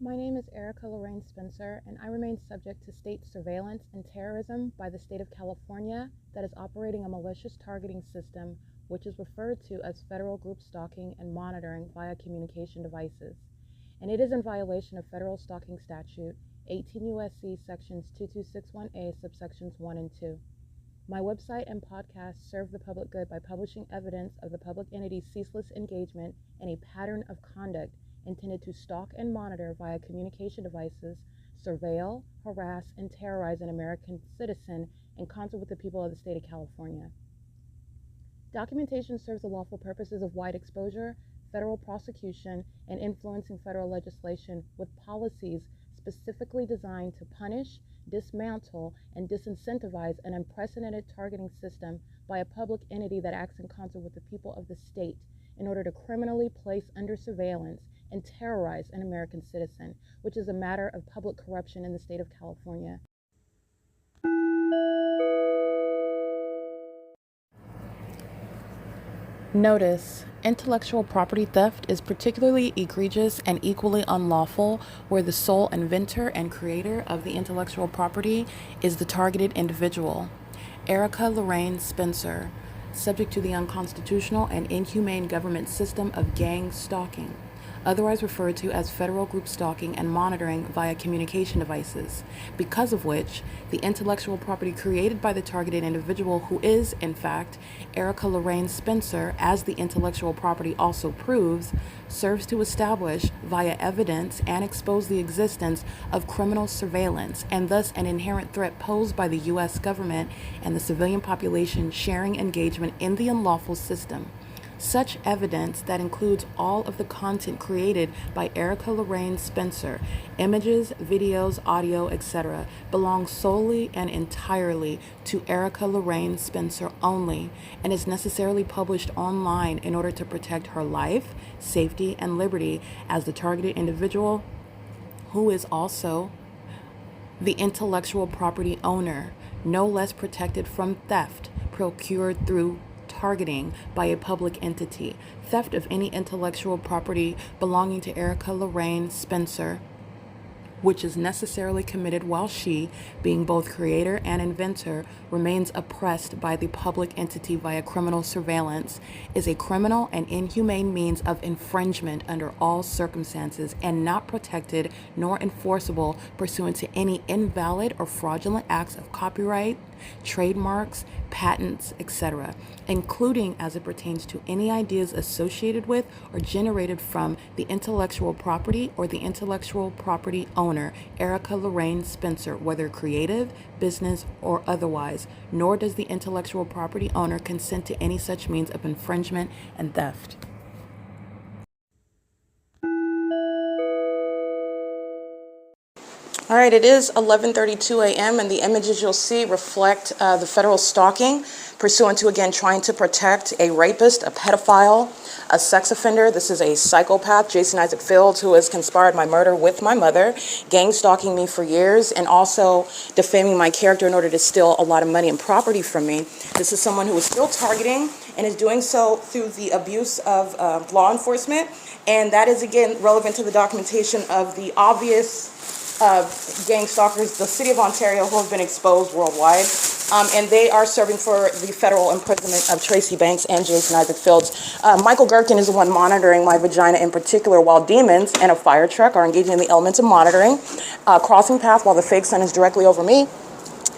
My name is Erica Lorraine Spencer, and I remain subject to state surveillance and terrorism by the state of California that is operating a malicious targeting system, which is referred to as federal group stalking and monitoring via communication devices. And it is in violation of federal stalking statute 18 U.S.C. sections 2261A subsections 1 and 2. My website and podcast serve the public good by publishing evidence of the public entity's ceaseless engagement in a pattern of conduct intended to stalk and monitor via communication devices, surveil, harass, and terrorize an American citizen in concert with the people of the state of California. Documentation serves the lawful purposes of wide exposure, federal prosecution, and influencing federal legislation with policies specifically designed to punish, dismantle, and disincentivize an unprecedented targeting system by a public entity that acts in concert with the people of the state in order to criminally place under surveillance and terrorize an American citizen, which is a matter of public corruption in the state of California. Notice: intellectual property theft is particularly egregious and equally unlawful where the sole inventor and creator of the intellectual property is the targeted individual. Erica Lorraine Spencer, subject to the unconstitutional and inhumane government system of gang stalking, otherwise referred to as federal group stalking and monitoring via communication devices, because of which the intellectual property created by the targeted individual, who is, in fact, Erica Lorraine Spencer, as the intellectual property also proves, serves to establish via evidence and expose the existence of criminal surveillance and thus an inherent threat posed by the U.S. government and the civilian population sharing engagement in the unlawful system. Such evidence that includes all of the content created by Erica Lorraine Spencer, images, videos, audio, etc., belongs solely and entirely to Erica Lorraine Spencer only and is necessarily published online in order to protect her life, safety, and liberty as the targeted individual, who is also the intellectual property owner, no less protected from theft procured through targeting by a public entity. Theft of any intellectual property belonging to Erica Lorraine Spencer, which is necessarily committed while she, being both creator and inventor, remains oppressed by the public entity via criminal surveillance, is a criminal and inhumane means of infringement under all circumstances and not protected nor enforceable pursuant to any invalid or fraudulent acts of copyright, trademarks, patents, etc., including as it pertains to any ideas associated with or generated from the intellectual property or the intellectual property owner, Erica Lorraine Spencer, whether creative, business, or otherwise, nor does the intellectual property owner consent to any such means of infringement and theft. All right, it is 11:32 a.m. and the images you'll see reflect the federal stalking pursuant to, again, trying to protect a rapist, a pedophile, a sex offender. This is a psychopath, Jason Isaac Fields, who has conspired my murder with my mother, gang stalking me for years, and also defaming my character in order to steal a lot of money and property from me. This is someone who is still targeting and is doing so through the abuse of law enforcement, and that is, again, relevant to the documentation of the obvious gang stalkers, the city of Ontario, who have been exposed worldwide, and they are serving for the federal imprisonment of Tracy Banks and Jason Isaac Fields. Michael GERKEN is the one monitoring my vagina in particular, while demons and a fire truck are engaging in the elements of monitoring, crossing path while the fake sun is directly over me,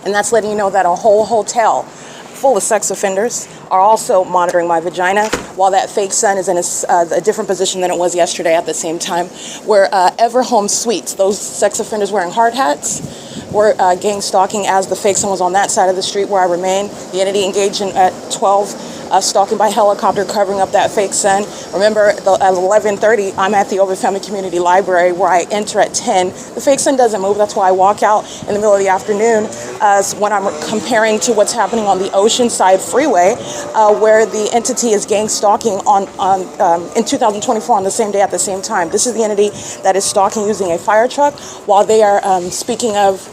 and that's letting you know that a whole hotel full of sex offenders are also monitoring my vagina, while that fake sun is in a different position than it was yesterday at the same time, where EVERHOME suites, those sex offenders wearing hard hats, were gang stalking as the fake sun was on that side of the street where I remain. The entity engaged in at 12 stalking by helicopter, covering up that fake sun. Remember, at 11:30, I'm at the OVITT Family Community Library, where I enter at 10. The fake sun doesn't move. That's why I walk out in the middle of the afternoon when I'm comparing to what's happening on the Oceanside Freeway, where the entity is gang stalking in 2024 on the same day at the same time. This is the entity that is stalking using a fire truck, while they are speaking of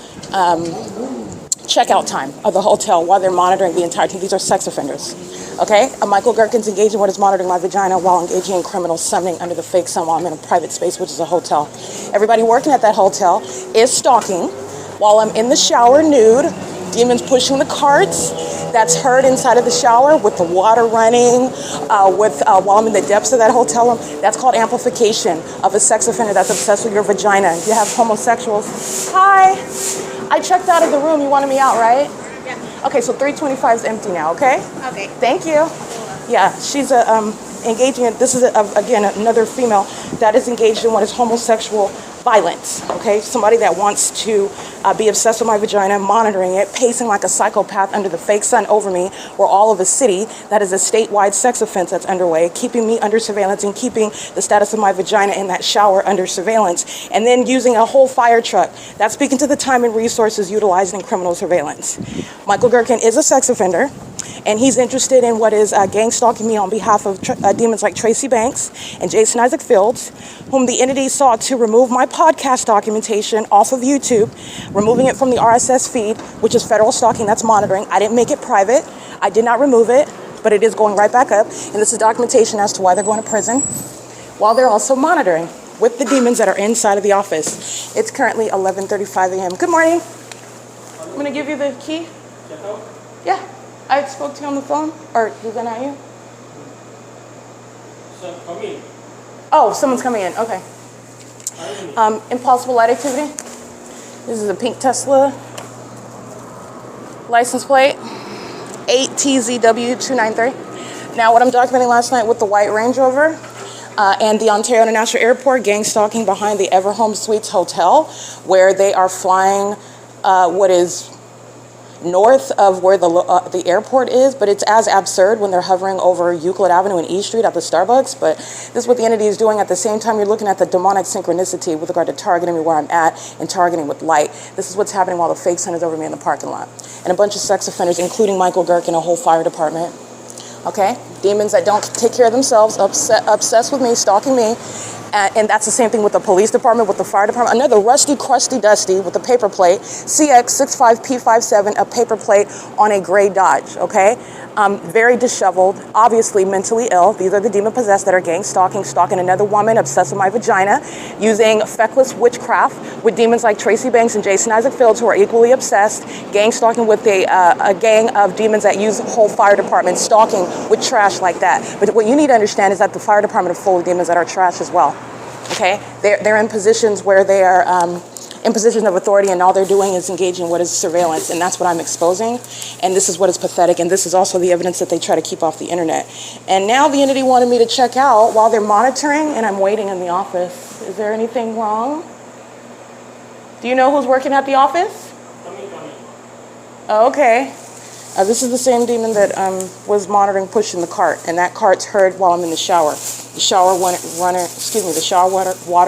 checkout time of the hotel while they're monitoring the entire team. These are sex offenders. Okay? Michael GERKEN's engaged in what is monitoring my vagina while engaging in criminal summoning under the fake sun while I'm in a private space, which is a hotel. Everybody working at that hotel is stalking while I'm in the shower nude. Demons pushing the carts. That's heard inside of the shower with the water running, while I'm in the depths of that hotel room. That's called amplification of a sex offender that's obsessed with your vagina. You have homosexuals. Hi. I checked out of the room. You wanted me out, right? Yeah. Okay, so 325 is empty now, okay? Okay. Thank you. Yeah, she's engaging in, this is, again, another female that is engaged in what is homosexual violence, okay? Somebody that wants to be obsessed with my vagina, monitoring it, pacing like a psychopath under the fake sun over me, or all of a city. That is a statewide sex offense that's underway, keeping me under surveillance and keeping the status of my vagina in that shower under surveillance, and then using a whole fire truck. That's speaking to the time and resources utilized in criminal surveillance. Michael GERKEN is a sex offender, and he's interested in what is gang stalking me on behalf of demons like Tracy Banks and Jason Isaac Fields, whom the entity sought to remove my podcast documentation off of YouTube, removing it from the RSS feed, which is federal stalking, that's monitoring. I didn't make it private. I did not remove it, but it is going right back up. And this is documentation as to why they're going to prison, while they're also monitoring with the demons that are inside of the office. It's currently 11:35 a.m. Good morning. I'm going to give you the key. Yeah. I spoke to you on the phone, or is that not you? Come in. Oh, someone's coming in. Okay. Impossible light activity. This is a pink Tesla. License plate 8TZW293. Now, what I'm documenting last night with the white Range Rover and the Ontario International Airport, gang stalking behind the EVERHOME Suites Hotel, where they are flying what is north of where the airport is, but it's as absurd when they're hovering over Euclid Avenue and E Street at the Starbucks. But this is what the entity is doing. At the same time, you're looking at the demonic synchronicity with regard to targeting me where I'm at and targeting with light. This is what's happening while the fake sun is over me in the parking lot. And a bunch of sex offenders, including Michael GERKEN, a whole fire department. Okay? Demons that don't take care of themselves, obsessed with me, stalking me. And that's the same thing with the police department, with the fire department. Another rusty, crusty, dusty with a paper plate, CX65P57, a paper plate on a gray Dodge, okay? Very disheveled, obviously mentally ill. These are the demon-possessed that are gang stalking another woman, obsessed with my vagina, using feckless witchcraft with demons like Tracy Banks and Jason Isaac Fields, who are equally obsessed, gang stalking with a gang of demons that use whole fire departments, stalking with trash like that. But what you need to understand is that the fire department are full of demons that are trash as well. Okay, they're in positions where they are in positions of authority, and all they're doing is engaging in what is surveillance, and that's what I'm exposing. And this is what is pathetic, and this is also the evidence that they try to keep off the internet. And now the entity wanted me to check out while they're monitoring, and I'm waiting in the office. Is there anything wrong? Do you know who's working at the office? Oh, okay. This is the same demon that was monitoring pushing the cart, and that cart's heard while I'm in the shower. The shower water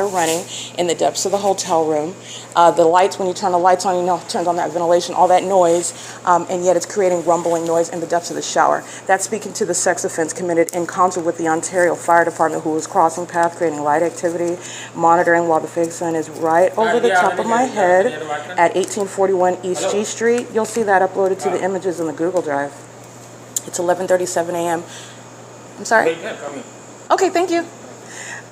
running in the depths of the hotel room. The lights, when you turn the lights on, you know, it turns on that ventilation, all that noise, and yet it's creating rumbling noise in the depths of the shower. That's speaking to the sex offense committed in concert with the Ontario Fire Department, who was crossing paths, creating light activity, monitoring while the fake sun is right over the top of my head at 1841 East G Street. You'll see that uploaded to the images in the Google Drive. It's 11:37 a.m. I'm sorry? Okay, thank you.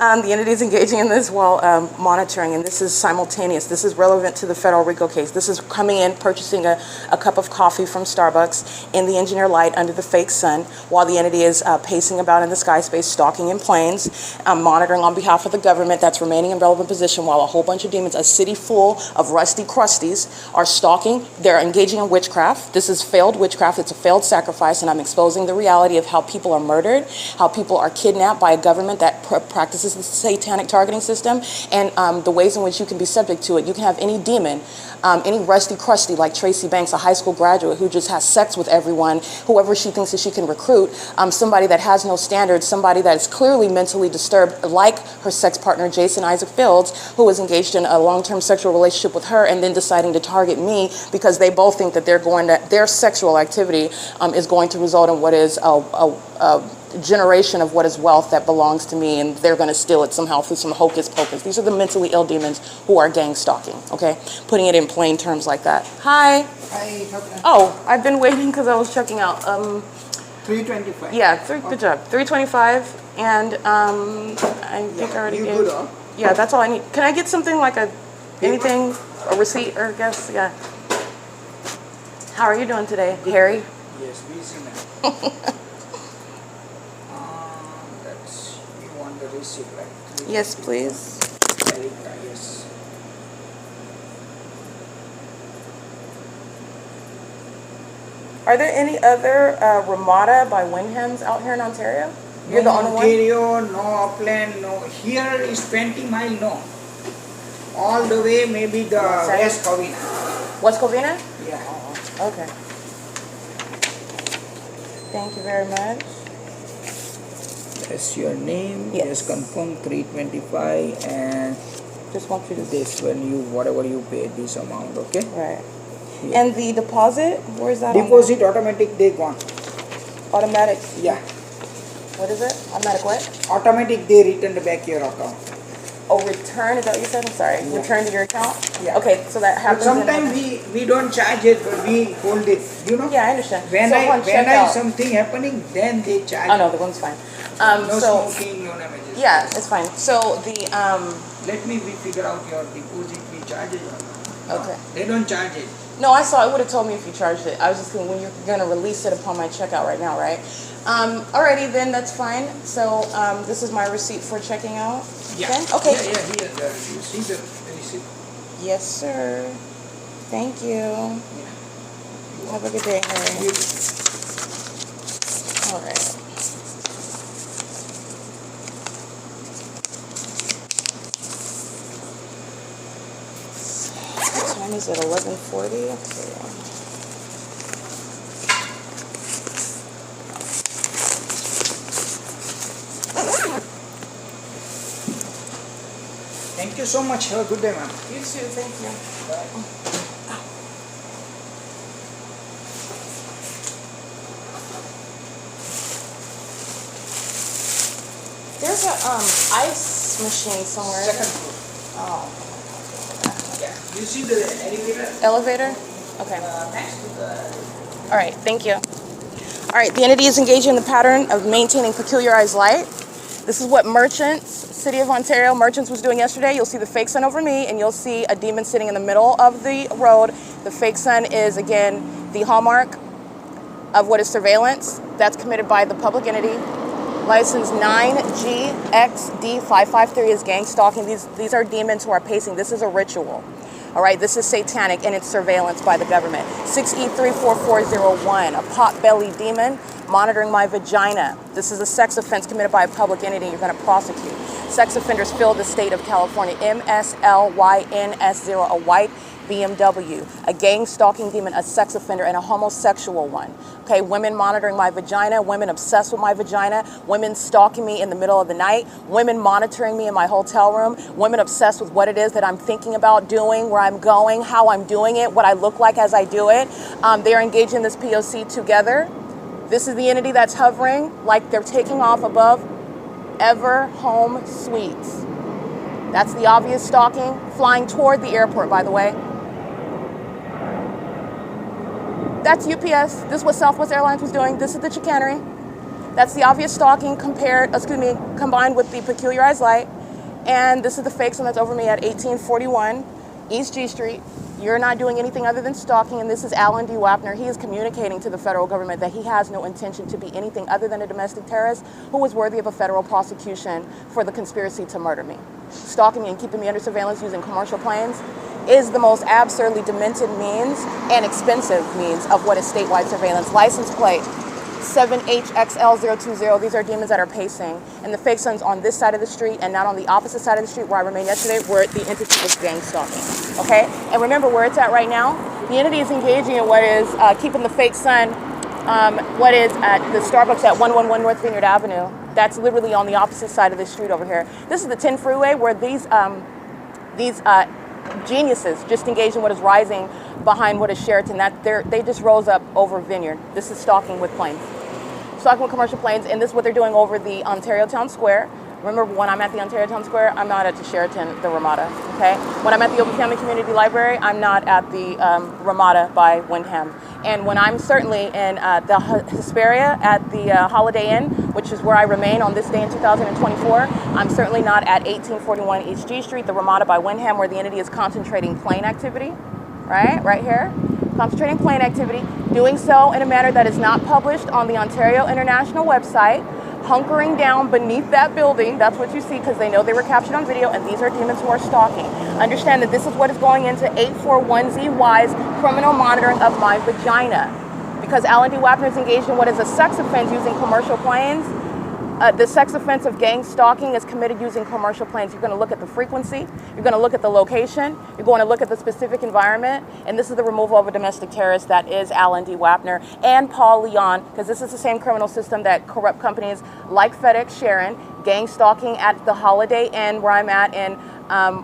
The entity is engaging in this while monitoring, and this is simultaneous. This is relevant to the federal RICO case. This is coming in, purchasing a cup of coffee from Starbucks in the engineer light under the fake sun, while the entity is pacing about in the sky space, stalking in planes, monitoring on behalf of the government that's remaining in relevant position, while a whole bunch of demons, a city full of rusty crusties, are stalking. They're engaging in witchcraft. This is failed witchcraft. It's a failed sacrifice, and I'm exposing the reality of how people are murdered, how people are kidnapped by a government that practices the satanic targeting system, and the ways in which you can be subject to it. You can have any demon, any rusty crusty like Tracy Banks, a high school graduate who just has sex with everyone, whoever she thinks that she can recruit, somebody that has no standards, somebody that is clearly mentally disturbed, like her sex partner, Jason Isaac Fields, who was engaged in a long-term sexual relationship with her and then deciding to target me because they both think that their sexual activity is going to result in what is generation of what is wealth that belongs to me, and they're going to steal it somehow through some hocus pocus. These are the mentally ill demons who are gang stalking, okay? Putting it in plain terms like that. Hi. Hi. Okay. Oh, I've been waiting because I was checking out. 325. Yeah, good job. 325, and I think I already you gave. good, huh? Yeah, that's all I need. Can I get something like anything, a receipt or guess? Yeah. How are you doing today, Harry? Yes, busy man. That's, you want the receipt, right? Yes, please. Yes. Are there any other RAMADA by WYNDHAMs out here in Ontario? You're the only one? Ontario, no Upland, no. Here is 20 mile, no. All the way, maybe the West Covina. West Covina? Yeah. Okay. Thank you very much. That's your name. Yes. Just confirm 325 and Just want you to this when you, whatever you pay this amount, okay? Right. Yeah. And the deposit, where's that? Deposit automatic, they gone. Automatic. Yeah. What is it? Automatic what? Automatic, they return back your account. Oh, return, is that what you said? I'm sorry. Yeah. Return to your account? Yeah. Okay, so that But happens sometimes we don't charge it, but we hold it, you know? Yeah, I understand. When so I upon checkout, something happening, then they charge. oh no, the one's fine. No so, smoking, no damages. yeah, it's fine. So the, Let me figure out your deposit, we charge it or not. okay. They don't charge it. No, I saw it. Would have told me if you charged it. I was just thinking when you're going to release it upon my checkout right now, right? Alrighty, then that's fine. So this is my receipt for checking out. Yeah. Okay. Okay. Yeah, here, you see the receipt. Yes, sir. Thank you. Yeah. Have a good day, Harry. You- All right. What time is it? 11:40. Okay. Thank you so much. Have a good day, ma'am. You too. Thank you. There's a ice machine somewhere. Second floor. Oh. Yeah. You see the elevator? Elevator? Okay. Next to the... All right. Thank you. All right. The entity is engaging in the pattern of maintaining peculiarized light. This is what merchants, City of Ontario, merchants was doing yesterday. You'll see the fake sun over me, and you'll see a demon sitting in the middle of the road. The fake sun is, again, the hallmark of what is surveillance. That's committed by the public entity. License 9GXD553 is gang stalking. These are demons who are pacing. This is a ritual. All right, this is satanic, and it's surveillance by the government. 6E34401, a pot-bellied demon monitoring my vagina. This is a sex offense committed by a public entity. You're going to prosecute. Sex offenders fill the state of California. MSLYNS0, a white BMW, a gang stalking demon, a sex offender, and a homosexual one. Okay, women monitoring my vagina, women obsessed with my vagina, women stalking me in the middle of the night, women monitoring me in my hotel room, women obsessed with what it is that I'm thinking about doing, where I'm going, how I'm doing it, what I look like as I do it. They're engaged in this P.O.C. together. This is the entity that's hovering like they're taking off above EVERHOME Suites. That's the obvious stalking, flying toward the airport, by the way. That's UPS. This is what Southwest Airlines was doing. This is the chicanery. That's the obvious stalking combined with the peculiarized light. And this is the fake sun that's over me at 1841 East G Street. You're not doing anything other than stalking, and this is Alan D. Wapner. He is communicating to the federal government that he has no intention to be anything other than a domestic terrorist who is worthy of a federal prosecution for the conspiracy to murder me. Stalking me and keeping me under surveillance using commercial planes is the most absurdly demented means and expensive means of what is statewide surveillance. License plate 7HXL020. These are demons that are pacing, and the fake sun's on this side of the street and not on the opposite side of the street where I remained yesterday, where the entity was gang stalking. Okay, and remember where it's at right now. The entity is engaging in what is keeping the fake sun. What is at the Starbucks at 111 North Vineyard Avenue. That's literally on the opposite side of the street over here. This is the 10 freeway where these geniuses just engaged in what is rising behind what is Sheraton. They just rose up over Vineyard. This is stalking with planes. stalking with commercial planes, and this is what they're doing over the Ontario Town Square. Remember, when I'm at the Ontario Town Square, I'm not at the Sheraton, the Ramada, okay? When I'm at the Open Family Community Library, I'm not at the Ramada by Wyndham. And when I'm certainly in the Hesperia at the Holiday Inn, which is where I remain on this day in 2024, I'm certainly not at 1841 East G Street, the Ramada by Wyndham, where the entity is concentrating plane activity, right here. Concentrating plane activity, doing so in a manner that is not published on the Ontario International website, hunkering down beneath that building. That's what you see, because they know they were captured on video, and these are demons who are stalking. Understand that this is what is going into 841ZY's criminal monitoring of my vagina. Because Alan D. Wapner is engaged in what is a sex offense using commercial planes. The sex offense of gang stalking is committed using commercial planes. You're going to look at the frequency, you're going to look at the location, you're going to look at the specific environment, and this is the removal of a domestic terrorist that is Alan D. Wapner and Paul Leon, because this is the same criminal system that corrupt companies like FedEx Sharon, gang stalking at the Holiday Inn where I'm at in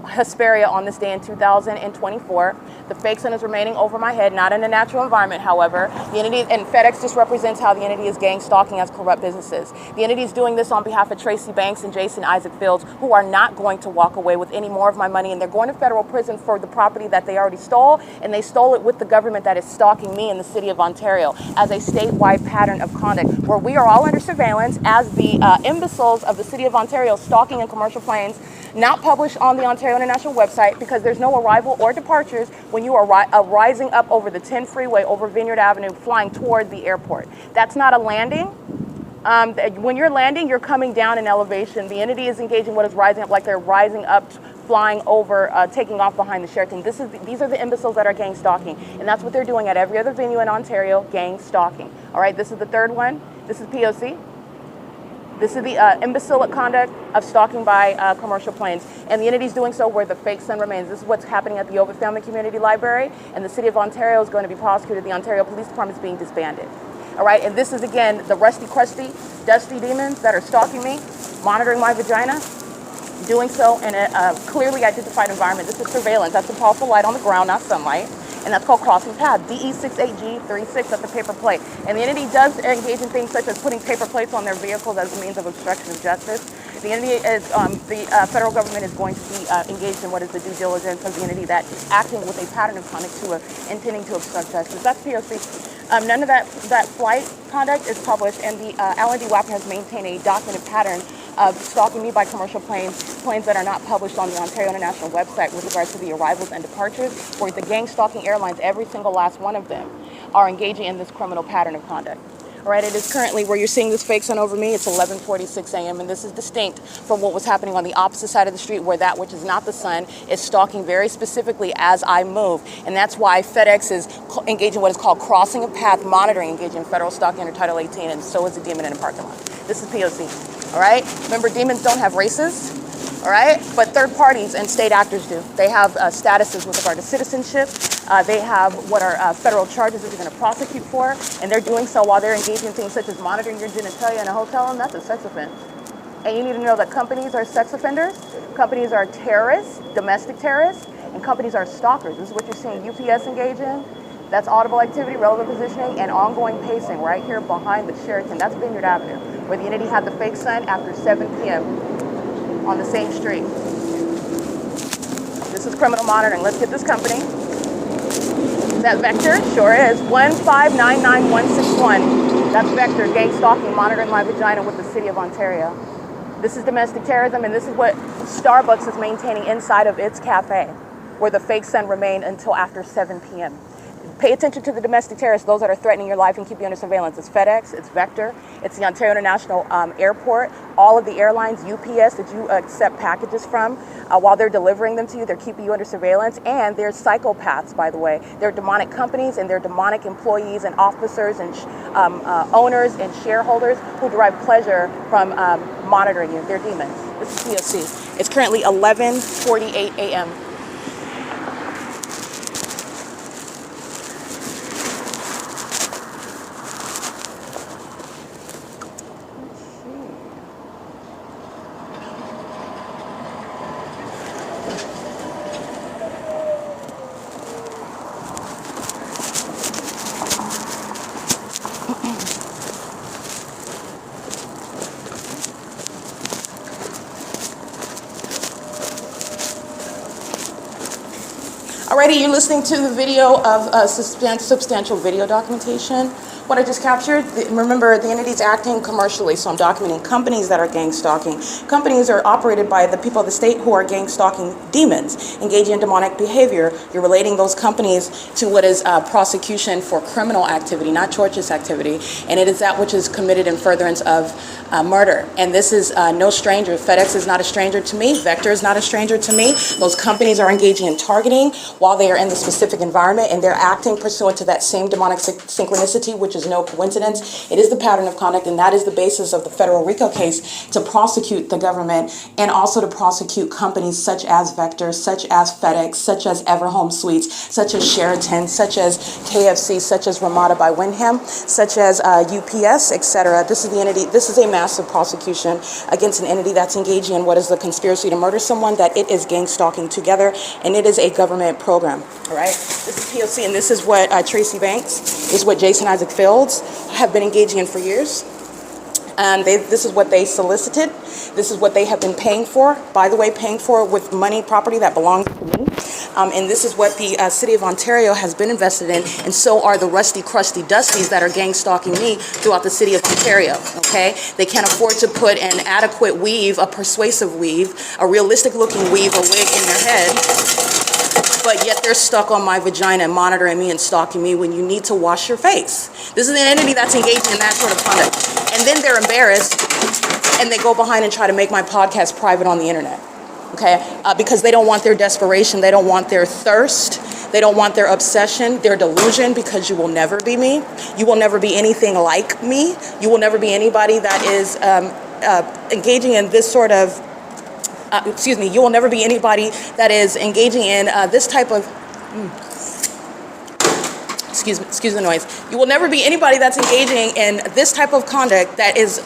Hesperia on this day in 2024. The fake sun is remaining over my head, not in a natural environment, however. The entity, and FedEx just represents how the entity is gang stalking as corrupt businesses. The entity is doing this on behalf of Tracy Banks and Jason Isaac Fields, who are not going to walk away with any more of my money, and they're going to federal prison for the property that they already stole, and they stole it with the government that is stalking me in the city of Ontario as a statewide pattern of conduct where we are all under surveillance as the imbeciles of the city of Ontario stalking in commercial planes, not published on the Ontario International website, because there's no arrival or departures when you are rising up over the 10 freeway over Vineyard Avenue flying toward the airport. That's not a landing. When you're landing, you're coming down in elevation. The entity is engaging what is rising up, like they're rising up, flying over, taking off behind the Sheraton. These are the imbeciles that are gang stalking, and that's what they're doing at every other venue in Ontario, gang stalking. All right, this is the third one. This is P.O.C. This is the imbecilic conduct of stalking by commercial planes. And the entity is doing so where the fake sun remains. This is what's happening at the OVITT Family Community Library, and the city of Ontario is going to be prosecuted. The Ontario Police Department is being disbanded. All right, and this is, again, the rusty, crusty, dusty demons that are stalking me, monitoring my vagina, doing so in a clearly identified environment. This is surveillance. That's a powerful light on the ground, not sunlight. And that's called crossing path, DE68G36, that's a paper plate. And the entity does engage in things such as putting paper plates on their vehicles as a means of obstruction of justice. The entity is, the federal government is going to be engaged in what is the due diligence of the entity that is acting with a pattern of conduct to intending to obstruct justice. That's POC. None of that flight conduct is published, and the Alan D. Wapner has maintained a documented pattern of stalking me by commercial planes that are not published on the Ontario International website with regards to the arrivals and departures, where the gang stalking airlines, every single last one of them, are engaging in this criminal pattern of conduct. All right, it is currently, where you're seeing this fake sun over me, it's 11:46 a.m., and this is distinct from what was happening on the opposite side of the street, where that which is not the sun is stalking very specifically as I move. And that's why FedEx is engaging in what is called crossing of path monitoring, engaging in federal stalking under Title 18, and so is a demon in a parking lot. This is POC. All right, remember, demons don't have races. All right, but third parties and state actors do. They have statuses with regard to citizenship. They have what are federal charges that they're going to prosecute for, and they're doing so while they're engaging in things such as monitoring your genitalia in a hotel room. That's a sex offense. And you need to know that companies are sex offenders, companies are terrorists, domestic terrorists, and companies are stalkers. This is what you're seeing UPS engage in. That's audible activity, relevant positioning, and ongoing pacing right here behind the Sheraton. That's Vineyard Avenue, where the entity had the fake sun after 7 p.m. on the same street. This is criminal monitoring. Let's get this company. Is that Vector? Sure is. 1599161. That's Vector, gang stalking, monitoring my vagina with the city of Ontario. This is domestic terrorism, and this is what Starbucks is maintaining inside of its cafe, where the fake sun remained until after 7 p.m. Pay attention to the domestic terrorists, those that are threatening your life and keep you under surveillance. It's FedEx, it's Vector, it's the Ontario International Airport, all of the airlines, UPS, that you accept packages from. While they're delivering them to you, they're keeping you under surveillance. And they're psychopaths, by the way. They're demonic companies, and they're demonic employees and officers and owners and shareholders who derive pleasure from monitoring you. They're demons. This is P.O.C. It's currently 11:48 a.m. Alrighty, you're listening to the video of substantial video documentation. What I just captured, remember the entity's acting commercially, so I'm documenting companies that are gang stalking. Companies are operated by the people of the state who are gang stalking demons, engaging in demonic behavior. You're relating those companies to what is prosecution for criminal activity, not tortious activity, and it is that which is committed in furtherance of murder. And this is no stranger. FedEx is not a stranger to me. Vector is not a stranger to me. Those companies are engaging in targeting while they are in the specific environment, and they're acting pursuant to that same demonic synchronicity, which is no coincidence. It is the pattern of conduct, and that is the basis of the federal RICO case to prosecute the government and also to prosecute companies such as Vector, such as FedEx, such as EVERHOME Suites, such as Sheraton, such as KFC, such as RAMADA by WYNDHAM, such as UPS, etc. This is the entity. This is a massive prosecution against an entity that's engaging in what is the conspiracy to murder someone, that it is gang stalking together, and it is a government program. All right. This is P.O.C. and this is what Tracy Banks, this is what Jason Isaac Fields have been engaging in for years. And this is what they solicited. This is what they have been paying for. By the way, paying for with money, property that belongs to me. And this is what the city of Ontario has been invested in. And so are the rusty, crusty dusties that are gang stalking me throughout the city of Ontario. Okay? They can't afford to put an adequate weave, a persuasive weave, a realistic looking weave, a wig in their head. But yet they're stuck on my vagina, monitoring me and stalking me when you need to wash your face. This is an entity that's engaging in that sort of conduct. And then they're embarrassed and they go behind and try to make my podcast private on the internet. Okay? Because they don't want their desperation, they don't want their thirst, they don't want their obsession, their delusion, because you will never be me. You will never be anything like me. You will never be anybody that is engaging in this sort of you will never be anybody that is engaging in this type of, excuse the noise. You will never be anybody that's engaging in this type of conduct that is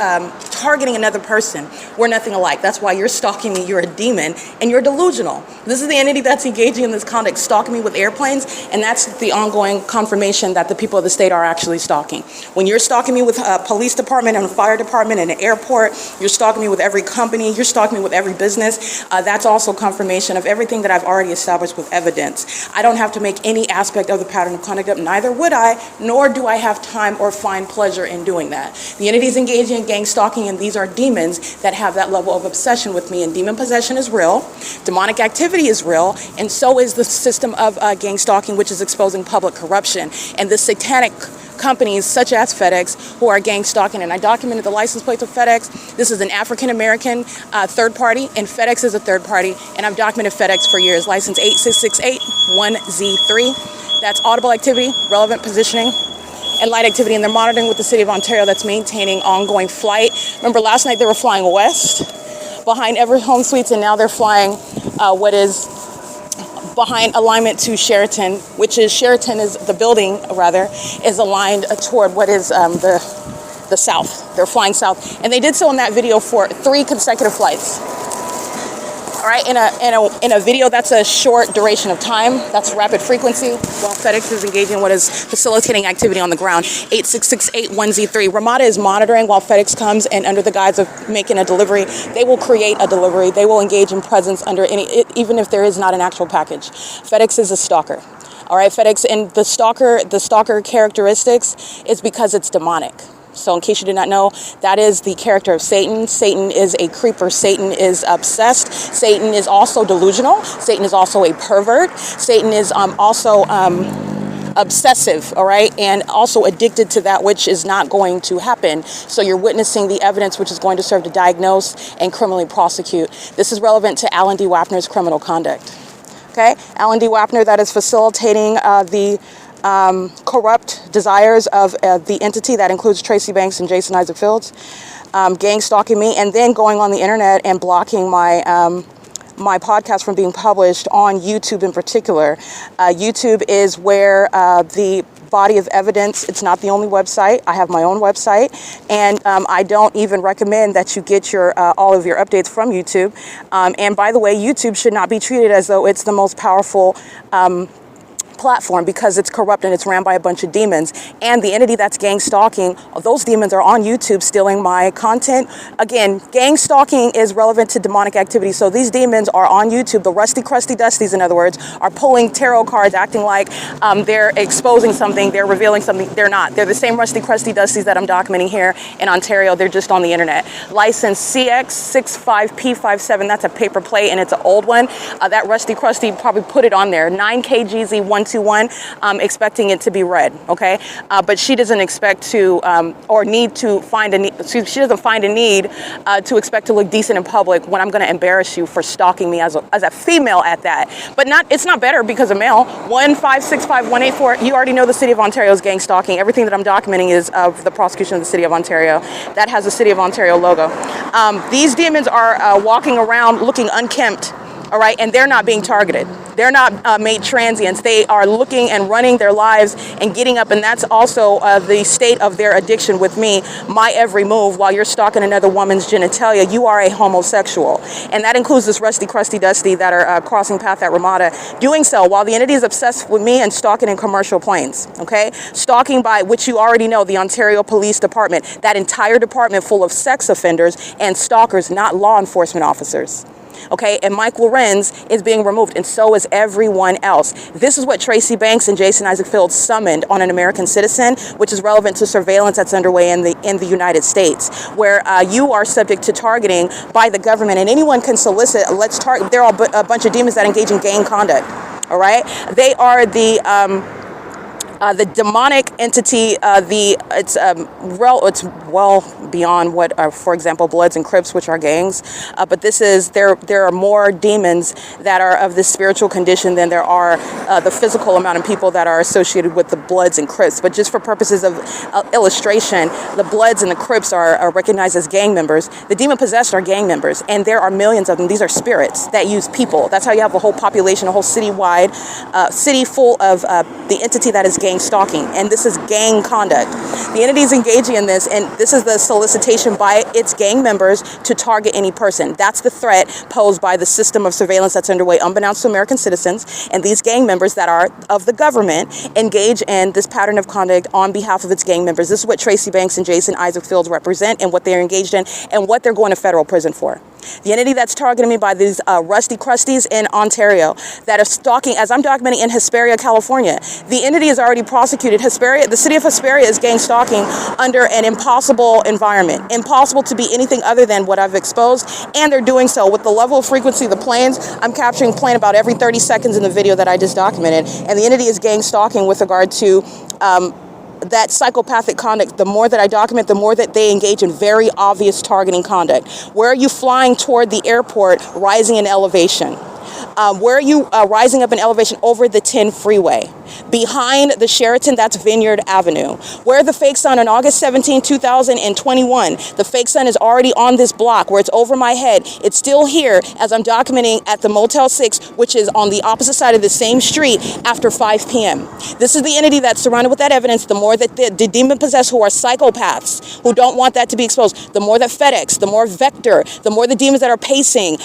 targeting another person. We're nothing alike. That's why you're stalking me. You're a demon and you're delusional. This is the entity that's engaging in this conduct, stalking me with airplanes, and that's the ongoing confirmation that the people of the state are actually stalking. When you're stalking me with a police department and a fire department and an airport, you're stalking me with every company, you're stalking me with every business, that's also confirmation of everything that I've already established with evidence. I don't have to make any aspect of the pattern of conduct up, neither would I, nor do I have time or find pleasure in doing that. The entities engaging in gang stalking, and these are demons that have that level of obsession with me, and demon possession is real, demonic activity is real, and so is the system of gang stalking, which is exposing public corruption, and the satanic companies such as FedEx who are gang stalking. And I documented the license plates of FedEx. This is an African-American third party, and FedEx is a third party, and I've documented FedEx for years. License 86681Z3. That's audible activity, relevant positioning, and light activity, and they're monitoring with the city of Ontario that's maintaining ongoing flight. Remember last night they were flying west behind EVERHOME Suites, and now they're flying what is behind alignment to Sheraton, which is Sheraton is the building rather is aligned toward what is the south. They're flying south, and they did so in that video for 3 consecutive flights. All right, in a video that's a short duration of time, that's rapid frequency, while FedEx is engaging in what is facilitating activity on the ground. 86681Z3. RAMADA is monitoring while FedEx comes, and under the guise of making a delivery, they will create a delivery. They will engage in presence under even if there is not an actual package. FedEx is a stalker. All right, FedEx, and the stalker characteristics is because it's demonic. So in case you did not know, that is the character of Satan. Satan is a creeper. Satan is obsessed. Satan is also delusional. Satan is also a pervert. Satan is also obsessive, all right, and also addicted to that which is not going to happen. So you're witnessing the evidence which is going to serve to diagnose and criminally prosecute. This is relevant to Alan D. Wapner's criminal conduct. Okay, Alan D. Wapner, that is facilitating the corrupt desires of the entity that includes Tracy Banks and Jason Isaac Fields, gang stalking me, and then going on the internet and blocking my my podcast from being published on YouTube in particular. YouTube is where the body of evidence, it's not the only website. I have my own website, and I don't even recommend that you get your all of your updates from YouTube. And by the way, YouTube should not be treated as though it's the most powerful platform because it's corrupt and it's ran by a bunch of demons. And the entity that's gang stalking, those demons are on YouTube stealing my content. Again, gang stalking is relevant to demonic activity. So these demons are on YouTube. The rusty, crusty dusties, in other words, are pulling tarot cards, acting like they're exposing something, they're revealing something. They're not. They're the same rusty, crusty dusties that I'm documenting here in Ontario. They're just on the internet. License CX65P57, that's a paper plate and it's an old one. That rusty, crusty probably put it on there. 9KGZ121, expecting it to be read, okay? But she doesn't expect to, or need to find a need, she doesn't find a need to expect to look decent in public when I'm gonna embarrass you for stalking me as a female at that. But it's not better because a male. 1565184, you already know the City of Ontario's gang stalking. Everything that I'm documenting is of the prosecution of the City of Ontario. That has the City of Ontario logo. These demons are walking around looking unkempt, all right, and they're not being targeted. They're not made transients. They are looking and running their lives and getting up, and that's also the state of their addiction with me. My every move while you're stalking another woman's genitalia, you are a homosexual. And that includes this rusty, crusty, dusty that are crossing path at Ramada, doing so while the entity is obsessed with me and stalking in commercial planes, okay? Stalking by, which you already know, the Ontario Police Department, that entire department full of sex offenders and stalkers, not law enforcement officers. Okay, and Mike Lorenz is being removed, and so is everyone else. This is what Tracy Banks and Jason Isaac Fields summoned on an American citizen, which is relevant to surveillance that's underway in the United States, where you are subject to targeting by the government, and anyone can solicit. Let's target. They're all a bunch of demons that engage in gang conduct. All right, they are the demonic entity. It's well beyond what are, for example, Bloods and Crips, which are gangs. But there are more demons that are of this spiritual condition than there are the physical amount of people that are associated with the Bloods and Crips. But just for purposes of illustration, the Bloods and the Crips are recognized as gang members. The demon possessed are gang members, and there are millions of them. These are spirits that use people. That's how you have a whole population, a whole city-wide city full of the entity that is gang stalking, and this is gang conduct. The entity is engaging in this, and this is the solicitation by its gang members to target any person. That's the threat posed by the system of surveillance that's underway, unbeknownst to American citizens, and these gang members that are of the government engage in this pattern of conduct on behalf of its gang members. This is what Tracy Banks and Jason Isaac Fields represent, and what they're engaged in, and what they're going to federal prison for. The entity that's targeting me by these rusty crusties in Ontario that are stalking, as I'm documenting in Hesperia, California. The entity is already prosecuted. Hesperia, the city of Hesperia is gang stalking under an impossible environment. Impossible to be anything other than what I've exposed, and they're doing so with the level of frequency of the planes. I'm capturing plane about every 30 seconds in the video that I just documented, and the entity is gang stalking with regard to that psychopathic conduct. The more that I document, the more that they engage in very obvious targeting conduct. Where are you flying toward the airport, rising in elevation? Where are you rising up in elevation over the 10 freeway? Behind the Sheraton, that's Vineyard Avenue. Where the fake sun on August 17, 2021, the fake sun is already on this block where it's over my head. It's still here as I'm documenting at the Motel 6, which is on the opposite side of the same street after 5 p.m. This is the entity that's surrounded with that evidence. The more that the demon possessed who are psychopaths, who don't want that to be exposed, the more that FedEx, the more Vector, the more the demons that are pacing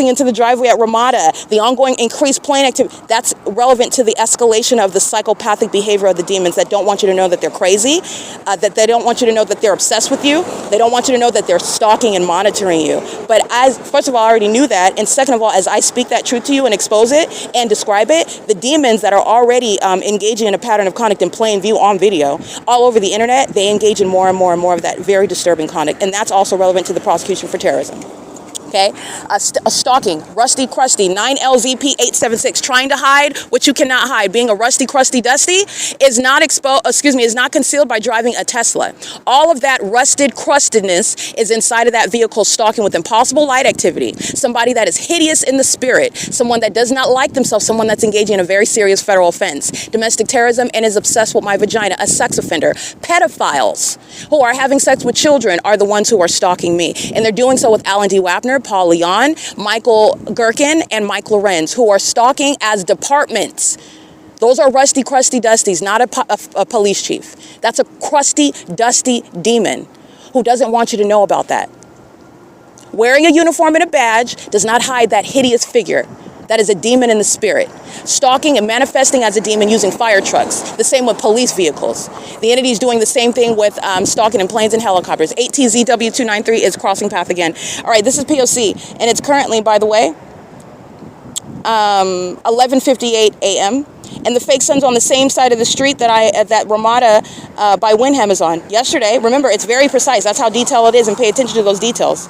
into the driveway at Ramada, the ongoing increased plane activity, that's relevant to the escalation of the psychopathic behavior of the demons that don't want you to know that they're crazy, that they don't want you to know that they're obsessed with you. They don't want you to know that they're stalking and monitoring you. But first of all, I already knew that. And second of all, as I speak that truth to you and expose it and describe it, the demons that are already engaging in a pattern of conduct in plain view on video all over the internet, they engage in more and more and more of that very disturbing conduct. And that's also relevant to the prosecution for terrorism. Okay, stalking, rusty, crusty, 9LZP876, trying to hide what you cannot hide. Being a rusty, crusty, dusty is not concealed by driving a Tesla. All of that rusted crustedness is inside of that vehicle, stalking with impossible light activity. Somebody that is hideous in the spirit, someone that does not like themselves, someone that's engaging in a very serious federal offense, domestic terrorism, and is obsessed with my vagina, a sex offender. Pedophiles who are having sex with children are the ones who are stalking me, and they're doing so with Alan D. Wapner, Paul Leon, Michael GERKEN, and Mike Lorenz, who are stalking as departments. Those are rusty, crusty, dusties, not a police chief. That's a crusty, dusty demon who doesn't want you to know about that. Wearing a uniform and a badge does not hide that hideous figure. That is a demon in the spirit. Stalking and manifesting as a demon using fire trucks. The same with police vehicles. The entity is doing the same thing with stalking in planes and helicopters. 8TZW293 is crossing path again. All right, this is P.O.C. And it's currently, by the way, 11:58 a.m. And the fake sun's on the same side of the street that RAMADA by WYNDHAM is on. Yesterday, remember, it's very precise. That's how detailed it is, and pay attention to those details.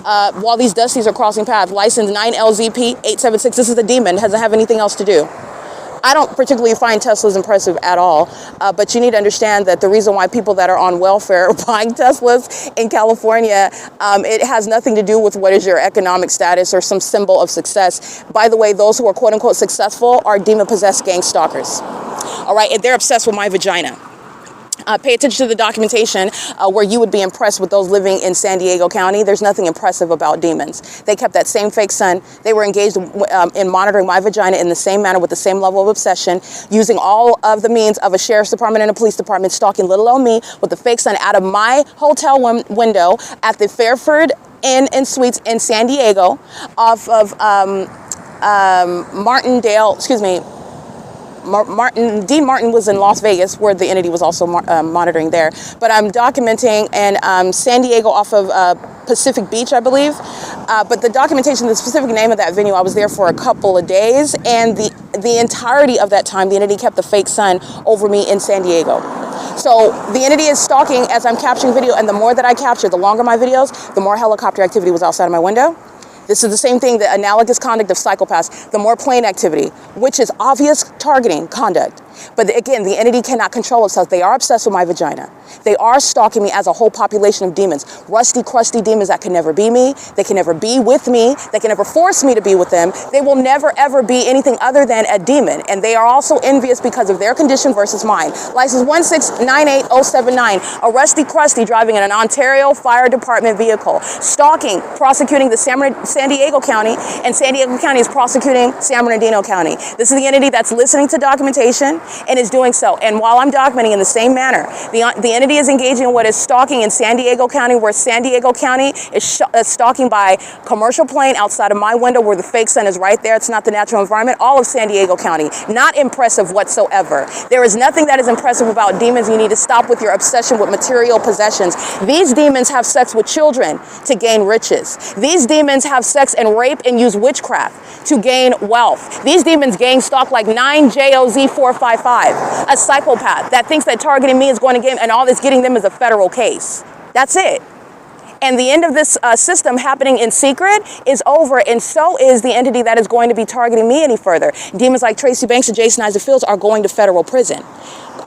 While these dusties are crossing paths, license 9LZP876, this is the demon, doesn't have anything else to do. I don't particularly find Teslas impressive at all, but you need to understand that the reason why people that are on welfare are buying Teslas in California, it has nothing to do with what is your economic status or some symbol of success. By the way, those who are quote unquote successful are demon-possessed gang stalkers. All right, and they're obsessed with my vagina. Pay attention to the documentation where you would be impressed with those living in San Diego County. There's nothing impressive about demons. They kept that same fake sun. They were engaged in monitoring my vagina in the same manner with the same level of obsession, using all of the means of a sheriff's department and a police department, stalking little old me with the fake sun out of my hotel window at the Fairford Inn and Suites in San Diego off of Dean Martin was in Las Vegas, where the entity was also monitoring there. But I'm documenting in San Diego off of Pacific Beach, I believe. But the documentation, the specific name of that venue, I was there for a couple of days. And the entirety of that time, the entity kept the fake sun over me in San Diego. So the entity is stalking as I'm capturing video. And the more that I capture, the longer my videos, the more helicopter activity was outside of my window. This is the same thing, the analogous conduct of psychopaths, the more plane activity, which is obvious targeting conduct. But again, the entity cannot control itself. They are obsessed with my vagina. They are stalking me as a whole population of demons. Rusty, crusty demons that can never be me. They can never be with me. They can never force me to be with them. They will never, ever be anything other than a demon. And they are also envious because of their condition versus mine. License 1698079, a rusty, crusty driving in an Ontario Fire Department vehicle. Stalking, prosecuting the San Diego County, and San Diego County is prosecuting San Bernardino County. This is the entity that's listening to documentation and is doing so. And while I'm documenting in the same manner, the entity is engaging in what is stalking in San Diego County, where San Diego County is stalking by commercial plane outside of my window where the fake sun is right there. It's not the natural environment. All of San Diego County, not impressive whatsoever. There is nothing that is impressive about demons. You need to stop with your obsession with material possessions. These demons have sex with children to gain riches. These demons have sex and rape and use witchcraft to gain wealth. These demons gang stalk like 9JOZ455, a psychopath that thinks that targeting me is going to get, and all that's getting them is a federal case. That's it. And the end of this system happening in secret is over, and so is the entity that is going to be targeting me any further. Demons like Tracy Banks and Jason Isaac Fields are going to federal prison.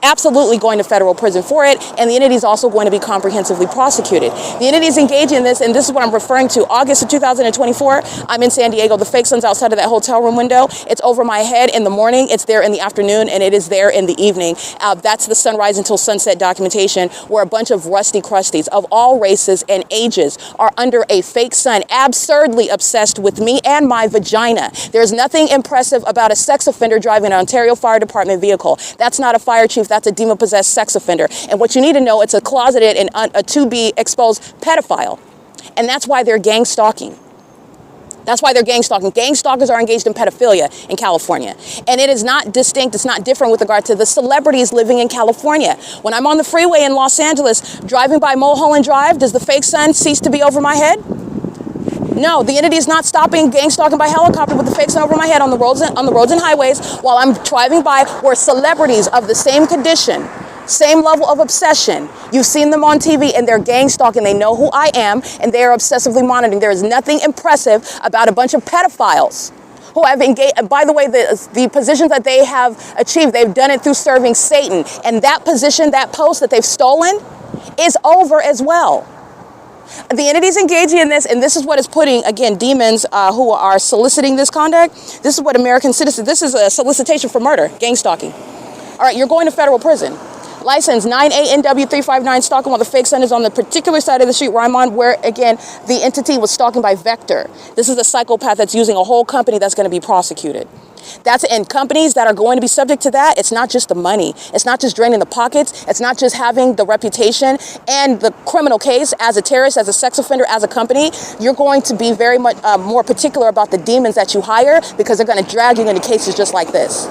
Absolutely going to federal prison for it, and the entity is also going to be comprehensively prosecuted. The entity is engaging in this, and this is what I'm referring to. August of 2024, I'm in San Diego. The fake sun's outside of that hotel room window. It's over my head in the morning, it's there in the afternoon, and it is there in the evening. That's the sunrise until sunset documentation, where a bunch of rusty crusties of all races and ages are under a fake sun, absurdly obsessed with me and my vagina. There's nothing impressive about a sex offender driving an Ontario Fire Department vehicle. That's not a fire chief. That's a demon-possessed sex offender. And what you need to know, it's a closeted and a to-be-exposed pedophile. And that's why they're gang stalking. That's why they're gang stalking. Gang stalkers are engaged in pedophilia in California. And it is not distinct, it's not different with regard to the celebrities living in California. When I'm on the freeway in Los Angeles, driving by Mulholland Drive, does the fake sun cease to be over my head? No, the entity is not stopping gang stalking by helicopter with the fake sun over my head on the roads and highways while I'm driving by, where celebrities of the same condition, same level of obsession. You've seen them on TV, and they're gang stalking. They know who I am, and they are obsessively monitoring. There is nothing impressive about a bunch of pedophiles who have engaged. By the way, the positions that they have achieved, they've done it through serving Satan. And that position, that post that they've stolen, is over as well. The entity's engaging in this, and this is what is putting, again, demons who are soliciting this conduct. This is what American citizens, this is a solicitation for murder, gang stalking. All right, you're going to federal prison. License 9A NW359, stalking while the fake son is on the particular side of the street where I'm on, where, again, the entity was stalking by vector. This is a psychopath that's using a whole company that's going to be prosecuted. That's in companies that are going to be subject to that. It's not just the money. It's not just draining the pockets. It's not just having the reputation and the criminal case as a terrorist, as a sex offender, as a company. You're going to be very much more particular about the demons that you hire, because they're going to drag you into cases just like this.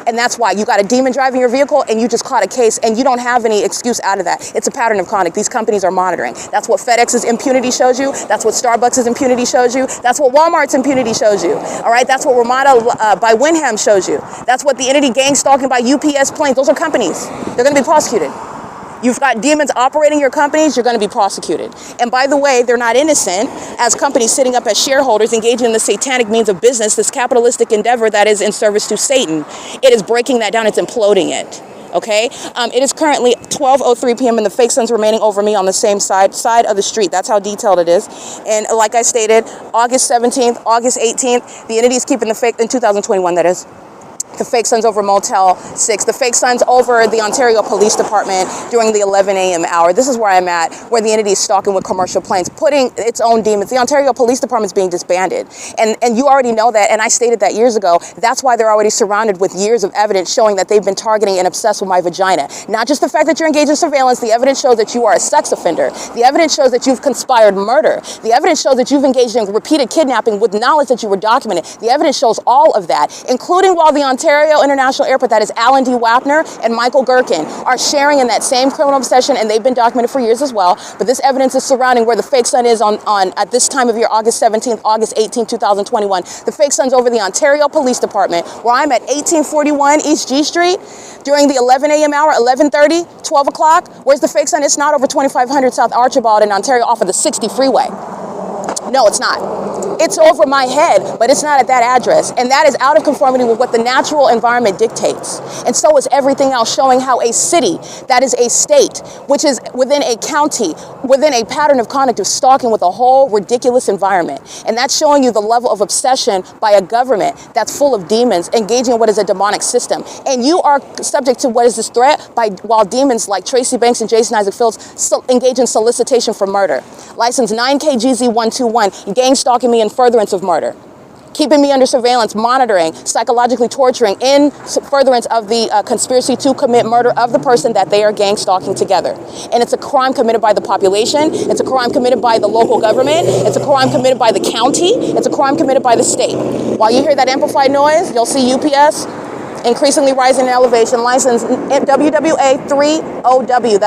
And that's why you got a demon driving your vehicle and you just caught a case and you don't have any excuse out of that. It's a pattern of conduct. These companies are monitoring. That's what FedEx's impunity shows you. That's what Starbucks' impunity shows you. That's what Walmart's impunity shows you. All right. That's what RAMADA by WYNDHAM shows you. That's what the entity gang stalking by UPS planes. Those are companies. They're going to be prosecuted. You've got demons operating your companies, you're going to be prosecuted. And by the way, they're not innocent as companies sitting up as shareholders engaging in the satanic means of business, this capitalistic endeavor that is in service to Satan. It is breaking that down. It's imploding it. Okay? It is currently 12:03 p.m. and the fake sun's remaining over me on the same side of the street. That's how detailed it is. And like I stated, August 17th, August 18th, the entity is keeping the fake, in 2021 that is. The fake sun's over Motel 6. The fake sun's over the Ontario Police Department during the 11 a.m. hour. This is where I'm at, where the entity is stalking with commercial planes, putting its own demons. The Ontario Police Department is being disbanded. And you already know that, and I stated that years ago. That's why they're already surrounded with years of evidence showing that they've been targeting and obsessed with my vagina. Not just the fact that you're engaged in surveillance. The evidence shows that you are a sex offender. The evidence shows that you've conspired murder. The evidence shows that you've engaged in repeated kidnapping with knowledge that you were documented. The evidence shows all of that, including while the Ontario International Airport, that is Alan D. Wapner and Michael Gerken, are sharing in that same criminal obsession, and they've been documented for years as well. But this evidence is surrounding where the fake sun is on at this time of year, August 17th, August 18th, 2021. The fake sun's over the Ontario Police Department, where I'm at 1841 East G Street during the 11 a.m. hour, 11:30, 12 o'clock. Where's the fake sun? It's not over 2500 South Archibald in Ontario off of the 60 freeway. No, it's not. It's over my head, but it's not at that address. And that is out of conformity with what the natural environment dictates. And so is everything else, showing how a city that is a state, which is within a county, within a pattern of conduct of stalking with a whole ridiculous environment. And that's showing you the level of obsession by a government that's full of demons engaging in what is a demonic system. And you are subject to what is this threat while demons like Tracy Banks and Jason Isaac Phillips engage in solicitation for murder. License 9KGZ121, gang stalking me in furtherance of murder, keeping me under surveillance, monitoring, psychologically torturing in furtherance of the conspiracy to commit murder of the person that they are gang stalking together. And it's a crime committed by the population. It's a crime committed by the local government. It's a crime committed by the county. It's a crime committed by the state. While you hear that amplified noise, you'll see UPS increasingly rising in elevation. License WWA30W.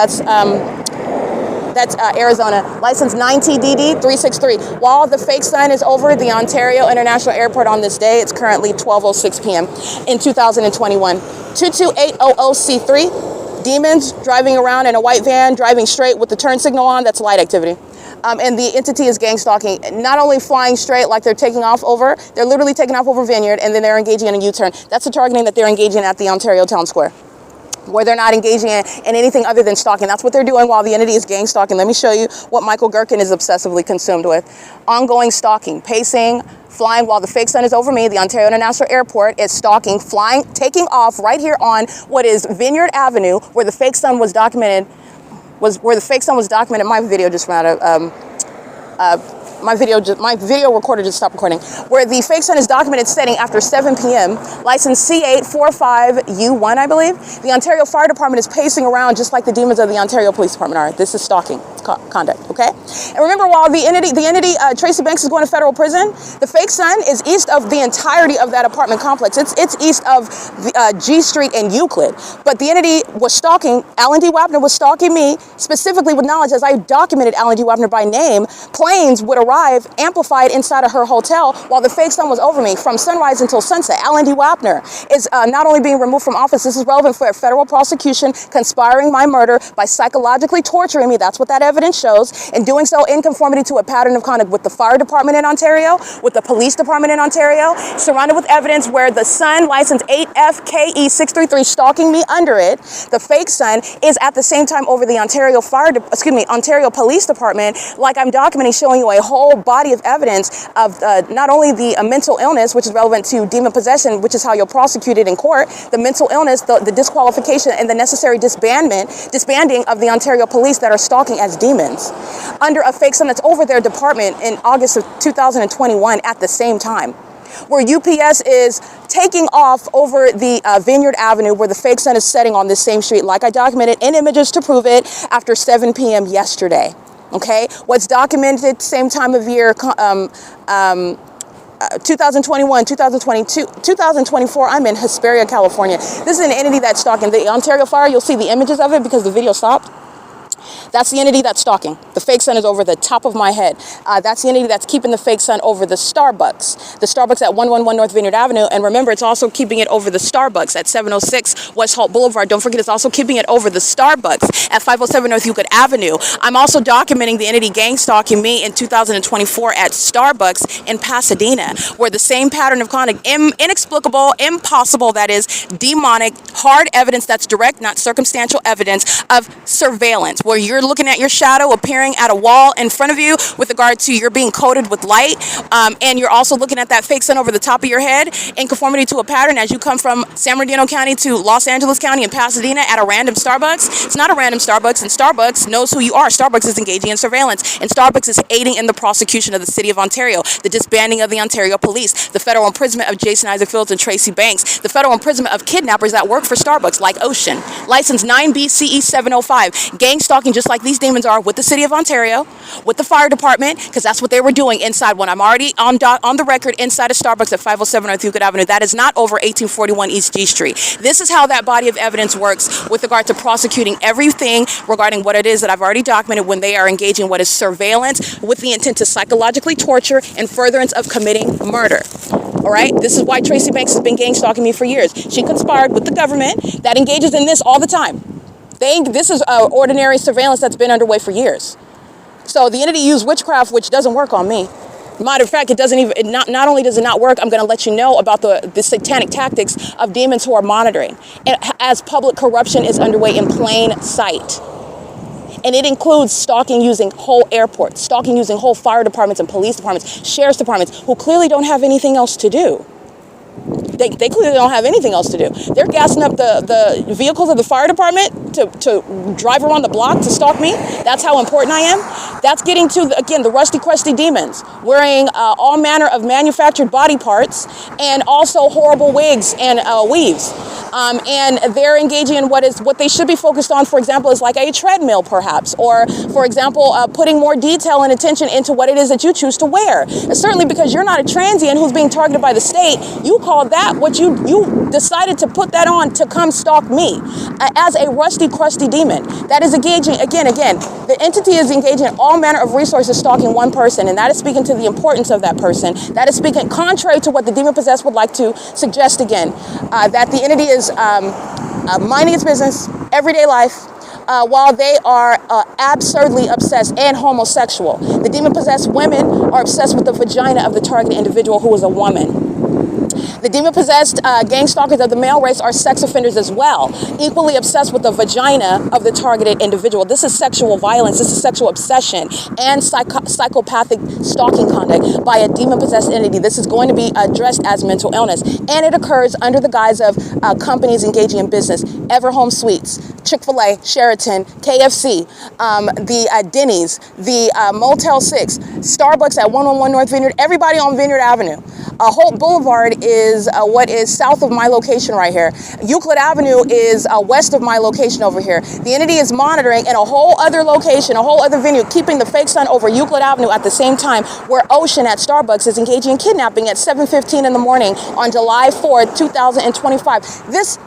That's Arizona. License 9TDD363. While the fake sign is over the Ontario International Airport on this day, it's currently 12:06 p.m. in 2021. 22800C3. Demons driving around in a white van, driving straight with the turn signal on. That's light activity. And the entity is gang stalking, not only flying straight like they're taking off over, they're literally taking off over Vineyard, and then they're engaging in a U-turn. That's the targeting that they're engaging at the Ontario Town Square, where they're not engaging in anything other than stalking. That's what they're doing while the entity is gang stalking. Let me show you what Michael Gerken is obsessively consumed with. Ongoing stalking, pacing, flying while the fake sun is over me. The Ontario International Airport is stalking, flying, taking off right here on what is Vineyard Avenue, where the fake sun was documented. My video just ran out of my video recorder just stopped recording, where the fake sun is documented setting after 7 p.m. License C845U1, I believe. The Ontario Fire Department is pacing around just like the demons of the Ontario Police Department are. This is stalking conduct, okay? And remember, while the entity Tracy Banks is going to federal prison, the fake sun is east of the entirety of that apartment complex. It's east of G Street and Euclid. But the entity was stalking, Alan D. Wapner was stalking me, specifically with knowledge, as I documented Alan D. Wapner by name. Planes would arrive amplified inside of her hotel while the fake sun was over me from sunrise until sunset. Alan D. Wapner is not only being removed from office, this is relevant for a federal prosecution, conspiring my murder by psychologically torturing me. That's what that evidence evidence shows, in doing so in conformity to a pattern of conduct with the fire department in Ontario, with the police department in Ontario, surrounded with evidence where the son, license 8FKE633, stalking me under it, the fake son, is at the same time over the Ontario Ontario Police Department, like I'm documenting, showing you a whole body of evidence of not only the mental illness, which is relevant to demon possession, which is how you'll prosecute it in court, the mental illness, the disqualification, and the necessary disbanding of the Ontario police that are stalking as demons under a fake son that's over their department in August of 2021 at the same time, where UPS is taking off over the Vineyard Avenue, where the fake son is setting on this same street, like I documented in images to prove it, after 7 p.m. yesterday. Okay, what's documented same time of year, 2021, 2022, 2024, I'm in Hesperia, California. This is an entity that's stalking. The Ontario fire, you'll see the images of it because the video stopped. That's the entity that's stalking. The fake sun is over the top of my head. That's the entity that's keeping the fake sun over the Starbucks. The Starbucks at 111 North Vineyard Avenue. And remember, it's also keeping it over the Starbucks at 706 West Holt Boulevard. Don't forget, it's also keeping it over the Starbucks at 507 North Euclid Avenue. I'm also documenting the entity gang stalking me in 2024 at Starbucks in Pasadena, where the same pattern of conduct, inexplicable, impossible, that is, demonic, hard evidence that's direct, not circumstantial evidence of surveillance, where you're looking at your shadow appearing at a wall in front of you with regard to you're being coated with light, and you're also looking at that fake sun over the top of your head in conformity to a pattern as you come from San Bernardino County to Los Angeles County and Pasadena at a random Starbucks. It's not a random Starbucks, and Starbucks knows who you are. Starbucks is engaging in surveillance, and Starbucks is aiding in the prosecution of the city of Ontario, the disbanding of the Ontario police, the federal imprisonment of Jason Isaac Fields and Tracy Banks, the federal imprisonment of kidnappers that work for Starbucks like Ocean, license 9BCE705, gang stalking just like these demons are with the city of Ontario, with the fire department, because that's what they were doing inside when I'm already on the record inside of Starbucks at 507 North Euclid Avenue. That is not over 1841 East G Street. This is how that body of evidence works with regard to prosecuting everything regarding what it is that I've already documented when they are engaging in what is surveillance with the intent to psychologically torture and furtherance of committing murder. All right, this is why Tracy Banks has been gang stalking me for years. She conspired with the government that engages in this all the time. This is ordinary surveillance that's been underway for years. So the entity used witchcraft, which doesn't work on me. Matter of fact, it doesn't even, not only does it not work, I'm going to let you know about the satanic tactics of demons who are monitoring, and as public corruption is underway in plain sight. And it includes stalking using whole airports, stalking using whole fire departments and police departments, sheriff's departments, who clearly don't have anything else to do. They clearly don't have anything else to do. They're gassing up the vehicles of the fire department to drive around the block to stalk me. That's how important I am. That's getting to, again, the rusty, crusty demons wearing all manner of manufactured body parts and also horrible wigs and weaves. And they're engaging in what they should be focused on, for example, is like a treadmill, perhaps, or, for example, putting more detail and attention into what it is that you choose to wear. And certainly because you're not a transient who's being targeted by the state, you call that what you decided to put that on to come stalk me as a rusty, crusty demon. That is engaging, again, the entity is engaging in all manner of resources stalking one person, and that is speaking to the importance of that person. That is speaking contrary to what the demon-possessed would like to suggest again, that the entity is minding its business, everyday life, while they are absurdly obsessed and homosexual. The demon-possessed women are obsessed with the vagina of the target individual who is a woman. The demon-possessed gang stalkers of the male race are sex offenders as well, equally obsessed with the vagina of the targeted individual. This is sexual violence, this is sexual obsession, and psychopathic stalking conduct by a demon-possessed entity. This is going to be addressed as mental illness, and it occurs under the guise of companies engaging in business. EVERHOME Suites, Chick-fil-A, Sheraton, KFC, the Denny's, the Motel 6, Starbucks at 111 North Vineyard, everybody on Vineyard Avenue. Holt Boulevard is what is south of my location right here. Euclid Avenue is west of my location over here. The entity is monitoring in a whole other location, a whole other venue, keeping the fake sun over Euclid Avenue at the same time where Ocean at Starbucks is engaging in kidnapping at 7:15 in the morning on July 4th, 2025. This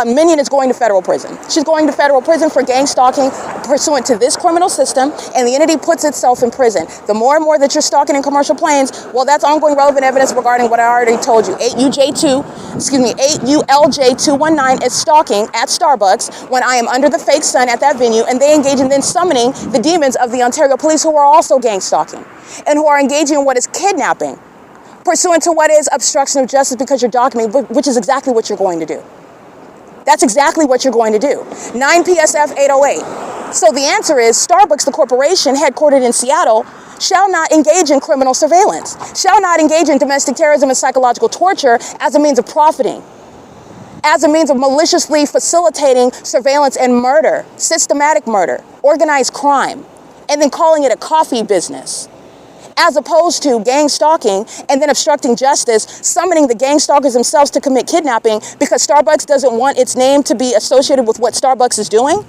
minion is going to federal prison. She's going to federal prison for gang stalking pursuant to this criminal system, and the entity puts itself in prison. The more and more that you're stalking in commercial planes, well, that's ongoing relevant evidence regarding what I already told you. 8ULJ219 is stalking at Starbucks when I am under the fake sun at that venue, and they engage in then summoning the demons of the Ontario police, who are also gang stalking and who are engaging in what is kidnapping pursuant to what is obstruction of justice, because you're documenting, which is exactly what you're going to do. That's exactly what you're going to do. 9 PSF 808. So the answer is Starbucks, the corporation headquartered in Seattle, shall not engage in criminal surveillance, shall not engage in domestic terrorism and psychological torture as a means of profiting, as a means of maliciously facilitating surveillance and murder, systematic murder, organized crime, and then calling it a coffee business, as opposed to gang stalking and then obstructing justice, summoning the gang stalkers themselves to commit kidnapping because Starbucks doesn't want its name to be associated with what Starbucks is doing.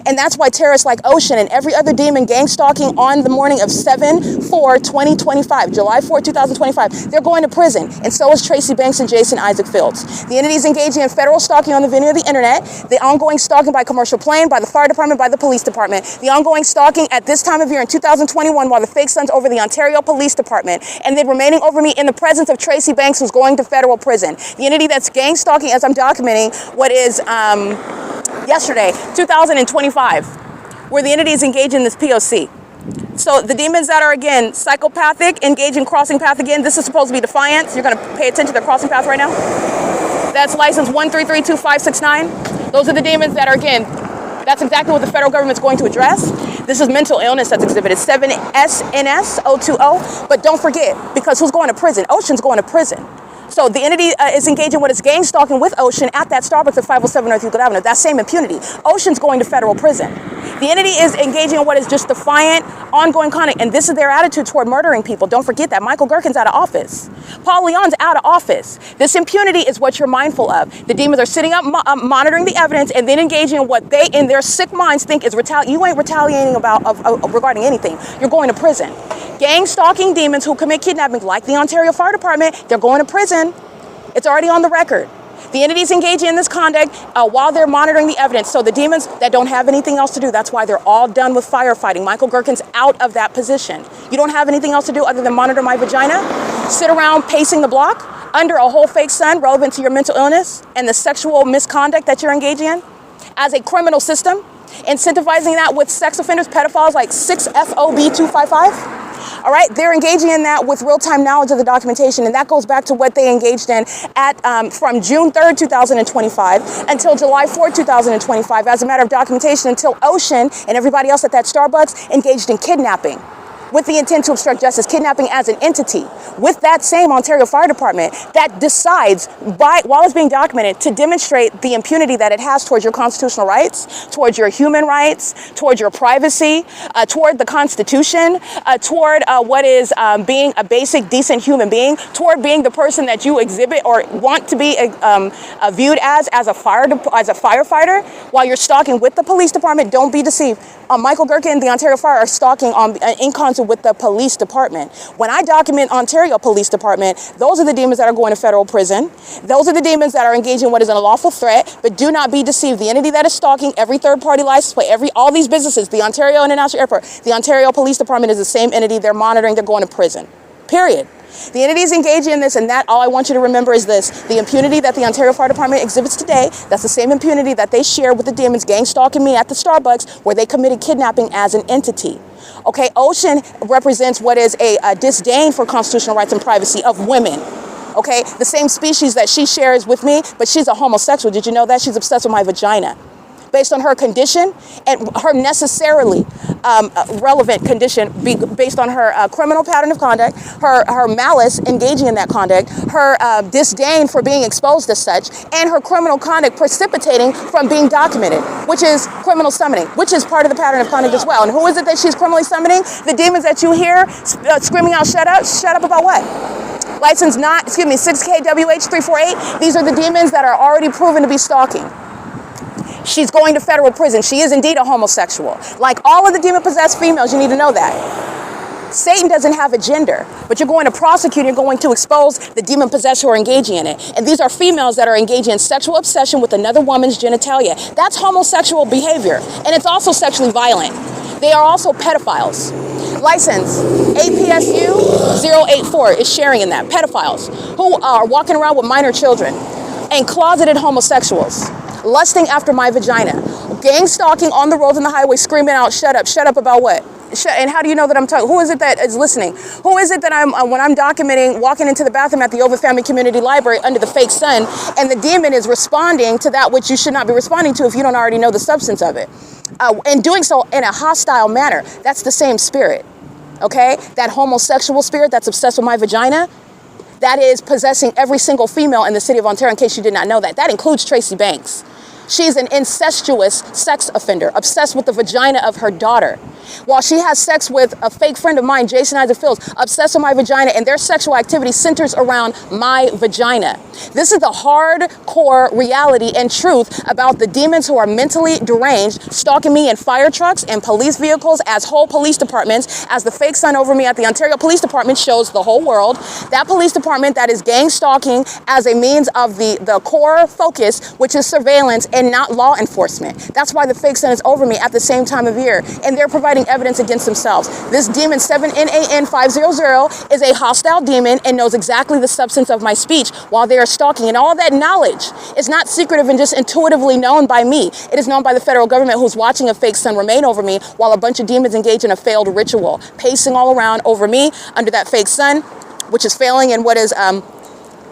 And that's why terrorists like Ocean and every other demon gang stalking on the morning of 7/4/2025, July 4, 2025, they're going to prison. And so is Tracy Banks and Jason Isaac Fields. The entities engaging in federal stalking on the venue of the internet, the ongoing stalking by commercial plane, by the fire department, by the police department, the ongoing stalking at this time of year in 2021 while the fake sun's over the Ontario Police Department, and then remaining over me in the presence of Tracy Banks, who's going to federal prison. The entity that's gang stalking, as I'm documenting, what is yesterday, 2025, where the entity is engaged in this P.O.C. So the demons that are, again, psychopathic, engage in crossing path again, this is supposed to be Defiance. You're going to pay attention to their crossing path right now. That's license 1332569. Those are the demons that are, again, that's exactly what the federal government's going to address. This is mental illness that's exhibited, 7SNS020. But don't forget, because who's going to prison? Ocean's going to prison. So the entity is engaging what is gang stalking with Ocean at that Starbucks at 507 North Euclid Avenue. That same impunity. Ocean's going to federal prison. The entity is engaging in what is just defiant, ongoing conduct, and this is their attitude toward murdering people. Don't forget that. Michael Gerken's out of office. Paul Leon's out of office. This impunity is what you're mindful of. The demons are sitting up, monitoring the evidence, and then engaging in what they, in their sick minds, think is you ain't retaliating regarding anything. You're going to prison. Gang stalking demons who commit kidnapping, like the Ontario Fire Department, they're going to prison. It's already on the record. The entities engaging in this conduct while they're monitoring the evidence. So the demons that don't have anything else to do, that's why they're all done with firefighting. Michael Gerken's out of that position. You don't have anything else to do other than monitor my vagina, sit around pacing the block under a whole fake sun relevant to your mental illness and the sexual misconduct that you're engaging in as a criminal system, incentivizing that with sex offenders, pedophiles like 6FOB255. All right, they're engaging in that with real-time knowledge of the documentation, and that goes back to what they engaged in at from June 3rd, 2025 until July 4th, 2025, as a matter of documentation, until Ocean and everybody else at that Starbucks engaged in kidnapping with the intent to obstruct justice, kidnapping as an entity, with that same Ontario Fire Department that decides, while it's being documented, to demonstrate the impunity that it has towards your constitutional rights, towards your human rights, towards your privacy, toward the Constitution, toward what is being a basic, decent human being, toward being the person that you exhibit or want to be viewed as a firefighter, while you're stalking with the police department. Don't be deceived. Michael Gerken and the Ontario Fire are stalking in concert with the police department. When I document Ontario Police Department, those are the demons that are going to federal prison. Those are the demons that are engaging in what is an unlawful threat. But do not be deceived. The entity that is stalking every third-party license plate, all these businesses, the Ontario International Airport, the Ontario Police Department is the same entity. They're monitoring. They're going to prison. Period. The entities engaging in this, and that all I want you to remember is this: the impunity that the Ontario Fire Department exhibits today, that's the same impunity that they share with the demons gang stalking me at the Starbucks where they committed kidnapping as an entity. Okay, Ocean represents what is a disdain for constitutional rights and privacy of women. Okay, the same species that she shares with me, but she's a homosexual. Did you know that? She's obsessed with my vagina. Based on her condition and her necessarily relevant condition based on her criminal pattern of conduct, her malice engaging in that conduct, her disdain for being exposed as such, and her criminal conduct precipitating from being documented, which is criminal summoning, which is part of the pattern of conduct as well. And who is it that she's criminally summoning? The demons that you hear screaming out, shut up about what? License 6KWH348. These are the demons that are already proven to be stalking. She's going to federal prison. She is indeed a homosexual. Like all of the demon-possessed females, you need to know that. Satan doesn't have a gender, but you're going to prosecute and going to expose the demon-possessed who are engaging in it. And these are females that are engaging in sexual obsession with another woman's genitalia. That's homosexual behavior, and it's also sexually violent. They are also pedophiles. License APSU 084 is sharing in that. Pedophiles who are walking around with minor children and closeted homosexuals, lusting after my vagina, gang stalking on the roads and the highway, screaming out, shut up about what? And how do you know that I'm talking? Who is it that is listening? Who is it that when I'm documenting walking into the bathroom at the OVITT Family Community Library under the fake sun, and the demon is responding to that which you should not be responding to if you don't already know the substance of it? And doing so in a hostile manner. That's the same spirit, okay? That homosexual spirit that's obsessed with my vagina, that is possessing every single female in the city of Ontario, in case you did not know that. That includes Tracy Banks. She's an incestuous sex offender, obsessed with the vagina of her daughter. While she has sex with a fake friend of mine, Jason Isaac Fields, obsessed with my vagina, and their sexual activity centers around my vagina. This is the hardcore reality and truth about the demons who are mentally deranged, stalking me in fire trucks and police vehicles, as whole police departments, as the fake sun over me at the Ontario Police Department shows the whole world. That police department that is gang stalking as a means of the core focus, which is surveillance and not law enforcement. That's why the fake sun is over me at the same time of year, and they're providing evidence against themselves. This demon 7NAN500 is a hostile demon and knows exactly the substance of my speech while they are stalking, and all that knowledge is not secretive and just intuitively known by me. It is known by the federal government, who's watching a fake sun remain over me while a bunch of demons engage in a failed ritual, pacing all around over me under that fake sun, which is failing in what is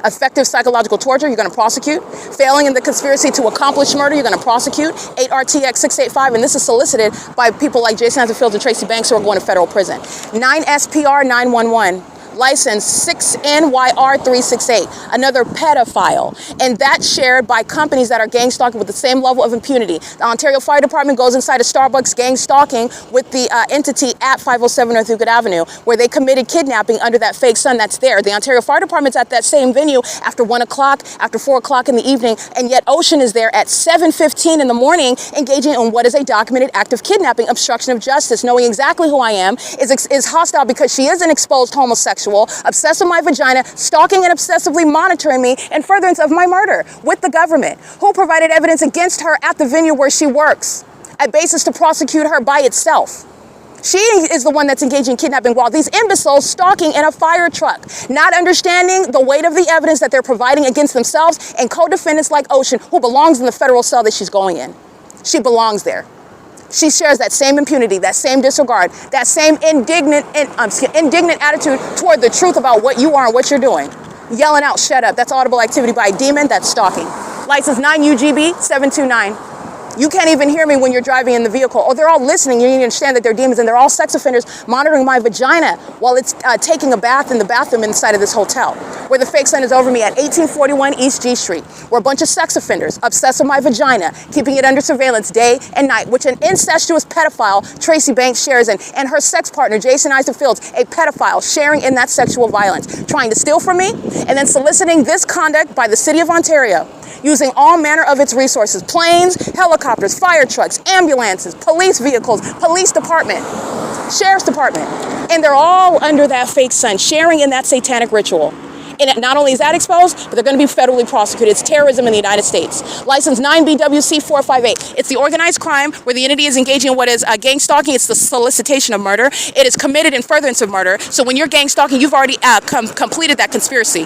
effective psychological torture. You're going to prosecute. Failing in the conspiracy to accomplish murder, you're going to prosecute. 8RTX 685, and this is solicited by people like Jason Isaac Fields and Tracy Banks, who are going to federal prison. 9SPR 911. License 6NYR368, another pedophile, and that's shared by companies that are gang stalking with the same level of impunity. The Ontario Fire Department goes inside a Starbucks gang stalking with the entity at 507 North Euclid Avenue, where they committed kidnapping under that fake sun that's there. The Ontario Fire Department's at that same venue after 1 o'clock, after 4 o'clock in the evening, and yet Ocean is there at 7:15 in the morning, engaging in what is a documented act of kidnapping, obstruction of justice, knowing exactly who I am, is hostile because she is an exposed homosexual, obsessed with my vagina, stalking and obsessively monitoring me in furtherance of my murder with the government, who provided evidence against her at the venue where she works, a basis to prosecute her by itself. She is the one that's engaging in kidnapping, while these imbeciles stalking in a fire truck, not understanding the weight of the evidence that they're providing against themselves and co-defendants like Ocean, who belongs in the federal cell that she's going in. She belongs there. She shares that same impunity, that same disregard, that same indignant attitude toward the truth about what you are and what you're doing. Yelling out, shut up. That's audible activity by a demon. That's stalking. License 9UGB 729. You can't even hear me when you're driving in the vehicle. Oh, they're all listening. You need to understand that they're demons, and they're all sex offenders monitoring my vagina while it's taking a bath in the bathroom inside of this hotel, where the fake sun is over me at 1841 East G Street, where a bunch of sex offenders obsessed with my vagina, keeping it under surveillance day and night, which an incestuous pedophile, Tracy Banks, shares in, and her sex partner, Jason Isaac Fields, a pedophile, sharing in that sexual violence, trying to steal from me, and then soliciting this conduct by the City of Ontario, using all manner of its resources: planes, helicopters, fire trucks, ambulances, police vehicles, police department, sheriff's department. And they're all under that fake sun, sharing in that satanic ritual. And not only is that exposed, but they're going to be federally prosecuted. It's terrorism in the United States. License 9BWC 458. It's the organized crime where the entity is engaging in what is gang stalking. It's the solicitation of murder. It is committed in furtherance of murder. So when you're gang stalking, you've already completed that conspiracy.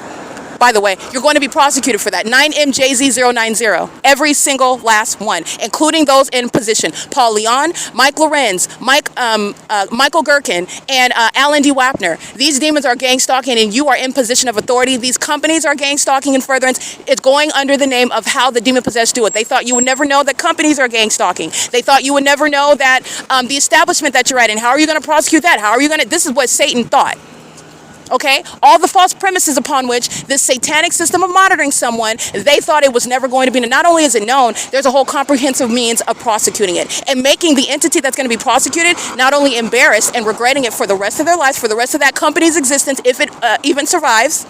By the way, you're going to be prosecuted for that. 9MJZ090. Every single last one, including those in position. Paul Leon, Mike Lorenz, Michael GERKEN, and Alan D. Wapner. These demons are gang stalking, and you are in position of authority. These companies are gang stalking in furtherance. It's going under the name of how the demon-possessed do it. They thought you would never know that companies are gang stalking. They thought you would never know that the establishment that you're at, and how are you going to prosecute that? How are you going to... This is what Satan thought. Okay, all the false premises upon which this satanic system of monitoring someone, they thought it was never going to be. And not only is it known, there's a whole comprehensive means of prosecuting it and making the entity that's going to be prosecuted not only embarrassed and regretting it for the rest of their lives, for the rest of that company's existence, if it even survives,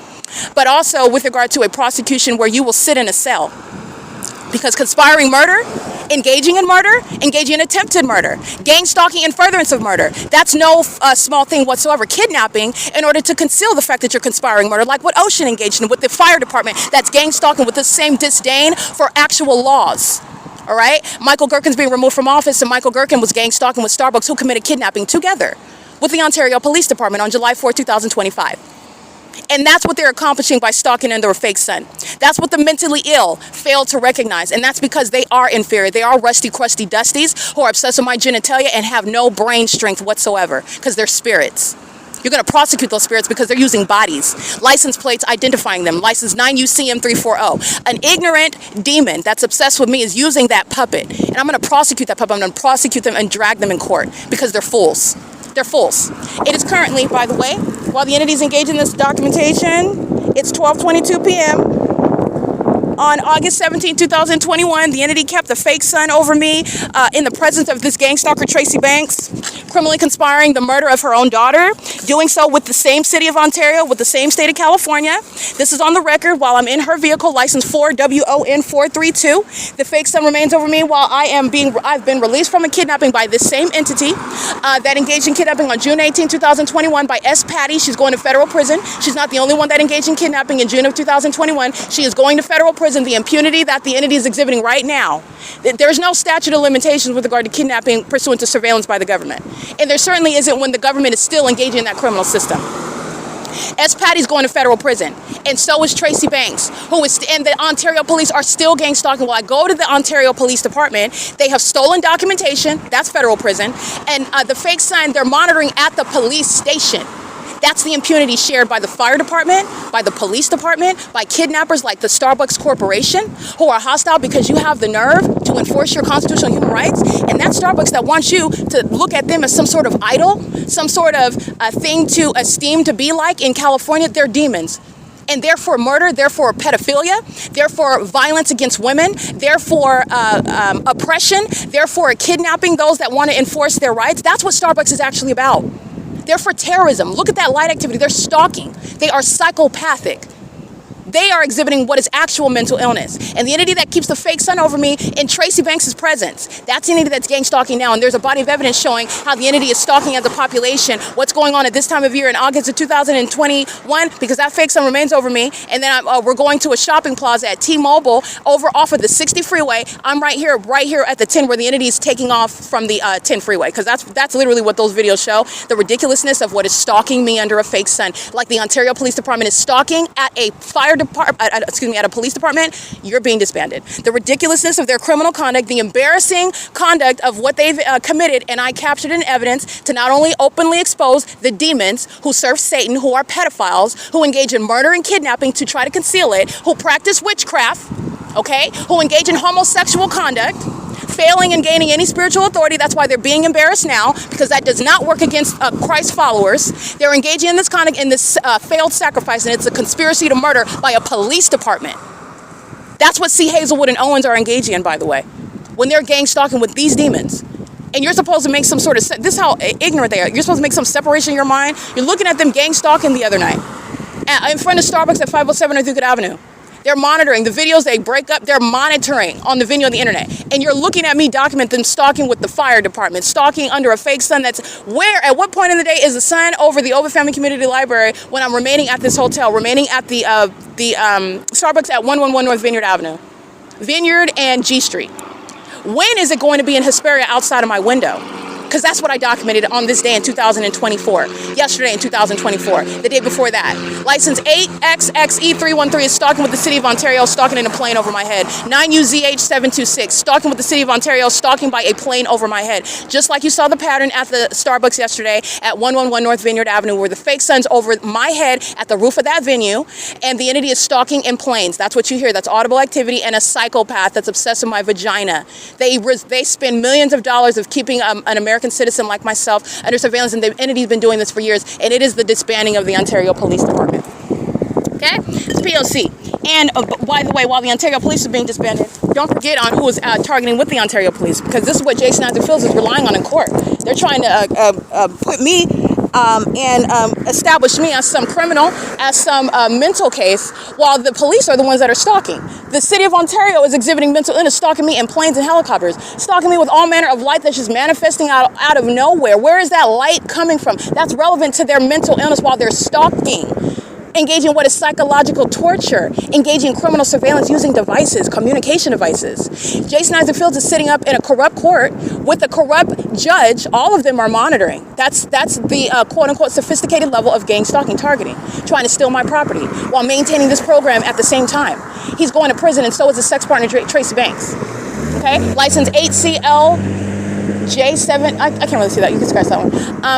but also with regard to a prosecution where you will sit in a cell. Because conspiring murder Engaging in murder, engaging in attempted murder, gang stalking and furtherance of murder. That's no small thing whatsoever. Kidnapping in order to conceal the fact that you're conspiring murder, like what Ocean engaged in with the fire department. That's gang stalking with the same disdain for actual laws. All right? Michael Gerken's being removed from office, and Michael Gerken was gang stalking with Starbucks, who committed kidnapping together with the Ontario Police Department on July 4, 2025. And that's what they're accomplishing by stalking under a fake sun. That's what the mentally ill fail to recognize. And that's because they are inferior. They are rusty, crusty dusties who are obsessed with my genitalia and have no brain strength whatsoever because they're spirits. You're going to prosecute those spirits because they're using bodies. License plates identifying them. License 9 UCM 340. An ignorant demon that's obsessed with me is using that puppet. And I'm going to prosecute that puppet. I'm going to prosecute them and drag them in court because they're fools. They're fools. It is currently, by the way, while the entity is engaged in this documentation, it's 12:22 p.m. On August 17, 2021, the entity kept a fake sun over me in the presence of this gang stalker, Tracy Banks, criminally conspiring the murder of her own daughter, doing so with the same city of Ontario, with the same state of California. This is on the record while I'm in her vehicle, license 4WON432. The fake sun remains over me while I've been released from a kidnapping by this same entity that engaged in kidnapping on June 18, 2021 by S. Patty. She's going to federal prison. She's not the only one that engaged in kidnapping in June of 2021. She is going to federal prison. The impunity that the entity is exhibiting right now, there's no statute of limitations with regard to kidnapping pursuant to surveillance by the government. And there certainly isn't when the government is still engaging in that criminal system. S. Patty's going to federal prison, and so is Tracy Banks, and the Ontario police are still gang stalking. While I go to the Ontario Police Department, they have stolen documentation, that's federal prison, and the fake sign they're monitoring at the police station. That's the impunity shared by the fire department, by the police department, by kidnappers like the Starbucks Corporation, who are hostile because you have the nerve to enforce your constitutional human rights. And that Starbucks that wants you to look at them as some sort of idol, some sort of thing to esteem to be like in California, they're demons. And therefore murder, therefore pedophilia, therefore violence against women, therefore oppression, therefore kidnapping those that want to enforce their rights. That's what Starbucks is actually about. They're for terrorism. Look at that light activity. They're stalking. They are psychopathic. They are exhibiting what is actual mental illness. And the entity that keeps the fake sun over me in Tracy Banks' presence, that's the entity that's gang stalking now. And there's a body of evidence showing how the entity is stalking as a population, what's going on at this time of year in August of 2021, because that fake sun remains over me. And then we're going to a shopping plaza at T-Mobile over off of the 60 freeway. I'm right here at the 10 where the entity is taking off from the 10 freeway, because that's literally what those videos show, the ridiculousness of what is stalking me under a fake sun. Like the Ontario Police Department is stalking at a at a police department, you're being disbanded. The ridiculousness of their criminal conduct, the embarrassing conduct of what they've committed, and I captured in evidence to not only openly expose the demons who serve Satan, who are pedophiles, who engage in murder and kidnapping to try to conceal it, who practice witchcraft, okay, who engage in homosexual conduct, failing and gaining any spiritual authority. That's why they're being embarrassed now, because that does not work against Christ followers. They're engaging in this conduct, in this failed sacrifice, and it's a conspiracy to murder by a police department. That's what C. Hazelwood and Owens are engaging in, by the way, when they're gang stalking with these demons. And you're supposed to make some sort of, this is how ignorant they are. You're supposed to make some separation in your mind. You're looking at them gang stalking the other night in front of Starbucks at 507 North Euclid Avenue. They're monitoring the videos they break up. They're monitoring on the video on the internet. And you're looking at me document them stalking with the fire department, stalking under a fake sun. That's where, at what point in the day is the sun over the OVITT Family Community Library when I'm remaining at this hotel, remaining at the Starbucks at 111 North Vineyard Avenue, Vineyard and G Street? When is it going to be in Hesperia outside of my window? Because that's what I documented on this day in 2024, yesterday in 2024, the day before that. License 8XXE313 is stalking with the City of Ontario, stalking in a plane over my head. 9UZH726, stalking with the City of Ontario, stalking by a plane over my head. Just like you saw the pattern at the Starbucks yesterday at 111 North Vineyard Avenue, where the fake sun's over my head at the roof of that venue, and the entity is stalking in planes. That's what you hear. That's audible activity, and a psychopath that's obsessed with my vagina. They spend millions of dollars of keeping an American citizen like myself under surveillance, and the entity's been doing this for years, and it is the disbanding of the Ontario Police Department. Okay? It's P.O.C. And by the way, while the Ontario Police is being disbanded, don't forget on who is targeting with the Ontario Police, because this is what Jason Isaac Fields is relying on in court. They're trying to put me and establish me as some criminal, as some mental case, while the police are the ones that are stalking. The city of Ontario is exhibiting mental illness, stalking me in planes and helicopters, stalking me with all manner of light that's just manifesting out of nowhere. Where is that light coming from? That's relevant to their mental illness while they're stalking. Engaging in what is psychological torture, engaging in criminal surveillance using devices, communication devices. Jason Isaac Fields is sitting up in a corrupt court with a corrupt judge. All of them are monitoring. That's the quote-unquote sophisticated level of gang stalking targeting, trying to steal my property while maintaining this program at the same time. He's going to prison, and so is his sex partner, Tracy Banks. Okay, license 8CL J7, I can't really see that, you can scratch that one.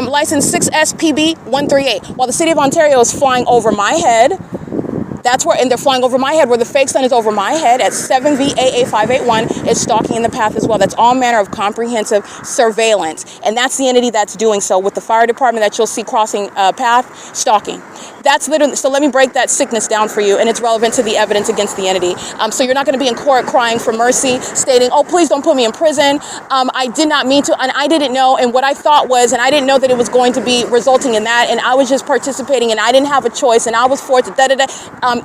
License 6SPB138. While the city of Ontario is flying over my head, and they're flying over my head, where the fake sun is over my head at 7VAA581 is stalking in the path as well. That's all manner of comprehensive surveillance. And that's the entity that's doing so with the fire department that you'll see crossing path, stalking. That's literally, so let me break that sickness down for you, and it's relevant to the evidence against the entity. So you're not going to be in court crying for mercy, stating, oh, please don't put me in prison. I did not mean to, and I didn't know, and what I thought was, and I didn't know that it was going to be resulting in that, and I was just participating, and I didn't have a choice, and I was forced to da-da-da.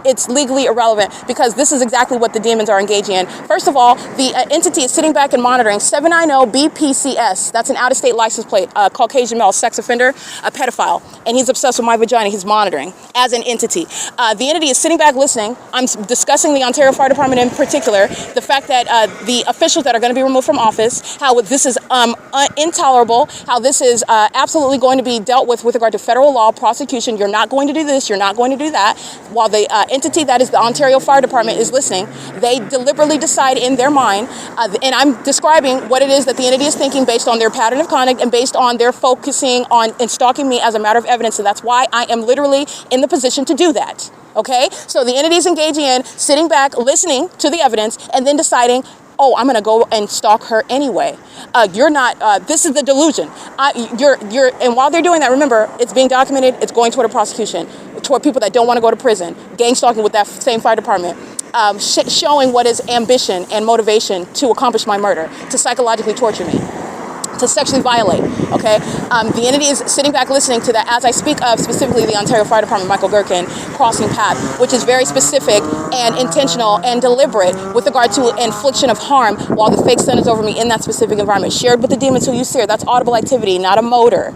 It's legally irrelevant, because this is exactly what the demons are engaging in. First of all, the entity is sitting back and monitoring 790BPCS. That's an out-of-state license plate, Caucasian male, sex offender, a pedophile, and he's obsessed with my vagina. He's monitoring as an entity. The entity is sitting back listening. I'm discussing the Ontario Fire Department in particular, the fact that the officials that are going to be removed from office, how this is intolerable, how this is absolutely going to be dealt with regard to federal law, prosecution. You're not going to do this, you're not going to do that. While the entity that is the Ontario Fire Department is listening, they deliberately decide in their mind, and I'm describing what it is that the entity is thinking based on their pattern of conduct and based on their focusing on and stalking me as a matter of evidence. So that's why I am literally in the position to do that. Okay? So the entity is engaging in sitting back, listening to the evidence, and then deciding, oh, I'm going to go and stalk her anyway. You're not, this is the delusion. And while they're doing that, remember, it's being documented, it's going toward a prosecution, toward people that don't want to go to prison, gang stalking with that same fire department, showing what is ambition and motivation to accomplish my murder, to psychologically torture me, to sexually violate, okay? The entity is sitting back listening to that as I speak of specifically the Ontario Fire Department, Michael GERKEN, crossing path, which is very specific and intentional and deliberate with regard to infliction of harm while the fake sun is over me in that specific environment. Shared with the demons who you see, that's audible activity, not a motor.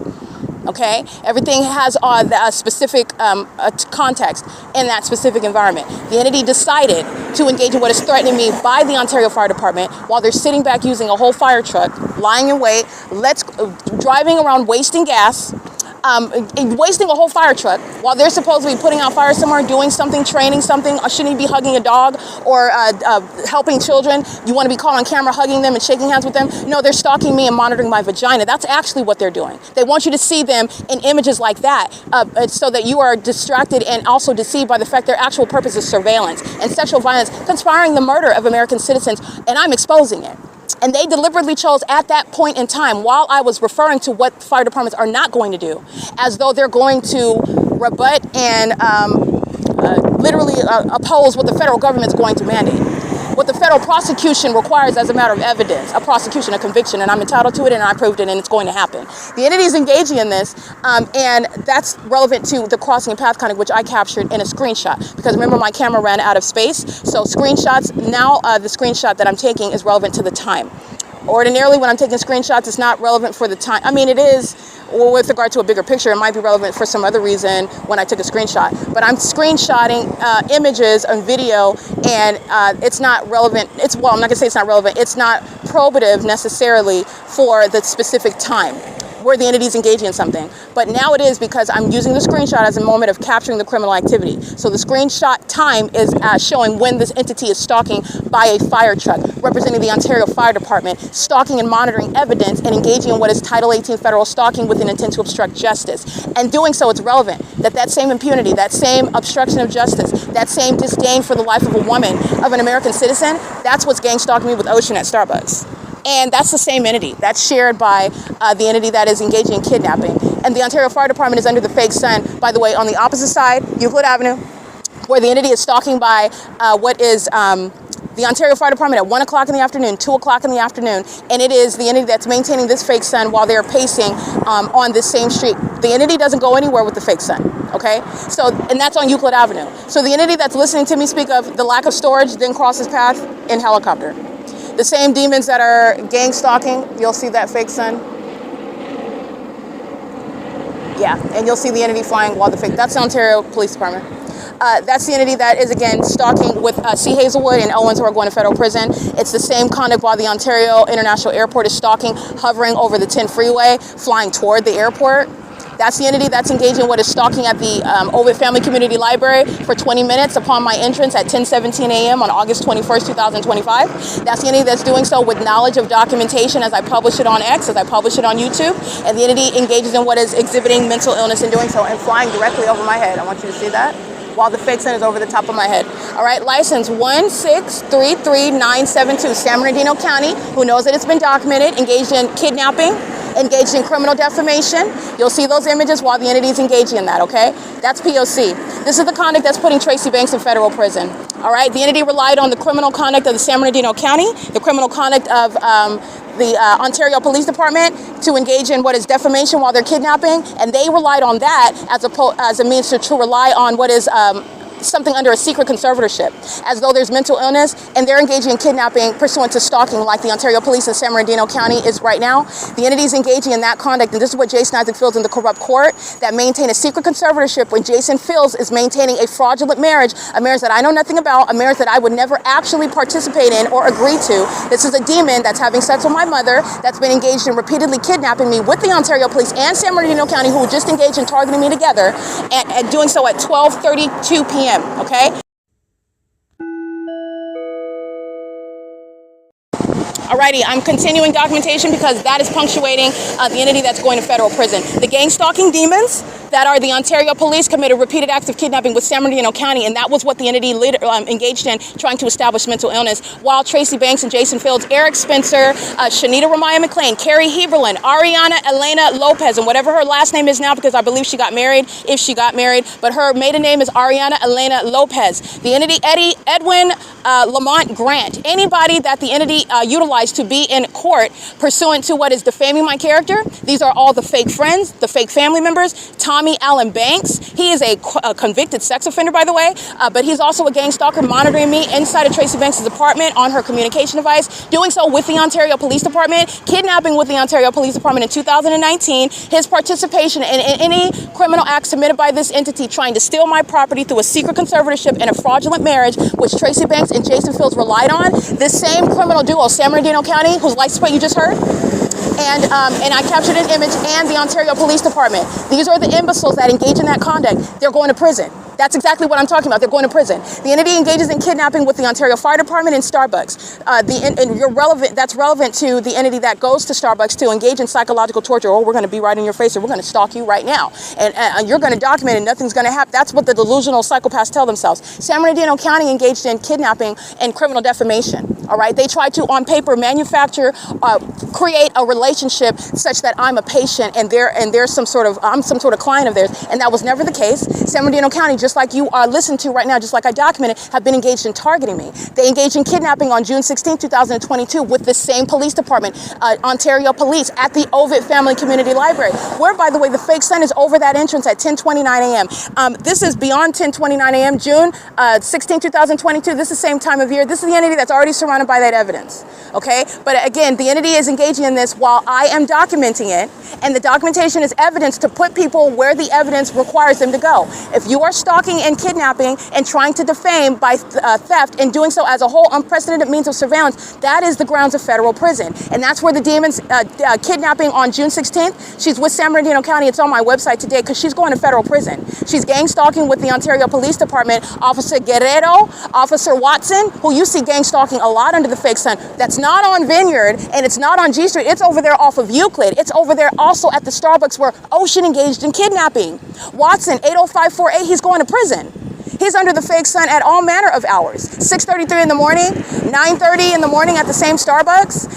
Okay, everything has a specific context in that specific environment. The entity decided to engage in what is threatening me by the Ontario Fire Department while they're sitting back using a whole fire truck, lying in wait, driving around wasting gas, wasting a whole fire truck while they're supposed to be putting out fire somewhere, doing something, training something. Or shouldn't he be hugging a dog or helping children? You want to be caught on camera hugging them and shaking hands with them? No, they're stalking me and monitoring my vagina. That's actually what they're doing. They want you to see them in images like that so that you are distracted and also deceived by the fact their actual purpose is surveillance and sexual violence, conspiring the murder of American citizens, and I'm exposing it. And they deliberately chose at that point in time, while I was referring to what fire departments are not going to do, as though they're going to rebut and literally oppose what the federal government is going to mandate. What the federal prosecution requires as a matter of evidence, a prosecution, a conviction, and I'm entitled to it and I proved it and it's going to happen. The entity is engaging in this and that's relevant to the crossing and path conduct, which I captured in a screenshot because remember my camera ran out of space. So screenshots, now the screenshot that I'm taking is relevant to the time. Ordinarily when I'm taking screenshots, it's not relevant for the time. I mean, it is with regard to a bigger picture. It might be relevant for some other reason when I took a screenshot. But I'm screenshotting images and video, and it's not relevant. Well, I'm not going to say it's not relevant. It's not probative necessarily for the specific time where the entity is engaging in something. But now it is because I'm using the screenshot as a moment of capturing the criminal activity. So the screenshot time is showing when this entity is stalking by a fire truck, representing the Ontario Fire Department, stalking and monitoring evidence and engaging in what is Title 18 federal stalking with an intent to obstruct justice. And doing so, it's relevant that same impunity, that same obstruction of justice, that same disdain for the life of a woman, of an American citizen, that's what's gang stalking me with Ocean at Starbucks. And that's the same entity. That's shared by the entity that is engaging in kidnapping. And the Ontario Fire Department is under the fake sun, by the way, on the opposite side, Euclid Avenue, where the entity is stalking by what is the Ontario Fire Department at 1 o'clock in the afternoon, 2 o'clock in the afternoon, and it is the entity that's maintaining this fake sun while they're pacing on this same street. The entity doesn't go anywhere with the fake sun, okay? So, and that's on Euclid Avenue. So the entity that's listening to me speak of the lack of storage then crosses path in helicopter. The same demons that are gang stalking, you'll see that fake sun. Yeah, and you'll see the entity flying while the fake, that's the Ontario Police Department. That's the entity that is, again, stalking with C. Hazelwood and Owens, who are going to federal prison. It's the same conduct while the Ontario International Airport is stalking, hovering over the 10 freeway, flying toward the airport. That's the entity that's engaging what is stalking at the OVITT Family Community Library for 20 minutes upon my entrance at 10:17 a.m. on August 21st, 2025. That's the entity that's doing so with knowledge of documentation as I publish it on X, as I publish it on YouTube. And the entity engages in what is exhibiting mental illness in doing so and flying directly over my head. I want you to see that, while the fake sun is over the top of my head. All right, license 1633972, San Bernardino County, who knows that it's been documented, engaged in kidnapping, engaged in criminal defamation. You'll see those images while the entity is engaging in that, okay? That's P.O.C. This is the conduct that's putting Tracy Banks in federal prison. All right, the entity relied on the criminal conduct of the San Bernardino County, the criminal conduct of the Ontario Police Department to engage in what is defamation while they're kidnapping, and they relied on that as a means to rely on what is something under a secret conservatorship, as though there's mental illness, and they're engaging in kidnapping pursuant to stalking like the Ontario Police in San Bernardino County is right now. The entity is engaging in that conduct, and this is what Jason Isaac Fields in the corrupt court that maintain a secret conservatorship when Jason Fields is maintaining a fraudulent marriage, a marriage that I know nothing about, a marriage that I would never actually participate in or agree to. This is a demon that's having sex with my mother, that's been engaged in repeatedly kidnapping me with the Ontario Police and San Bernardino County, who just engaged in targeting me together, and doing so at 12:32 p.m. Okay? Alrighty, I'm continuing documentation because that is punctuating the entity that's going to federal prison. The gang stalking demons that are the Ontario Police committed repeated acts of kidnapping with San Bernardino County, and that was what the entity engaged in, trying to establish mental illness, while Tracy Banks and Jason Fields, Eric Spencer, Shanita Ramaya McLean, Carrie Heberlin, Ariana Elena Lopez, and whatever her last name is now, because I believe she got married, if she got married, but her maiden name is Ariana Elena Lopez. The entity Edwin Lamont Grant, anybody that the entity utilized to be in court pursuant to what is defaming my character. These are all the fake friends, the fake family members. Tommy Allen Banks, he is a convicted sex offender, by the way, but he's also a gang stalker, monitoring me inside of Tracy Banks' apartment on her communication device, doing so with the Ontario Police Department, kidnapping with the Ontario Police Department in 2019, his participation in any criminal act submitted by this entity trying to steal my property through a secret conservatorship and a fraudulent marriage, which Tracy Banks and Jason Fields relied on. This same criminal duo, San Bernardino County, whose license plate you just heard, and I captured an image, and the Ontario Police Department. These are the imbeciles that engage in that conduct. They're going to prison. That's exactly what I'm talking about. They're going to prison. The entity engages in kidnapping with the Ontario Fire Department and Starbucks. That's relevant to the entity that goes to Starbucks to engage in psychological torture. Oh, we're going to be right in your face, or we're going to stalk you right now. And you're going to document it, and nothing's going to happen. That's what the delusional psychopaths tell themselves. San Bernardino County engaged in kidnapping and criminal defamation. All right. They tried to, on paper, manufacture, create a relationship such that I'm a patient and I'm some sort of client of theirs. And that was never the case. San Bernardino County, just like you are listening to right now, just like I documented, have been engaged in targeting me. They engaged in kidnapping on June 16, 2022 with the same police department, Ontario Police, at the OVITT Family Community Library, where, by the way, the fake sun is over that entrance at 10:29 a.m. This is beyond 10:29 a.m. June 16, 2022. This is the same time of year. This is the entity that's already surrounded by that evidence. Okay? But again, the entity is engaging in this while I am documenting it, and the documentation is evidence to put people where the evidence requires them to go. If you are stalking and kidnapping and trying to defame by theft, and doing so as a whole unprecedented means of surveillance, that is the grounds of federal prison. And that's where the demon's kidnapping on June 16th, she's with San Bernardino County. It's on my website today because she's going to federal prison. She's gang stalking with the Ontario Police Department, Officer Guerrero, Officer Watson, who you see gang stalking a lot under the fake sun. That's not on Vineyard, and it's not on G Street. It's over there off of Euclid. It's over there also at the Starbucks where Ocean engaged in kidnapping. Watson, 80548, he's going to prison. He's under the fake sun at all manner of hours. 6:33 in the morning, 9:30 in the morning at the same Starbucks,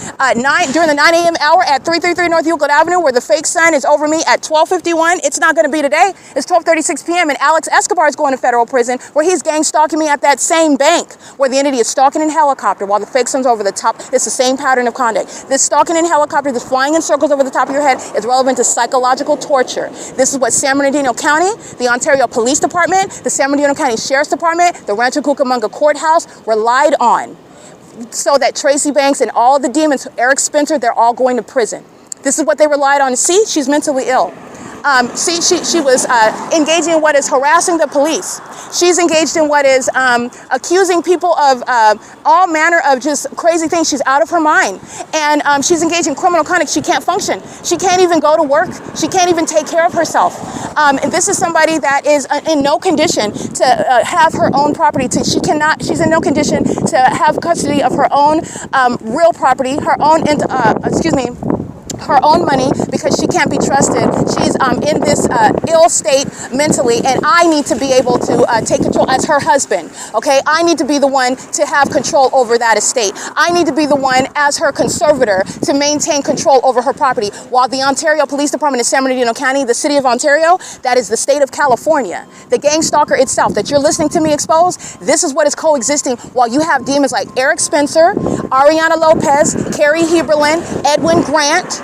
during the 9 a.m. hour at 333 North Euclid Avenue, where the fake sun is over me at 12:51. It's not going to be today. It's 12:36 p.m. and Alex Escobar is going to federal prison, where he's gang stalking me at that same bank, where the entity is stalking in helicopter while the fake sun's over the top. It's the same pattern of conduct. This stalking in helicopter, this flying in circles over the top of your head, is relevant to psychological torture. This is what San Bernardino County, the Ontario Police Department, the San Bernardino County Sheriff's Department, the Rancho Cucamonga Courthouse relied on, so that Tracy Banks and all the demons, Eric Spencer, they're all going to prison. This is what they relied on. See, she's mentally ill. See, she was engaging in what is harassing the police. She's engaged in what is accusing people of all manner of just crazy things. She's out of her mind. And she's engaged in criminal conduct. She can't function. She can't even go to work. She can't even take care of herself. And this is somebody that is in no condition to have her own property. She's in no condition to have custody of her own real property, her own, her own money, because she can't be trusted. She's in this ill state mentally, and I need to be able to take control as her husband, okay? I need to be the one to have control over that estate. I need to be the one as her conservator to maintain control over her property, while the Ontario Police Department in San Bernardino County, the city of Ontario, that is the state of California, the gang stalker itself that you're listening to me expose, this is what is coexisting while you have demons like Eric Spencer, Ariana Lopez, Carrie Heberlin, Edwin Grant,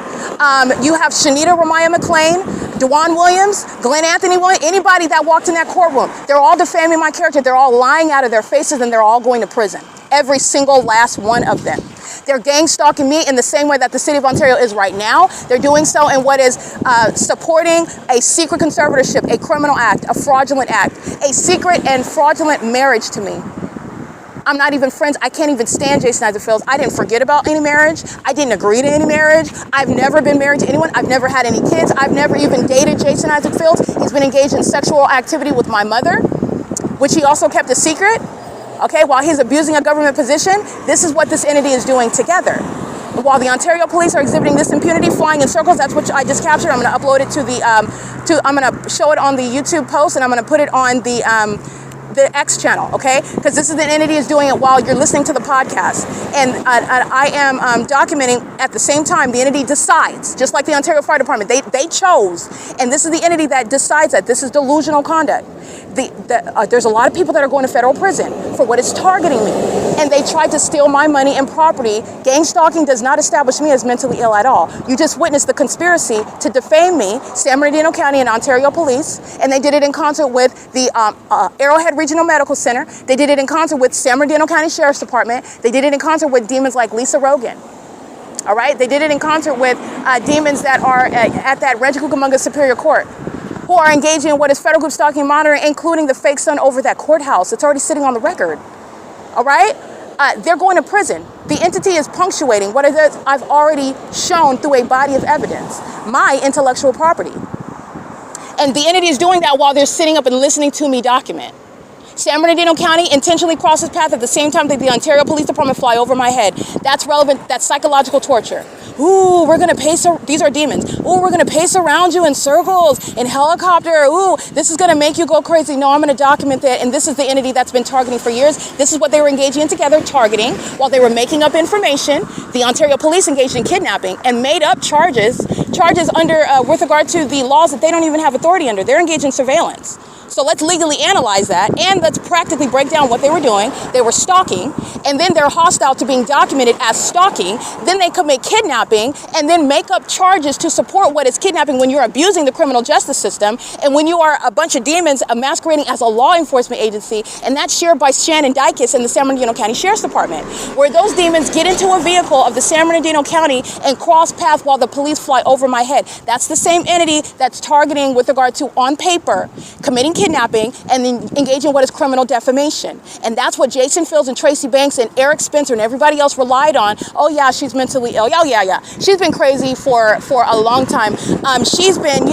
you have Shanita Ramaya McLean, DeJuan Williams, Glenn Anthony Williams, anybody that walked in that courtroom. They're all defaming my character. They're all lying out of their faces, and they're all going to prison. Every single last one of them. They're gang stalking me in the same way that the city of Ontario is right now. They're doing so in what is supporting a secret conservatorship, a criminal act, a fraudulent act, a secret and fraudulent marriage to me. I'm not even friends. I can't even stand Jason Isaac Fields. I didn't forget about any marriage. I didn't agree to any marriage. I've never been married to anyone. I've never had any kids. I've never even dated Jason Isaac Fields. He's been engaged in sexual activity with my mother, which he also kept a secret, okay, while he's abusing a government position. This is what this entity is doing together. While the Ontario police are exhibiting this impunity, flying in circles, that's what I just captured. I'm going to upload it to the, I'm going to show it on the YouTube post, and I'm going to put it on the X channel, okay? Because this is the entity is doing it while you're listening to the podcast. And I am documenting at the same time the entity decides, just like the Ontario Fire Department, they chose. And this is the entity that decides that this is delusional conduct. There's a lot of people that are going to federal prison for what is targeting me. And they tried to steal my money and property. Gang stalking does not establish me as mentally ill at all. You just witnessed the conspiracy to defame me, San Bernardino County and Ontario Police, and they did it in concert with the Arrowhead Regional Medical Center. They did it in concert with San Bernardino County Sheriff's Department. They did it in concert with demons like Lisa Rogan. All right? They did it in concert with demons that are at that Rancho Cucamonga Superior Court, who are engaging in what is federal group stalking monitoring, including the fake sun over that courthouse. It's already sitting on the record. All right? They're going to prison. The entity is punctuating what it is I've already shown through a body of evidence, my intellectual property. And the entity is doing that while they're sitting up and listening to me document. San Bernardino County intentionally crosses path at the same time that the Ontario Police Department fly over my head. That's relevant. That's psychological torture. Ooh, we're going to pace. These are demons. Ooh, we're going to pace around you in circles, in helicopter. Ooh, this is going to make you go crazy. No, I'm going to document that. And this is the entity that's been targeting for years. This is what they were engaging in together, targeting, while they were making up information. The Ontario Police engaged in kidnapping and made up charges under, with regard to the laws that they don't even have authority under. They're engaged in surveillance. So let's legally analyze that, and let's practically break down what they were doing. They were stalking, and then they're hostile to being documented as stalking. Then they commit kidnapping, and then make up charges to support what is kidnapping when you're abusing the criminal justice system, and when you are a bunch of demons masquerading as a law enforcement agency, and that's shared by Shannon Dykes and the San Bernardino County Sheriff's Department, where those demons get into a vehicle of the San Bernardino County and cross path while the police fly over my head. That's the same entity that's targeting with regard to, on paper, committing kidnapping and then engaging in what is criminal defamation. And that's what Jason Fields and Tracy Banks and Eric Spencer and everybody else relied on. Oh yeah, she's mentally ill. Oh yeah. She's been crazy for a long time. She's been,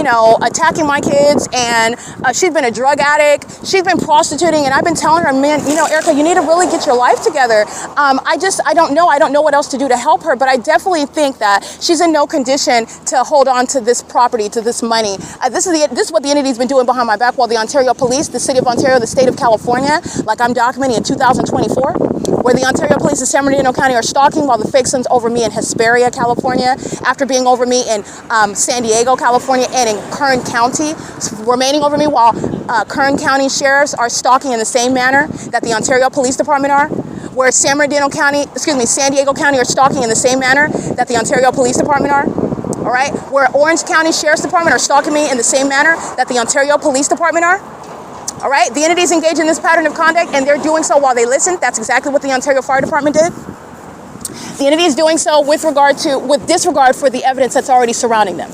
attacking my kids, and she's been a drug addict. She's been prostituting, and I've been telling her, man, Erica, you need to really get your life together. I don't know what else to do to help her, but I definitely think that she's in no condition to hold on to this property, to this money. This is what the entity's been doing behind my back while the Ontario Police, the City of Ontario, the State of California, like I'm documenting in 2024, where the Ontario Police in San Bernardino County are stalking while the fake sun's over me in Hesperia, California, after being over me in San Diego, California, and in Kern County, remaining over me while Kern County sheriffs are stalking in the same manner that the Ontario Police Department are, where San Diego County are stalking in the same manner that the Ontario Police Department are. All right, where Orange County Sheriff's Department are stalking me in the same manner that the Ontario Police Department are. All right, the entities engage in this pattern of conduct, and they're doing so while they listen. That's exactly what the Ontario Fire Department did. The entity is doing so with disregard for the evidence that's already surrounding them.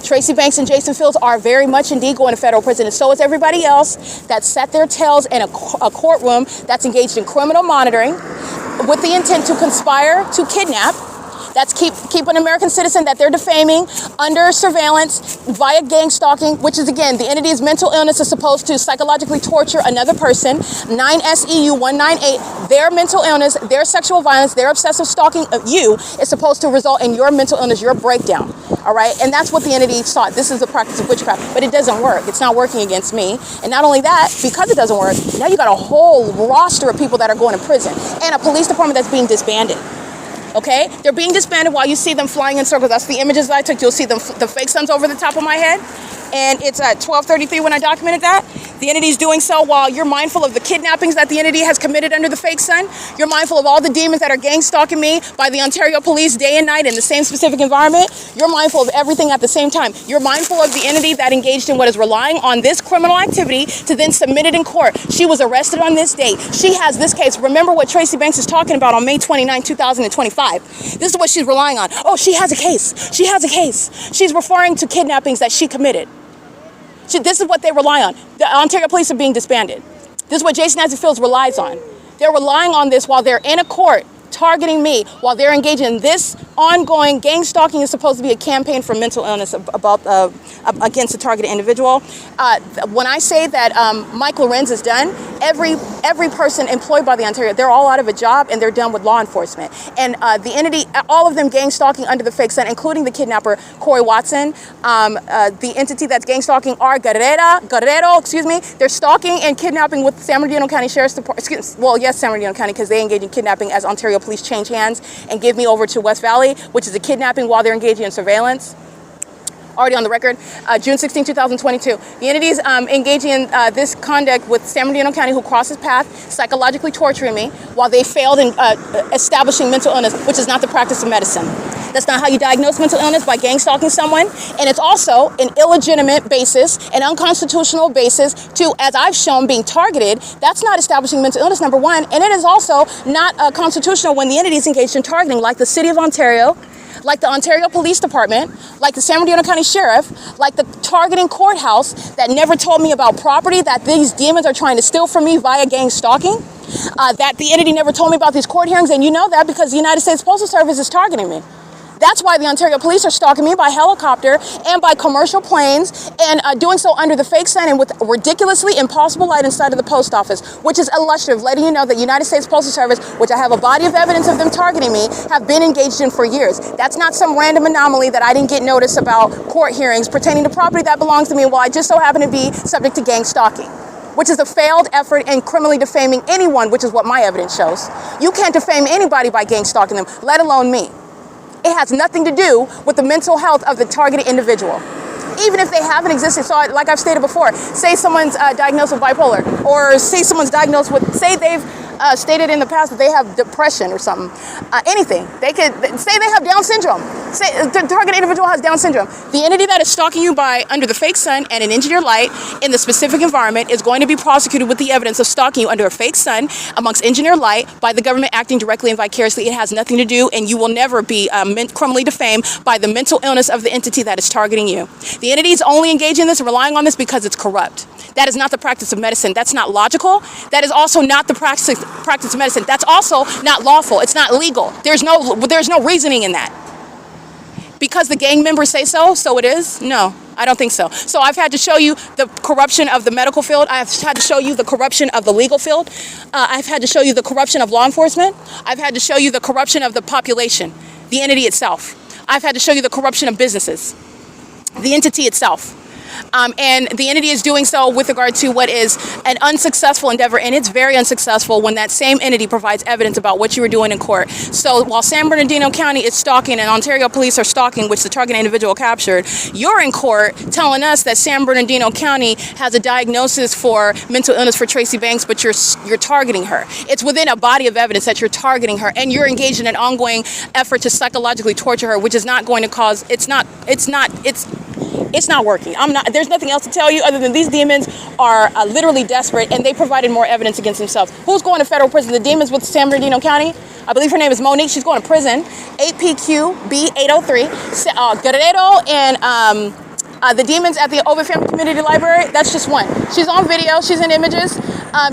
Tracy Banks and Jason Fields are very much indeed going to federal prison, and so is everybody else that set their tails in a courtroom that's engaged in criminal monitoring with the intent to conspire to kidnap. That's keep an American citizen that they're defaming under surveillance via gang stalking, which is, again, the entity's mental illness is supposed to psychologically torture another person. 9 SEU 198, their mental illness, their sexual violence, their obsessive stalking of you is supposed to result in your mental illness, your breakdown. All right, and that's what the entity sought. This is the practice of witchcraft, but it doesn't work. It's not working against me. And not only that, because it doesn't work, now you got a whole roster of people that are going to prison and a police department that's being disbanded. Okay, they're being disbanded while you see them flying in circles. That's the images that I took. You'll see them, the fake suns over the top of my head. And it's at 12:33 when I documented that. The entity's doing so while you're mindful of the kidnappings that the entity has committed under the fake sun. You're mindful of all the demons that are gang stalking me by the Ontario Police day and night in the same specific environment. You're mindful of everything at the same time. You're mindful of the entity that engaged in what is relying on this criminal activity to then submit it in court. She was arrested on this date. She has this case. Remember what Tracy Banks is talking about on May 29, 2025. This is what she's relying on. Oh, she has a case. She has a case. She's referring to kidnappings that she committed. This is what they rely on. The Ontario Police are being disbanded. This is what Jason Fields relies on. They're relying on this while they're in a court targeting me, while they're engaged in this ongoing gang stalking. Is supposed to be a campaign for mental illness against a targeted individual. When I say that Mike Lorenz is done, every person employed by the Ontario, they're all out of a job and they're done with law enforcement. And the entity, all of them gang stalking under the fake sun, including the kidnapper Corey Watson. The entity that's gang stalking are Guerrero, they're stalking and kidnapping with San Bernardino County Sheriff's Department. San Bernardino County, because they engage in kidnapping as Ontario Police change hands and give me over to West Valley, which is a kidnapping while they're engaging in surveillance. Already on the record, June 16, 2022. The entities engaging in this conduct with San Bernardino County, who crosses path, psychologically torturing me while they failed in establishing mental illness, which is not the practice of medicine. That's not how you diagnose mental illness, by gang stalking someone. And it's also an illegitimate basis, an unconstitutional basis to, as I've shown, being targeted. That's not establishing mental illness, number one. And it is also not constitutional when the entities engaged in targeting, like the City of Ontario, like the Ontario Police Department, like the San Bernardino County Sheriff, like the targeting courthouse that never told me about property that these demons are trying to steal from me via gang stalking, that the entity never told me about these court hearings, and you know that because the United States Postal Service is targeting me. That's why the Ontario Police are stalking me by helicopter and by commercial planes, and doing so under the fake sun and with ridiculously impossible light inside of the post office, which is illustrative, letting you know that United States Postal Service, which I have a body of evidence of them targeting me, have been engaged in for years. That's not some random anomaly that I didn't get notice about court hearings pertaining to property that belongs to me while I just so happen to be subject to gang stalking, which is a failed effort in criminally defaming anyone, which is what my evidence shows. You can't defame anybody by gang stalking them, let alone me. It has nothing to do with the mental health of the targeted individual. Even if they haven't existed, so like I've stated before, say someone's diagnosed with bipolar, or say someone's diagnosed with, say they've stated in the past that they have depression or something, anything. They could say they have Down syndrome. Say the target individual has Down syndrome. The entity that is stalking you by under the fake sun and an engineered light in the specific environment is going to be prosecuted with the evidence of stalking you under a fake sun amongst engineered light by the government acting directly and vicariously. It has nothing to do, and you will never be criminally defamed by the mental illness of the entity that is targeting you. The entity is only engaging in this and relying on this because it's corrupt. That is not the practice of medicine. That's not logical. That is also not the practice of medicine. That's also not lawful. It's not legal. There's no reasoning in that. Because the gang members say so, so it is? No, I don't think so. So I've had to show you the corruption of the medical field. I've had to show you the corruption of the legal field. I've had to show you the corruption of law enforcement. I've had to show you the corruption of the population, the entity itself. I've had to show you the corruption of businesses, the entity itself. And the entity is doing so with regard to what is an unsuccessful endeavor, and it's very unsuccessful when that same entity provides evidence about what you were doing in court. So while San Bernardino County is stalking and Ontario police are stalking, which the target individual captured, you're in court telling us that San Bernardino County has a diagnosis for mental illness for Tracy Banks, but you're targeting her. It's within a body of evidence that you're targeting her, and you're engaged in an ongoing effort to psychologically torture her, which is not going to cause, it's not working. There's nothing else to tell you other than these demons are literally desperate, and they provided more evidence against themselves. Who's going to federal prison? The demons with San Bernardino County? I believe her name is Monique. She's going to prison. 8PQB803. Guerrero and the demons at the OVITT Family Community Library, that's just one. She's on video. She's in images.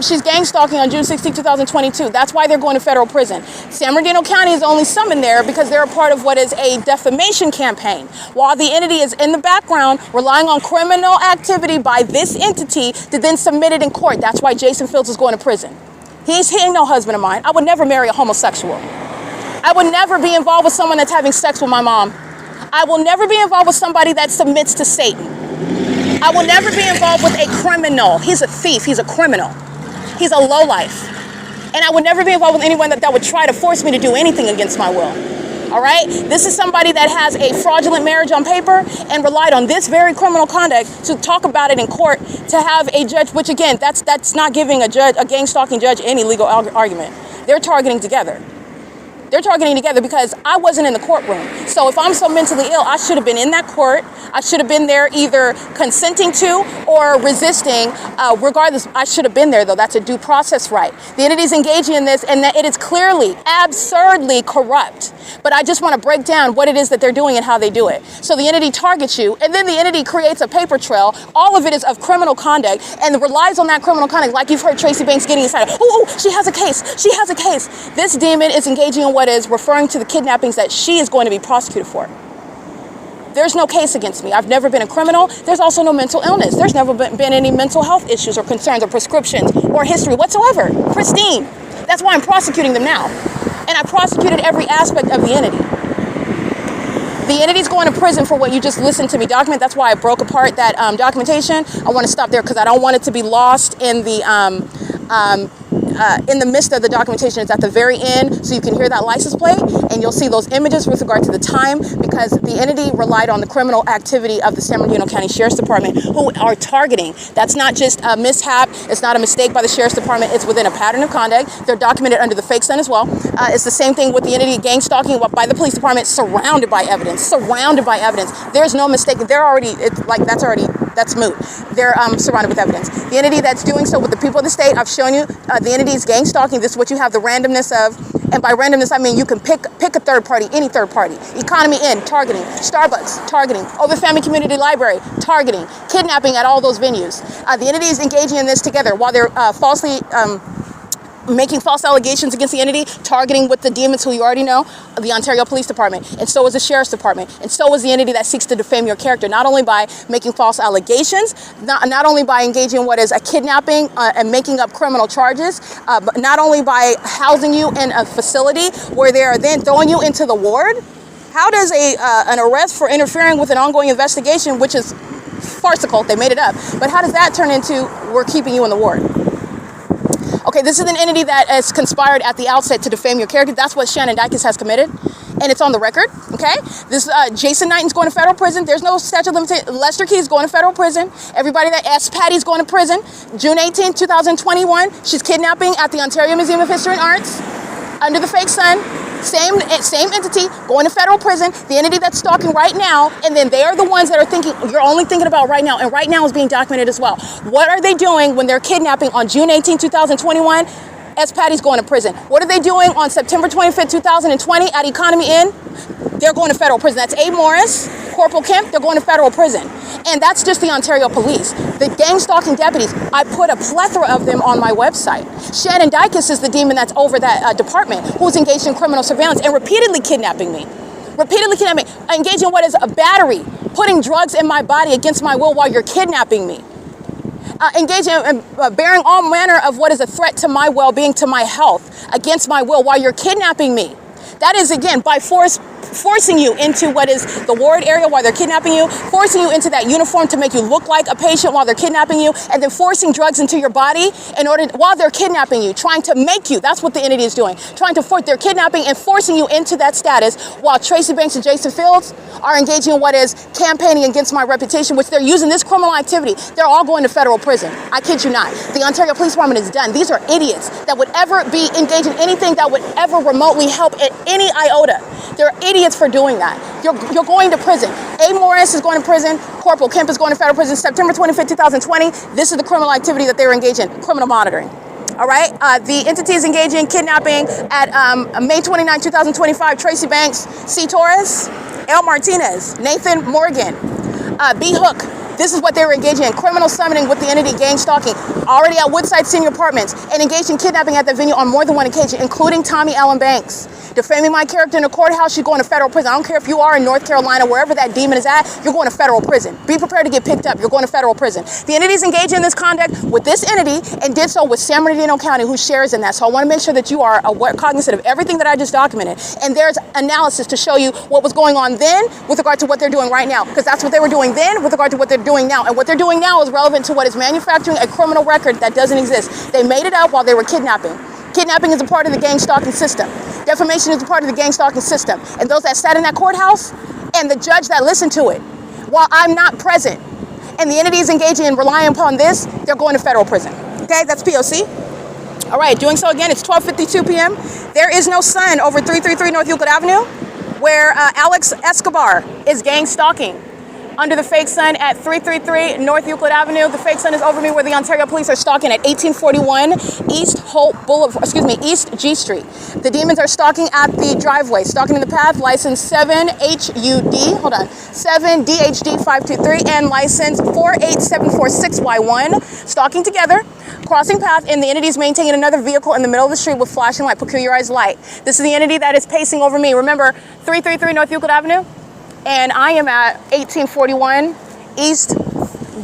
She's gang stalking on June 16, 2022. That's why they're going to federal prison. San Bernardino County is only summoned there because they're a part of what is a defamation campaign, while the entity is in the background relying on criminal activity by this entity to then submit it in court. That's why Jason Fields is going to prison. He ain't no husband of mine. I would never marry a homosexual. I would never be involved with someone that's having sex with my mom. I will never be involved with somebody that submits to Satan. I will never be involved with a criminal. He's a thief. He's a criminal. He's a lowlife. And I would never be involved with anyone that would try to force me to do anything against my will. All right? This is somebody that has a fraudulent marriage on paper and relied on this very criminal conduct to talk about it in court, to have a judge, which again, that's not giving a gang stalking judge any legal argument. They're targeting together. They're targeting together because I wasn't in the courtroom. So if I'm so mentally ill, I should have been in that court. I should have been there either consenting to or resisting. Regardless, I should have been there, though. That's a due process right. The entity's engaging in this, and that it is clearly, absurdly corrupt. But I just want to break down what it is that they're doing and how they do it. So the entity targets you, and then the entity creates a paper trail. All of it is of criminal conduct, and relies on that criminal conduct, like you've heard Tracy Banks getting excited. Ooh, she has a case. She has a case. This demon is engaging in what is referring to the kidnappings that she is going to be prosecuted for. There's no case against me. I've never been a criminal. There's also no mental illness. There's never been any mental health issues or concerns or prescriptions or history whatsoever. Pristine. That's why I'm prosecuting them now. And I prosecuted every aspect of the entity. The entity's going to prison for what you just listened to me document. That's why I broke apart that documentation. I want to stop there because I don't want it to be lost in the midst of the documentation. It's at the very end, so you can hear that license plate, and you'll see those images with regard to the time, because the entity relied on the criminal activity of the San Bernardino County Sheriff's Department, who are targeting. That's not just a mishap. It's not a mistake by the Sheriff's Department. It's within a pattern of conduct. They're documented under the fake sun as well. It's the same thing with the entity gang stalking by the police department, surrounded by evidence. Surrounded by evidence. There's no mistake. They're already, that's moot. They're surrounded with evidence. The entity that's doing so with the people of the state, I've shown you, the entity's gang stalking. This is what you have the randomness of. And by randomness, I mean you can pick a third party, any third party. Economy Inn, targeting. Starbucks, targeting. OVITT Family Community Library, targeting. Kidnapping at all those venues. The entity is engaging in this together while they're falsely making false allegations against the entity, targeting with the demons who you already know, the Ontario Police Department, and so is the Sheriff's Department, and so is the entity that seeks to defame your character, not only by making false allegations, not only by engaging in what is a kidnapping and making up criminal charges, but not only by housing you in a facility where they are then throwing you into the ward. How does an arrest for interfering with an ongoing investigation, which is farcical, they made it up, but how does that turn into we're keeping you in the ward? Okay, this is an entity that has conspired at the outset to defame your character. That's what Shannon Dykes has committed, and it's on the record, okay? This Jason Knighton's going to federal prison. There's no statute of limitations. Lester Key's going to federal prison. Everybody that S. Patty's going to prison. June 18, 2021, she's kidnapping at the Ontario Museum of History and Arts under the fake sun. Same entity going to federal prison, the entity that's stalking right now, and then they are the ones that are thinking, you're only thinking about right now, and right now is being documented as well. What are they doing when they're kidnapping on June 18, 2021? S. Patty's going to prison. What are they doing on September 25th, 2020 at Economy Inn? They're going to federal prison. That's Abe Morris, Corporal Kemp, they're going to federal prison. And that's just the Ontario Police. The gang stalking deputies, I put a plethora of them on my website. Shannon Dykes is the demon that's over that department, who's engaged in criminal surveillance and repeatedly kidnapping me. Engaging in what is a battery, putting drugs in my body against my will while you're kidnapping me. Engaging in bearing all manner of what is a threat to my well-being, to my health, against my will while you're kidnapping me. That is, again, by force, forcing you into what is the ward area while they're kidnapping you, forcing you into that uniform to make you look like a patient while they're kidnapping you, and then forcing drugs into your body while they're kidnapping you, trying to make you, that's what the entity is doing, trying to force, they're kidnapping and forcing you into that status while Tracy Banks and Jason Fields are engaging in what is campaigning against my reputation, which they're using this criminal activity. They're all going to federal prison. I kid you not. The Ontario Police Department is done. These are idiots that would ever be engaged in anything that would ever remotely help at any iota. They're idiots for doing that. You're going to prison. A. Morris is going to prison. Corporal Kemp is going to federal prison September 25th, 2020. This is the criminal activity that they were engaged in, criminal monitoring. All right, the entity is engaging in kidnapping at May 29, 2025, Tracy Banks, C. Torres, L. Martinez, Nathan Morgan, B. Hook. This is what they were engaging in, criminal summoning with the entity gang stalking, already at Woodside Senior Apartments, and engaged in kidnapping at the venue on more than one occasion, including Tommy Allen Banks. Defaming my character in the courthouse, you're going to federal prison. I don't care if you are in North Carolina, wherever that demon is at, you're going to federal prison. Be prepared to get picked up. You're going to federal prison. The entity is engaged in this conduct with this entity and did so with San Bernardino County, who shares in that. So I want to make sure that you are cognizant of everything that I just documented. And there's analysis to show you what was going on then with regard to what they're doing right now, because that's what they were doing then with regard to what they're doing now. And what they're doing now is relevant to what is manufacturing a criminal record that doesn't exist. They made it up while they were kidnapping. Kidnapping is a part of the gang stalking system. Defamation is a part of the gang stalking system. And those that sat in that courthouse and the judge that listened to it, while I'm not present, and the entity is engaging in relying upon this, they're going to federal prison. Okay, that's P.O.C. All right, doing so again, it's 12:52 p.m. There is no sun over 333 North Euclid Avenue, where Alex Escobar is gang stalking under the fake sun at 333 North Euclid Avenue. The fake sun is over me where the Ontario Police are stalking at 1841 East Holt Boulevard, East G Street. The demons are stalking at the driveway, stalking in the path, license 7DHD523 and license 48746Y1, stalking together, crossing path, and the entity is maintaining another vehicle in the middle of the street with flashing light, peculiarized light. This is the entity that is pacing over me. Remember, 333 North Euclid Avenue? And I am at 1841 East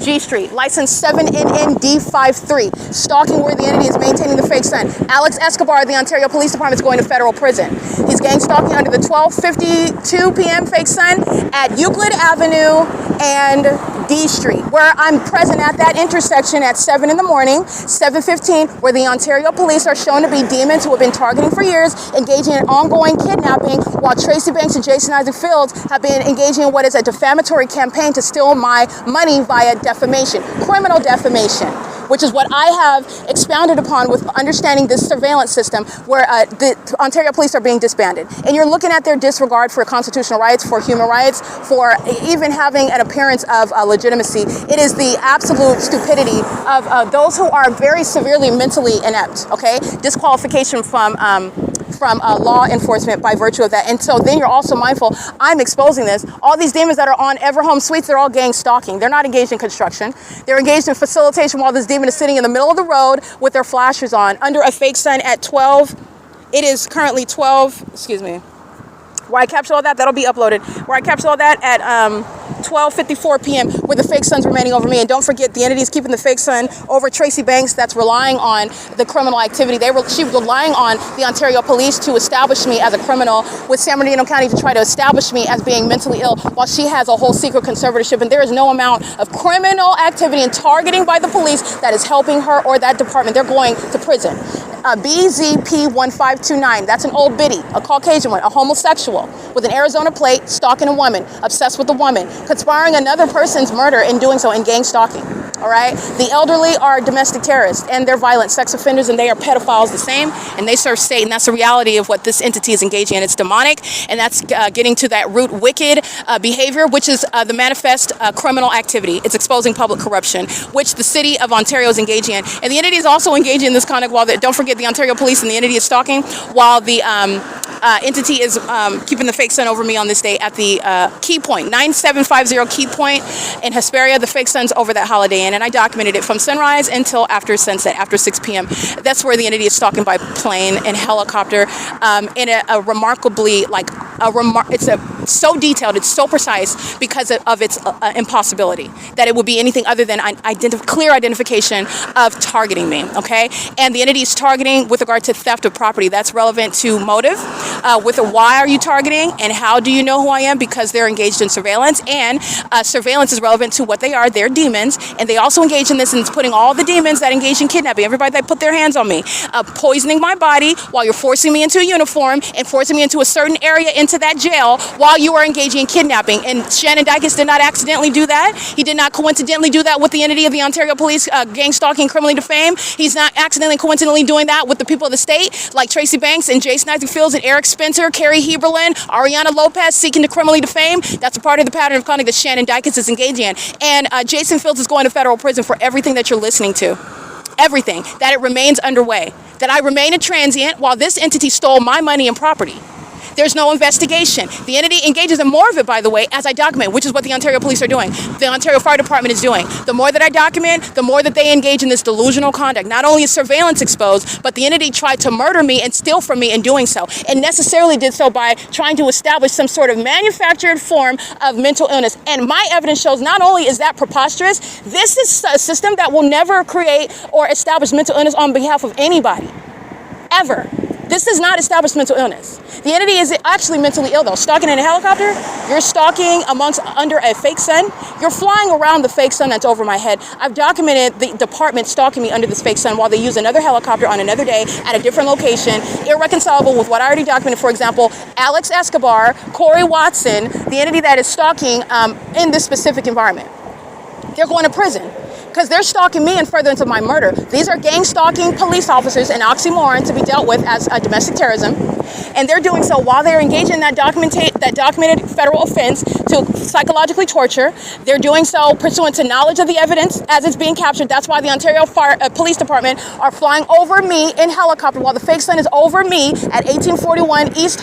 G Street, license 7NND53, stalking where the entity is maintaining the fake sun. Alex Escobar, the Ontario Police Department, is going to federal prison. He's gang stalking under the 12:52 p.m. fake sun at Euclid Avenue and D Street, where I'm present at that intersection at 7 in the morning, 7:15, where the Ontario Police are shown to be demons who have been targeting for years, engaging in ongoing kidnapping, while Tracy Banks and Jason Isaac Fields have been engaging in what is a defamatory campaign to steal my money via defamation, criminal defamation, which is what I have expounded upon with understanding this surveillance system where the Ontario Police are being disbanded. And you're looking at their disregard for constitutional rights, for human rights, for even having an appearance of legitimacy. It is the absolute stupidity of those who are very severely mentally inept, okay? Disqualification from law enforcement by virtue of that. And so then you're also mindful, I'm exposing this. All these demons that are on EVERHOME suites, they're all gang stalking. They're not engaged in construction. They're engaged in facilitation while this demon is sitting in the middle of the road with their flashers on under a fake sun at 12. It is currently 12, excuse me. Where I capture all that, that'll be uploaded. Where I capture all that at 12:54 p.m. where the fake sun's remaining over me. And don't forget, the entity is keeping the fake sun over Tracy Banks that's relying on the criminal activity. She was relying on the Ontario Police to establish me as a criminal with San Bernardino County to try to establish me as being mentally ill while she has a whole secret conservatorship. And there is no amount of criminal activity and targeting by the police that is helping her or that department. They're going to prison. BZP1529, that's an old biddy, a Caucasian one, a homosexual with an Arizona plate, stalking a woman, obsessed with a woman, conspiring another person's murder and doing so in gang stalking. All right, the elderly are domestic terrorists and they're violent sex offenders and they are pedophiles the same, and they serve Satan. That's the reality of what this entity is engaging in. It's demonic, and that's getting to that root wicked behavior, which is the manifest criminal activity. It's exposing public corruption, which the city of Ontario is engaging in. And the entity is also engaging in this conduct while don't forget the Ontario Police and the entity is stalking while the entity is keeping the fake sun over me on this day at the key point, 9750 key point in Hesperia. The fake sun's over that Holiday Inn, and I documented it from sunrise until after sunset, after 6 p.m. That's where the entity is stalking by plane and helicopter in a remarkably, it's so detailed, it's so precise because of its impossibility that it would be anything other than clear identification of targeting me, okay? And the entity is targeting with regard to theft of property. That's relevant to motive. with a why are you targeting and how do you know who I am? Because they're engaged in surveillance, and surveillance is relevant to what they are. They're demons, and they also engage in this, and it's putting all the demons that engage in kidnapping, everybody that put their hands on me, poisoning my body while you're forcing me into a uniform and forcing me into a certain area into that jail while you are engaging in kidnapping. And Shannon Dykes did not accidentally do that. He did not coincidentally do that with the entity of the Ontario Police, gang stalking, criminally defame. He's not accidentally coincidentally doing that with the people of the state, like Tracy Banks and Jason Isaac Fields and Eric Spencer, Carrie Heberlin, Ariana Lopez, seeking to criminally defame. That's a part of the pattern of conduct that Shannon Dykes is engaging in. And Jason Fields is going to federal prison for everything that you're listening to. Everything. That it remains underway. That I remain a transient while this entity stole my money and property. There's no investigation. The entity engages in more of it, by the way, as I document, which is what the Ontario Police are doing. The Ontario Fire Department is doing. The more that I document, the more that they engage in this delusional conduct. Not only is surveillance exposed, but the entity tried to murder me and steal from me in doing so, and necessarily did so by trying to establish some sort of manufactured form of mental illness. And my evidence shows not only is that preposterous, this is a system that will never create or establish mental illness on behalf of anybody, ever. This does not establish mental illness. The entity is actually mentally ill, though. Stalking in a helicopter, you're stalking under a fake sun. You're flying around the fake sun that's over my head. I've documented the department stalking me under this fake sun while they use another helicopter on another day at a different location, irreconcilable with what I already documented. For example, Alex Escobar, Corey Watson, the entity that is stalking in this specific environment. They're going to prison, because they're stalking me in furtherance of my murder. These are gang stalking police officers, an oxymoron to be dealt with as domestic terrorism. And they're doing so while they're engaging in that documented federal offense to psychologically torture. They're doing so pursuant to knowledge of the evidence as it's being captured. That's why the Ontario Police Department are flying over me in helicopter while the fake sun is over me at 1841 East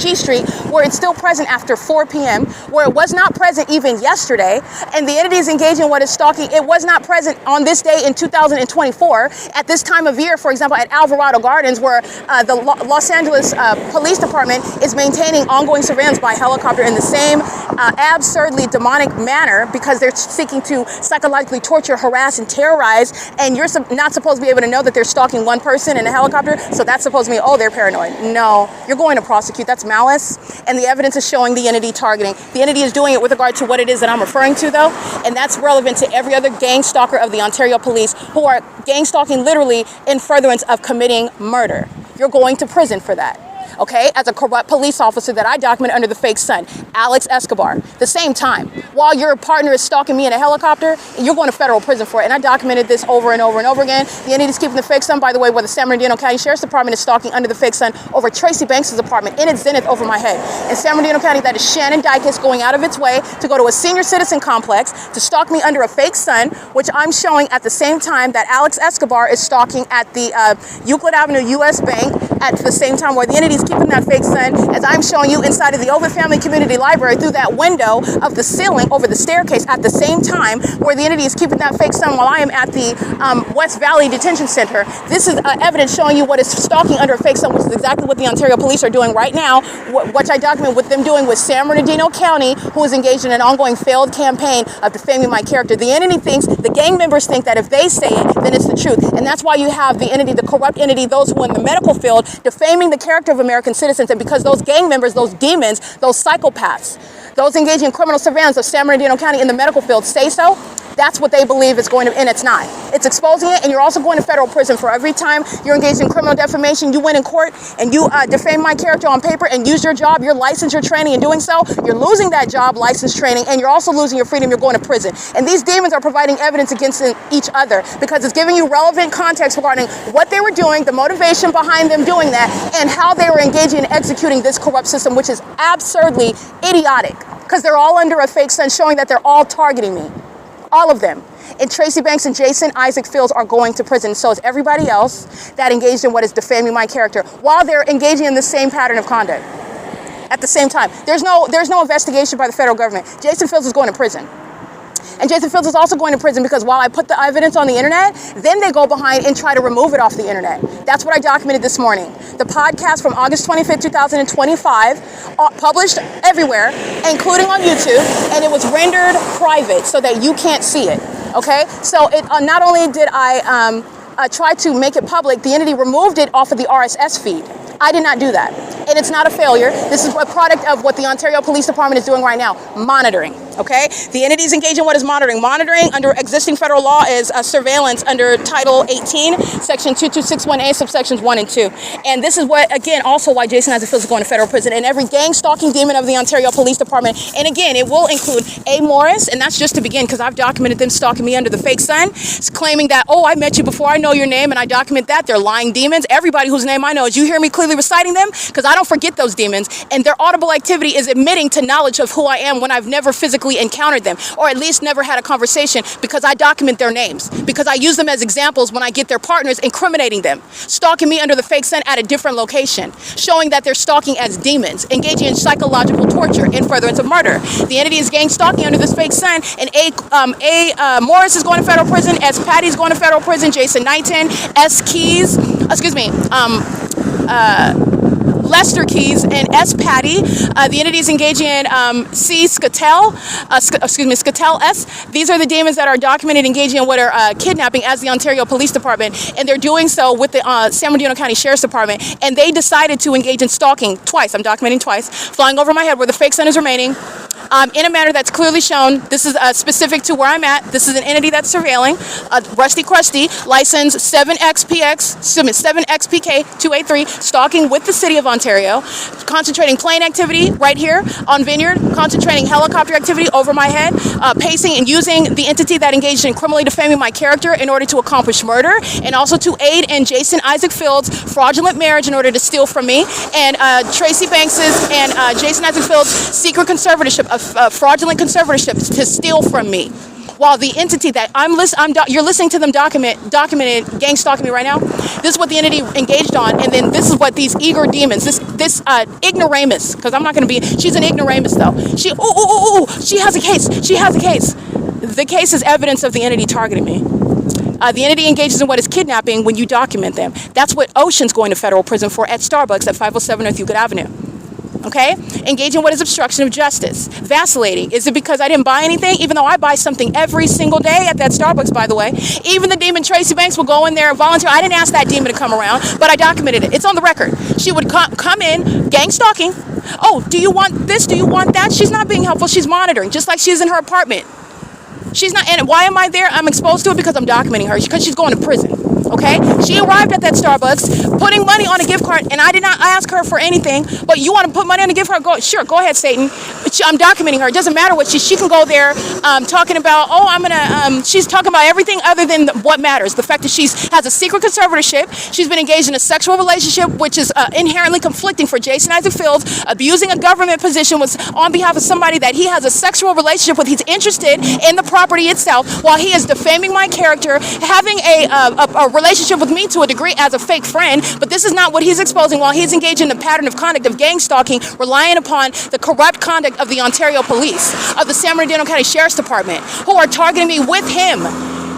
G Street, where it's still present after 4 p.m., where it was not present even yesterday. And the entity is engaging in what is stalking. It was not present on this day in 2024 at this time of year, for example, at Alvarado Gardens, where the Los Angeles Police Department is maintaining ongoing surveillance by helicopter in the same absurdly demonic manner, because they're seeking to psychologically torture, harass, and terrorize. And you're not supposed to be able to know that they're stalking one person in a helicopter, so that's supposed to mean, oh, they're paranoid. No, you're going to prosecute. That's malice, and the evidence is showing the entity targeting. The entity is doing it with regard to what it is that I'm referring to, though, and that's relevant to every other gang stalker of the Ontario Police who are gang stalking literally in furtherance of committing murder. You're going to prison for that. Okay, as a corrupt police officer that I documented under the fake sun, Alex Escobar. The same time, while your partner is stalking me in a helicopter, you're going to federal prison for it. And I documented this over and over and over again. The entity is keeping the fake sun, by the way, where the San Bernardino County Sheriff's Department is stalking under the fake sun over Tracy Banks' apartment in its zenith over my head. In San Bernardino County, that is Shannon Dykes going out of its way to go to a senior citizen complex to stalk me under a fake sun, which I'm showing at the same time that Alex Escobar is stalking at the Euclid Avenue U.S. Bank at the same time, where the entity is keeping that fake sun, as I'm showing you inside of the OVITT Family Community Library through that window of the ceiling over the staircase at the same time, where the entity is keeping that fake sun while I am at the West Valley Detention Center. This is evidence showing you what is stalking under a fake sun, which is exactly what the Ontario Police are doing right now, which I document with them doing with San Bernardino County, who is engaged in an ongoing failed campaign of defaming my character. The entity thinks, the gang members think that if they say it, then it's the truth. And that's why you have the entity, the corrupt entity, those who are in the medical field, defaming the character of American citizens. And because those gang members, those demons, those psychopaths, those engaging in criminal surveillance of San Bernardino County in the medical field say so, that's what they believe is going to, and it's not. It's exposing it, and you're also going to federal prison for every time you're engaged in criminal defamation. You win in court, and you defame my character on paper and use your job, your license, your training in doing so. You're losing that job, license, training, and you're also losing your freedom. You're going to prison. And these demons are providing evidence against each other because it's giving you relevant context regarding what they were doing, the motivation behind them doing that, and how they were engaging in executing this corrupt system, which is absurdly idiotic because they're all under a fake sun showing that they're all targeting me. All of them. And Tracy Banks and Jason Isaac Fields are going to prison. So is everybody else that engaged in what is defaming my character while they're engaging in the same pattern of conduct. At the same time, there's no investigation by the federal government. Jason Fields is going to prison. And Jason Fields is also going to prison because while I put the evidence on the internet, then they go behind and try to remove it off the internet. That's what I documented this morning. The podcast from August 25th, 2025, published everywhere, including on YouTube, and it was rendered private so that you can't see it. Okay? So it not only did I try to make it public, the entity removed it off of the RSS feed. I did not do that. and it's not a failure. This is a product of what the Ontario Police Department is doing right now, monitoring. Okay, the entities engaged in what is monitoring. Monitoring under existing federal law is surveillance under Title 18, Section 2261A, subsections 1 and 2. And this is what, again, also why Jason Isaac Fields is going to federal prison. And every gang stalking demon of the Ontario Police Department. And again, it will include A. Morris, and that's just to begin, because I've documented them stalking me under the fake sun, claiming that, oh, I met you before I know your name, and I document that. They're lying demons. Everybody whose name I know, as you hear me clearly reciting them, because I don't forget those demons, and their audible activity is admitting to knowledge of who I am when I've never physically encountered them, or at least never had a conversation, because I document their names, because I use them as examples when I get their partners incriminating them, stalking me under the fake sun at a different location, showing that they're stalking as demons, engaging in psychological torture in furtherance of murder. The entity is gang stalking under this fake sun, and A. Morris is going to federal prison, S. Patty is going to federal prison, Jason Knighton, Lester Keys, and S. Patty. The entity is engaging in C. Skatel S. These are the demons that are documented engaging in what are kidnapping as the Ontario Police Department, and they're doing so with the San Bernardino County Sheriff's Department, and they decided to engage in stalking twice. I'm documenting twice, flying over my head where the fake sun is remaining, in a manner that's clearly shown. This is specific to where I'm at. This is an entity that's surveilling, Rusty Krusty, license 7XPK283, stalking with the city of Ontario, concentrating plane activity right here on Vineyard, concentrating helicopter activity over my head, pacing and using the entity that engaged in criminally defaming my character in order to accomplish murder, and also to aid in Jason Isaac Fields' fraudulent marriage in order to steal from me, and Tracy Banks's and Jason Isaac Fields' secret conservatorship, fraudulent conservatorship to steal from me. While the entity that you're listening to them documented gang stalking me right now, this is what the entity engaged on, and then this is what these eager demons, this ignoramus, because I'm not going to be, she's an ignoramus though. She has a case. She has a case. The case is evidence of the entity targeting me. The entity engages in what is kidnapping when you document them. That's what Ocean's going to federal prison for at Starbucks at 507 North Euclid Avenue. Okay? Engaging in what is obstruction of justice. Vacillating. Is it because I didn't buy anything? Even though I buy something every single day at that Starbucks, by the way. Even the demon Tracy Banks will go in there and volunteer. I didn't ask that demon to come around, but I documented it. It's on the record. She would come in, gang stalking. Oh, do you want this? Do you want that? She's not being helpful. She's monitoring, just like she's in her apartment. She's not, and why am I there? I'm exposed to it because I'm documenting her, because she's going to prison. Okay? She arrived at that Starbucks putting money on a gift card, and I did not ask her for anything, but you want to put money on a gift card? Sure, go ahead, Satan. I'm documenting her. It doesn't matter what she can go there talking about, she's talking about everything other than what matters. The fact that she has a secret conservatorship, she's been engaged in a sexual relationship, which is inherently conflicting for Jason Isaac Fields. Abusing a government position was on behalf of somebody that he has a sexual relationship with. He's interested in the property itself, while he is defaming my character, having a relationship with me to a degree as a fake friend, but this is not what he's exposing, while he's engaged in a pattern of conduct of gang stalking, relying upon the corrupt conduct of the Ontario Police, of the San Bernardino County Sheriff's Department, who are targeting me with him.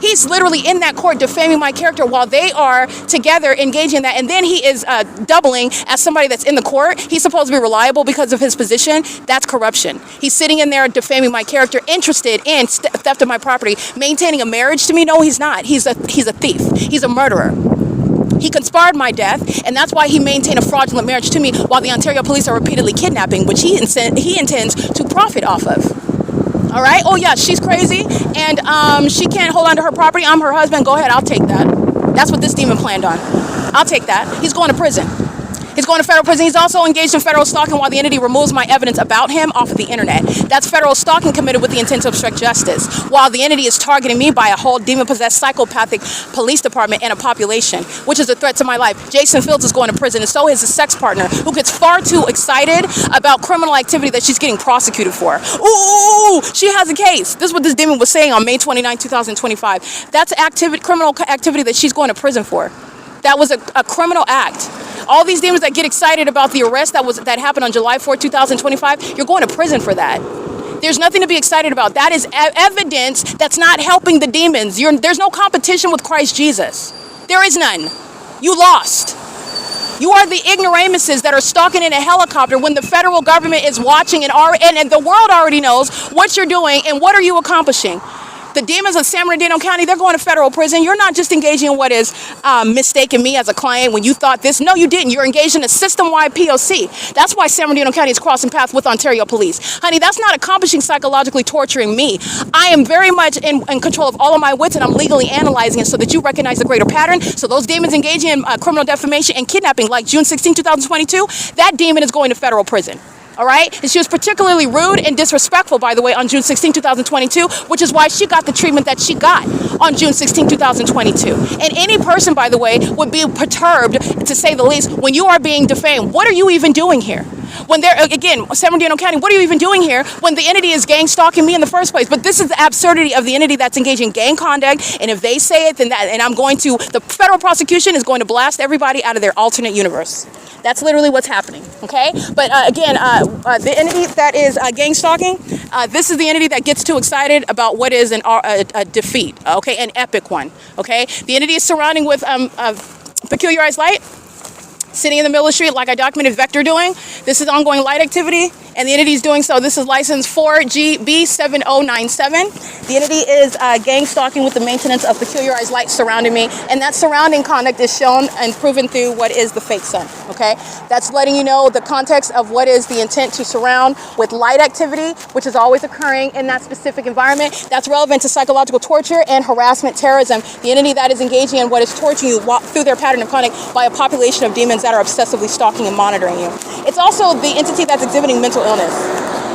He's literally in that court defaming my character while they are together engaging in that, and then he is doubling as somebody that's in the court. He's supposed to be reliable because of his position. That's corruption. He's sitting in there defaming my character, interested in theft of my property, maintaining a marriage to me. No, he's not. He's a thief. He's a murderer. He conspired my death, and that's why he maintained a fraudulent marriage to me while the Ontario Police are repeatedly kidnapping, which he intends to profit off of. All right? Oh, yeah, she's crazy, and she can't hold on to her property. I'm her husband. Go ahead. I'll take that. That's what this demon planned on. I'll take that. He's going to prison. He's going to federal prison. He's also engaged in federal stalking while the entity removes my evidence about him off of the internet. That's federal stalking committed with the intent to obstruct justice, while the entity is targeting me by a whole demon-possessed psychopathic police department and a population, which is a threat to my life. Jason Fields is going to prison, and so is his sex partner, who gets far too excited about criminal activity that she's getting prosecuted for. Ooh, she has a case. This is what this demon was saying on May 29, 2025. That's criminal activity that she's going to prison for. That was a criminal act. All these demons that get excited about the arrest that happened on July 4, 2025, you're going to prison for that. There's nothing to be excited about. That is evidence that's not helping the demons. There's no competition with Christ Jesus. There is none. You lost. You are the ignoramuses that are stalking in a helicopter when the federal government is watching, and the world already knows what you're doing and what are you accomplishing. The demons of San Bernardino County, they're going to federal prison. You're not just engaging in what is mistaking me as a client when you thought this. No, you didn't. You're engaged in a system-wide P.O.C. That's why San Bernardino County is crossing paths with Ontario police. Honey, that's not accomplishing psychologically torturing me. I am very much in control of all of my wits, and I'm legally analyzing it so that you recognize the greater pattern. So those demons engaging in criminal defamation and kidnapping like June 16, 2022, that demon is going to federal prison. All right? And she was particularly rude and disrespectful, by the way, on June 16, 2022, which is why she got the treatment that she got on June 16, 2022. And any person, by the way, would be perturbed, to say the least, when you are being defamed. What are you even doing here? When they're, again, San Bernardino County, what are you even doing here when the entity is gang stalking me in the first place? But this is the absurdity of the entity that's engaging in gang conduct, and if they say it, then that, and the federal prosecution is going to blast everybody out of their alternate universe. That's literally what's happening, okay? But again, the entity that is gang stalking, this is the entity that gets too excited about what is a defeat, okay, an epic one, okay? The entity is surrounding with peculiarized light, sitting in the middle of the street like I documented Vector doing. This is ongoing light activity, and the entity is doing so. This is license 4GB7097. The entity is gang stalking with the maintenance of peculiarized light surrounding me, and that surrounding conduct is shown and proven through what is the fake sun, okay? That's letting you know the context of what is the intent to surround with light activity, which is always occurring in that specific environment. That's relevant to psychological torture and harassment terrorism. The entity that is engaging in what is torturing you through their pattern of conduct by a population of demons that are obsessively stalking and monitoring you. It's also the entity that's exhibiting mental illness.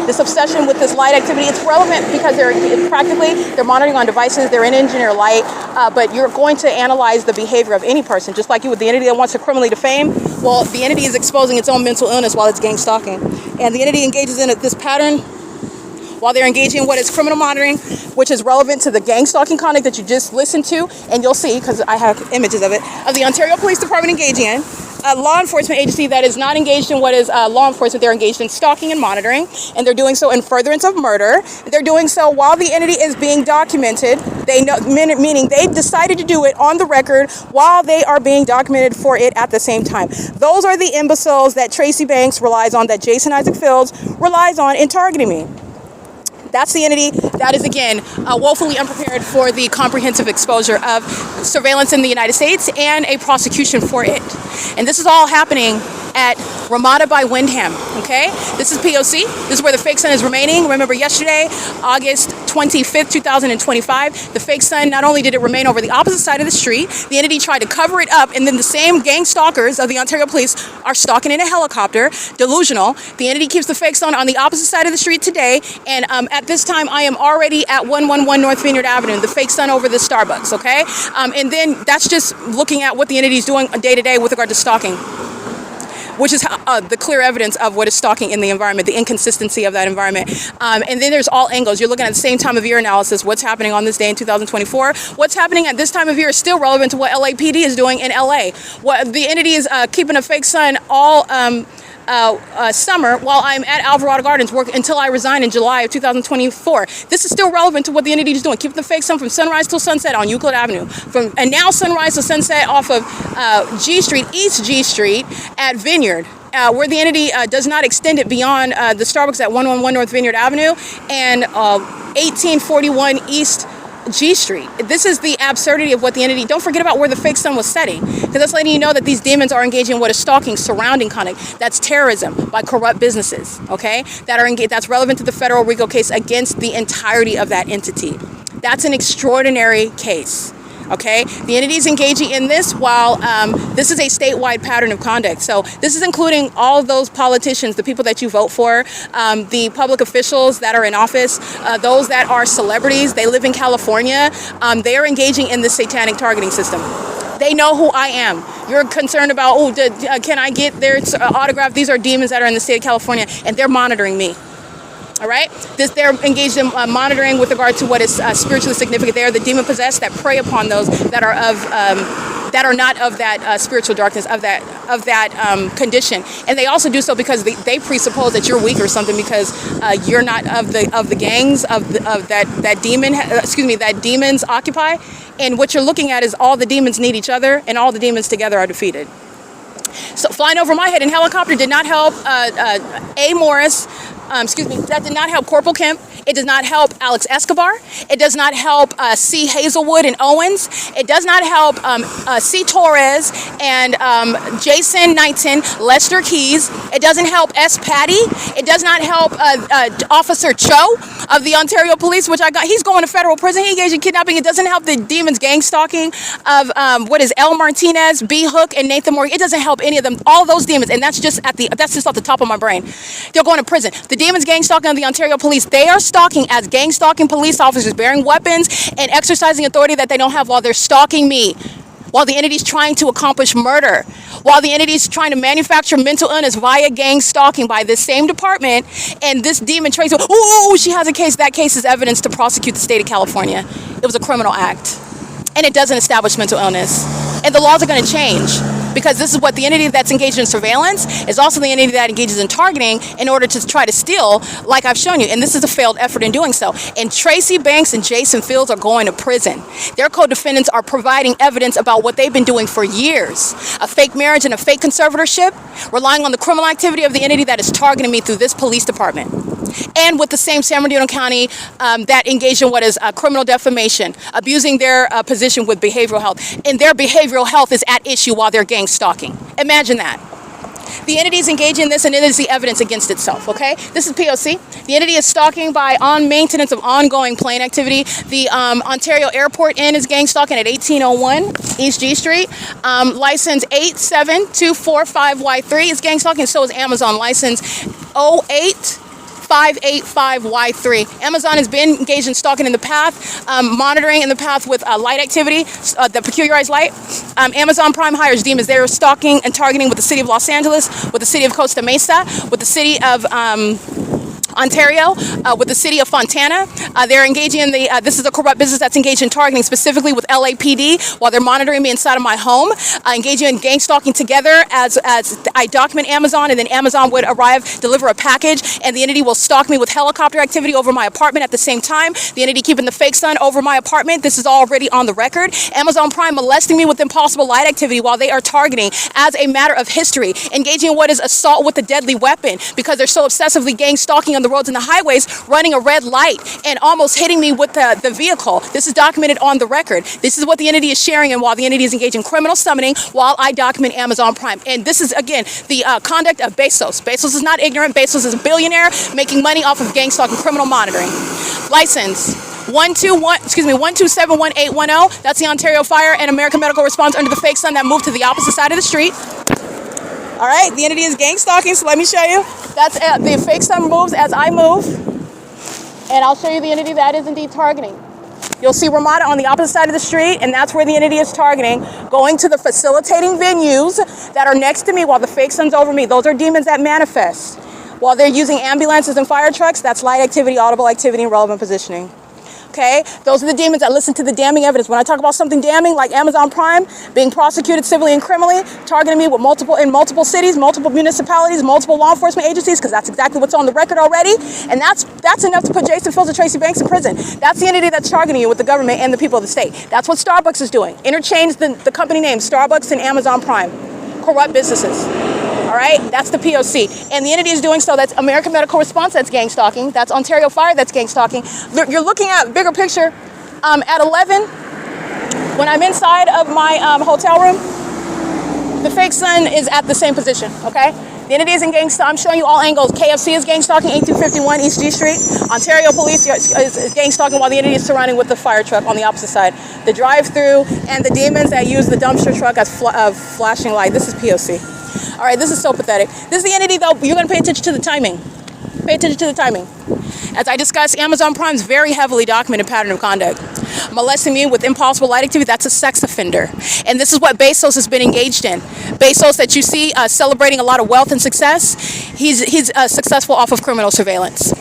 This obsession with this light activity, it's relevant because they're monitoring on devices, they're in engineer light, but you're going to analyze the behavior of any person, just like you with the entity that wants to criminally defame. Well, the entity is exposing its own mental illness while it's gang stalking. And the entity engages in this pattern while they're engaging in what is criminal monitoring, which is relevant to the gang stalking conduct that you just listened to, and you'll see, because I have images of it, of the Ontario Police Department engaging in. A law enforcement agency that is not engaged in what is law enforcement. They're engaged in stalking and monitoring, and they're doing so in furtherance of murder. They're doing so while the entity is being documented. They know, meaning they decided to do it on the record while they are being documented for it at the same time. Those are the imbeciles that Tracy Banks relies on, that Jason Isaac Fields relies on in targeting me. That's the entity that is, again, woefully unprepared for the comprehensive exposure of surveillance in the United States and a prosecution for it. And this is all happening at RAMADA by WYNDHAM, okay? This is P.O.C. This is where the fake sun is remaining. Remember yesterday, August 25th, 2025, the fake sun, not only did it remain over the opposite side of the street, the entity tried to cover it up, and then the same gang stalkers of the Ontario Police are stalking in a helicopter, delusional. The entity keeps the fake sun on the opposite side of the street today, and at this time, I am already at 111 North Vineyard Avenue, the fake sun over the Starbucks, okay? And then that's just looking at what the entity is doing day to day with regard to stalking, which is the clear evidence of what is stalking in the environment, the inconsistency of that environment. And then there's all angles. You're looking at the same time of year analysis, what's happening on this day in 2024. What's happening at this time of year is still relevant to what LAPD is doing in LA. What the entity is keeping a fake sun all summer while I'm at Alvarado Gardens until I resign in July of 2024. This is still relevant to what the entity is doing. Keep the fake sun from sunrise till sunset on Euclid Avenue, and now sunrise to sunset off of G Street, East G Street at Vineyard. Where the entity does not extend it beyond the Starbucks at 111 North Vineyard Avenue and 1841 East G Street. This is the absurdity of what the entity, don't forget about where the fake sun was setting, because that's letting you know that these demons are engaging in what is stalking, surrounding conduct. That's terrorism by corrupt businesses, okay? That's relevant to the federal RICO case against the entirety of that entity. That's an extraordinary case. Okay, the entity is engaging in this while this is a statewide pattern of conduct. So this is including all of those politicians, the people that you vote for, the public officials that are in office, those that are celebrities, they live in California. They are engaging in this satanic targeting system. They know who I am. You're concerned about, can I get their autograph? These are demons that are in the state of California, and they're monitoring me. All right, they're engaged in monitoring with regard to what is spiritually significant. They are the demon possessed that prey upon those that are not of that spiritual darkness, of that condition. And they also do so because they presuppose that you're weak or something, because you're not of the gangs that demons occupy. And what you're looking at is all the demons need each other, and all the demons together are defeated. So flying over my head in helicopter did not help A. Morris. That did not help Corporal Kemp. It does not help Alex Escobar. It does not help C. Hazelwood and Owens. It does not help C. Torres and Jason Knighton, Lester Keys. It doesn't help S. Patty. It does not help Officer Cho of the Ontario Police, which he's going to federal prison. He engaged in kidnapping. It doesn't help the demons gang stalking of L. Martinez, B. Hook, and Nathan Morgan. It doesn't help any of them. All those demons, and that's just off the top of my brain. They're going to prison. The demons gang stalking of the Ontario Police, they are stalking as gang stalking police officers, bearing weapons and exercising authority that they don't have while they're stalking me. While the entity's trying to accomplish murder, while the entity's trying to manufacture mental illness via gang stalking by this same department, and this demon Tracy, she has a case. That case is evidence to prosecute the state of California. It was a criminal act, and it doesn't establish mental illness. And the laws are going to change, because this is what the entity that's engaged in surveillance is also the entity that engages in targeting in order to try to steal, like I've shown you. And this is a failed effort in doing so. And Tracy Banks and Jason Fields are going to prison. Their co-defendants are providing evidence about what they've been doing for years. A fake marriage and a fake conservatorship, relying on the criminal activity of the entity that is targeting me through this police department. And with the same San Bernardino County that engaged in what is criminal defamation, abusing their position with behavioral health. And their behavioral health is at issue while they're gang stalking. Imagine that. The entity is engaging in this, and it is the evidence against itself, okay? This is P.O.C. The entity is stalking by maintenance of ongoing plane activity. The Ontario Airport Inn is gang stalking at 1801 East G Street. License 87245Y3 is gang stalking, so is Amazon license 08585Y3. Amazon has been engaged in stalking in the path, monitoring in the path with light activity, the peculiarized light. Amazon Prime hires demons. They're stalking and targeting with the city of Los Angeles, with the city of Costa Mesa, with the city of Ontario, with the city of Fontana. They're engaging in this is a corrupt business that's engaged in targeting specifically with LAPD while they're monitoring me inside of my home, engaging in gang stalking together as I document Amazon, and then Amazon would arrive, deliver a package, and the entity will stalk me with helicopter activity over my apartment at the same time. The entity keeping the fake sun over my apartment. This is already on the record. Amazon Prime molesting me with impossible light activity while they are targeting as a matter of history, engaging in what is assault with a deadly weapon because they're so obsessively gang stalking on the roads and the highways, running a red light and almost hitting me with the vehicle. This is documented on the record. This is what the entity is sharing, and while the entity is engaged in criminal summoning while I document Amazon Prime. And this is, again, the conduct of Bezos. Bezos is not ignorant. Bezos is a billionaire making money off of gang stalking, criminal monitoring. License 1271810. That's the Ontario Fire and American Medical Response under the fake sun that moved to the opposite side of the street. All right, the entity is gang stalking, so let me show you. That's the fake sun moves as I move, and I'll show you the entity that is indeed targeting. You'll see RAMADA on the opposite side of the street, and that's where the entity is targeting, going to the facilitating venues that are next to me while the fake sun's over me. Those are demons that manifest. While they're using ambulances and fire trucks, that's light activity, audible activity, and relevant positioning. Okay, those are the demons that listen to the damning evidence. When I talk about something damning, like Amazon Prime being prosecuted civilly and criminally, targeting me with multiple cities, multiple municipalities, multiple law enforcement agencies, because that's exactly what's on the record already, and that's enough to put Jason Fields and Tracy Banks in prison. That's the entity that's targeting you with the government and the people of the state. That's what Starbucks is doing. Interchange the company names Starbucks and Amazon Prime. Corrupt businesses. All right, that's the P.O.C. And the entity is doing so. That's American Medical Response, that's gang stalking. That's Ontario Fire, that's gang stalking. You're looking at bigger picture. At 11, when I'm inside of my hotel room, the fake sun is at the same position, okay? The entity is in gang stalking. I'm showing you all angles. KFC is gang stalking, 1851 East G Street. Ontario Police is gang stalking while the entity is surrounding with the fire truck on the opposite side. The drive-through and the demons that use the dumpster truck as flashing light. This is P.O.C. All right, this is so pathetic. This is the entity, though. You're going to pay attention to the timing. Pay attention to the timing. As I discussed, Amazon Prime's very heavily documented pattern of conduct. Molesting me with impossible light activity, that's a sex offender. And this is what Bezos has been engaged in. Bezos that you see celebrating a lot of wealth and success, he's successful off of criminal surveillance.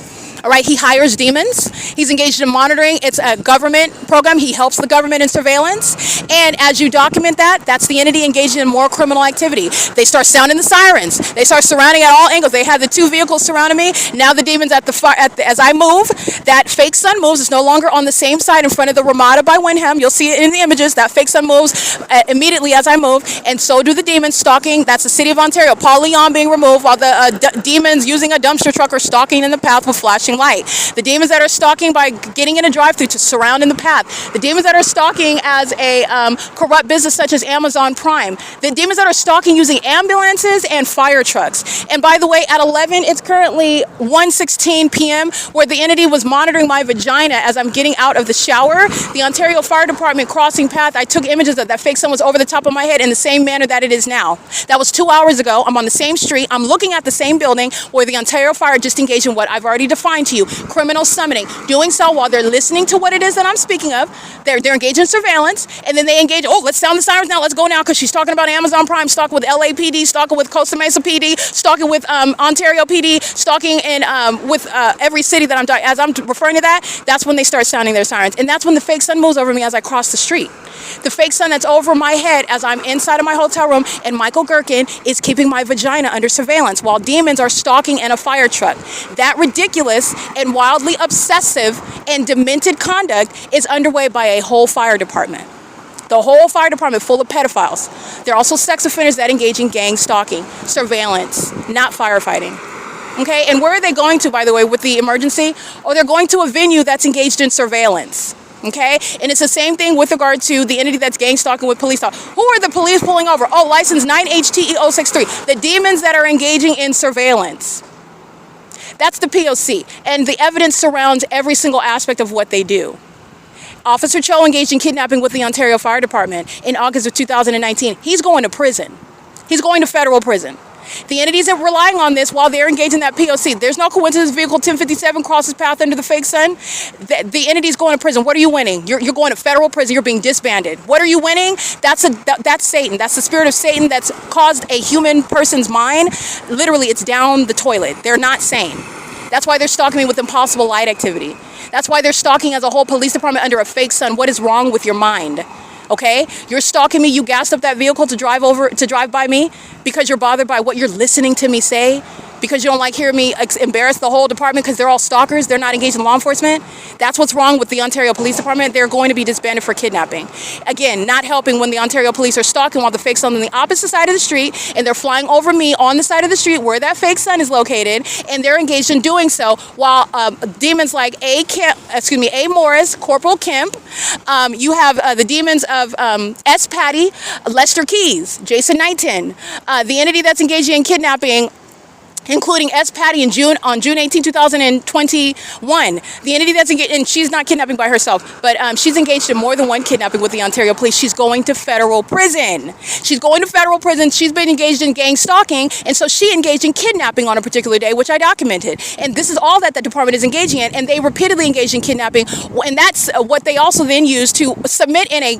All right, he hires demons. He's engaged in monitoring. It's a government program. He helps the government in surveillance. And as you document that, that's the entity engaged in more criminal activity. They start sounding the sirens. They start surrounding at all angles. They have the two vehicles surrounding me. Now the demons as I move, that fake sun moves. It's no longer on the same side in front of the RAMADA by WYNDHAM. You'll see it in the images. That fake sun moves immediately as I move. And so do the demons stalking. That's the city of Ontario. Paul Leon being removed while the demons using a dumpster truck are stalking in the path with flashing flashing light. The demons that are stalking by getting in a drive-thru to surround in the path. The demons that are stalking as a corrupt business such as Amazon Prime. The demons that are stalking using ambulances and fire trucks. And by the way, at 11, it's currently 1:16 p.m. where the entity was monitoring my vagina as I'm getting out of the shower. The Ontario Fire Department crossing path, I took images of that fake sun was over the top of my head in the same manner that it is now. That was 2 hours ago. I'm on the same street. I'm looking at the same building where the Ontario Fire just engaged in what I've already defined to you, criminal summoning. Doing so while they're listening to what it is that I'm speaking of. They're engaged in surveillance, and then they engage, oh, let's sound the sirens now, let's go now, because she's talking about Amazon Prime, stalking with LAPD, stalking with Costa Mesa PD, stalking with Ontario PD, stalking in with every city that as I'm referring to that, that's when they start sounding their sirens. And that's when the fake sun moves over me as I cross the street. The fake sun that's over my head as I'm inside of my hotel room, and Michael Gerken is keeping my vagina under surveillance while demons are stalking in a fire truck. That ridiculous and wildly obsessive and demented conduct is underway by a whole fire department. The whole fire department full of pedophiles. They're also sex offenders that engage in gang stalking, surveillance, not firefighting. Okay, and where are they going to, by the way, with the emergency? Oh, they're going to a venue that's engaged in surveillance. Okay, and it's the same thing with regard to the entity that's gang stalking with police. Who are the police pulling over? Oh, license 9HTE063. The demons that are engaging in surveillance. That's the P.O.C. And the evidence surrounds every single aspect of what they do. Officer Cho engaged in kidnapping with the Ontario Fire Department in August of 2019. He's going to prison. He's going to federal prison. The entities are relying on this while they're engaged in that P.O.C. There's no coincidence vehicle 1057 crosses path under the fake sun. The entity's going to prison. What are you winning? You're going to federal prison. You're being disbanded. What are you winning? That's Satan. That's the spirit of Satan that's caused a human person's mind. Literally, it's down the toilet. They're not sane. That's why they're stalking me with impossible light activity. That's why they're stalking as a whole police department under a fake sun. What is wrong with your mind? Okay, you're stalking me. You gassed up that vehicle to drive by me because you're bothered by what you're listening to me say, because you don't like hearing me embarrass the whole department because they're all stalkers. They're not engaged in law enforcement. That's what's wrong with the Ontario Police Department. They're going to be disbanded for kidnapping. Again, not helping when the Ontario police are stalking while the fake sun on the opposite side of the street, and they're flying over me on the side of the street where that fake sun is located, and they're engaged in doing so while demons like A. Morris, Corporal Kemp, you have the demons of S. Patty, Lester Keys, Jason Knighton, the entity that's engaging in kidnapping, including S. Patty on June 18, 2021. The entity that's engaged, and she's not kidnapping by herself, but she's engaged in more than one kidnapping with the Ontario police. She's going to federal prison. She's going to federal prison. She's been engaged in gang stalking, and so she engaged in kidnapping on a particular day, which I documented. And this is all that the department is engaging in, and they repeatedly engage in kidnapping, and that's what they also then use to submit in a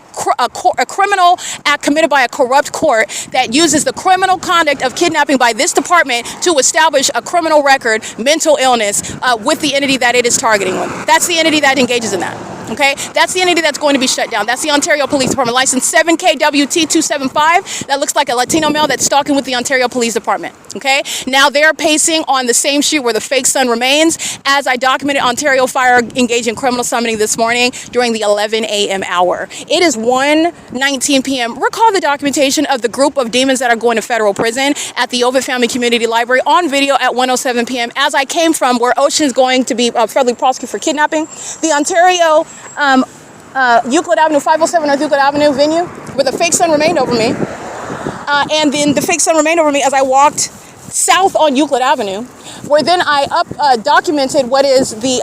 criminal act committed by a corrupt court that uses the criminal conduct of kidnapping by this department to establish a criminal record, mental illness, with the entity that it is targeting with. That's the entity that engages in that. Okay, that's the entity that's going to be shut down. That's the Ontario Police Department, license 7KWT275. That looks like a Latino male that's stalking with the Ontario Police Department. Okay, now they're pacing on the same street where the fake sun remains, as I documented Ontario Fire engaged in criminal summoning this morning during the 11 a.m. hour. It is 1:19 p.m. Recall the documentation of the group of demons that are going to federal prison at the OVITT Family Community Library on video at 1:07 p.m. as I came from where Ocean is going to be federally prosecuted for kidnapping. The Ontario Euclid Avenue, 507 North Euclid Avenue venue, where the fake sun remained over me. And then the fake sun remained over me as I walked south on Euclid Avenue, where then I documented what is the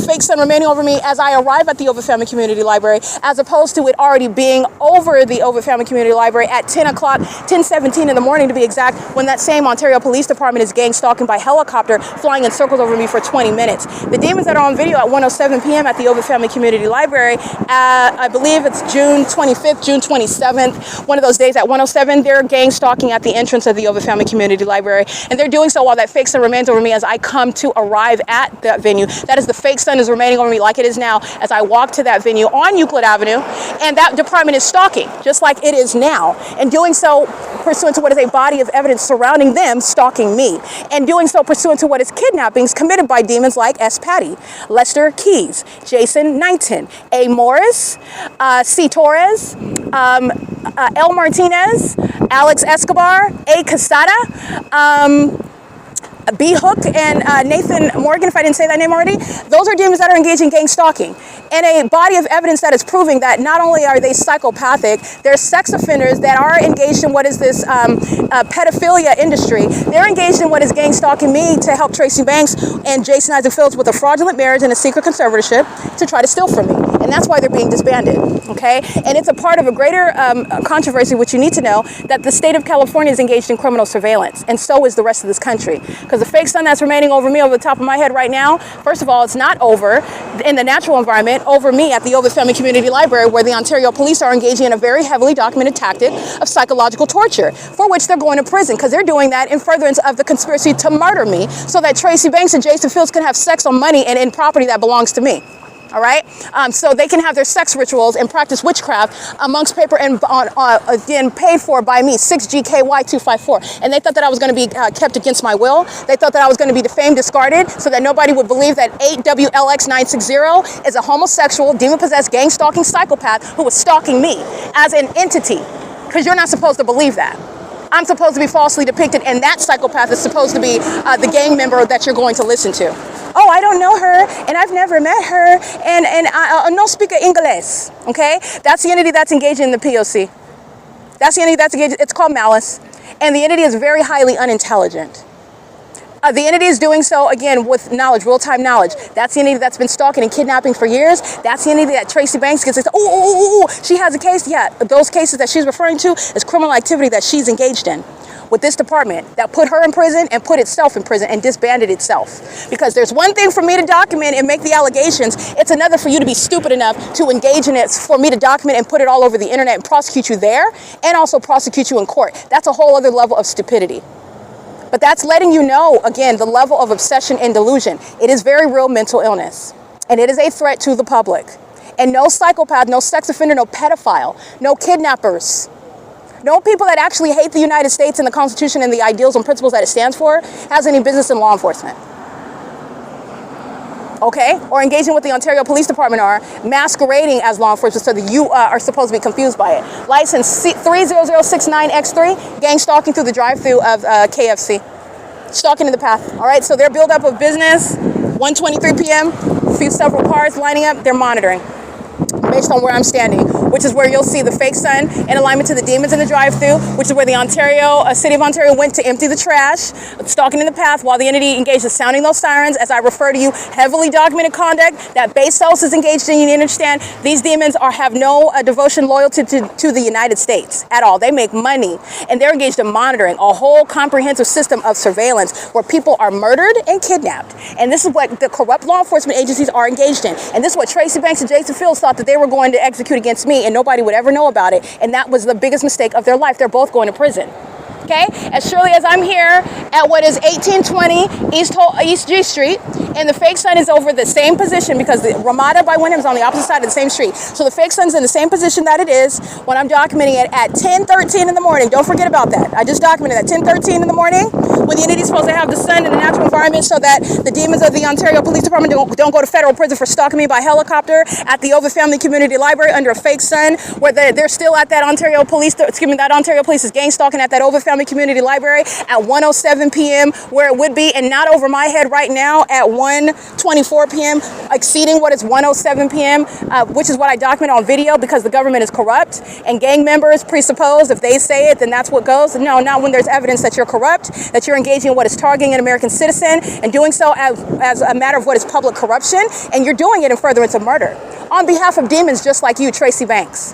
fake sun remaining over me as I arrive at the OVITT Family Community Library, as opposed to it already being over the OVITT Family Community Library at 10:17 in the morning to be exact, when that same Ontario Police Department is gang stalking by helicopter, flying in circles over me for 20 minutes. The demons that are on video at 1:07 p.m. at the OVITT Family Community Library, I believe it's June 25th, June 27th, one of those days at 1:07, they're gang stalking at the entrance of the OVITT Family Community Library, and they're doing so while that fake sun remains over me as I come to arrive at that venue. That is the fake sun is remaining over me like it is now as I walk to that venue on Euclid Avenue, and that department is stalking just like it is now, and doing so pursuant to what is a body of evidence surrounding them stalking me, and doing so pursuant to what is kidnappings committed by demons like S. Patty, Lester Keys, Jason Knighton, A. Morris, C. Torres, L. Martinez, Alex Escobar, A. Casada, B. Hook and Nathan Morgan, if I didn't say that name already, those are demons that are engaged in gang stalking. And a body of evidence that is proving that not only are they psychopathic, they're sex offenders that are engaged in what is this pedophilia industry. They're engaged in what is gang stalking me to help Tracy Banks and Jason Isaac Phillips with a fraudulent marriage and a secret conservatorship to try to steal from me. And that's why they're being disbanded, okay? And it's a part of a greater controversy, which you need to know, that the state of California is engaged in criminal surveillance, and so is the rest of this country. Because the fake sun that's remaining over me over the top of my head right now, first of all, it's not over in the natural environment, over me at the OVITT Family Community Library, where the Ontario police are engaging in a very heavily documented tactic of psychological torture, for which they're going to prison, because they're doing that in furtherance of the conspiracy to murder me, so that Tracy Banks and Jason Phillips can have sex on money and in property that belongs to me. All right, so they can have their sex rituals and practice witchcraft amongst paper and again paid for by me, 6GKY254. And they thought that I was going to be kept against my will. They thought that I was going to be defamed, discarded, so that nobody would believe that 8WLX960 is a homosexual, demon-possessed, gang-stalking psychopath who was stalking me as an entity. Because you're not supposed to believe that. I'm supposed to be falsely depicted, and that psychopath is supposed to be the gang member that you're going to listen to. Oh, I don't know her, and I've never met her, and I no speak English, okay? That's the entity that's engaged in the P.O.C. That's the entity that's engaged, it's called malice, and the entity is very highly unintelligent. The entity is doing so, again, with knowledge, real-time knowledge. That's the entity that's been stalking and kidnapping for years. That's the entity that Tracy Banks gets, ooh, she has a case. Yeah, those cases that she's referring to is criminal activity that she's engaged in with this department that put her in prison and put itself in prison and disbanded itself. Because there's one thing for me to document and make the allegations, it's another for you to be stupid enough to engage in it, for me to document and put it all over the internet and prosecute you there, and also prosecute you in court. That's a whole other level of stupidity. But that's letting you know, again, the level of obsession and delusion. It is very real mental illness, and it is a threat to the public. And no psychopath, no sex offender, no pedophile, no kidnappers, no people that actually hate the United States and the Constitution and the ideals and principles that it stands for has any business in law enforcement. Okay? Or engaging with the Ontario Police Department are masquerading as law enforcement so that you are supposed to be confused by it. License 30069X3, gang stalking through the drive-through of KFC. Stalking in the path. All right? So their buildup of business, 1:23 p.m., several cars lining up, they're monitoring based on where I'm standing, which is where you'll see the fake sun in alignment to the demons in the drive-thru, which is where the City of Ontario went to empty the trash, stalking in the path while the entity engaged in sounding those sirens. As I refer to you, heavily documented conduct that Bezos is engaged in. You need to understand these demons have no devotion, loyalty to the United States at all. They make money, and they're engaged in monitoring a whole comprehensive system of surveillance where people are murdered and kidnapped. And this is what the corrupt law enforcement agencies are engaged in. And this is what Tracy Banks and Jason Phillips thought that they were going to execute against me, and nobody would ever know about it. And that was the biggest mistake of their life. They're both going to prison. Okay? As surely as I'm here at what is 1820 East G Street, and the fake sun is over the same position because the RAMADA by WYNDHAM is on the opposite side of the same street. So the fake sun's in the same position that it is when I'm documenting it at 10:13 in the morning. Don't forget about that. I just documented at 10:13 in the morning when the entity is supposed to have the sun in the natural environment so that the demons of the Ontario Police Department don't go to federal prison for stalking me by helicopter at the OVITT Family Community Library under a fake sun, where they're still at that Ontario Police, that Ontario Police is gang stalking at that OVITT Family Community Library at 1:07 p.m. where it would be, and not over my head right now at 1:24 p.m. exceeding what is 1:07 p.m., which is what I document on video because the government is corrupt and gang members presuppose if they say it then that's what goes. No, not when there's evidence that you're corrupt, that you're engaging in what is targeting an American citizen and doing so as a matter of what is public corruption, and you're doing it in furtherance of murder on behalf of demons just like you, Tracy Banks.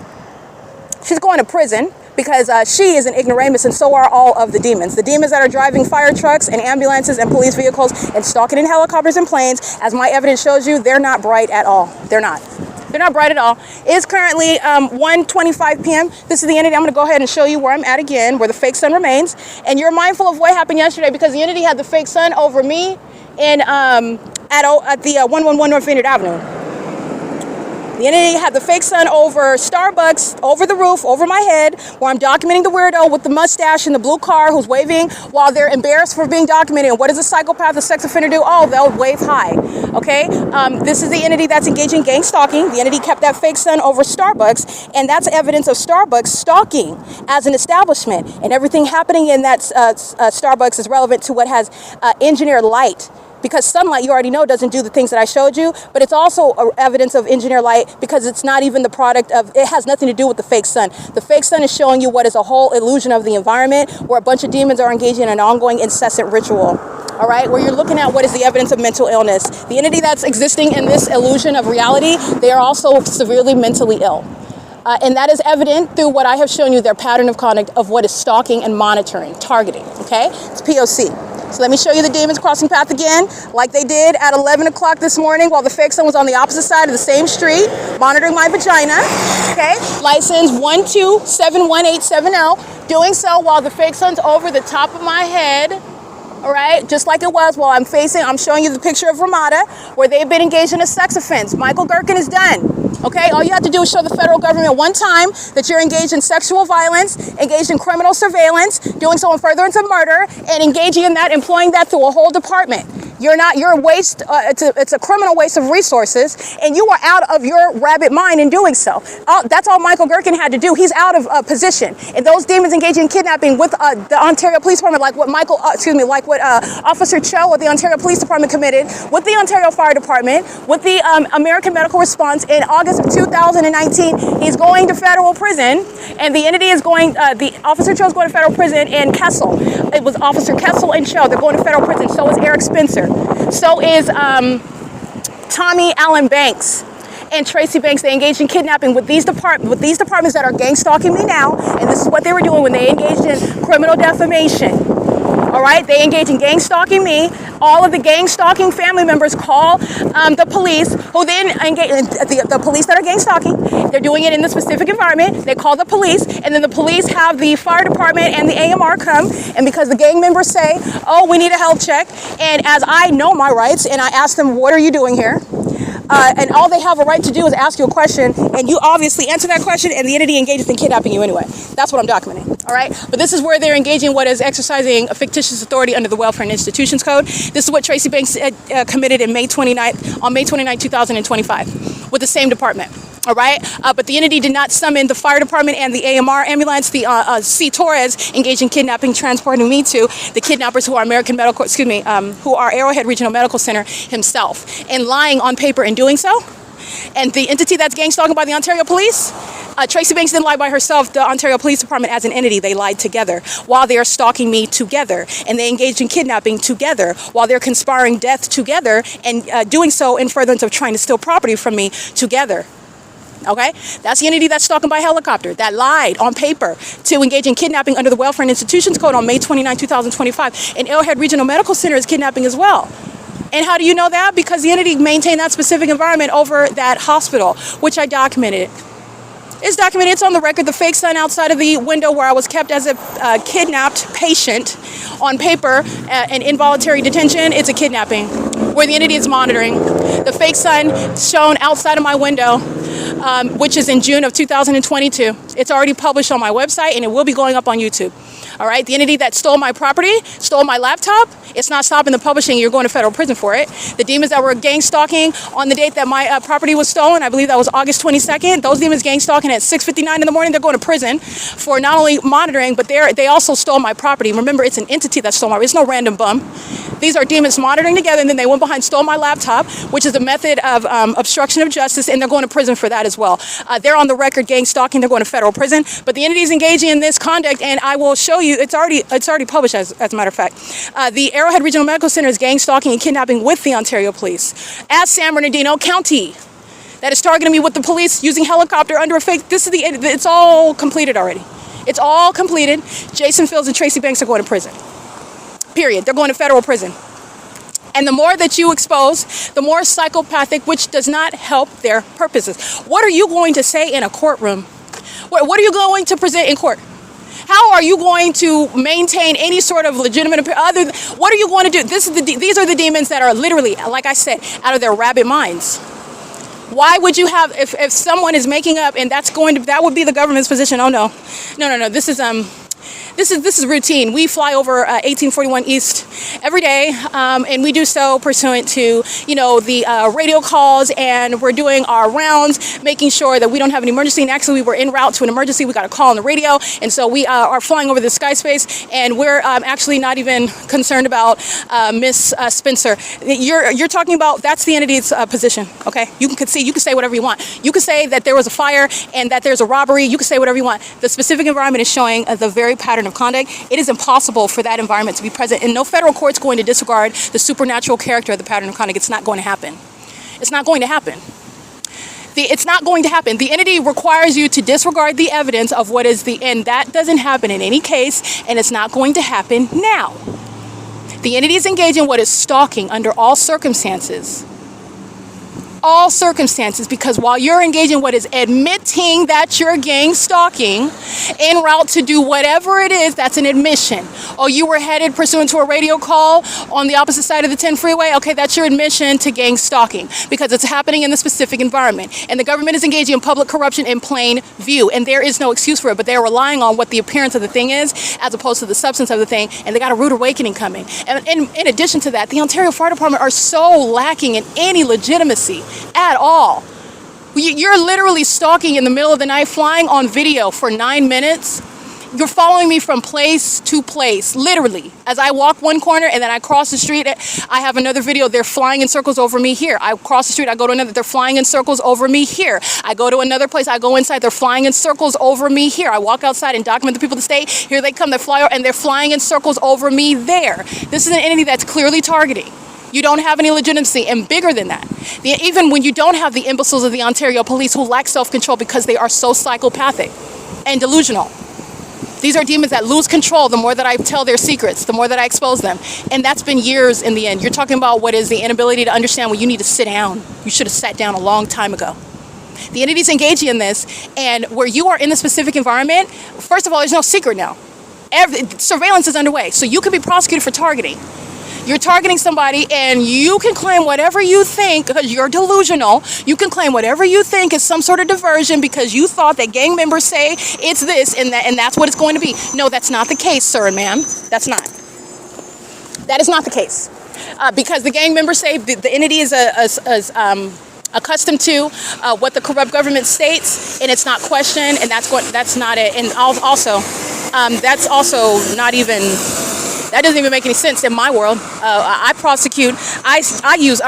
She's going to prison because she is an ignoramus, and so are all of the demons. The demons that are driving fire trucks and ambulances and police vehicles and stalking in helicopters and planes, as my evidence shows you, they're not bright at all. They're not. They're not bright at all. It is currently 1:25 p.m. This is the entity. I'm going to go ahead and show you where I'm at again, where the fake sun remains. And you're mindful of what happened yesterday because the entity had the fake sun over me in at the 111 North Vineyard Avenue. The entity had the fake sun over Starbucks, over the roof, over my head, where I'm documenting the weirdo with the mustache in the blue car who's waving while they're embarrassed for being documented. And what does a psychopath, a sex offender do? Oh, they'll wave high, okay? This is the entity that's engaging gang stalking. The entity kept that fake sun over Starbucks, and that's evidence of Starbucks stalking as an establishment. And everything happening in that Starbucks is relevant to what has engineered light. Because sunlight, you already know, doesn't do the things that I showed you, but it's also evidence of engineered light because it's not even the product of, it has nothing to do with the fake sun. The fake sun is showing you what is a whole illusion of the environment where a bunch of demons are engaging in an ongoing incessant ritual. All right, where you're looking at what is the evidence of mental illness. The entity that's existing in this illusion of reality, they are also severely mentally ill. And that is evident through what I have shown you, their pattern of conduct of what is stalking and monitoring, targeting, okay? It's P.O.C. So let me show you the demons crossing path again, like they did at 11 o'clock this morning while the fake sun was on the opposite side of the same street, monitoring my vagina, okay? License 1271870, doing so while the fake sun's over the top of my head, all right? Just like it was while I'm showing you the picture of RAMADA, where they've been engaged in a sex offense. Michael GERKEN is done. Okay, all you have to do is show the federal government one time that you're engaged in sexual violence, engaged in criminal surveillance, doing so in furtherance of murder, and engaging in that, employing that through a whole department. You're a waste, it's a criminal waste of resources, and you are out of your rabbit mind in doing so. That's all Michael GERKEN had to do. He's out of position. And those demons engaging in kidnapping with the Ontario Police Department, like what Officer Cho of the Ontario Police Department committed, with the Ontario Fire Department, with the American Medical Response in August of 2019, he's going to federal prison, and the entity is going, the Officer Cho is going to federal prison in Kessel. It was Officer Kessel and Cho. They're going to federal prison. So is Eric Spencer. So is Tommy Allen Banks and Tracy Banks. They engaged in kidnapping with these departments that are gang stalking me now, and this is what they were doing when they engaged in criminal defamation. All right, they engage in gang stalking me. All of the gang stalking family members call the police, who then engage the police that are gang stalking. They're doing it in the specific environment. They call the police, and then the police have the fire department and the AMR come. And because the gang members say, "Oh, we need a health check," and as I know my rights, and I ask them, "What are you doing here?" And all they have a right to do is ask you a question, and you obviously answer that question, and the entity engages in kidnapping you anyway. That's what I'm documenting, all right? But this is where they're engaging what is exercising a fictitious authority under the Welfare and Institutions Code. This is what Tracy Banks committed on May 29, 2025, with the same department. All right, but the entity did not summon the fire department and the AMR ambulance. The C. Torres engaged in kidnapping, transporting me to the kidnappers who are who are Arrowhead Regional Medical Center himself, and lying on paper in doing so. And the entity that's gang stalking by the Ontario Police, Tracy Banks didn't lie by herself. The Ontario Police Department as an entity, they lied together while they are stalking me together, and they engaged in kidnapping together while they're conspiring death together, and doing so in furtherance of trying to steal property from me together. Okay, that's the entity that's stalking by helicopter, that lied on paper to engage in kidnapping under the Welfare and Institutions Code on May 29, 2025. And Arrowhead Regional Medical Center is kidnapping as well. And how do you know that? Because the entity maintained that specific environment over that hospital, which I documented. It's documented, it's on the record, the fake sun outside of the window where I was kept as a kidnapped patient on paper, an involuntary detention. It's a kidnapping where the entity is monitoring. The fake sun shown outside of my window, which is in June of 2022. It's already published on my website, and it will be going up on YouTube. All right, the entity that stole my property, stole my laptop, it's not stopping the publishing. You're going to federal prison for it. The demons that were gang stalking on the date that my property was stolen, I believe that was August 22nd, those demons gang stalking at 6:59 in the morning, they're going to prison for not only monitoring, but they also stole my property. Remember, it's an entity that stole my, it's no random bum. These are demons monitoring together, and then they went behind, stole my laptop, which is a method of obstruction of justice, and they're going to prison for that as well. They're on the record gang stalking, they're going to federal prison, but the entity is engaging in this conduct, and I will show you, it's already published as a matter of fact. The Arrowhead Regional Medical Center is gang stalking and kidnapping with the Ontario Police as San Bernardino County. That is targeting me with the police using helicopter under a fake, it's all completed already. It's all completed. Jason Fields and Tracy Banks are going to prison. Period. They're going to federal prison. And the more that you expose, the more psychopathic, which does not help their purposes. What are you going to say in a courtroom? What are you going to present in court? How are you going to maintain any sort of legitimate what are you going to do? These are the demons that are literally, like I said, out of their rabbit minds. Why would you have, if someone is making up, and that would be the government's position? Oh no, no. This is routine. We fly over 1841 East every day, and we do so pursuant to, the radio calls, and we're doing our rounds, making sure that we don't have an emergency. And actually, we were en route to an emergency. We got a call on the radio, and so we are flying over the sky space, and we're actually not even concerned about Miss Spencer. You're talking about, that's the entity's position. Okay, you can say whatever you want. You can say that there was a fire and that there's a robbery. You can say whatever you want. The specific environment is showing the very pattern of conduct. It is impossible for that environment to be present, and no federal court's going to disregard the supernatural character of the pattern of conduct. It's not going to happen. It's not going to happen. It's not going to happen. The entity requires you to disregard the evidence of what is and that doesn't happen in any case, and it's not going to happen now. The entity is engaged in what is stalking under all circumstances. All circumstances, because while you're engaged in what is admitting that you're gang stalking en route to do whatever it is, that's an admission. Oh, you were headed pursuant to a radio call on the opposite side of the 10 freeway? Okay, that's your admission to gang stalking because it's happening in the specific environment. And the government is engaging in public corruption in plain view, and there is no excuse for it, but they're relying on what the appearance of the thing is as opposed to the substance of the thing, and they got a rude awakening coming. And in addition to that, the Ontario Fire Department are so lacking in any legitimacy at all. You're literally stalking in the middle of the night, flying on video for 9 minutes. You're following me from place to place, literally. As I walk one corner and then I cross the street, I have another video. They're flying in circles over me here. I cross the street, I go to another. They're flying in circles over me here. I go to another place, I go inside. They're flying in circles over me here. I walk outside and document the people to stay. Here they come, they fly over, and they're flying in circles over me there. This is an entity that's clearly targeting. You don't have any legitimacy, and bigger than that, even when you don't have the imbeciles of the Ontario police who lack self-control because they are so psychopathic and delusional. These are demons that lose control the more that I tell their secrets, the more that I expose them. And that's been years in the end. You're talking about what is the inability to understand when you need to sit down. You should have sat down a long time ago. The entity's engaging in this, and where you are in the specific environment, first of all, there's no secret now. Surveillance is underway, so you could be prosecuted for targeting. You're targeting somebody, and you can claim whatever you think because you're delusional. You can claim whatever you think is some sort of diversion because you thought that gang members say it's this and that, and that's what it's going to be. No, that's not the case, sir and ma'am. That's not. That is not the case. Because the gang members say the entity is accustomed to what the corrupt government states, and it's not questioned, and that's not it. And also, that's also not even. That doesn't even make any sense in my world. I prosecute, I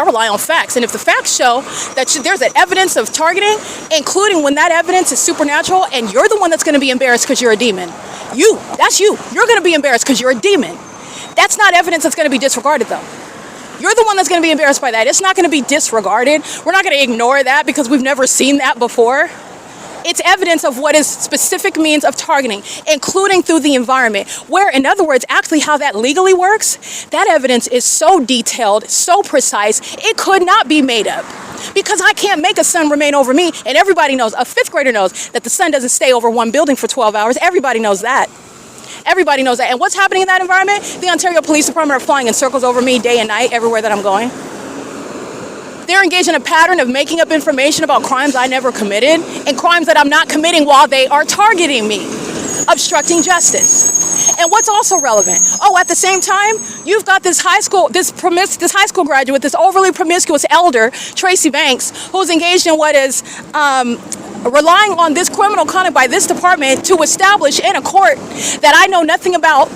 rely on facts. And if the facts show that there's an evidence of targeting, including when that evidence is supernatural, and you're the one that's going to be embarrassed because you're a demon. That's you. You're going to be embarrassed because you're a demon. That's not evidence that's going to be disregarded, though. You're the one that's going to be embarrassed by that. It's not going to be disregarded. We're not going to ignore that because we've never seen that before. It's evidence of what is specific means of targeting, including through the environment, where, in other words, actually how that legally works, that evidence is so detailed, so precise, it could not be made up. Because I can't make a sun remain over me, and everybody knows, a fifth grader knows, that the sun doesn't stay over one building for 12 hours. Everybody knows that. Everybody knows that. And what's happening in that environment? The Ontario Police Department are flying in circles over me day and night, everywhere that I'm going. They're engaged in a pattern of making up information about crimes I never committed and crimes that I'm not committing while they are targeting me, obstructing justice. And what's also relevant? Oh, at the same time, you've got this high school graduate, this overly promiscuous elder, Tracy Banks, who's engaged in what is relying on this criminal conduct by this department to establish in a court that I know nothing about,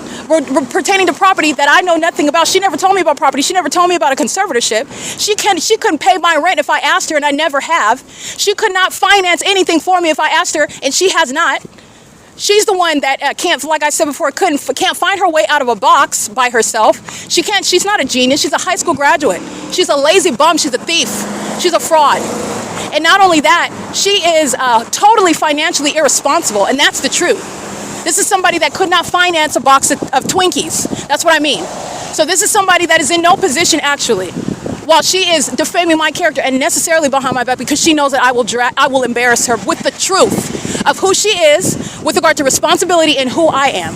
pertaining to property that I know nothing about. She never told me about property. She never told me about a conservatorship. She couldn't pay my rent if I asked her, and I never have. She could not finance anything for me if I asked her, and she has not. She's the one that can't, like I said before, can't find her way out of a box by herself. She's not a genius. She's a high school graduate. She's a lazy bum. She's a thief. She's a fraud. And not only that, she is totally financially irresponsible, and that's the truth. This is somebody that could not finance a box of Twinkies. That's what I mean. So this is somebody that is in no position, actually, while she is defaming my character and necessarily behind my back, because she knows that I will embarrass her with the truth of who she is with regard to responsibility and who I am.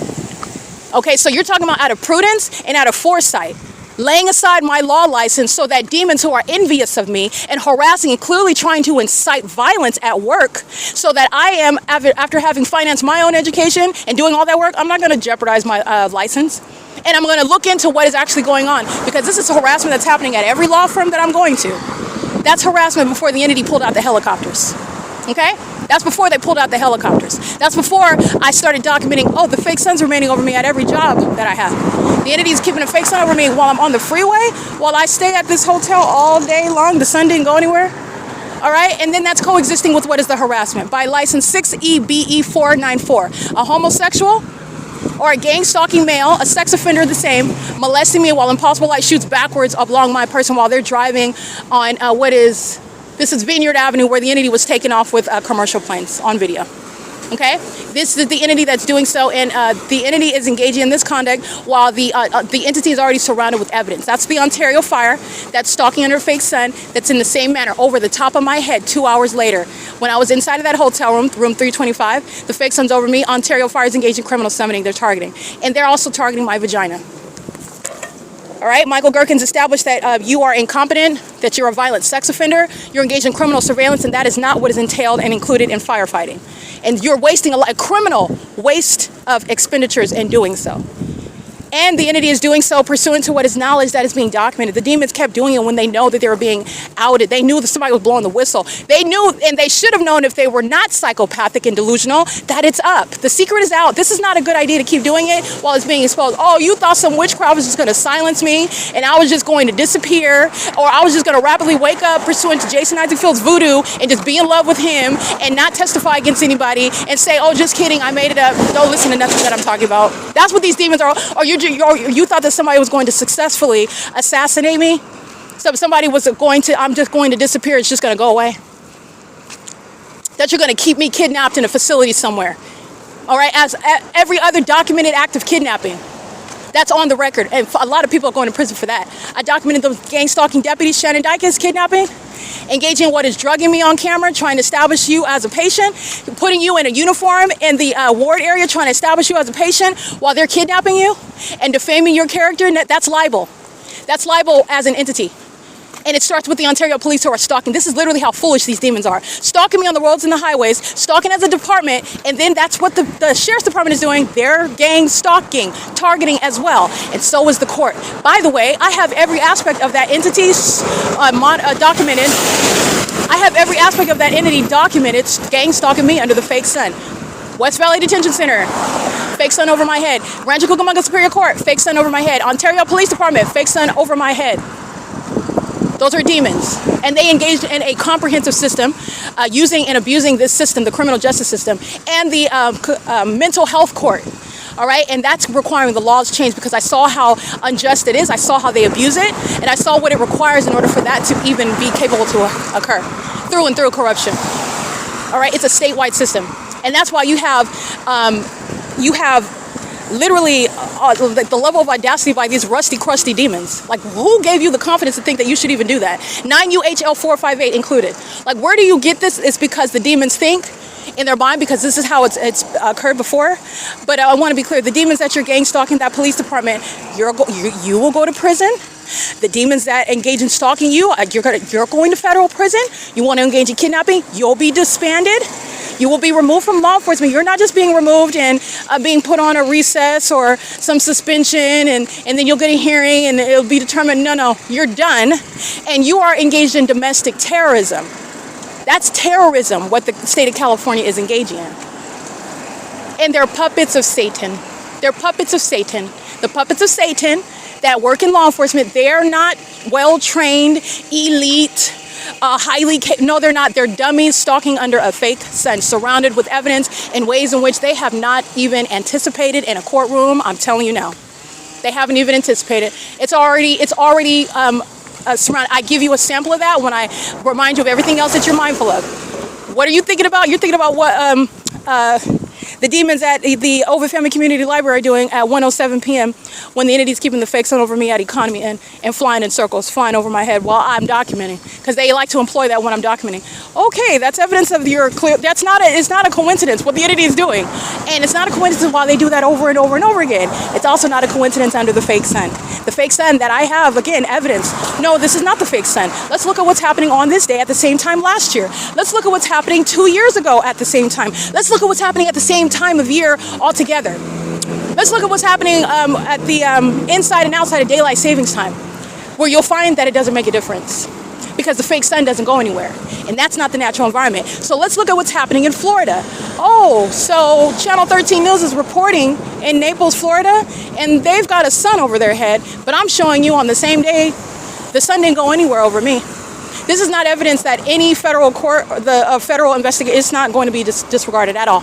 Okay, so you're talking about out of prudence and out of foresight. laying aside my law license so that demons who are envious of me and harassing and clearly trying to incite violence at work, so that I am, after having financed my own education and doing all that work, I'm not going to jeopardize my license. And I'm going to look into what is actually going on, because this is harassment that's happening at every law firm that I'm going to. That's harassment before the entity pulled out the helicopters. Okay? That's before they pulled out the helicopters. That's before I started documenting, oh, the fake sun's remaining over me at every job that I have. The entity is keeping a fake sun over me while I'm on the freeway, while I stay at this hotel all day long. The sun didn't go anywhere. All right? And then that's coexisting with what is the harassment. By license 6EBE494, a homosexual or a gang stalking male, a sex offender the same, molesting me while Impossible Light shoots backwards along my person while they're driving on this is Vineyard Avenue, where the entity was taken off with commercial planes on video. Okay, this is the entity that's doing so, and the entity is engaging in this conduct while the entity is already surrounded with evidence. That's the Ontario fire that's stalking under a fake sun, that's in the same manner over the top of my head 2 hours later. When I was inside of that hotel room, room 325, the fake sun's over me. Ontario fire is engaged in criminal summoning. They're targeting, and they're also targeting my vagina. All right, Michael GERKEN's established that you are incompetent, that you're a violent sex offender, you're engaged in criminal surveillance, and that is not what is entailed and included in firefighting. And you're wasting a criminal waste of expenditures in doing so. And the entity is doing so pursuant to what is knowledge that is being documented. The demons kept doing it when they know that they were being outed. They knew that somebody was blowing the whistle. They knew, and they should have known if they were not psychopathic and delusional, that it's up. The secret is out. This is not a good idea to keep doing it while it's being exposed. Oh, you thought some witchcraft was just going to silence me and I was just going to disappear, or I was just going to rapidly wake up pursuant to Jason Isaac Field's voodoo and just be in love with him and not testify against anybody and say, oh, just kidding, I made it up. Don't listen to nothing that I'm talking about. That's what these demons are. Or you thought that somebody was going to successfully assassinate me? So if somebody was I'm just going to disappear, it's just going to go away? That you're going to keep me kidnapped in a facility somewhere? All right, as every other documented act of kidnapping. That's on the record, and a lot of people are going to prison for that. I documented those gang stalking deputies, Shannon Dykes kidnapping, engaging in what is drugging me on camera, trying to establish you as a patient, putting you in a uniform in the ward area, trying to establish you as a patient while they're kidnapping you and defaming your character. That's libel. That's libel as an entity. And it starts with the Ontario police who are stalking. This is literally how foolish these demons are. Stalking me on the roads and the highways, stalking as a department, and then that's what the sheriff's department is doing. They're gang stalking, targeting as well. And so is the court. By the way, I have every aspect of that entity documented. I have every aspect of that entity documented, gang stalking me under the fake sun. West Valley Detention Center, fake sun over my head. Rancho Cucamonga Superior Court, fake sun over my head. Ontario Police Department, fake sun over my head. Those are demons, and they engaged in a comprehensive system using and abusing this system, the criminal justice system, and the mental health court. All right, and that's requiring the laws change, because I saw how unjust it is. I saw how they abuse it, and I saw what it requires in order for that to even be capable to occur, through and through corruption. All right, it's a statewide system, and that's why you have literally the level of audacity by these rusty, crusty demons. Like, who gave you the confidence to think that you should even do that? 9UHL458 included. Like, where do you get this? It's because the demons think in their mind, because this is how it's occurred before. But I want to be clear, the demons that you're gang stalking, that police department, you will go to prison. The demons that engage in stalking you, you're going to federal prison. You want to engage in kidnapping, you'll be disbanded. You will be removed from law enforcement. You're not just being removed and being put on a recess or some suspension, and then you'll get a hearing and it'll be determined, no, you're done. And you are engaged in domestic terrorism. That's terrorism, what the state of California is engaging in. And they're puppets of Satan. They're puppets of Satan. The puppets of Satan that work in law enforcement, they're not well-trained, elite, no, they're not. They're dummies stalking under a fake sun, surrounded with evidence in ways in which they have not even anticipated in a courtroom. I'm telling you now, they haven't even anticipated. It's already surrounded. I give you a sample of that when I remind you of everything else that you're mindful of. What are you thinking about? You're thinking about what the demons at the OVITT Family Community Library are doing at 1:07 p.m. when the entity's keeping the fake sun over me at Economy and flying in circles, flying over my head while I'm documenting, because they like to employ that when I'm documenting. Okay, that's evidence of your clear. It's not a coincidence what the entity is doing, and it's not a coincidence why they do that over and over and over again. It's also not a coincidence under the fake sun. The fake sun that I have, again, evidence. No, this is not the fake sun. Let's look at what's happening on this day at the same time last year. Let's look at what's happening 2 years ago at the same time. Let's look at what's happening at the same time of year altogether. Let's look at what's happening at the inside and outside of daylight savings time, where you'll find that it doesn't make a difference because the fake sun doesn't go anywhere, and that's not the natural environment. So let's look at what's happening in Florida. Oh, so Channel 13 News is reporting in Naples, Florida, and they've got a sun over their head, but I'm showing you on the same day, the sun didn't go anywhere over me. This is not evidence that any federal court, the federal investigation is not going to be disregarded at all.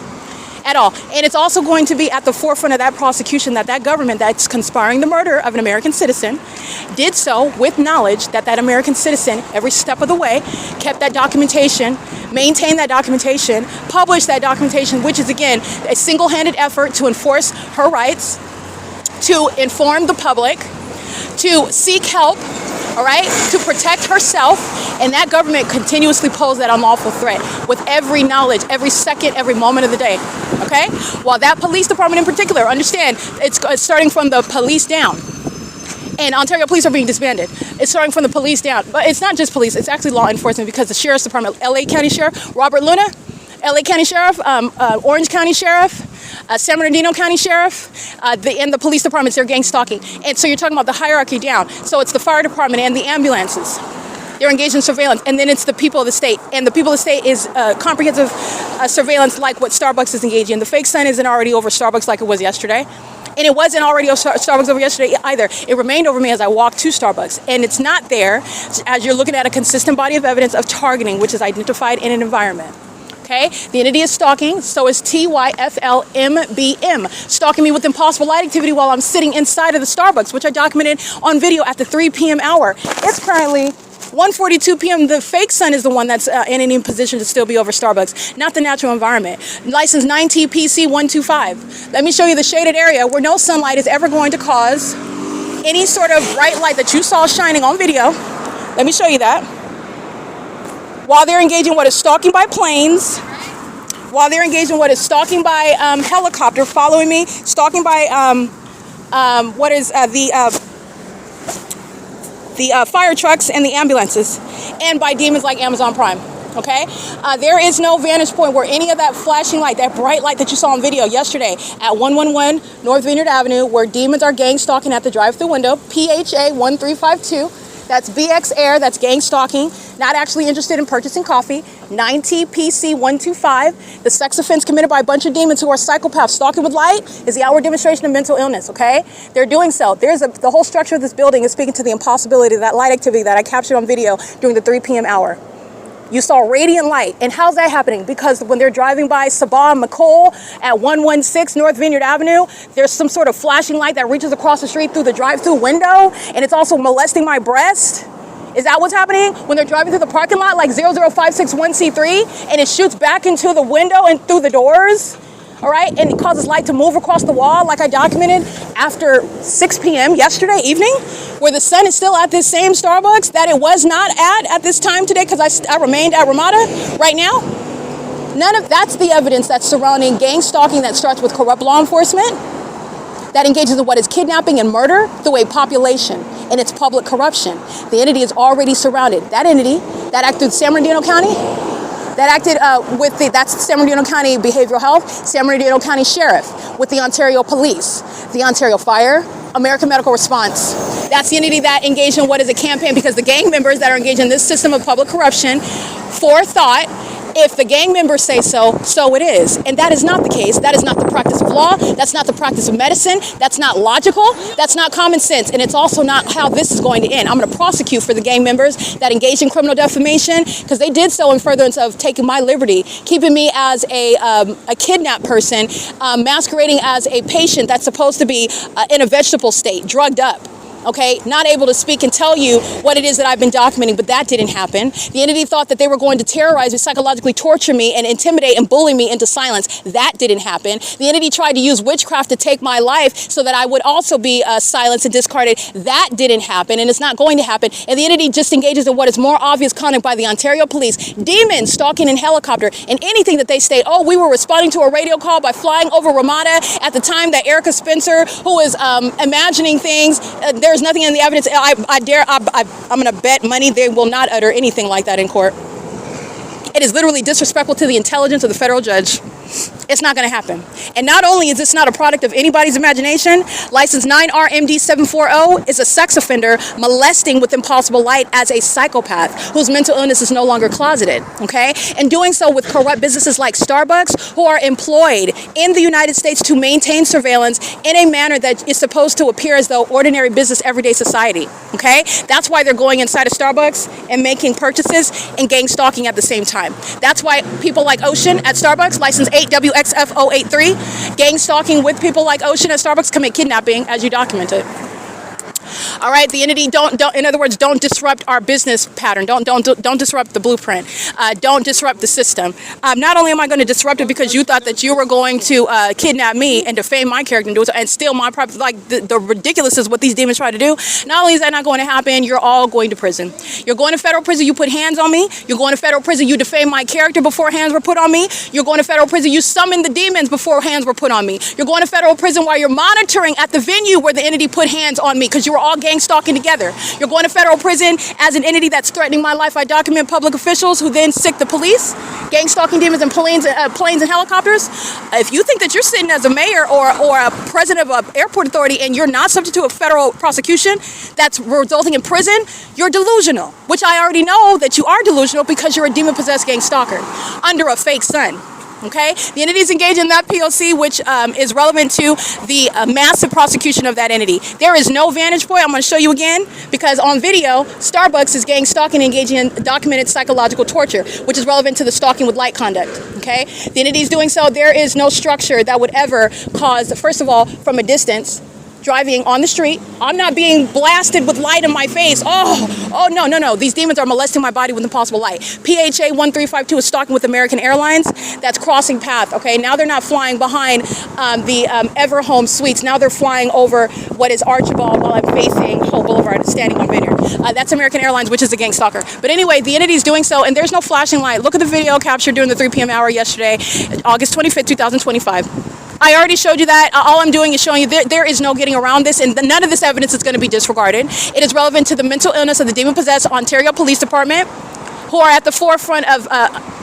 At all. And it's also going to be at the forefront of that prosecution that that government that's conspiring the murder of an American citizen did so with knowledge that that American citizen, every step of the way, kept that documentation, maintained that documentation, published that documentation, which is, again, a single-handed effort to enforce her rights, to inform the public, to seek help, all right, to protect herself, and that government continuously posed that unlawful threat with every knowledge, every second, every moment of the day, okay? While that police department in particular, understand, it's starting from the police down, and Ontario police are being disbanded. It's starting from the police down, but it's not just police, it's actually law enforcement because the Sheriff's Department, LA County Sheriff, Robert Luna, LA County Sheriff, Orange County Sheriff, San Bernardino County Sheriff, and the police departments, they're gang stalking. And so you're talking about the hierarchy down. So it's the fire department and the ambulances. They're engaged in surveillance. And then it's the people of the state. And the people of the state is comprehensive surveillance like what Starbucks is engaged in. The fake sun isn't already over Starbucks like it was yesterday. And it wasn't already over Starbucks over yesterday either. It remained over me as I walked to Starbucks. And it's not there as you're looking at a consistent body of evidence of targeting, which is identified in an environment. Okay, the entity is stalking, so is TYFLMBM, stalking me with impossible light activity while I'm sitting inside of the Starbucks, which I documented on video at the 3 p.m. hour. It's currently 1:42 p.m. The fake sun is the one that's in any position to still be over Starbucks, not the natural environment. License 9T PC125. Let me show you the shaded area where no sunlight is ever going to cause any sort of bright light that you saw shining on video. Let me show you that. While they're engaging what is stalking by planes, while they're engaging what is stalking by helicopter following me, stalking by the fire trucks and the ambulances, and by demons like Amazon Prime. Okay, there is no vantage point where any of that flashing light, that bright light that you saw on video yesterday at 111 North Vineyard Avenue, where demons are gang stalking at the drive-through window, PHA 1352. That's BX Air, that's gang stalking, not actually interested in purchasing coffee. 9T PC125, the sex offense committed by a bunch of demons who are psychopaths stalking with light is the outward demonstration of mental illness, okay? They're doing so. The whole structure of this building is speaking to the impossibility of that light activity that I captured on video during the 3 p.m. hour. You saw radiant light. And how's that happening? Because when they're driving by Sabah and McColl at 116 North Vineyard Avenue, there's some sort of flashing light that reaches across the street through the drive-through window, and it's also molesting my breast. Is that what's happening? When they're driving through the parking lot like 00561C3, and it shoots back into the window and through the doors? All right, and it causes light to move across the wall like I documented after 6 p.m. yesterday evening, where the sun is still at this same Starbucks that it was not at this time today because I remained at Ramada right now. None of that's the evidence that's surrounding gang stalking that starts with corrupt law enforcement, that engages in what is kidnapping and murder through a population and its public corruption. The entity is already surrounded. That entity that acted in San Bernardino County, that acted that's San Bernardino County Behavioral Health, San Bernardino County Sheriff, with the Ontario Police, the Ontario Fire, American Medical Response. That's the entity that engaged in what is a campaign, because the gang members that are engaged in this system of public corruption forethought, if the gang members say so, so it is. And that is not the case. That is not the practice of law. That's not the practice of medicine. That's not logical. That's not common sense. And it's also not how this is going to end. I'm going to prosecute for the gang members that engaged in criminal defamation, because they did so in furtherance of taking my liberty, keeping me as a kidnapped person, masquerading as a patient that's supposed to be in a vegetable state, drugged up. Okay, not able to speak and tell you what it is that I've been documenting, but that didn't happen. The entity thought that they were going to terrorize me, psychologically torture me, and intimidate and bully me into silence. That didn't happen. The entity tried to use witchcraft to take my life so that I would also be silenced and discarded. That didn't happen, and it's not going to happen. And the entity just engages in what is more obvious conduct by the Ontario Police. Demons stalking in helicopter, and anything that they state, oh, we were responding to a radio call by flying over Ramada at the time that Erica Spencer, who was imagining things, there is nothing in the evidence. I'm going to bet money they will not utter anything like that in court. It is literally disrespectful to the intelligence of the federal judge. It's not going to happen. And not only is this not a product of anybody's imagination, license 9RMD740 is a sex offender molesting with impossible light as a psychopath whose mental illness is no longer closeted, okay? And doing so with corrupt businesses like Starbucks, who are employed in the United States to maintain surveillance in a manner that is supposed to appear as though ordinary business, everyday society, okay? That's why they're going inside of Starbucks and making purchases and gang stalking at the same time. That's why people like Ocean at Starbucks, license 8WXF083, gang stalking with people like Ocean at Starbucks commit kidnapping as you document it. All right, the entity in other words, don't disrupt our business pattern. Don't disrupt the blueprint. Don't disrupt the system. Not only am I going to disrupt it because you thought that you were going to kidnap me and defame my character and do it and steal my property, like the ridiculous is what these demons try to do. Not only is that not going to happen, you're all going to prison. You're going to federal prison. You put hands on me. You're going to federal prison. You defame my character before hands were put on me. You're going to federal prison. You summoned the demons before hands were put on me. You're going to federal prison while you're monitoring at the venue where the entity put hands on me because you were all gang stalking together. You're going to federal prison as an entity that's threatening my life. I document public officials who then sick the police, gang stalking demons in planes and helicopters. If you think that you're sitting as a mayor or a president of an airport authority and you're not subject to a federal prosecution that's resulting in prison, you're delusional, which I already know that you are delusional because you're a demon-possessed gang stalker under a fake sun. Okay, the entity is engaged in that P.O.C, which is relevant to the massive prosecution of that entity. There is no vantage point. I'm going to show you again because on video, Starbucks is gang stalking and engaging in documented psychological torture, which is relevant to the stalking with light conduct. Okay, the entity is doing so. There is no structure that would ever cause, first of all, from a distance, driving on the street. I'm not being blasted with light in my face. Oh, no. These demons are molesting my body with impossible light. PHA 1352 is stalking with American Airlines. That's crossing path, okay? Now they're not flying behind the EVERHOME suites. Now they're flying over what is Archibald while I'm facing Hope Boulevard, standing on Vineyard. That's American Airlines, which is a gang stalker. But anyway, the entity is doing so, and there's no flashing light. Look at the video captured during the 3 p.m. hour yesterday, August 25th, 2025. I already showed you that. All I'm doing is showing you there is no getting around this, and none of this evidence is going to be disregarded. It is relevant to the mental illness of the demon-possessed Ontario Police Department, who are at the forefront of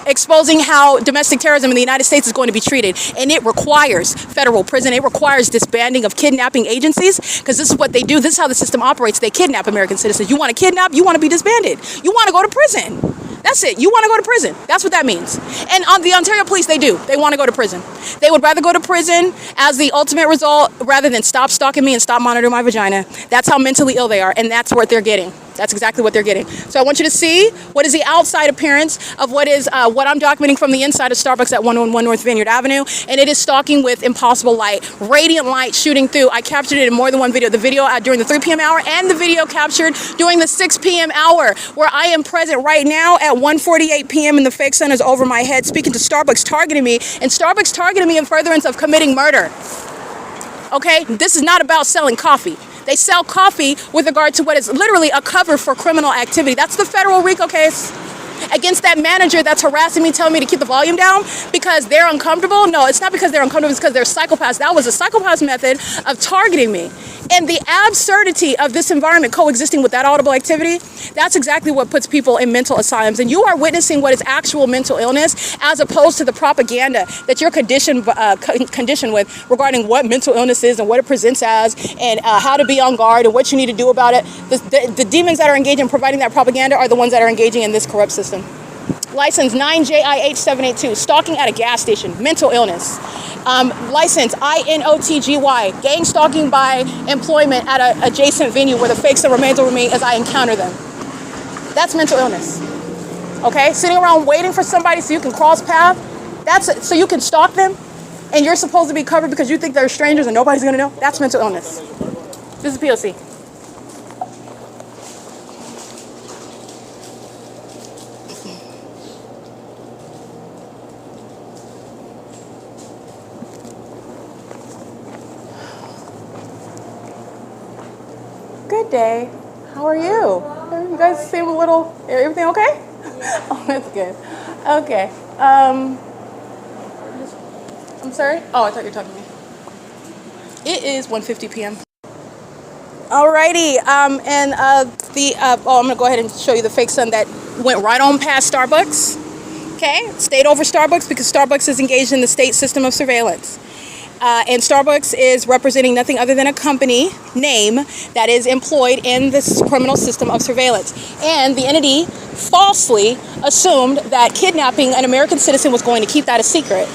exposing how domestic terrorism in the United States is going to be treated. And it requires federal prison. It requires disbanding of kidnapping agencies, because this is what they do. This is how the system operates. They kidnap American citizens. You want to kidnap? You want to be disbanded. You want to go to prison. That's it. You want to go to prison. That's what that means. And on the Ontario Police, they do. They want to go to prison. They would rather go to prison as the ultimate result rather than stop stalking me and stop monitoring my vagina. That's how mentally ill they are, and that's what they're getting. That's exactly what they're getting. So I want you to see what is the outside appearance of what I'm documenting from the inside of Starbucks at 111 North Vineyard Avenue, and it is stalking with impossible light, radiant light shooting through. I captured it in more than one video. The video during the 3 p.m. hour and the video captured during the 6 p.m. hour, where I am present right now at 1:48 p.m. and the fake sun is over my head, speaking to Starbucks targeting me, and Starbucks targeting me in furtherance of committing murder. Okay, this is not about selling coffee. They sell coffee with regard to what is literally a cover for criminal activity. That's the federal RICO case against that manager that's harassing me, telling me to keep the volume down because they're uncomfortable. No, it's not because they're uncomfortable. It's because they're psychopaths. That was a psychopath's method of targeting me. And the absurdity of this environment coexisting with that audible activity, that's exactly what puts people in mental asylums. And you are witnessing what is actual mental illness as opposed to the propaganda that you're conditioned with regarding what mental illness is and what it presents as and how to be on guard and what you need to do about it. The demons that are engaging in providing that propaganda are the ones that are engaging in this corrupt system. License 9JIH782, stalking at a gas station, mental illness. License INOTGY, gang stalking by employment at an adjacent venue where the fake sun remains over me as I encounter them. That's mental illness. Okay, sitting around waiting for somebody so you can cross path, so you can stalk them, and you're supposed to be covered because you think they're strangers and nobody's gonna know. That's mental illness. This is P.O.C. Good day. How are you? You guys seem a little, everything okay? Oh, that's good. Okay. I'm sorry? Oh, I thought you were talking to me. It is 1:50 p.m. Alrighty, I'm gonna go ahead and show you the fake sun that went right on past Starbucks. Okay, stayed over Starbucks because Starbucks is engaged in the state system of surveillance. And Starbucks is representing nothing other than a company name that is employed in this criminal system of surveillance. And the entity falsely assumed that kidnapping an American citizen was going to keep that a secret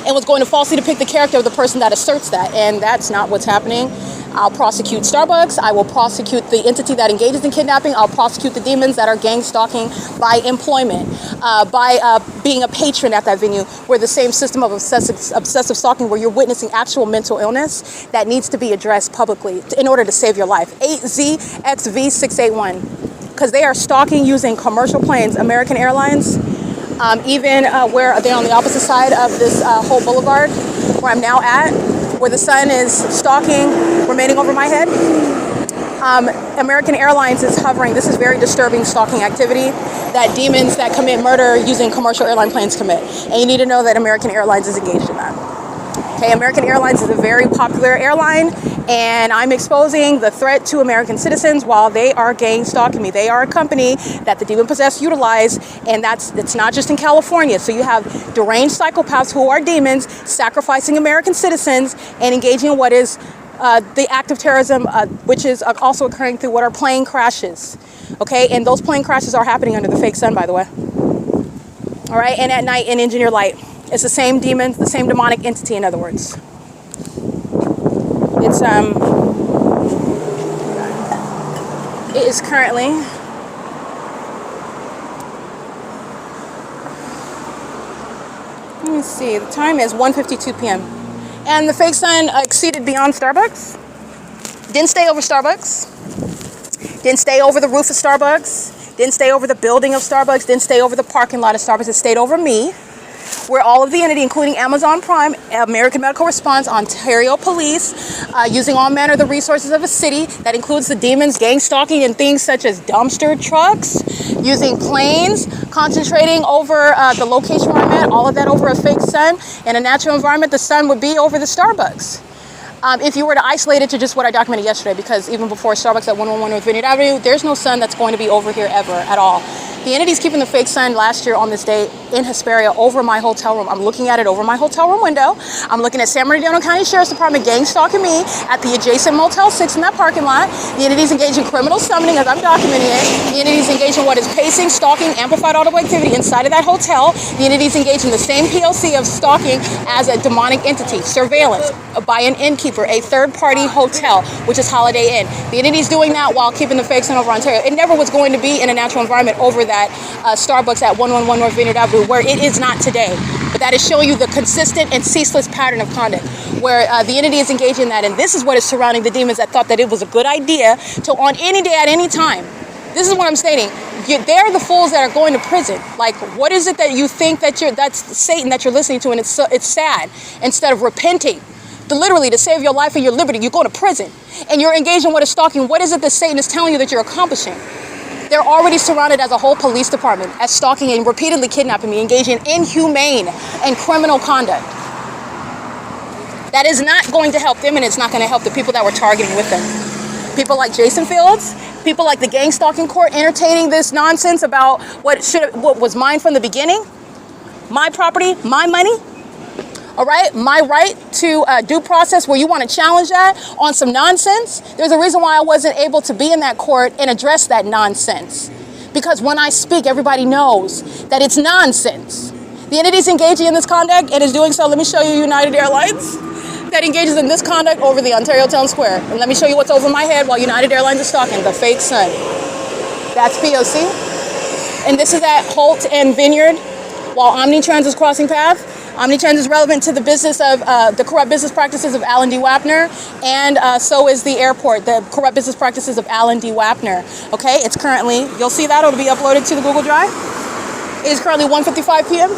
and was going to falsely depict the character of the person that asserts that. And that's not what's happening. I'll prosecute Starbucks. I will prosecute the entity that engages in kidnapping. I'll prosecute the demons that are gang stalking by employment, by being a patron at that venue, where the same system of obsessive stalking, where you're witnessing actual mental illness that needs to be addressed publicly in order to save your life. 8ZXV681, because they are stalking using commercial planes, American Airlines, even where they're on the opposite side of this whole boulevard, where I'm now at, where the sun is stalking, remaining over my head. American Airlines is hovering. This is very disturbing stalking activity that demons that commit murder using commercial airline planes commit. And you need to know that American Airlines is engaged in that. Okay, American Airlines is a very popular airline, and I'm exposing the threat to American citizens while they are gang stalking me. They are a company that the demon-possessed utilize, and it's not just in California. So you have deranged psychopaths who are demons sacrificing American citizens and engaging in what is the act of terrorism, which is also occurring through what are plane crashes. Okay, and those plane crashes are happening under the fake sun, by the way. All right, and at night in engineer light. It's the same demon, the same demonic entity, in other words. It is currently let me see, the time is 1:52 p.m. and the fake sun exceeded beyond Starbucks. Didn't stay over Starbucks. Didn't stay over the roof of Starbucks. Didn't stay over the building of Starbucks. Didn't stay over the parking lot of Starbucks. It stayed over me, where all of the entity, including Amazon Prime, American Medical Response, Ontario Police, using all manner of the resources of a city, that includes the demons, gang stalking, and things such as dumpster trucks, using planes, concentrating over the location where I'm at, all of that over a fake sun. In a natural environment, the sun would be over the Starbucks. If you were to isolate it to just what I documented yesterday, because even before Starbucks at 111 North Vineyard Avenue, there's no sun that's going to be over here ever at all. The entity's keeping the fake sun last year on this day in Hesperia over my hotel room. I'm looking at it over my hotel room window. I'm looking at San Bernardino County Sheriff's Department gang stalking me at the adjacent Motel 6 in that parking lot. The entity's engaged in criminal summoning as I'm documenting it. The entity's engaged in what is pacing, stalking, amplified audible activity inside of that hotel. The entity's engaged in the same P.O.C. of stalking as a demonic entity, surveillance by an innkeeper, a third-party hotel, which is Holiday Inn. The entity's doing that while keeping the fake sun over Ontario. It never was going to be in a natural environment over that Starbucks at 111 North Vineyard Avenue, where it is not today. But that is showing you the consistent and ceaseless pattern of conduct, where the entity is engaged in that. And this is what is surrounding the demons that thought that it was a good idea to, on any day, at any time. This is what I'm stating. They're the fools that are going to prison. Like, what is it that you think that that's Satan that you're listening to, and it's sad. Instead of repenting, literally to save your life and your liberty, you're going to prison. And you're engaged in what is stalking. What is it that Satan is telling you that you're accomplishing? They're already surrounded as a whole police department as stalking and repeatedly kidnapping me, engaging in inhumane and criminal conduct. That is not going to help them, and it's not going to help the people that we're targeting with them. People like Jason Fields, people like the gang stalking court entertaining this nonsense about what was mine from the beginning. My property, my money. All right, my right to due process, where you want to challenge that on some nonsense. There's a reason why I wasn't able to be in that court and address that nonsense. Because when I speak, everybody knows that it's nonsense. The entity's engaging in this conduct and is doing so. Let me show you United Airlines that engages in this conduct over the Ontario Town Square. And let me show you what's over my head while United Airlines is stalking, the fake sun. That's P.O.C. And this is at Holt and Vineyard while OMNITRANS is crossing path. OMNITRANS is relevant to the business of the corrupt business practices of Alan D. WAPNER, and so is the airport, the corrupt business practices of Alan D. WAPNER. Okay, it's currently, you'll see that, it'll be uploaded to the Google Drive. It is currently 1:55 p.m.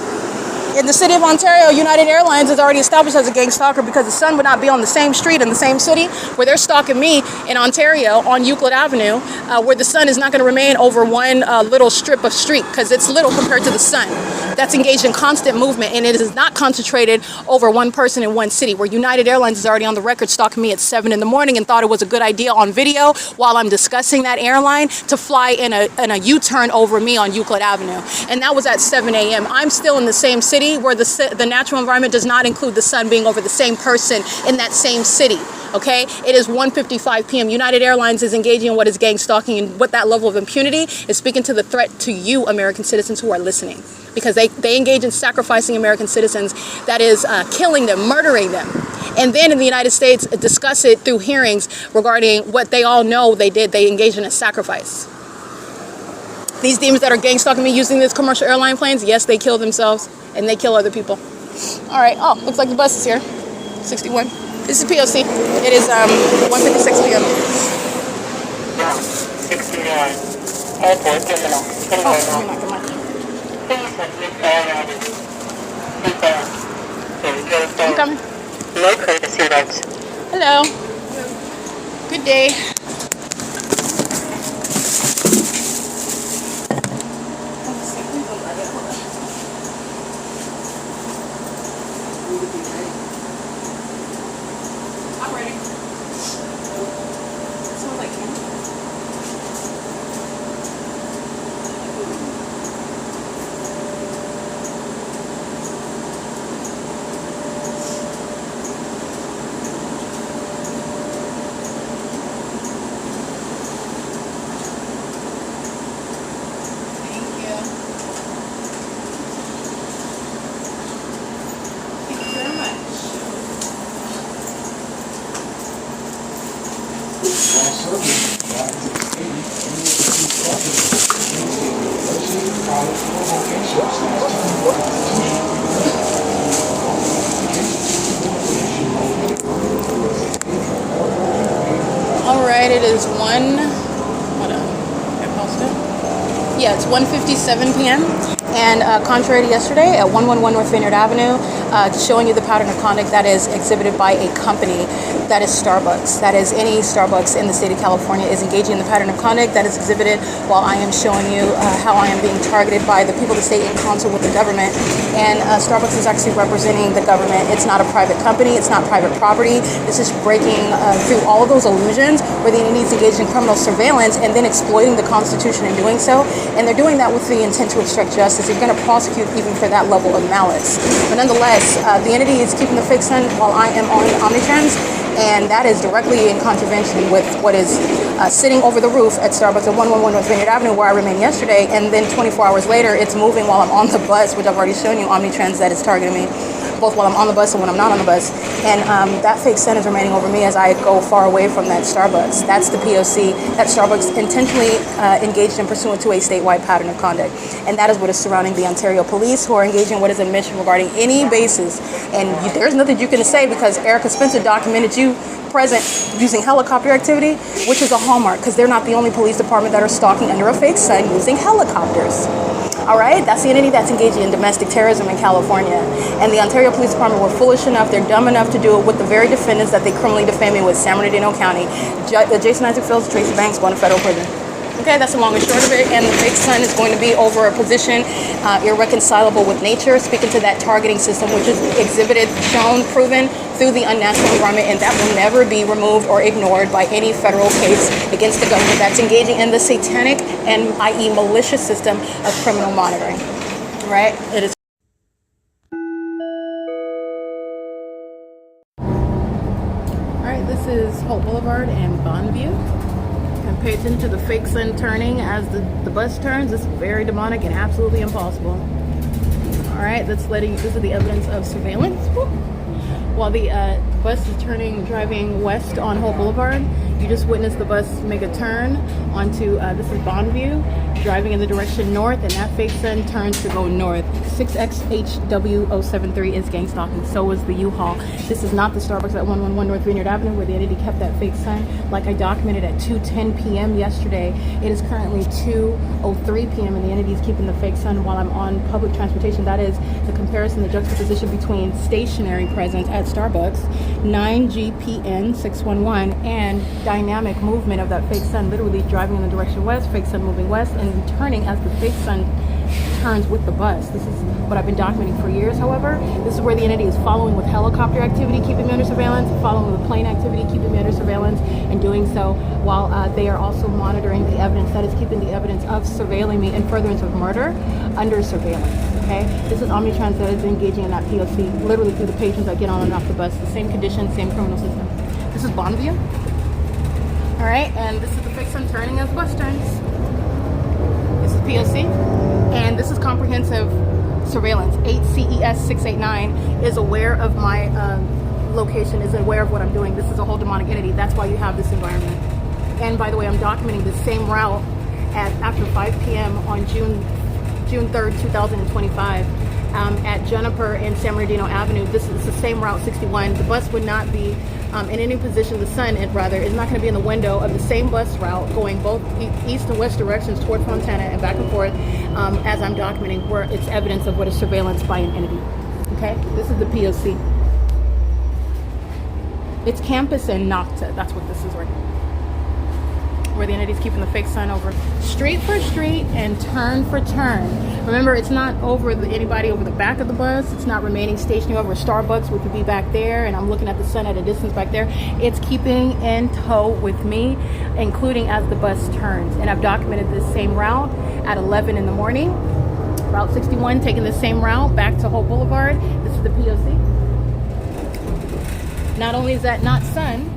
in the city of Ontario, United Airlines is already established as a gang stalker because the sun would not be on the same street in the same city where they're stalking me in Ontario on Euclid Avenue, where the sun is not going to remain over one little strip of street because it's little compared to the sun. That's engaged in constant movement, and it is not concentrated over one person in one city, where United Airlines is already on the record stalking me at 7 in the morning and thought it was a good idea on video while I'm discussing that airline to fly in a U-turn over me on Euclid Avenue. And that was at 7 a.m. I'm still in the same city where the natural environment does not include the sun being over the same person in that same city. Okay, it is 1:55 p.m. United Airlines is engaging in what is gang stalking, and what that level of impunity is speaking to the threat to you, American citizens who are listening, because they engage in sacrificing American citizens, that is killing them, murdering them. And then in the United States, discuss it through hearings regarding what they all know they did. They engaged in a sacrifice. These demons that are gang stalking me using these commercial airline planes, yes, they kill themselves and they kill other people. All right. Oh, looks like the bus is here. 61. This is P.O.C. It is 1:56 p.m. 69. Airport terminal. Oh, let me knock him out. I'm coming. No courtesy rights. Hello. Good day. I'm ready. Smells like candy. All right, it is hold on, I paused it. Yeah, it's 1:57 p.m. And contrary to yesterday, at 111 North Vineyard Avenue, showing you the pattern of conduct that is exhibited by a company that is Starbucks. That is, any Starbucks in the state of California is engaging in the pattern of conduct that is exhibited while I am showing you how I am being targeted by the people of the state in concert with the government. And Starbucks is actually representing the government. It's not a private company. It's not private property. This is breaking through all of those illusions where the entity is engaged in criminal surveillance and then exploiting the Constitution in doing so. And they're doing that with the intent to obstruct justice. They're going to prosecute even for that level of malice. But nonetheless, the entity is keeping the fake sun while I am on OMNITRANS, and that is directly in contravention with what is sitting over the roof at Starbucks at 111 North Vineyard Avenue, where I remained yesterday, and then 24 hours later, it's moving while I'm on the bus, which I've already shown you, OMNITRANS, that is targeting me, both while I'm on the bus and when I'm not on the bus. And that fake sun is remaining over me as I go far away from that Starbucks. That's the P.O.C. that Starbucks intentionally engaged in pursuant to a statewide pattern of conduct. And that is what is surrounding the Ontario police, who are engaging in what is a mission regarding any basis. And there's nothing you can say, because Erica Spencer documented you present using helicopter activity, which is a hallmark, because they're not the only police department that are stalking under a fake sun using helicopters. All right, that's the entity that's engaging in domestic terrorism in California. And the Ontario Police Department were foolish enough, they're dumb enough to do it with the very defendants that they criminally defamed me with, San Bernardino County. Jason Isaac Fields, Tracy Banks, going to federal prison. Okay, that's the long and short of it. And the fake sun is going to be over a position irreconcilable with nature, speaking to that targeting system, which is exhibited, shown, proven through the unnatural environment, and that will never be removed or ignored by any federal case against the government that's engaging in the satanic and i.e. malicious system of criminal monitoring. Right? It is. All right, this is Hope Boulevard and Bondview. And pay attention to the fake sun turning as the bus turns. It's very demonic and absolutely impossible. All right, this is the evidence of surveillance. While the bus is driving west on Hope Boulevard, you just witnessed the bus make a turn onto, this is Bondview, driving in the direction north, and that fake sun turns to go north. 6XHW073 is gang stalking. So is the U-Haul. This is not the Starbucks at 111 North Vineyard Avenue where the entity kept that fake sun. Like I documented at 2:10 p.m. yesterday, it is currently 2:03 p.m. and the entity is keeping the fake sun while I'm on public transportation. That is the comparison, the juxtaposition between stationary presence at Starbucks, 9GPN611, and dynamic movement of that fake sun, literally driving in the direction west, fake sun moving west, and turning as the fake sun turns with the bus. This is what I've been documenting for years. However, this is where the entity is following with helicopter activity, keeping me under surveillance, following with plane activity, keeping me under surveillance, and doing so while they are also monitoring the evidence that is keeping the evidence of surveilling me in furtherance of murder under surveillance. Okay, this is OMNITRANS that is engaging in that P.O.C. literally through the patrons that get on and off the bus. The same conditions, same criminal system. This is Bonneville. All right, and this is the fake sun turning as the bus turns. This is P.O.C. and this is comprehensive surveillance. 8CES689 is aware of my location, is aware of what I'm doing. This is a whole demonic entity. That's why you have this environment. And by the way, I'm documenting the same route at after 5 p.m. on June 3rd, 2025 at Juniper and San Bernardino Avenue. This is the same route 61. The bus would not be in any position, the sun, rather, is not going to be in the window of the same bus route going both east and west directions toward Fontana and back and forth as I'm documenting, where it's evidence of what is surveillance by an entity. Okay, this is the P.O.C. It's campus and Nocta. That's what this is right now. Where the entity's keeping the fake sun over street for street and turn for turn. Remember, it's not over anybody over the back of the bus. It's not remaining stationary over Starbucks, which would be back there, and I'm looking at the sun at a distance back there. It's keeping in tow with me, including as the bus turns. And I've documented this same route at 11 in the morning. Route 61, taking the same route back to Hope Boulevard. This is the P.O.C. Not only is that not sun,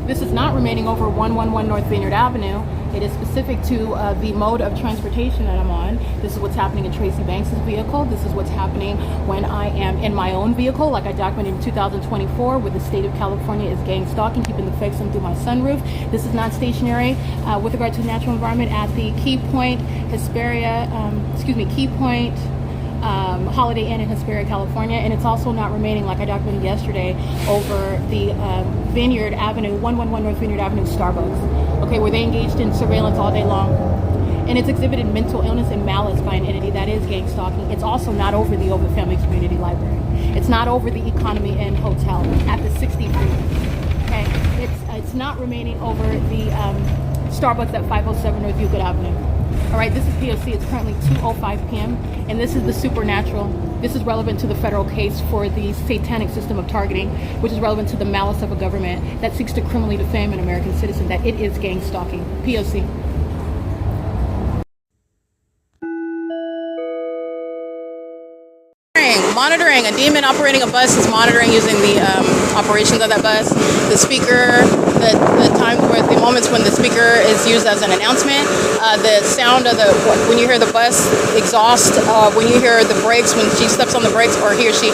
this is not remaining over 111 North Vineyard Avenue. It is specific to the mode of transportation that I'm on. This is what's happening in Tracy Banks' vehicle. This is what's happening when I am in my own vehicle, like I documented in 2024, where the state of California is gang stalking, keeping the fake sun through my sunroof. This is not stationary with regard to the natural environment at the Key Point Holiday Inn in Hesperia, California, and it's also not remaining, like I documented yesterday, over the Vineyard Avenue, 111 North Vineyard Avenue, Starbucks, okay, where they engaged in surveillance all day long. And it's exhibited mental illness and malice by an entity that is gang stalking. It's also not over the OVITT Family Community Library. It's not over the Economy Inn Hotel at the 63. Okay, it's not remaining over the Starbucks at 507 North Euclid Avenue. All right, this is P.O.C. It's currently 2:05 p.m. and this is the supernatural. This is relevant to the federal case for the satanic system of targeting, which is relevant to the malice of a government that seeks to criminally defame an American citizen, that it is gang stalking. P.O.C. Monitoring. A demon operating a bus is monitoring using the operations of that bus. The speaker, the times where the moments when the speaker is used as an announcement, the sound of when you hear the bus exhaust, when you hear the brakes, when she steps on the brakes, or he or she,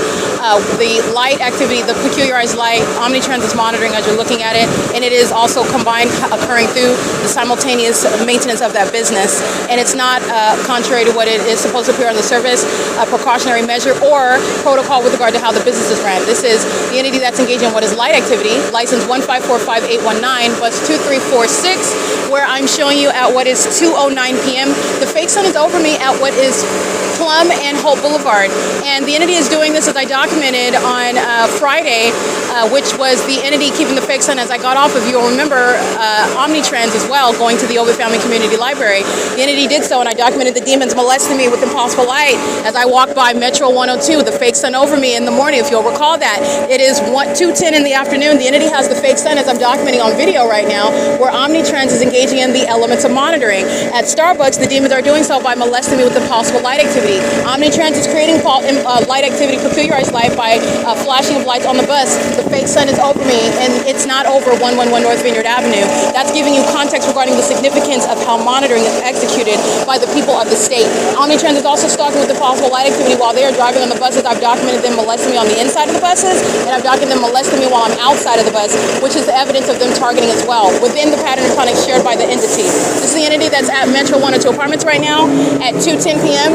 the light activity, the peculiarized light, OMNITRANS is monitoring as you're looking at it, and it is also combined occurring through the simultaneous maintenance of that business. And it's not contrary to what it is supposed to appear on the surface, a precautionary measure or protocol with regard to how the business is ran. This is the entity that's engaging in what is light activity, license 1545819, bus 2346, where I'm showing you at what is 2:09 p.m. The fake sun is over me at what is Plum and Hope Boulevard. And the entity is doing this, as I documented on Friday, which was the entity keeping the fake sun as I got off of, you'll remember, OMNITRANS as well, going to the OVITT Family Community Library. The entity did so, and I documented the demons molesting me with impossible light as I walked by Metro 102, the fake sun over me in the morning, if you'll recall that. It is 2:10 in the afternoon. The entity has the fake sun, as I'm documenting on video right now, where OMNITRANS is engaging in the elements of monitoring. At Starbucks, the demons are doing so by molesting me with impossible light activity. activity. Omnitrans is creating light activity, peculiarized light by flashing of lights on the bus. The fake sun is over me, and it's not over 111 North Vineyard Avenue. That's giving you context regarding the significance of how monitoring is executed by the people of the state. Omnitrans is also stalking with the possible light activity while they are driving on the buses. I've documented them molesting me on the inside of the buses, and I've documented them molesting me while I'm outside of the bus, which is the evidence of them targeting as well, within the pattern of conduct shared by the entity. This is the entity that's at Metro 102 Apartments right now at 2:10 p.m.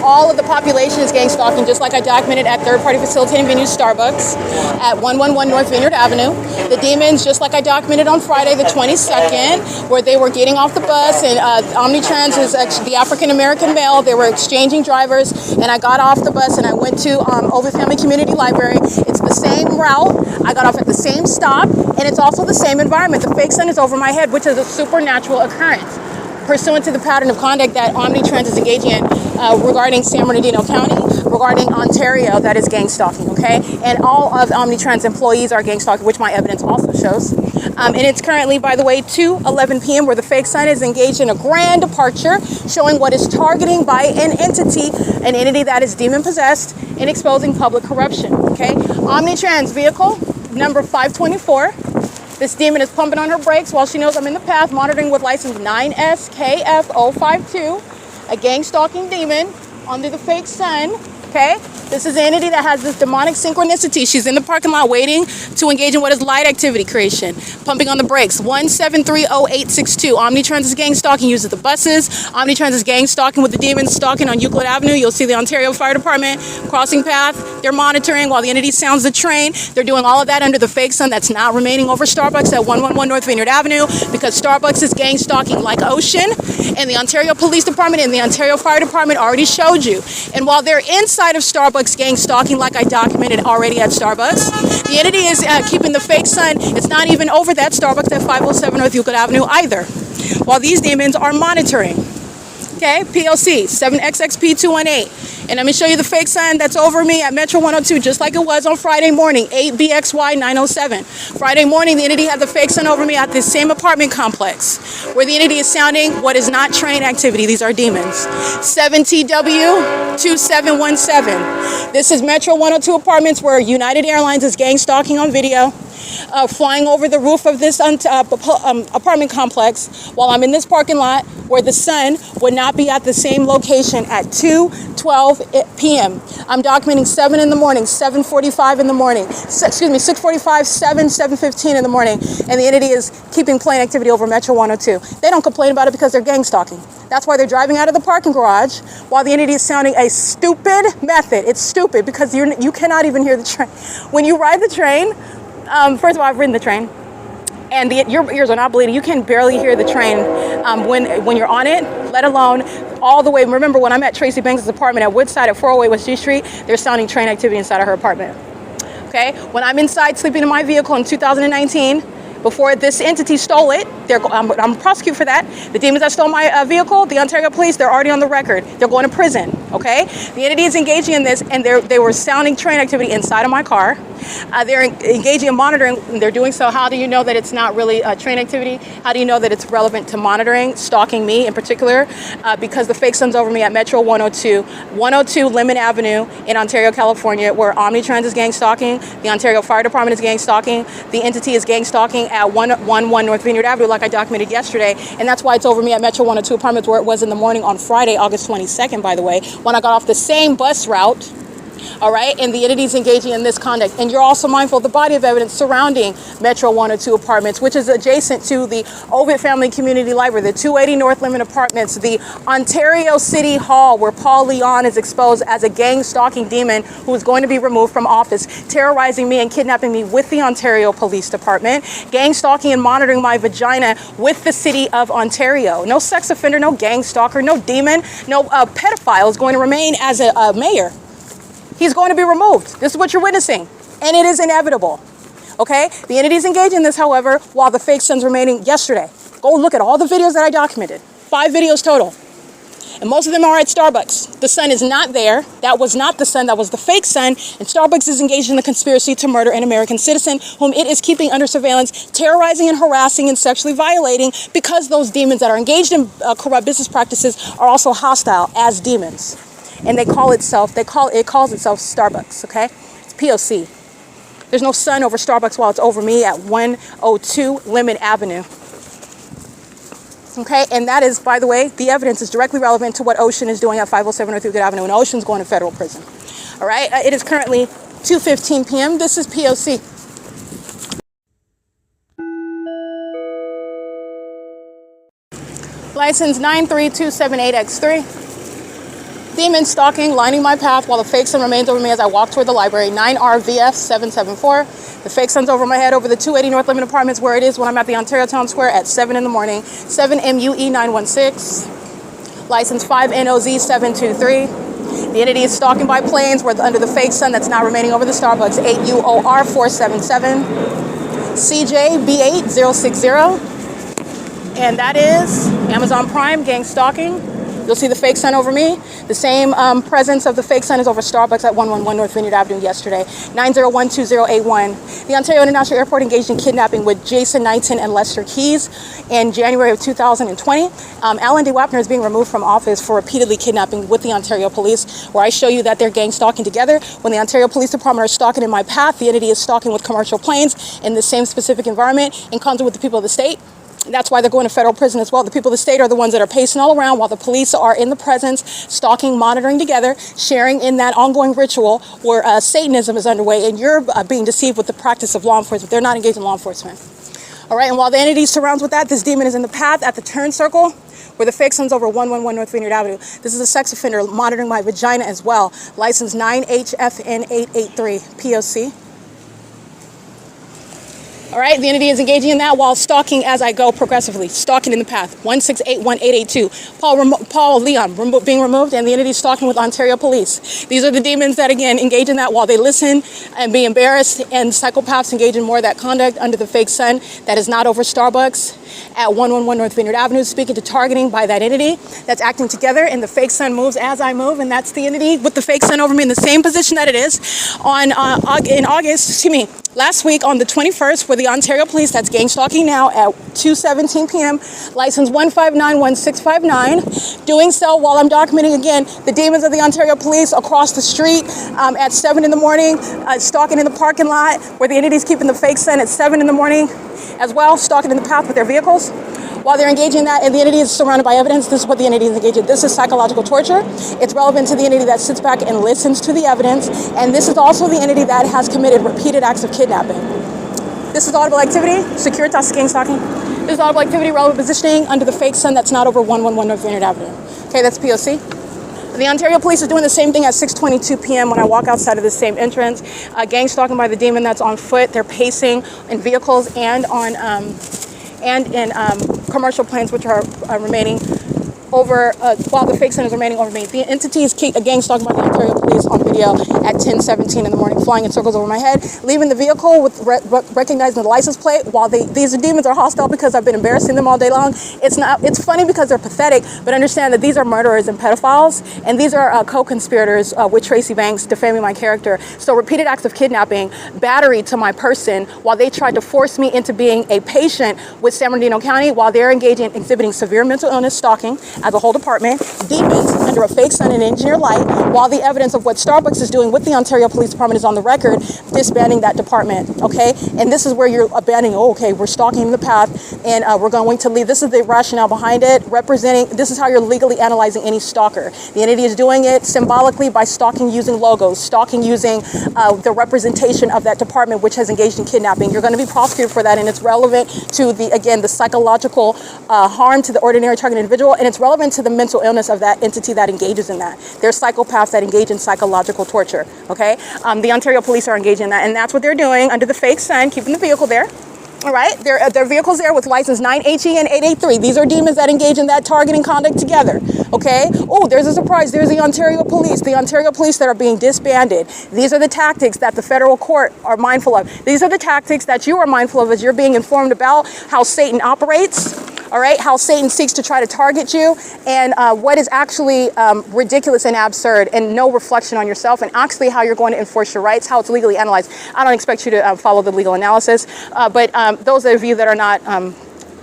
All of the population is gang stalking, just like I documented at third-party facilitating venues Starbucks at 111 North Vineyard Avenue. The demons, just like I documented on Friday the 22nd, where they were getting off the bus, and Omnitrans is the African-American male. They were exchanging drivers, and I got off the bus and I went to OVITT Family Community Library. It's the same route. I got off at the same stop, and it's also the same environment. The fake sun is over my head, which is a supernatural occurrence, pursuant to the pattern of conduct that Omnitrans is engaging in regarding San Bernardino County, regarding Ontario, that is gang stalking, okay? And all of Omnitrans employees are gang stalking, which my evidence also shows. And it's currently, by the way, 2:11 p.m. where the fake sun is engaged in a grand departure, showing what is targeting by an entity that is demon-possessed and exposing public corruption, okay? Omnitrans vehicle number 524. This demon is pumping on her brakes while she knows I'm in the path, monitoring with license 9SKF052, a gang stalking demon under the fake sun, okay? This is an entity that has this demonic synchronicity. She's in the parking lot waiting to engage in what is light activity creation, pumping on the brakes. 1730862. Omnitrans is gang stalking, uses the buses. Omnitrans is gang stalking with the demons stalking on Euclid Avenue. You'll see the Ontario Fire Department crossing path. They're monitoring while the entity sounds the train. They're doing all of that under the fake sun that's not remaining over Starbucks at 111 North Vineyard Avenue, because Starbucks is gang stalking like Ocean, and the Ontario Police Department and the Ontario Fire Department already showed you. And while they're inside of Starbucks gang stalking like I documented already at Starbucks, the entity is keeping the fake sun. It's not even over that Starbucks at 507 North Euclid Avenue either, while these demons are monitoring. Okay, P.O.C. 7XXP218. And let me show you the fake sign that's over me at Metro 102, just like it was on Friday morning, 8BXY907. Friday morning, the entity had the fake sign over me at this same apartment complex, where the entity is sounding what is not train activity. These are demons. 7TW2717. This is Metro 102 Apartments, where United Airlines is gang stalking on video, flying over the roof of this apartment complex while I'm in this parking lot, where the sun would not be at the same location at 2:12 p.m. I'm documenting 7 in the morning, 7:45 in the morning, 6:45, 7:15 in the morning, and the entity is keeping plane activity over Metro 102. They don't complain about it because they're gang stalking. That's why they're driving out of the parking garage while the entity is sounding a stupid method. It's stupid because you cannot even hear the train. When you ride the train, first of all, I've ridden the train, and your ears are not bleeding. You can barely hear the train when you're on it, let alone all the way. Remember, when I'm at Tracy Banks' apartment at Woodside at 408 West G Street, they're sounding train activity inside of her apartment. Okay? When I'm inside sleeping in my vehicle in 2019, before this entity stole it, I'm prosecuted for that. The demons that stole my vehicle, the Ontario police, they're already on the record. They're going to prison, okay? The entity is engaging in this, and they were sounding train activity inside of my car. They're engaging in monitoring. They're doing so. How do you know that it's not really train activity? How do you know that it's relevant to monitoring, stalking me in particular? Because the fake sun's over me at Metro 102 Lemon Avenue in Ontario, California, where Omnitrans is gang stalking. The Ontario Fire Department is gang stalking. The entity is gang stalking at 111 North Vineyard Avenue, like I documented yesterday. And that's why it's over me at Metro 102 Apartments, where it was in the morning on Friday, August 22nd, by the way, when I got off the same bus route. All right, and the entity is engaging in this conduct. And you're also mindful of the body of evidence surrounding Metro 102 Apartments, which is adjacent to the OVITT Family Community Library, the 280 North Lemon Apartments, the Ontario City Hall, where Paul Leon is exposed as a gang stalking demon who is going to be removed from office, terrorizing me and kidnapping me with the Ontario Police Department, gang stalking and monitoring my vagina with the City of Ontario. No sex offender, no gang stalker, no demon, no pedophile is going to remain as a mayor. He's going to be removed. This is what you're witnessing, and it is inevitable, okay? The entity is engaged in this, however, while the fake sun's remaining yesterday. Go look at all the videos that I documented, 5 videos total, and most of them are at Starbucks. The sun is not there. That was not the sun. That was the fake sun, and Starbucks is engaged in the conspiracy to murder an American citizen whom it is keeping under surveillance, terrorizing and harassing and sexually violating, because those demons that are engaged in corrupt business practices are also hostile as demons. and it calls itself Starbucks, okay? It's P.O.C. There's no sun over Starbucks while it's over me at 102 Lemon Avenue. Okay, and that is, by the way, the evidence is directly relevant to what Ocean is doing at 507 North Euclid Avenue, and Ocean's going to federal prison. All right, it is currently 2:15 p.m. This is P.O.C. License 93278X3. Demon stalking, lining my path while the fake sun remains over me as I walk toward the library. 9RVF774. The fake sun's over my head over the 280 North Lemon Apartments, where it is when I'm at the Ontario Town Square at 7 in the morning. 7MUE916. License 5NOZ723. The entity is stalking by planes where under the fake sun that's now remaining over the Starbucks. 8UOR477. CJB8060. And that is Amazon Prime gang stalking. You'll see the fake sun over me. The same presence of the fake sun is over Starbucks at 111 North Vineyard Avenue yesterday. 9012081. The Ontario International Airport engaged in kidnapping with Jason Knighton and Lester Keys in January of 2020. Alan D. Wapner is being removed from office for repeatedly kidnapping with the Ontario Police, where I show you that they're gang stalking together. When the Ontario Police Department are stalking in my path, the entity is stalking with commercial planes in the same specific environment in concert with the people of the state. That's why they're going to federal prison as well. The people of the state are the ones that are pacing all around while the police are in the presence, stalking, monitoring together, sharing in that ongoing ritual where Satanism is underway, and you're being deceived with the practice of law enforcement. They're not engaged in law enforcement. All right, and while the entity surrounds with that, this demon is in the path at the turn circle where the fake sun's over 111 North Vineyard Avenue. This is a sex offender monitoring my vagina as well. License 9HFN883, POC. All right, the entity is engaging in that while stalking as I go progressively, stalking in the path. 1681882. Paul Leon being removed, and the entity is stalking with Ontario Police. These are the demons that, again, engage in that while they listen and be embarrassed, and psychopaths engage in more of that conduct under the fake sun that is not over Starbucks at 111 North Vineyard Avenue, speaking to targeting by that entity that's acting together, and the fake sun moves as I move, and that's the entity with the fake sun over me in the same position that it is last week on the 21st, where the Ontario Police, that's gang stalking now at 2:17 p.m., license 1591659, doing so while I'm documenting, again, the demons of the Ontario Police across the street at 7 in the morning, stalking in the parking lot, where the entity's keeping the fake sun at 7 in the morning as well, stalking in the path with their vehicles. While they're engaging in that, and the entity is surrounded by evidence, this is what the entity is engaging in. This is psychological torture. It's relevant to the entity that sits back and listens to the evidence, and this is also the entity that has committed repeated acts of kidnapping. This is audible activity, Securitas gang stalking. This is audible activity, relevant positioning under the fake sun that's not over 111 North Vineyard Avenue. Okay, that's POC. The Ontario Police is doing the same thing at 6:22 p.m. when I walk outside of the same entrance. Gang stalking by the demon that's on foot. They're pacing in vehicles and on in commercial planes, which are remaining over while the fake sun is remaining over me. The entity is gang stalking by the Ontario Police on video at 10:17 in the morning, flying in circles over my head, leaving the vehicle with recognizing the license plate. While these demons are hostile because I've been embarrassing them all day long, it's funny because they're pathetic, but understand that these are murderers and pedophiles, and these are co-conspirators with Tracy Banks defaming my character. So repeated acts of kidnapping, battery to my person, while they tried to force me into being a patient with San Bernardino County, while they're engaging in exhibiting severe mental illness, stalking, as a whole department, demons under a fake sun and engineer light, while the evidence of what Starbucks is doing with the Ontario Police Department is on the record, disbanding that department, okay? And this is where you're abandoning, okay, we're stalking the path, and we're going to leave. This is the rationale behind it, this is how you're legally analyzing any stalker. The entity is doing it symbolically by stalking using logos, stalking using the representation of that department, which has engaged in kidnapping. You're going to be prosecuted for that, and it's relevant to the psychological harm to the ordinary target individual, and it's relevant to the mental illness of that entity that engages in that. They're psychopaths that engage in psychological torture, okay? The Ontario Police are engaging in that, and that's what they're doing under the fake sun, keeping the vehicle there. All right, their vehicles there with license 9HEN883. These are demons that engage in that targeting conduct together, okay? Oh, there's a surprise. There's the Ontario Police that are being disbanded. These are the tactics that the federal court are mindful of. These are the tactics that you are mindful of as you're being informed about how Satan operates, all right, how Satan seeks to try to target you, and what is actually ridiculous and absurd, and no reflection on yourself, and actually how you're going to enforce your rights, how it's legally analyzed. I don't expect you to follow the legal analysis, but those of you that are not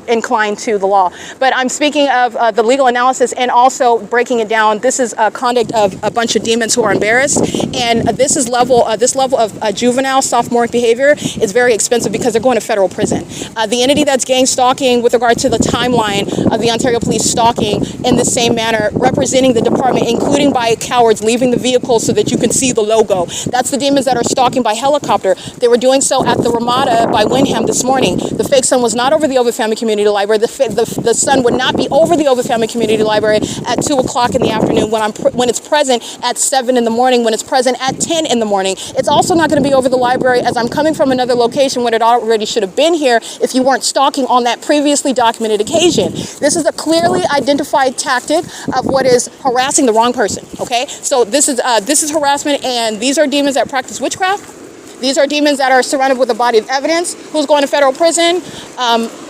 inclined to the law. But I'm speaking of the legal analysis and also breaking it down. This is conduct of a bunch of demons who are embarrassed, and this level of juvenile sophomoric behavior is very expensive because they're going to federal prison. The entity that's gang stalking with regard to the timeline of the Ontario Police stalking in the same manner, representing the department, including by cowards leaving the vehicle so that you can see the logo. That's the demons that are stalking by helicopter. They were doing so at the RAMADA by WYNDHAM this morning. The fake sun was not over the OVITT Family Community Library. The sun would not be over the OVITT Family Community Library at 2 o'clock in the afternoon when it's present at 7 in the morning, when it's present at 10 in the morning. It's also not going to be over the library as I'm coming from another location when it already should have been here if you weren't stalking on that previously documented occasion. This is a clearly identified tactic of what is harassing the wrong person, okay? So this is harassment, and these are demons that practice witchcraft. These are demons that are surrounded with a body of evidence. Who's going to federal prison?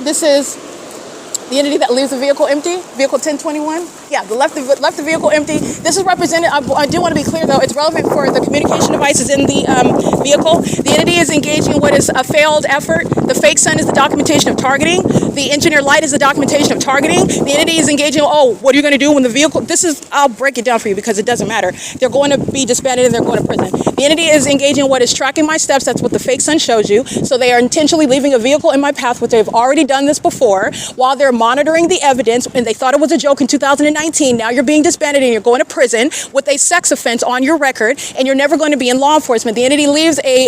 This is the entity that leaves the vehicle empty, vehicle 1021. Yeah, left the vehicle empty. This is represented, I do want to be clear though, it's relevant for the communication devices in the vehicle. The entity is engaging in what is a failed effort. The fake sun is the documentation of targeting. The engineer light is the documentation of targeting. The entity is engaging, oh, what are you going to do when the vehicle, I'll break it down for you because it doesn't matter. They're going to be disbanded and they're going to prison. The entity is engaging in what is tracking my steps. That's what the fake sun shows you. So they are intentionally leaving a vehicle in my path, which they've already done this before, while they're monitoring the evidence, and they thought it was a joke in 2019. Now you're being disbanded and you're going to prison with a sex offense on your record, and you're never going to be in law enforcement. The entity leaves a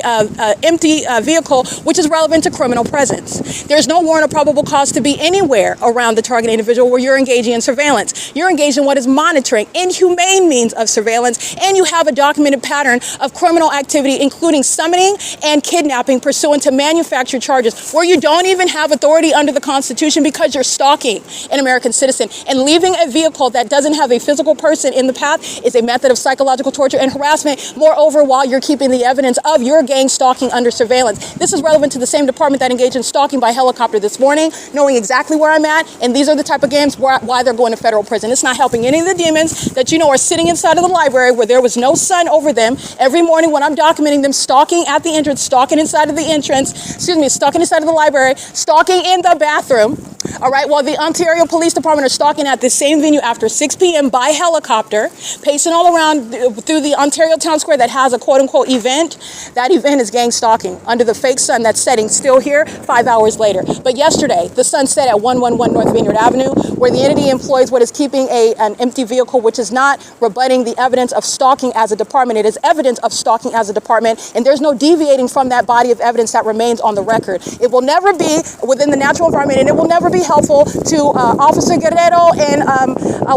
empty vehicle, which is relevant to criminal presence. There's no warrant or probable cause to be anywhere around the target individual where you're engaging in surveillance. You're engaged in what is monitoring, inhumane means of surveillance, and you have a documented pattern of criminal activity, including summoning and kidnapping pursuant to manufactured charges, where you don't even have authority under the Constitution because you're stalking an American citizen. And leaving a vehicle that doesn't have a physical person in the path is a method of psychological torture and harassment, moreover, while you're keeping the evidence of your gang stalking under surveillance. This is relevant to the same department that engaged in stalking by helicopter this morning, knowing exactly where I'm at, and these are the type of games why they're going to federal prison. It's not helping any of the demons that you know are sitting inside of the library where there was no sun over them every morning when I'm documenting them stalking at the entrance, stalking inside of the stalking inside of the library, stalking in the bathroom, all right, while the Ontario Police Department are stalking at this same venue after 6 p.m. by helicopter, pacing all around through the Ontario Town Square that has a quote-unquote event. That event is gang stalking under the fake sun that's setting still here 5 hours later. But yesterday, the sun set at 111 North Vineyard Avenue, where the entity employs what is keeping an empty vehicle, which is not rebutting the evidence of stalking as a department. It is evidence of stalking as a department, and there's no deviating from that body of evidence that remains on the record. It will never be within the natural environment, and it will never be helpful to Officer Guerrero and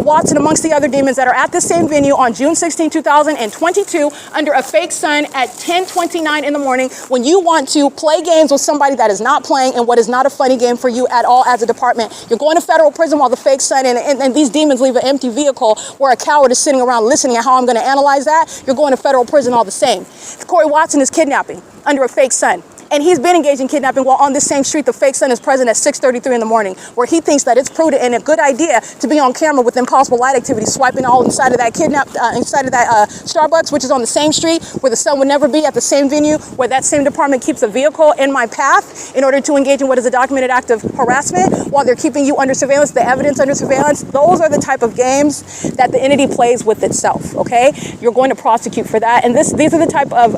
Watson, amongst the other demons that are at the same venue on June 16, 2022, under a fake sun at 10:29 in the morning, when you want to play games with somebody that is not playing and what is not a funny game for you at all as a department. You're going to federal prison while the fake sun and these demons leave an empty vehicle where a coward is sitting around listening at how I'm going to analyze that. You're going to federal prison all the same. Corey Watson is kidnapping under a fake sun. And he's been engaged in kidnapping while on this same street the fake sun is present at 6:33 in the morning, where he thinks that it's prudent and a good idea to be on camera with impossible light activity, swiping all inside of that Starbucks, which is on the same street where the sun would never be, at the same venue where that same department keeps a vehicle in my path in order to engage in what is a documented act of harassment while they're keeping you under surveillance, the evidence under surveillance. Those are the type of games that the entity plays with itself, okay? You're going to prosecute for that. And these are the type of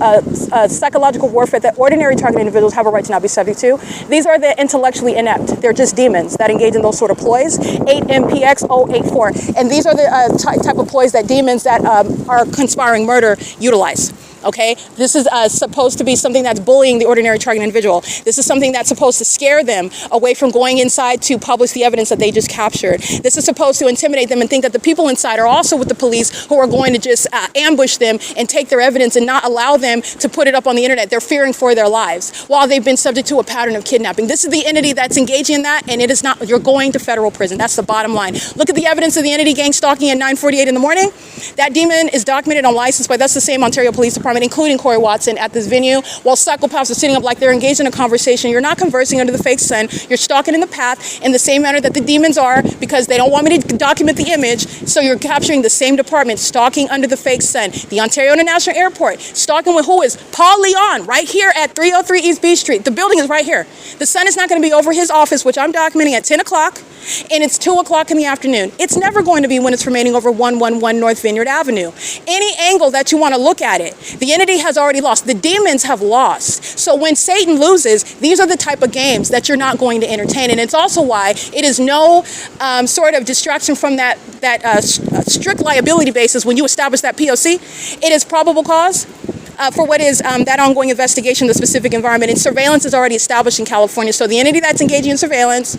psychological warfare that ordinary target individuals have a right to not be subject to. These are the intellectually inept. They're just demons that engage in those sort of ploys. 8MPX084. And these are the type of ploys that demons that are conspiring murder utilize. Okay, this is supposed to be something that's bullying the ordinary target individual. This is something that's supposed to scare them away from going inside to publish the evidence that they just captured. This is supposed to intimidate them and think that the people inside are also with the police who are going to just ambush them and take their evidence and not allow them to put it up on the internet. They're fearing for their lives while they've been subject to a pattern of kidnapping. This is the entity that's engaging in that, and it is not, you're going to federal prison. That's the bottom line. Look at the evidence of the entity gang stalking at 9:48 in the morning. That demon is documented on license by, that's the same Ontario Police Department Department, including Corey Watson, at this venue, while psychopaths are sitting up like they're engaged in a conversation. You're not conversing under the fake sun. You're stalking in the path in the same manner that the demons are, because they don't want me to document the image. So you're capturing the same department, stalking under the fake sun. The Ontario International Airport, stalking with who is Paul Leon, right here at 303 East B Street. The building is right here. The sun is not going to be over his office, which I'm documenting at 10 o'clock, and it's 2 o'clock in the afternoon. It's never going to be when it's remaining over 111 North Vineyard Avenue. Any angle that you want to look at it, the entity has already lost. The demons have lost. So when Satan loses, these are the type of games that you're not going to entertain. And it's also why it is no sort of distraction from that strict liability basis when you establish that P.O.C. It is probable cause for what is that ongoing investigation, the specific environment. And surveillance is already established in California. So the entity that's engaging in surveillance,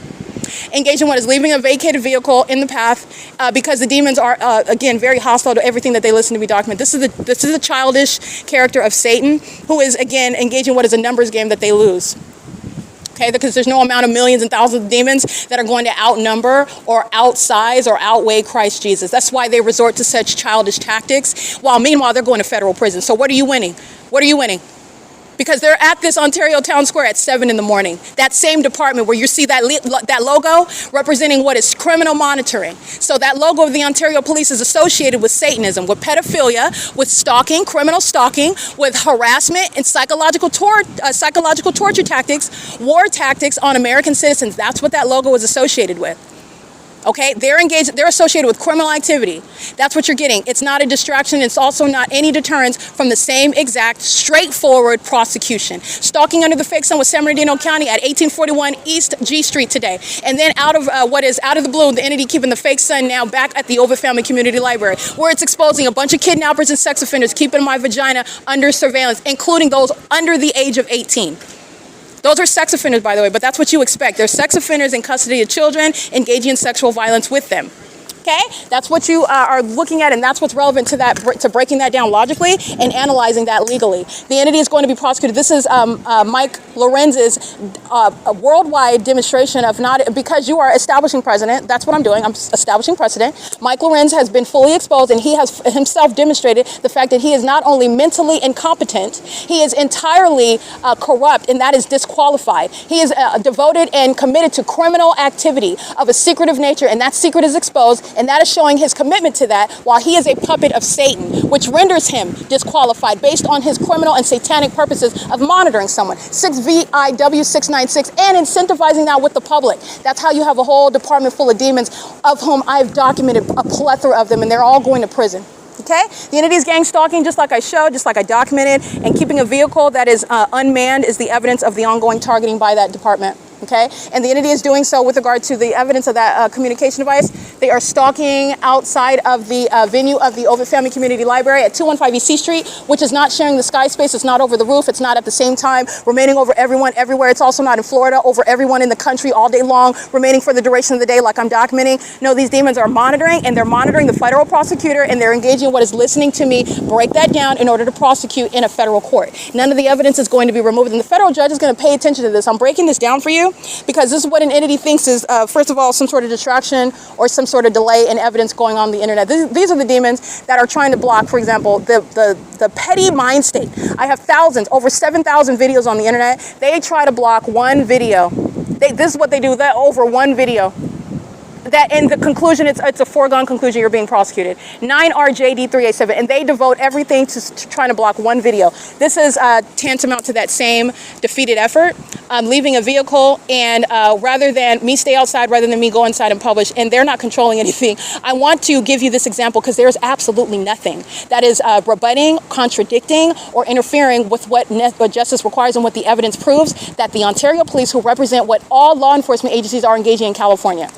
engaging what is leaving a vacated vehicle in the path, because the demons are, again, very hostile to everything that they listen to be documented. This is a childish character of Satan, who is, again, engaging what is a numbers game that they lose. Okay, because there's no amount of millions and thousands of demons that are going to outnumber or outsize or outweigh Christ Jesus. That's why they resort to such childish tactics, while meanwhile they're going to federal prison. So what are you winning? What are you winning? Because they're at this Ontario Town Square at 7 in the morning. That same department where you see that logo representing what is criminal monitoring. So that logo of the Ontario Police is associated with Satanism, with pedophilia, with stalking, criminal stalking, with harassment and psychological torture tactics, war tactics on American citizens. That's what that logo is associated with. Okay, they're engaged, they're associated with criminal activity. That's what you're getting. It's not a distraction. It's also not any deterrence from the same exact straightforward prosecution. Stalking under the fake sun with San Bernardino County at 1841 East G Street today. And then out of out of the blue, the entity keeping the fake sun now back at the OVITT Family Community Library, where it's exposing a bunch of kidnappers and sex offenders, keeping my vagina under surveillance, including those under the age of 18. Those are sex offenders, by the way, but that's what you expect. They're sex offenders in custody of children, engaging in sexual violence with them. Okay, that's what you are looking at, and that's what's relevant to that, to breaking that down logically and analyzing that legally. The entity is going to be prosecuted. This is Mike Lorenz's worldwide demonstration of not, because you are establishing precedent. That's what I'm doing. I'm establishing precedent. Mike Lorenz has been fully exposed, and he has himself demonstrated the fact that he is not only mentally incompetent, he is entirely corrupt, and that is disqualified. He is devoted and committed to criminal activity of a secretive nature, and that secret is exposed. And that is showing his commitment to that, while he is a puppet of Satan, which renders him disqualified based on his criminal and satanic purposes of monitoring someone. 6 VIW 696, and incentivizing that with the public. That's how you have a whole department full of demons, of whom I've documented a plethora of them, and they're all going to prison. Okay, the entity is gang stalking, just like I showed, just like I documented, and keeping a vehicle that is unmanned is the evidence of the ongoing targeting by that department. Okay, and the entity is doing so with regard to the evidence of that communication device. They are stalking outside of the venue of the OVITT Family Community Library at 215 East C Street, which is not sharing the sky space. It's not over the roof. It's not at the same time remaining over everyone everywhere. It's also not in Florida over everyone in the country all day long, remaining for the duration of the day like I'm documenting. No, these demons are monitoring, and they're monitoring the federal prosecutor, and they're engaging what is listening to me break that down in order to prosecute in a federal court. None of the evidence is going to be removed, and the federal judge is going to pay attention to this. I'm breaking this down for you because this is what an entity thinks is, first of all, some sort of distraction or some sort of delay in evidence going on the internet. These are the demons that are trying to block, for example, the petty mind state. I have thousands, over 7,000 videos on the internet. They try to block one video. This is what they do, that over one video. That in the conclusion, it's a foregone conclusion you're being prosecuted. 9RJD387, and they devote everything to trying to block one video. This is tantamount to that same defeated effort, leaving a vehicle, and rather than me stay outside, rather than me go inside and publish, and they're not controlling anything. I want to give you this example because there's absolutely nothing that is rebutting, contradicting, or interfering with what justice requires and what the evidence proves that the Ontario Police, who represent what all law enforcement agencies are engaging in California.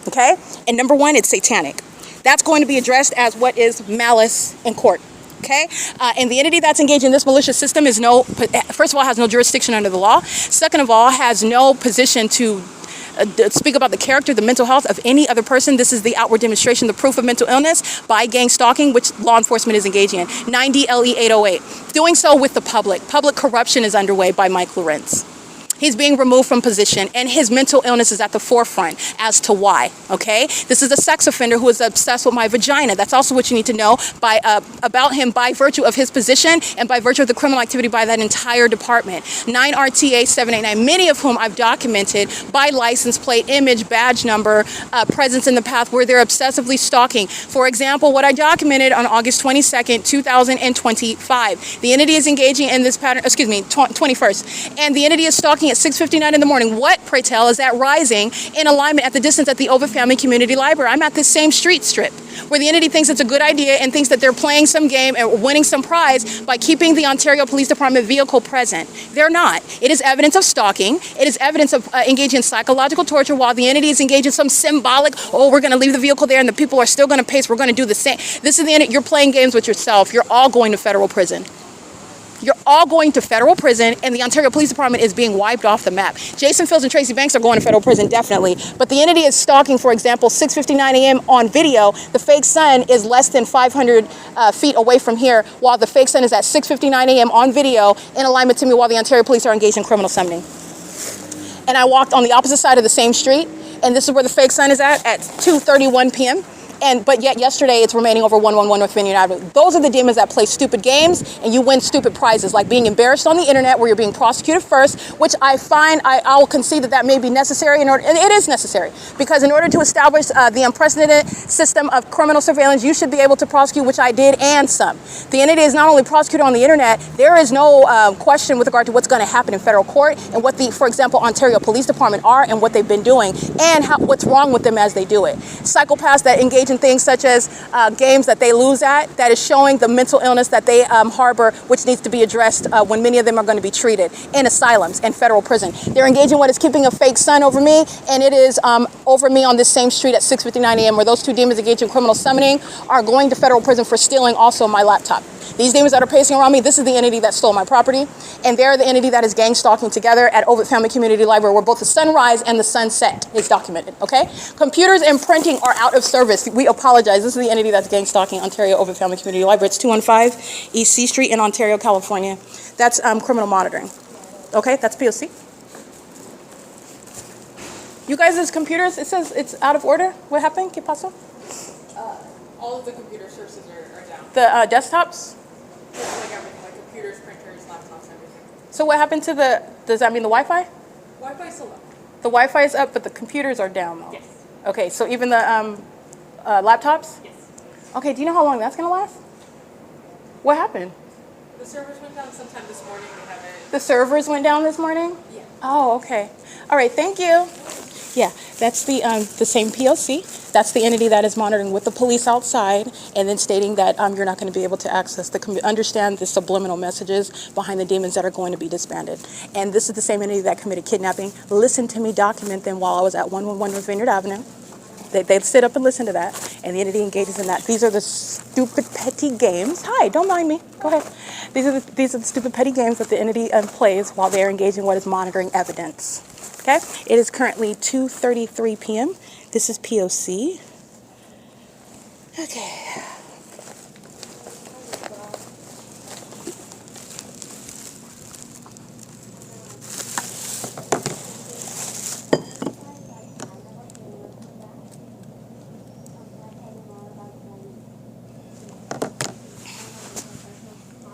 Okay, and number one, it's satanic. That's going to be addressed as what is malice in court. Okay, and the entity that's engaged in this malicious system is first of all, has no jurisdiction under the law. Second of all, has no position to speak about the character, the mental health of any other person. This is the outward demonstration, the proof of mental illness by gang stalking, which law enforcement is engaging in. 9DLE 808. Doing so with the public. Public corruption is underway by Mike Lorenz. He's being removed from position, and his mental illness is at the forefront as to why, okay? This is a sex offender who is obsessed with my vagina. That's also what you need to know about him by virtue of his position and by virtue of the criminal activity by that entire department. 9 RTA 789, many of whom I've documented by license plate, image, badge number, presence in the path where they're obsessively stalking. For example, what I documented on August 22nd, 2025. The entity is engaging in this pattern, 21st, and the entity is stalking at 6:59 in the morning. What, pray tell, is that rising in alignment at the distance at the OVITT Family Community Library? I'm at this same street strip where the entity thinks it's a good idea and thinks that they're playing some game and winning some prize by keeping the Ontario Police Department vehicle present. They're not. It is evidence of stalking. It is evidence of engaging in psychological torture while the entity is engaged in some symbolic, oh, we're going to leave the vehicle there and the people are still going to pace. We're going to do the same. This is the entity. You're playing games with yourself. You're all going to federal prison. You're all going to federal prison, and the Ontario Police Department is being wiped off the map. Jason Fields and Tracy Banks are going to federal prison, definitely. But the entity is stalking, for example, 6:59 a.m. on video. The fake sun is less than 500 feet away from here, while the fake sun is at 6:59 a.m. on video in alignment to me while the Ontario Police are engaged in criminal summoning. And I walked on the opposite side of the same street, and this is where the fake sun is at 2:31 p.m. But yet yesterday it's remaining over 111 North Vineyard Avenue. Those are the demons that play stupid games and you win stupid prizes, like being embarrassed on the internet where you're being prosecuted first, which I find I will concede that may be necessary and it is necessary, because in order to establish the unprecedented system of criminal surveillance, you should be able to prosecute, which I did, and some. The entity is not only prosecuted on the internet, there is no question with regard to what's going to happen in federal court and what the, for example, Ontario Police Department are and what they've been doing and what's wrong with them as they do it. Psychopaths that engage in things such as games that they lose at, that is showing the mental illness that they harbor, which needs to be addressed when many of them are going to be treated in asylums and federal prison. They're engaging what is keeping a fake sun over me, and it is over me on this same street at 6:59 a.m. where those two demons engaged in criminal summoning are going to federal prison for stealing also my laptop. These demons that are pacing around me, this is the entity that stole my property, and they're the entity that is gang stalking together at OVITT Family Community Library, where both the sunrise and the sunset is documented, okay? Computers and printing are out of service. We apologize. This is the entity that's gang stalking Ontario OVITT Family Community Library. It's 215 East C Street in Ontario, California. That's criminal monitoring, okay? That's P.O.C. You guys' computers, it says it's out of order. What happened? ¿Qué pasó? All of the computer sources are down. The desktops? Like everything, like computers, printers, laptops, everything. So what happened to does that mean the Wi-Fi? Wi-Fi's still up. The Wi-Fi is up, but the computers are down though. Yes. Okay, so even the laptops? Yes. Okay, do you know how long that's gonna last? What happened? The servers went down sometime this morning. We have it. The servers went down this morning? Yeah. Oh, okay. All right, thank you. Yeah, that's the same P.O.C. That's the entity that is monitoring with the police outside and then stating that you're not going to be able to access understand the subliminal messages behind the demons that are going to be disbanded. And this is the same entity that committed kidnapping. Listen to me document them while I was at 111 North Vineyard Avenue. They sit up and listen to that, and the entity engages in that. These are the stupid, petty games. Hi, don't mind me. Go ahead. These are the stupid, petty games that the entity plays while they're engaging what is monitoring evidence. Okay? It is currently 2:33 p.m. This is P.O.C. Okay.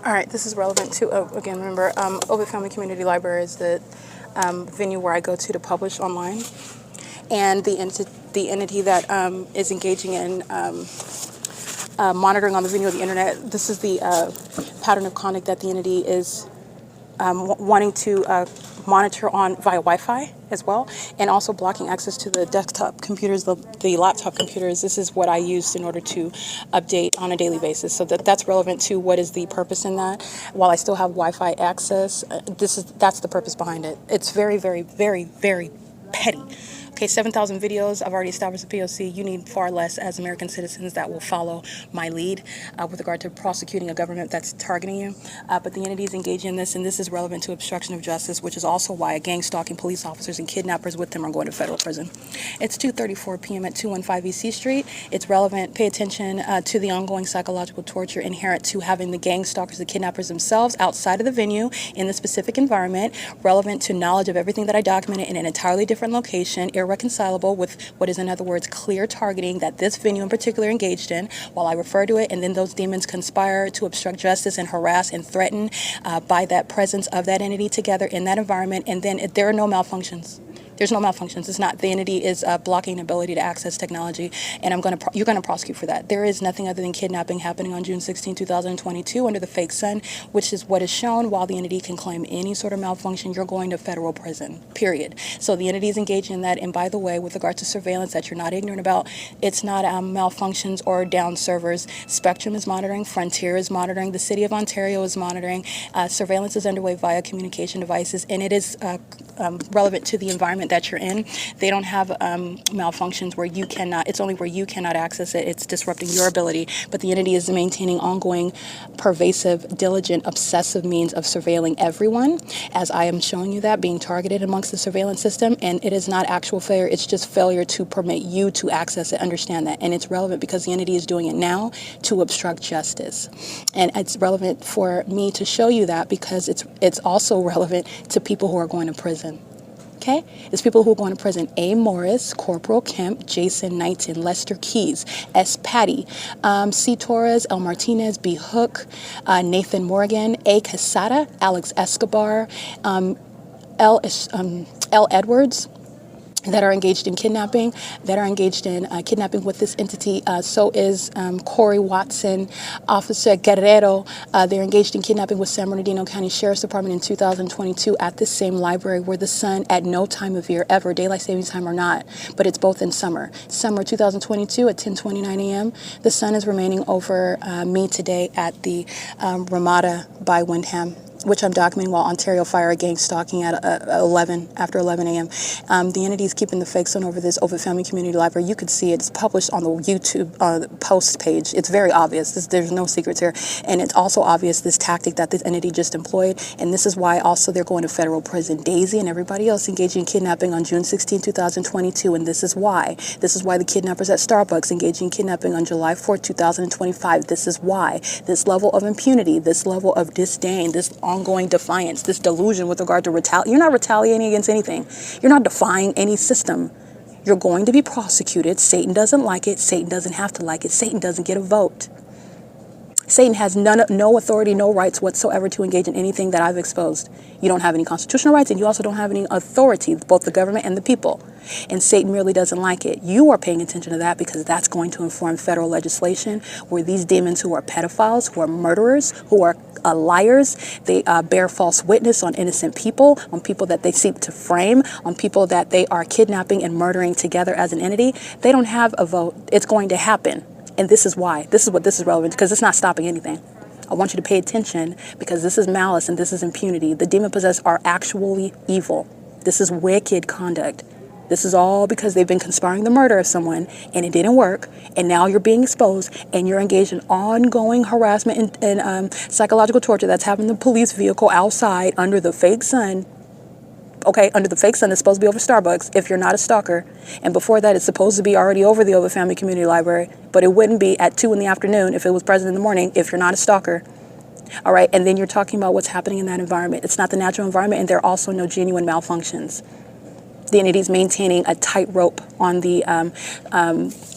All right, this is relevant to, again, remember, OVITT Family Community Library is the venue where I go to publish online. And the entity that is engaging in monitoring on the venue of the internet, this is the pattern of conduct that the entity is wanting to monitor on via Wi-Fi as well, and also blocking access to the desktop computers, the laptop computers. This is what I use in order to update on a daily basis. So that's relevant to what is the purpose in that. While I still have Wi-Fi access, that's the purpose behind it. It's very, very, very, very petty. Okay, 7,000 videos. I've already established the P.O.C. You need far less as American citizens that will follow my lead with regard to prosecuting a government that's targeting you. But the entities engaging in this, and this is relevant to obstruction of justice, which is also why gang stalking police officers and kidnappers with them are going to federal prison. It's 2:34 p.m. at 215 E.C. Street. It's relevant. Pay attention to the ongoing psychological torture inherent to having the gang stalkers, the kidnappers themselves outside of the venue in the specific environment, relevant to knowledge of everything that I documented in an entirely different location, irreconcilable with what is, in other words, clear targeting that this venue in particular engaged in, while I refer to it, and then those demons conspire to obstruct justice and harass and threaten by that presence of that entity together in that environment, and then there are no malfunctions. There's no malfunctions. It's not the entity is blocking ability to access technology, and you're going to prosecute for that. There is nothing other than kidnapping happening on June 16, 2022 under the fake sun, which is what is shown. While the entity can claim any sort of malfunction, you're going to federal prison, period. So the entity is engaged in that, and by the way, with regard to surveillance that you're not ignorant about, it's not malfunctions or down servers. Spectrum is monitoring, Frontier is monitoring, the City of Ontario is monitoring, surveillance is underway via communication devices, and it is relevant to the environment that you're in. They don't have malfunctions where you cannot, it's only where you cannot access it. It's disrupting your ability, but the entity is maintaining ongoing, pervasive, diligent, obsessive means of surveilling everyone, as I am showing you that, being targeted amongst the surveillance system, and it is not actual failure, it's just failure to permit you to access it, understand that, and it's relevant because the entity is doing it now to obstruct justice. And it's relevant for me to show you that because it's also relevant to people who are going to prison. Okay, it's people who are going to prison. A. Morris, Corporal Kemp, Jason Knighton, Lester Keys, S. Patty, C. Torres, L. Martinez, B. Hook, Nathan Morgan, A. Casada, Alex Escobar, L. Edwards, that are engaged in kidnapping, kidnapping with this entity. So is Corey Watson, Officer Guerrero. They're engaged in kidnapping with San Bernardino County Sheriff's Department in 2022 at the same library where the sun, at no time of year ever, daylight savings time or not, but it's both in summer. Summer 2022 at 10:29 a.m. The sun is remaining over me today at the RAMADA by WYNDHAM, which I'm documenting while Ontario fire a gang stalking at after 11 a.m. The entity is keeping the fake sun over this OVITT Family Community Library. You could see it. It's published on the YouTube post page. It's very obvious. There's no secrets here. And it's also obvious this tactic that this entity just employed. And this is why also they're going to federal prison. Daisy and everybody else engaging in kidnapping on June 16, 2022. And this is why. This is why the kidnappers at Starbucks engaging in kidnapping on July 4, 2025. This is why. This level of impunity, this level of disdain, this ongoing defiance, this delusion with regard to you're not retaliating against anything. You're not defying any system. You're going to be prosecuted. Satan doesn't like it. Satan doesn't have to like it. Satan doesn't get a vote. Satan has no authority, no rights whatsoever to engage in anything that I've exposed. You don't have any constitutional rights, and you also don't have any authority, both the government and the people. And Satan merely doesn't like it. You are paying attention to that because that's going to inform federal legislation where these demons who are pedophiles, who are murderers, who are liars, they bear false witness on innocent people, on people that they seek to frame, on people that they are kidnapping and murdering together as an entity. They don't have a vote. It's going to happen. And this is why. This is what this is relevant, because it's not stopping anything. I want you to pay attention because this is malice and this is impunity. The demon-possessed are actually evil. This is wicked conduct. This is all because they've been conspiring the murder of someone and it didn't work. And now you're being exposed and you're engaged in ongoing harassment and psychological torture that's happening in the police vehicle outside under the fake sun. Okay, under the fake sun, it's supposed to be over Starbucks if you're not a stalker. And before that, it's supposed to be already over the OVITT Family Community Library. But it wouldn't be at 2 in the afternoon if it was present in the morning if you're not a stalker. All right, and then you're talking about what's happening in that environment. It's not the natural environment, and there are also no genuine malfunctions. The entity is maintaining a tightrope on the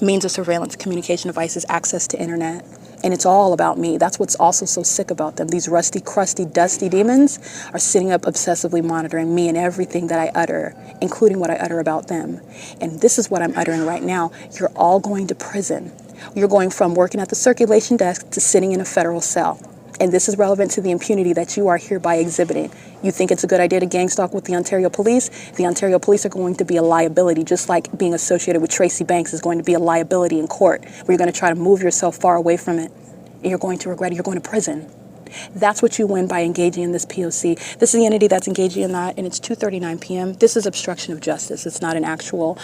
means of surveillance, communication devices, access to internet. And it's all about me. That's what's also so sick about them. These rusty, crusty, dusty demons are sitting up obsessively monitoring me and everything that I utter, including what I utter about them. And this is what I'm uttering right now. You're all going to prison. You're going from working at the circulation desk to sitting in a federal cell. And this is relevant to the impunity that you are hereby exhibiting. You think it's a good idea to gang stalk with the Ontario police? The Ontario police are going to be a liability, just like being associated with Tracy Banks is going to be a liability in court, where you're going to try to move yourself far away from it. And you're going to regret it. You're going to prison. That's what you win by engaging in this P.O.C. This is the entity that's engaging in that, and it's 2:39 p.m. This is obstruction of justice. It's not an actual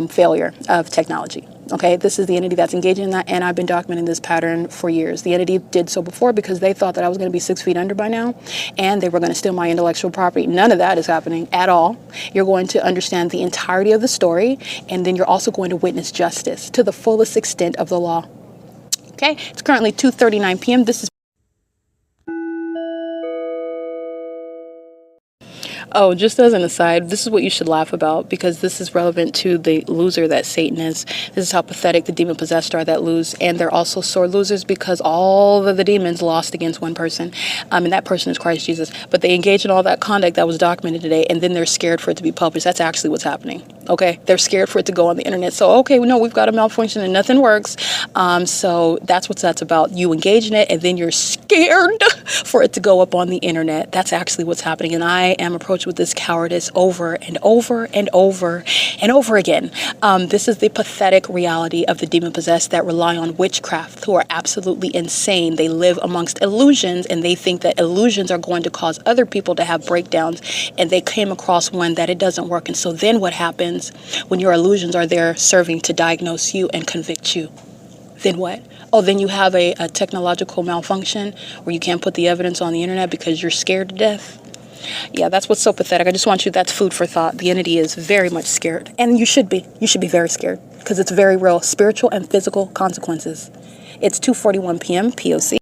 failure of technology. Okay, this is the entity that's engaging in that, and I've been documenting this pattern for years. The entity did so before because they thought that I was going to be 6 feet under by now, and they were going to steal my intellectual property. None of that is happening at all. You're going to understand the entirety of the story, and then you're also going to witness justice to the fullest extent of the law. Okay, it's currently 2:39 p.m. This is Oh, just as an aside, this is what you should laugh about because this is relevant to the loser that Satan is. This is how pathetic the demon-possessed are that lose. And they're also sore losers because all of the demons lost against one person. And that person is Christ Jesus. But they engage in all that conduct that was documented today, and then they're scared for it to be published. That's actually what's happening. Okay? They're scared for it to go on the internet. So, okay, we know we've got a malfunction and nothing works. So that's what that's about. You engage in it, and then you're scared for it to go up on the internet. That's actually what's happening. And I am approaching with this cowardice over and over and over and over again. This is the pathetic reality of the demon-possessed that rely on witchcraft, who are absolutely insane. They live amongst illusions, and they think that illusions are going to cause other people to have breakdowns, and they came across one that it doesn't work. And so then what happens when your illusions are there serving to diagnose you and convict you? Then what? Oh, then you have a technological malfunction where you can't put the evidence on the internet because you're scared to death. Yeah, that's what's so pathetic. I just want you, that's food for thought. The entity is very much scared. And you should be. You should be very scared because it's very real. Spiritual and physical consequences. It's 2:41 p.m. P.O.C.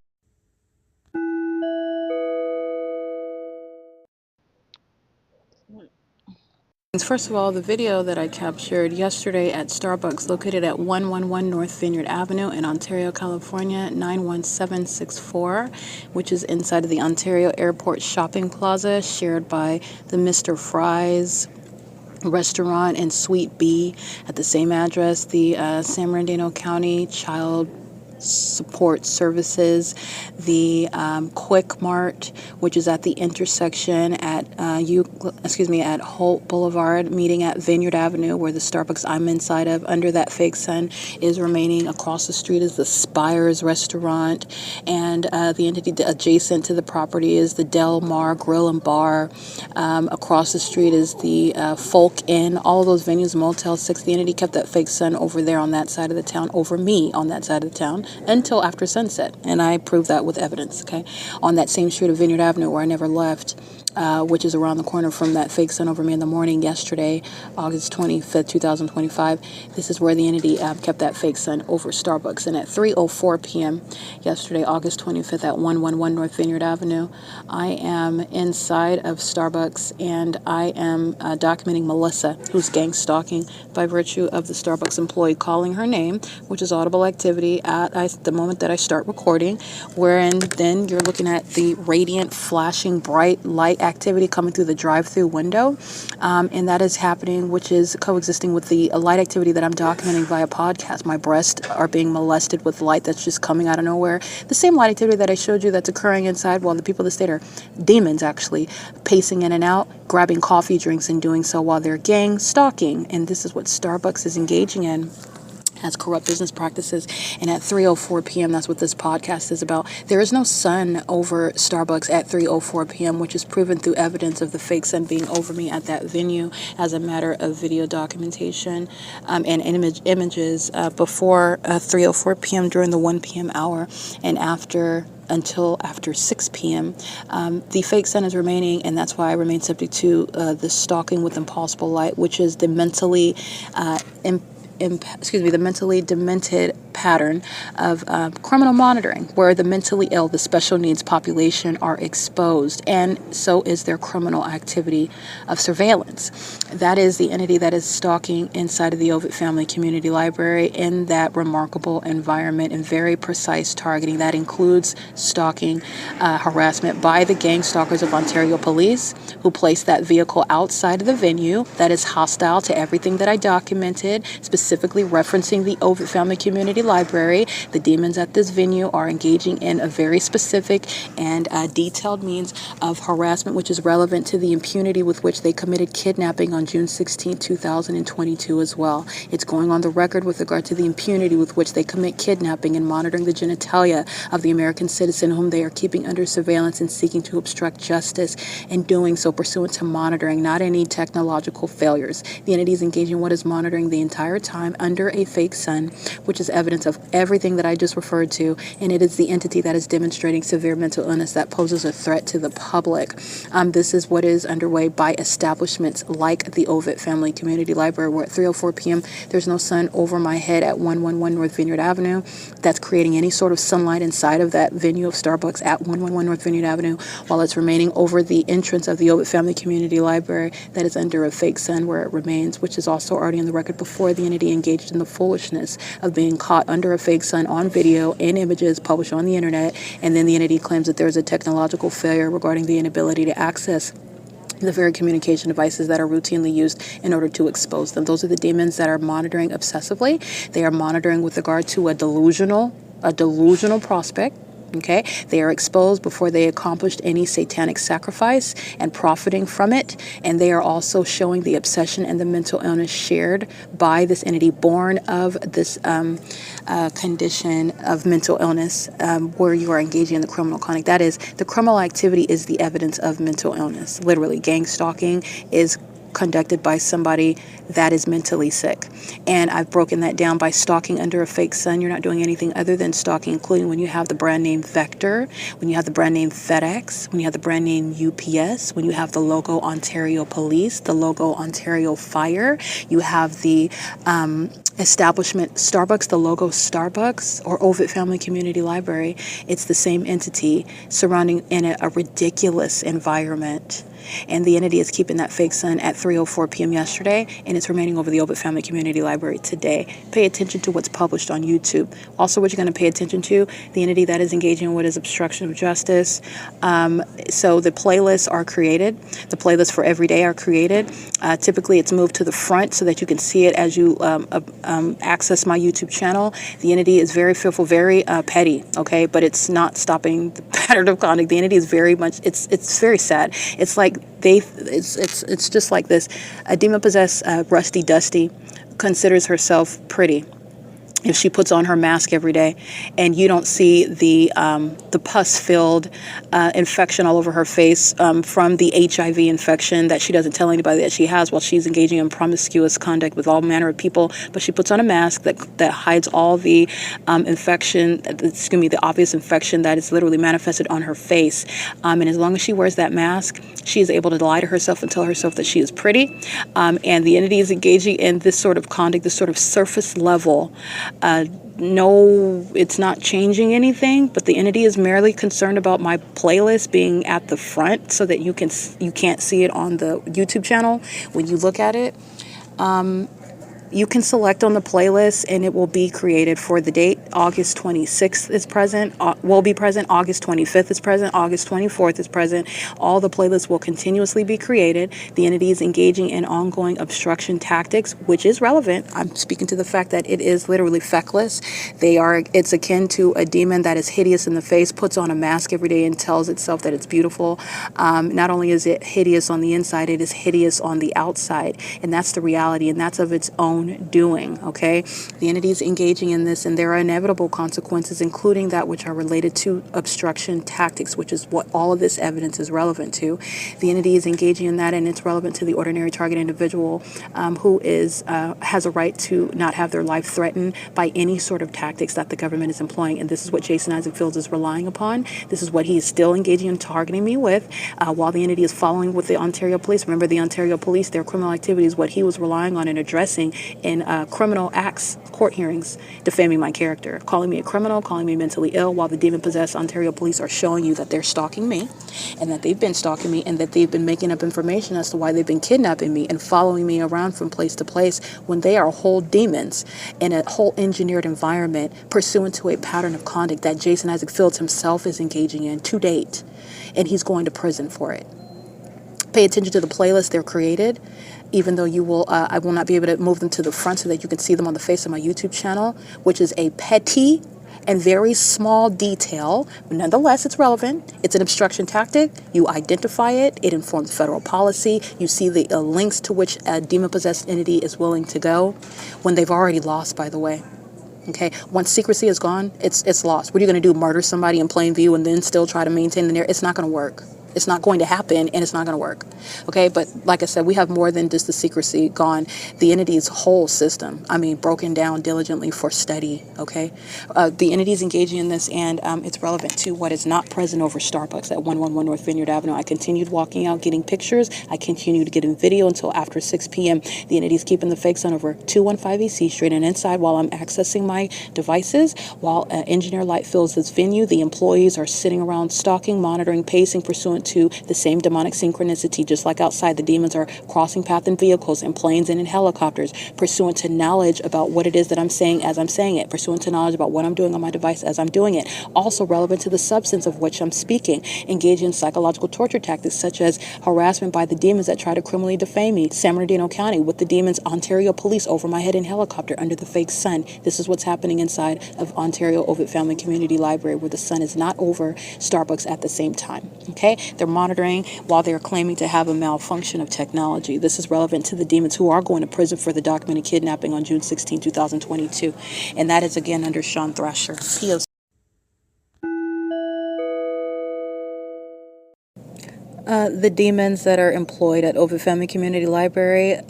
First of all, the video that I captured yesterday at Starbucks located at 111 North Vineyard Avenue in Ontario, California, 91764, which is inside of the Ontario Airport Shopping Plaza, shared by the Mr. Fry's Restaurant and Suite B at the same address, the San Bernardino County Child Support Services, the Quick Mart, which is at the intersection at at Holt Boulevard, meeting at Vineyard Avenue, where the Starbucks I'm inside of under that fake sun is remaining. Across the street is the Spires Restaurant, and the entity adjacent to the property is the Del Mar Grill and Bar. Across the street is the Folk Inn. All of those venues, Motel 6. The entity kept that fake sun over there on that side of the town, over me on that side of the town, until after sunset, and I proved that with evidence. Okay, on that same street of Vineyard Avenue where I never left, which is around the corner from that fake sun over me in the morning yesterday, August 25th, 2025. This is where the entity kept that fake sun over Starbucks. And at 3:04 p.m. yesterday, August 25th, at 111 North Vineyard Avenue, I am inside of Starbucks, and I am documenting Melissa, who's gang stalking by virtue of the Starbucks employee calling her name, which is audible activity at the moment that I start recording, wherein then you're looking at the radiant, flashing, bright light activity coming through the drive-through window, and that is happening, which is coexisting with the light activity that I'm documenting via podcast. My breasts are being molested with light that's just coming out of nowhere. The same light activity that I showed you that's occurring inside, while the people of the state are demons, actually, pacing in and out, grabbing coffee drinks, and doing so while they're gang stalking. And this is what Starbucks is engaging in as corrupt business practices. And at 3:04 p.m., that's what this podcast is about. There is no sun over Starbucks at 3:04 p.m., which is proven through evidence of the fake sun being over me at that venue as a matter of video documentation and images before 3:04 p.m. during the 1 p.m. hour, and until after 6 p.m. The fake sun is remaining, and that's why I remain subject to the stalking with impossible light, which is the mentally the mentally demented pattern of criminal monitoring, where the mentally ill, the special needs population, are exposed, and so is their criminal activity of surveillance. That is the entity that is stalking inside of the OVITT Family Community Library in that remarkable environment and very precise targeting. That includes stalking, harassment by the gang stalkers of Ontario Police, who placed that vehicle outside of the venue that is hostile to everything that I documented, specifically referencing the OVITT Family Community Community Library. The demons at this venue are engaging in a very specific and detailed means of harassment, which is relevant to the impunity with which they committed kidnapping on June 16, 2022 as well. It's going on the record with regard to the impunity with which they commit kidnapping and monitoring the genitalia of the American citizen whom they are keeping under surveillance and seeking to obstruct justice, and doing so pursuant to monitoring, not any technological failures. The entity is engaging in what is monitoring the entire time under a fake sun, which is evidence of everything that I just referred to, and it is the entity that is demonstrating severe mental illness that poses a threat to the public. This is what is underway by establishments like the OVITT Family Community Library, where at 3:04 p.m. there's no sun over my head at 111 North Vineyard Avenue. That's creating any sort of sunlight inside of that venue of Starbucks at 111 North Vineyard Avenue, while it's remaining over the entrance of the OVITT Family Community Library that is under a fake sun where it remains, which is also already on the record before the entity engaged in the foolishness of being caught under a fake sun on video and images published on the internet, and then the entity claims that there's a technological failure regarding the inability to access the very communication devices that are routinely used in order to expose them. Those are the demons that are monitoring obsessively. They are monitoring with regard to a delusional prospect. Okay, they are exposed before they accomplished any satanic sacrifice and profiting from it, and they are also showing the obsession and the mental illness shared by this entity born of this condition of mental illness, where you are engaging in the criminal conduct. That is, the criminal activity is the evidence of mental illness. Literally, gang stalking is conducted by somebody that is mentally sick. And I've broken that down by stalking under a fake sun. You're not doing anything other than stalking, including when you have the brand name Vector, when you have the brand name FedEx, when you have the brand name UPS, when you have the logo Ontario Police, the logo Ontario Fire, you have the establishment Starbucks, the logo Starbucks, or OVITT Family Community Library. It's the same entity surrounding in a ridiculous environment. And the entity is keeping that fake sun at 3:04 p.m. yesterday, and it's remaining over the OVITT Family Community Library today. Pay attention to what's published on YouTube. Also, what you're going to pay attention to, the entity that is engaging in what is obstruction of justice. So the playlists are created. The playlists for every day are created. Typically, it's moved to the front so that you can see it as you access my YouTube channel. The entity is very fearful, very petty, okay? But it's not stopping the pattern of conduct. The entity is very much, it's very sad. It's like it's just like this. A demon-possessed Rusty Dusty considers herself pretty if she puts on her mask every day, and you don't see the pus-filled infection all over her face from the HIV infection that she doesn't tell anybody that she has while she's engaging in promiscuous conduct with all manner of people. But she puts on a mask that hides all the the obvious infection that is literally manifested on her face. And as long as she wears that mask, she is able to lie to herself and tell herself that she is pretty. And the entity is engaging in this sort of conduct, this sort of surface level. No, it's not changing anything, but the entity is merely concerned about my playlist being at the front so that you can't see it on the YouTube channel when you look at it. You can select on the playlist and it will be created for the date. August 26th is present, will be present. August 25th is present. August 24th is present. All the playlists will continuously be created. The entity is engaging in ongoing obstruction tactics, which is relevant. I'm speaking to the fact that it is literally feckless. It's akin to a demon that is hideous in the face, puts on a mask every day and tells itself that it's beautiful. Not only is it hideous on the inside, it is hideous on the outside. And that's the reality, and that's of its own doing, okay? The entity is engaging in this, and there are inevitable consequences, including that which are related to obstruction tactics, which is what all of this evidence is relevant to. The entity is engaging in that, and it's relevant to the ordinary target individual who has a right to not have their life threatened by any sort of tactics that the government is employing. And this is what Jason Isaac Fields is relying upon. This is what he is still engaging in targeting me with, while the entity is following with the Ontario Police. Remember, the Ontario Police, their criminal activity is what he was relying on and addressing in criminal acts, court hearings, defaming my character, calling me a criminal, calling me mentally ill, while the demon-possessed Ontario Police are showing you that they're stalking me, and that they've been stalking me, and that they've been making up information as to why they've been kidnapping me and following me around from place to place when they are whole demons in a whole engineered environment pursuant to a pattern of conduct that Jason Isaac Fields himself is engaging in to date, and he's going to prison for it. Pay attention to the playlist they're created, even though you will, I will not be able to move them to the front so that you can see them on the face of my YouTube channel, which is a petty and very small detail. But nonetheless, it's relevant. It's an obstruction tactic. You identify it. It informs federal policy. You see the links to which a demon-possessed entity is willing to go when they've already lost, by the way. Okay, once secrecy is gone, it's lost. What are you going to do? Murder somebody in plain view and then still try to maintain the narrative? It's not going to work. It's not going to happen, and it's not going to work. Okay, but like I said, we have more than just the secrecy gone. The entity's whole system, broken down diligently for study. Okay, the entity's engaging in this, and it's relevant to what is not present over Starbucks at 111 North Vineyard Avenue. I continued walking out, getting pictures. I continued getting video until after 6 p.m. The entity's keeping the fake sun over 215 E.C. Street, and inside, while I'm accessing my devices, while engineer light fills this venue, the employees are sitting around stalking, monitoring, pacing, pursuant to the same demonic synchronicity. Just like outside, the demons are crossing path in vehicles, in planes, and in helicopters, pursuant to knowledge about what it is that I'm saying as I'm saying it, pursuant to knowledge about what I'm doing on my device as I'm doing it. Also relevant to the substance of which I'm speaking, engaging in psychological torture tactics such as harassment by the demons that try to criminally defame me. San Bernardino County with the demons, Ontario police over my head in helicopter under the fake sun. This is what's happening inside of Ontario OVITT Family Community Library, where the sun is not over Starbucks at the same time. Okay, they're monitoring while they're claiming to have a malfunction of technology. This is relevant to the demons who are going to prison for the documented kidnapping on June 16, 2022. And that is again under Sean Thrasher, P.O.C. The demons that are employed at OVITT Family Community Library,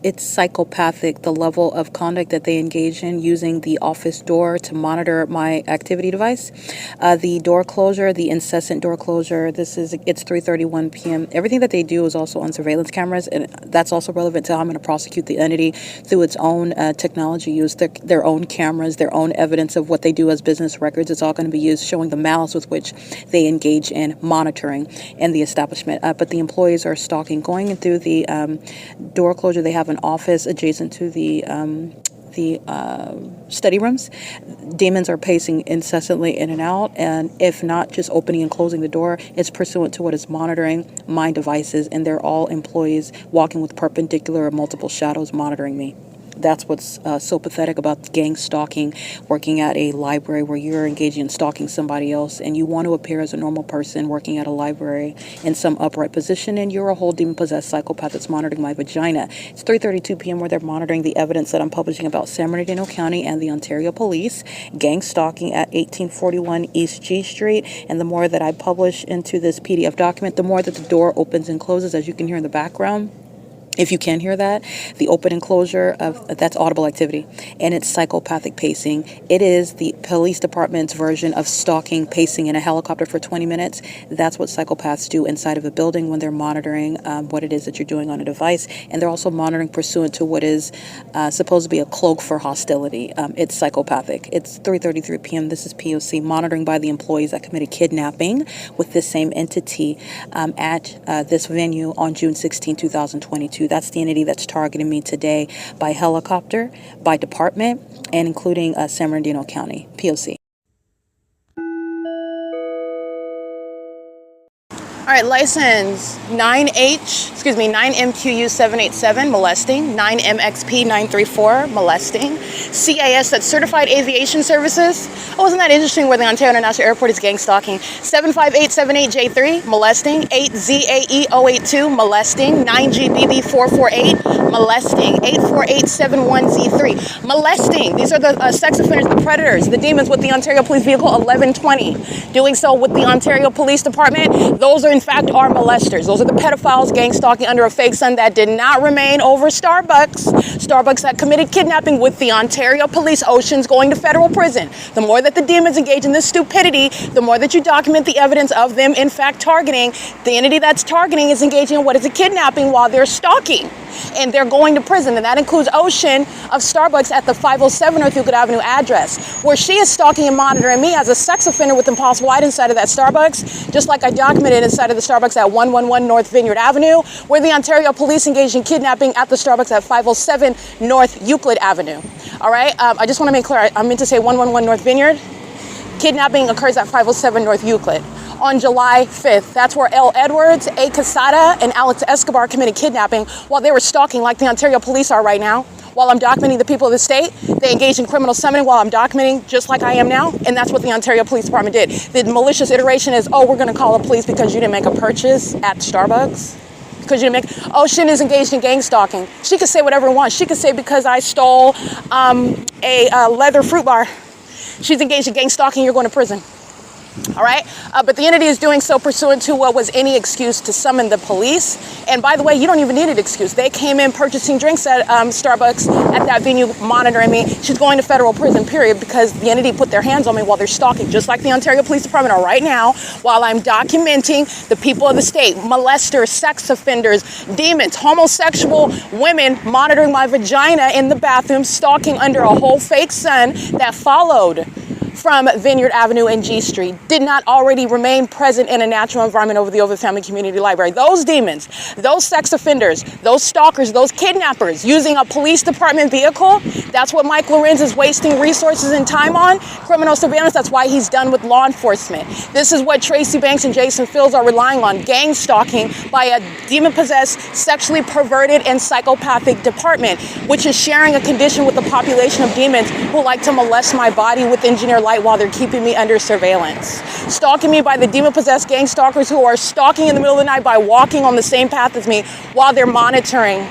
it's psychopathic, the level of conduct that they engage in using the office door to monitor my activity device. The door closure, the incessant door closure, it's 3:31 p.m. Everything that they do is also on surveillance cameras, and that's also relevant to how I'm going to prosecute the entity through its own technology use, their own cameras, their own evidence of what they do as business records. It's all going to be used showing the malice with which they engage in monitoring and the establishment. But the employees are stalking, going in through the door closure. They have an office adjacent to the study rooms. Demons are pacing incessantly in and out, and if not just opening and closing the door, it's pursuant to what is monitoring my devices, and they're all employees walking with perpendicular or multiple shadows monitoring me. That's what's so pathetic about gang stalking, working at a library where you're engaging in stalking somebody else, and you want to appear as a normal person working at a library in some upright position, and you're a whole demon-possessed psychopath that's monitoring my vagina. It's 3:32 p.m. where they're monitoring the evidence that I'm publishing about San Bernardino County and the Ontario Police, gang stalking at 1841 East G Street, and the more that I publish into this PDF document, the more that the door opens and closes, as you can hear in the background. If you can hear that, the open and closure that's audible activity, and it's psychopathic pacing. It is the police department's version of stalking, pacing in a helicopter for 20 minutes. That's what psychopaths do inside of a building when they're monitoring what it is that you're doing on a device, and they're also monitoring pursuant to what is supposed to be a cloak for hostility. It's psychopathic. It's 3:33 p.m. This is P.O.C. monitoring by the employees that committed kidnapping with this same entity at this venue on June 16, 2022. That's the entity that's targeting me today by helicopter, by department, and including San Bernardino County, P.O.C. All right, license 9MQU787, molesting, 9MXP934, molesting, CEASELLESS, that's Certified Aviation Services. Oh, isn't that interesting where the Ontario International Airport is gang stalking? 75878J3, molesting, 8ZAE082, molesting, 9GBB448, molesting, 84871Z3, molesting. These are the sex offenders, the predators, the demons with the Ontario Police Vehicle 1120. Doing so with the Ontario Police Department, those are in fact are molesters. Those are the pedophiles gang stalking under a fake sun that did not remain over Starbucks that committed kidnapping with the Ontario Police. Oceans going to federal prison. The more that the demons engage in this stupidity, the more that you document the evidence of them in fact targeting. The entity that's targeting is engaging in what is a kidnapping while they're stalking, and they're going to prison. And that includes Ocean of Starbucks at the 507 North Euclid Avenue address, where she is stalking and monitoring me as a sex offender with impulse wide inside of that Starbucks, just like I documented inside of the Starbucks at 111 North Vineyard Avenue, where the Ontario Police engaged in kidnapping at the Starbucks at 507 North Euclid Avenue. All right, I just want to make clear, I meant to say 111 North Vineyard. Kidnapping occurs at 507 North Euclid. on July 5th. That's where L. Edwards, A. Quesada, and Alex Escobar committed kidnapping while they were stalking like the Ontario police are right now. While I'm documenting the people of the state, they engaged in criminal summoning while I'm documenting just like I am now, and that's what the Ontario Police Department did. The malicious iteration is, oh, we're gonna call the police because you didn't make a purchase at Starbucks. Because you didn't make, oh, Shin is engaged in gang stalking. She could say whatever it wants. She could say because I stole a leather fruit bar, she's engaged in gang stalking, you're going to prison. All right, but the entity is doing so pursuant to what was any excuse to summon the police. And by the way, you don't even need an excuse. They came in purchasing drinks at Starbucks at that venue, monitoring me. She's going to federal prison, period, because the entity put their hands on me while they're stalking, just like the Ontario Police Department are right now, while I'm documenting the people of the state, molesters, sex offenders, demons, homosexual women monitoring my vagina in the bathroom, stalking under a whole fake sun that followed from Vineyard Avenue and G Street, did not already remain present in a natural environment over the OVITT Family Community Library. Those demons, those sex offenders, those stalkers, those kidnappers using a police department vehicle, that's what Mike Lorenz is wasting resources and time on. Criminal surveillance, that's why he's done with law enforcement. This is what Tracy Banks and Jason Fields are relying on, gang stalking by a demon-possessed, sexually perverted, and psychopathic department, which is sharing a condition with the population of demons who like to molest my body with engineered light while they're keeping me under surveillance. Stalking me by the demon-possessed gang stalkers who are stalking in the middle of the night by walking on the same path as me while they're monitoring.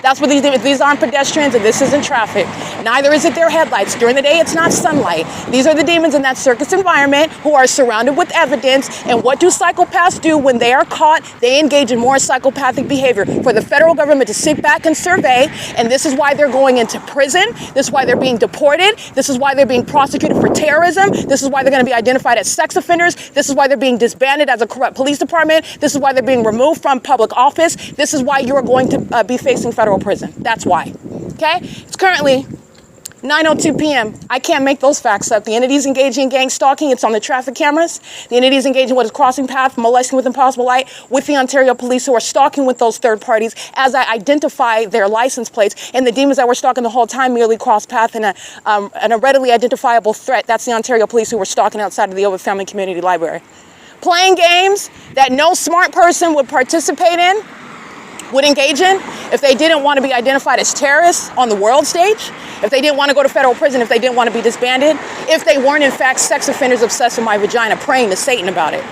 That's what these aren't pedestrians and this isn't traffic. Neither is it their headlights. During the day, it's not sunlight. These are the demons in that circus environment who are surrounded with evidence. And what do psychopaths do when they are caught? They engage in more psychopathic behavior. For the federal government to sit back and survey, and this is why they're going into prison. This is why they're being deported. This is why they're being prosecuted for terrorism. This is why they're going to be identified as sex offenders. This is why they're being disbanded as a corrupt police department. This is why they're being removed from public office. This is why you're going to be facing federal prison. That's why. Okay? It's currently 9:02 p.m. I can't make those facts up. The entity's engaging in gang stalking. It's on the traffic cameras. The entity's engaging in what is crossing path, molesting with impossible light with the Ontario police who are stalking with those third parties as I identify their license plates. And the demons that were stalking the whole time merely cross path in a readily identifiable threat. That's the Ontario police who were stalking outside of the OVITT Family Community Library. Playing games that no smart person would participate in, would engage in, if they didn't want to be identified as terrorists on the world stage, if they didn't want to go to federal prison, if they didn't want to be disbanded, if they weren't in fact sex offenders obsessed with my vagina, praying to Satan about it.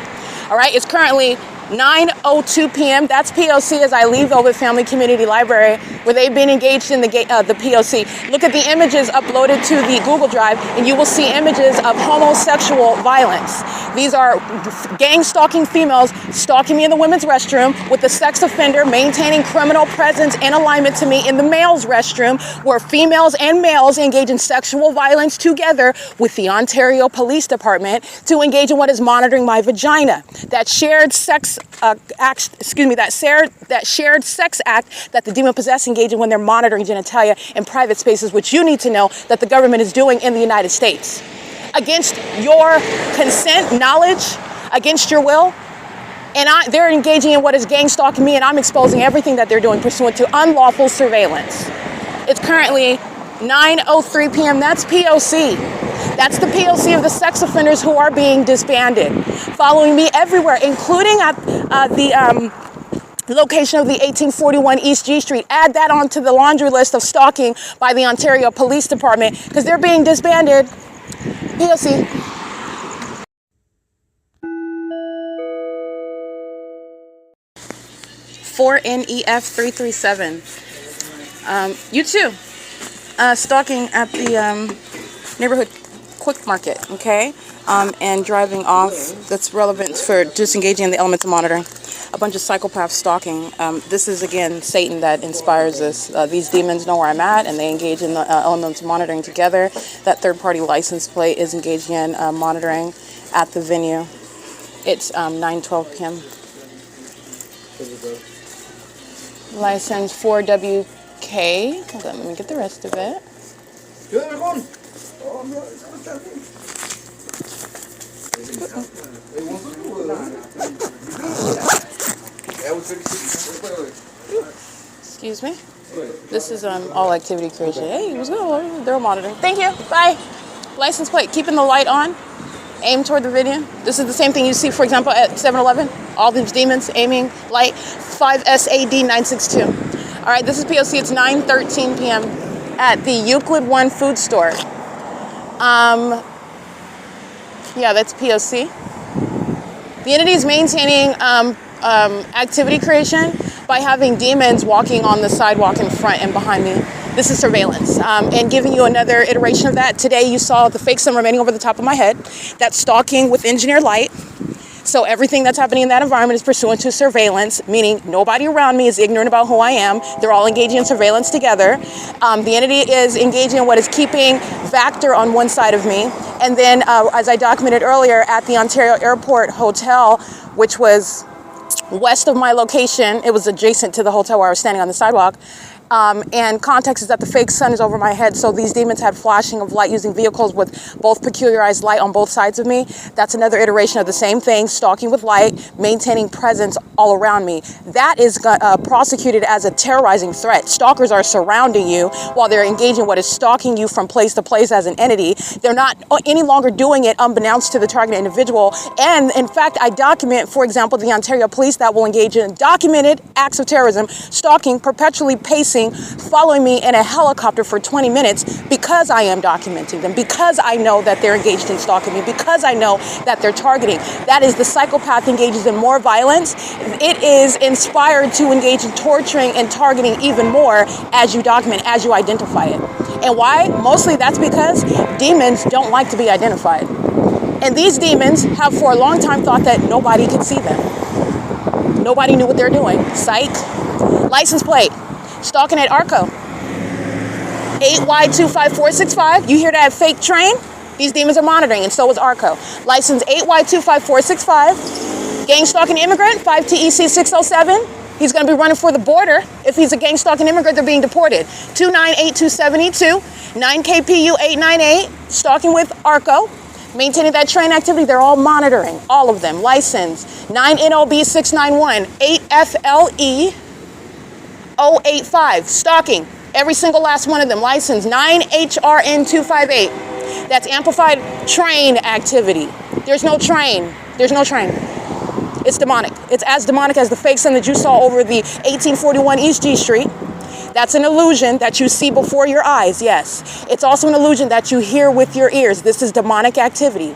All right, it's currently 9:02 p.m. That's P.O.C. as I leave the OVITT Family Community Library, where they've been engaged in the P.O.C. Look at the images uploaded to the Google Drive, and you will see images of homosexual violence. These are gang stalking females stalking me in the women's restroom, with the sex offender maintaining criminal presence in alignment to me in the male's restroom, where females and males engage in sexual violence together with the Ontario Police Department to engage in what is monitoring my vagina. That shared sex that shared sex act that the demon-possessed engage in when they're monitoring genitalia in private spaces, which you need to know that the government is doing in the United States. Against your consent, knowledge, against your will. And they're engaging in what is gang stalking me, and I'm exposing everything that they're doing pursuant to unlawful surveillance. It's currently 9:03 p.m. That's P.O.C. That's the P.O.C. of the sex offenders who are being disbanded, following me everywhere, including at the location of the 1841 East G Street. Add that onto the laundry list of stalking by the Ontario Police Department, because they're being disbanded. P.O.C. (4NEF337). You too. Stalking at the neighborhood quick market, okay? And driving off. That's relevant for disengaging in the elements of monitoring. A bunch of psychopaths stalking. This is, again, Satan that inspires this. These demons know where I'm at, and they engage in the elements of monitoring together. That third-party license plate is engaging in monitoring at the venue. It's 9:12 p.m. License 4WK. Hold on, let me get the rest of it. Excuse me. This is all activity creation. Hey, what's going on? They're monitoring. Thank you. Bye. License plate, keeping the light on aim toward the video. This is the same thing you see, for example, at 7-Eleven. All these demons aiming light. 5SAD962. All right, this is P.O.C. It's 9:13 p.m. at the Euclid 1 food store. Yeah, that's P.O.C. The entity is maintaining activity creation by having demons walking on the sidewalk in front and behind me. This is surveillance. And giving you another iteration of that, today you saw the fake sun remaining over the top of my head. That's stalking with engineered light. So everything that's happening in that environment is pursuant to surveillance, meaning nobody around me is ignorant about who I am. They're all engaging in surveillance together. The entity is engaging in what is keeping Vector on one side of me. And then, as I documented earlier, at the Ontario Airport Hotel, which was west of my location, it was adjacent to the hotel where I was standing on the sidewalk. And context is that the fake sun is over my head, so these demons had flashing of light using vehicles with both peculiarized light on both sides of me. That's another iteration of the same thing, stalking with light, maintaining presence all around me. That is prosecuted as a terrorizing threat. Stalkers are surrounding you while they're engaging what is stalking you from place to place as an entity. They're not any longer doing it unbeknownst to the target individual. And in fact, I document, for example, the Ontario police that will engage in documented acts of terrorism, stalking, perpetually pacing, following me in a helicopter for 20 minutes because I am documenting them, because I know that they're engaged in stalking me, because I know that they're targeting. That is the psychopath engages in more violence. It is inspired to engage in torturing and targeting even more as you document, as you identify it. And why? Mostly that's because demons don't like to be identified. And these demons have for a long time thought that nobody could see them. Nobody knew what they're doing. Psych. License plate. Stalking at ARCO. 8Y25465. You hear that fake train? These demons are monitoring, and so is ARCO. License 8Y25465. Gang stalking immigrant, 5TEC607. He's going to be running for the border. If he's a gang stalking immigrant, they're being deported. 298272. 9KPU898. Stalking with ARCO. Maintaining that train activity, they're all monitoring. All of them. License 9NOB691. 8FLE. 085, stalking, every single last one of them. License 9HRN258. That's amplified train activity. There's no train. There's no train. It's demonic. It's as demonic as the fake sun that you saw over the 1841 East G Street. That's an illusion that you see before your eyes, yes. It's also an illusion that you hear with your ears. This is demonic activity.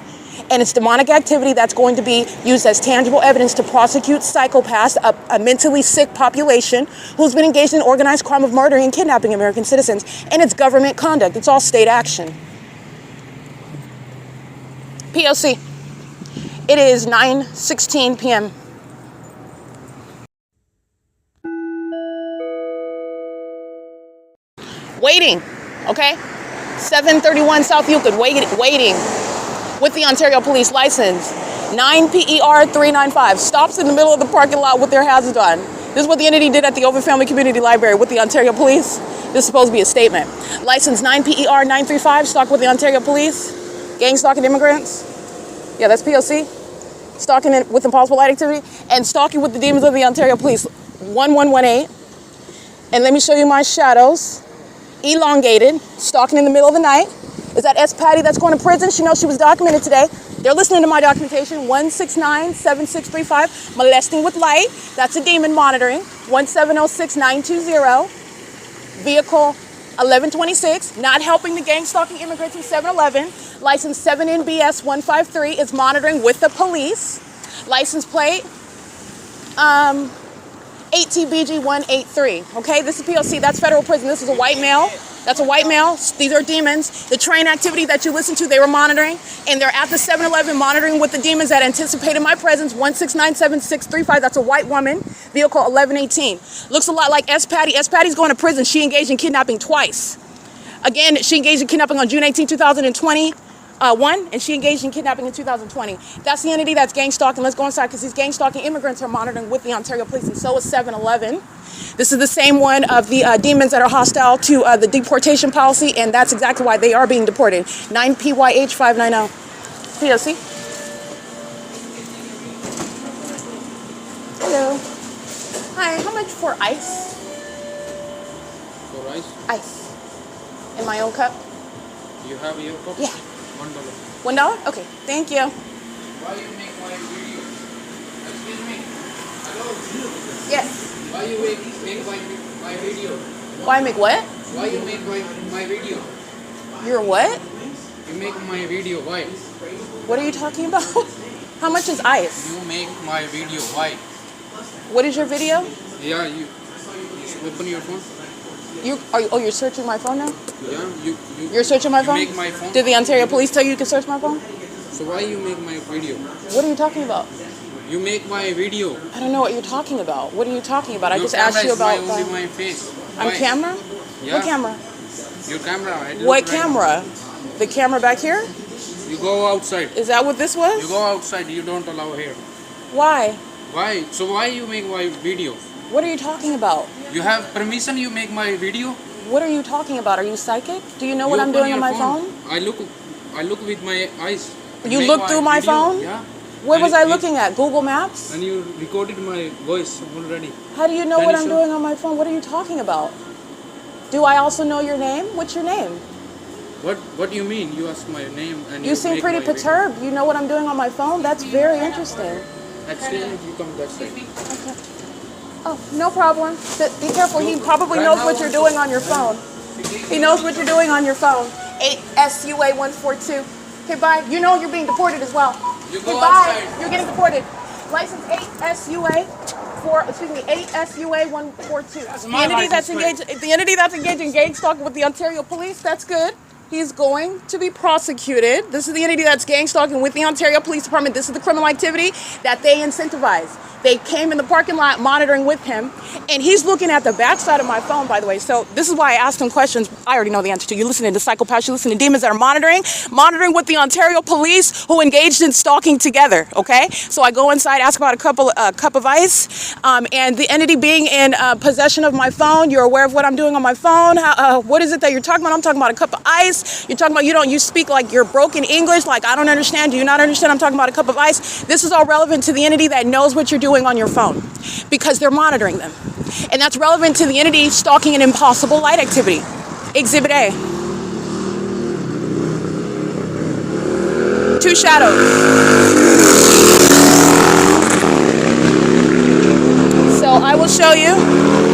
And it's demonic activity that's going to be used as tangible evidence to prosecute psychopaths, a mentally sick population who's been engaged in organized crime of murdering and kidnapping American citizens. And it's government conduct. It's all state action. P.O.C. It is 9:16 p.m. Waiting, okay? 731 South Euclid, waiting. With the Ontario Police license, 9PER395, stops in the middle of the parking lot with their hazards on. This is what the entity did at the Ovid Family Community Library with the Ontario Police. This is supposed to be a statement. License 9PER935, stalk with the Ontario Police. Gang stalking immigrants. Yeah, that's P.O.C. Stalking with impossible light activity. And stalking with the demons of the Ontario Police. 1118. And let me show you my shadows. Elongated, stalking in the middle of the night. Is that S. Patty that's going to prison? She knows she was documented today. They're listening to my documentation. 1697635, molesting with light. That's a demon monitoring. 1706920. Vehicle 1126, not helping the gang stalking immigrants in 7-Eleven. License 7NBS153 is monitoring with the police. License plate 8TBG183. Okay, this is P.O.C. That's federal prison. This is a white male. That's a white male. These are demons. The train activity that you listened to, they were monitoring. And they're at the 7-Eleven monitoring with the demons that anticipated my presence. 1697635. That's a white woman. Vehicle 1118. Looks a lot like S. Patty. S. Patty's going to prison. She engaged in kidnapping twice. Again, she engaged in kidnapping on June 18, 2021, and she engaged in kidnapping in 2020. That's the entity that's gang stalking. Let's go inside because these gang stalking immigrants are monitoring with the Ontario Police, and so is 7-Eleven. This is the same one of the demons that are hostile to the deportation policy, and that's exactly why they are being deported. 9PYH590. P.O.C. Hello. Hi, how much for ice? For ice? Ice. In my own cup? You have your cup? Yeah. $1? Okay, thank you. Why you make my video? Excuse me. Hello. Yes. Why you make my video? Why make what? Why you make my video? Your what? You make my video. Why? What are you talking about? How much is ICE? You make my video. Why? What is your video? Yeah, you open your phone. You're searching my phone now? Yeah, You're searching my phone? make my phone. Did the Ontario police tell you you can search my phone? So why you make my video? What are you talking about? You make my video. I don't know what you're talking about. What are you talking about? I Your just asked you camera about. is only my face. I'm Why? camera? Yeah. What camera? Your camera. I look What right- camera? The camera back here? You go outside. Is that what this was? You go outside. You don't allow here. Why? Why? So why you make my video? What are you talking about? You have permission. You make my video. What are you talking about? Are you psychic? Do you know what You I'm open doing on your my phone? I look with my eyes. You make looked through my video, phone? Yeah. Where was And I you- looking at? Google Maps? And you recorded my voice already. How do you know Can what you I'm show? doing on my phone? What are you talking about? Do I also know your name? What's your name? What do you mean? You ask my name and You seem make pretty my video. perturbed. You know what I'm doing on my phone? That's very interesting. Excuse me, you come that side. Oh, no problem. Be careful. He probably Right knows now, what you're doing on your phone. He knows what you're doing on your phone. 8SUA142. Okay, bye. You know you're being deported as well. You Okay, go bye. outside. You're getting deported. License 8SUA142. The entity that's engaged in gang stalking with the Ontario Police. That's good. He's going to be prosecuted. This is the entity that's gang stalking with the Ontario Police Department. This is the criminal activity that they incentivize. They came in the parking lot monitoring with him, and he's looking at the backside of my phone, by the way. So this is why I asked him questions I already know the answer to. You're listening to psychopaths, you're listening to demons that are monitoring with the Ontario Police who engaged in stalking together, okay? So I go inside, ask about a cup of ice, and the entity being in possession of my phone. You're aware of what I'm doing on my phone. What is it that you're talking about? I'm talking about a cup of ice. You're talking about you speak like you're broken English, like I don't understand. Do you not understand? I'm talking about a cup of ice. This is all relevant to the entity that knows what you're doing on your phone because they're monitoring them. And that's relevant to the entity stalking an impossible light activity. Exhibit A. 2 shadows. So I will show you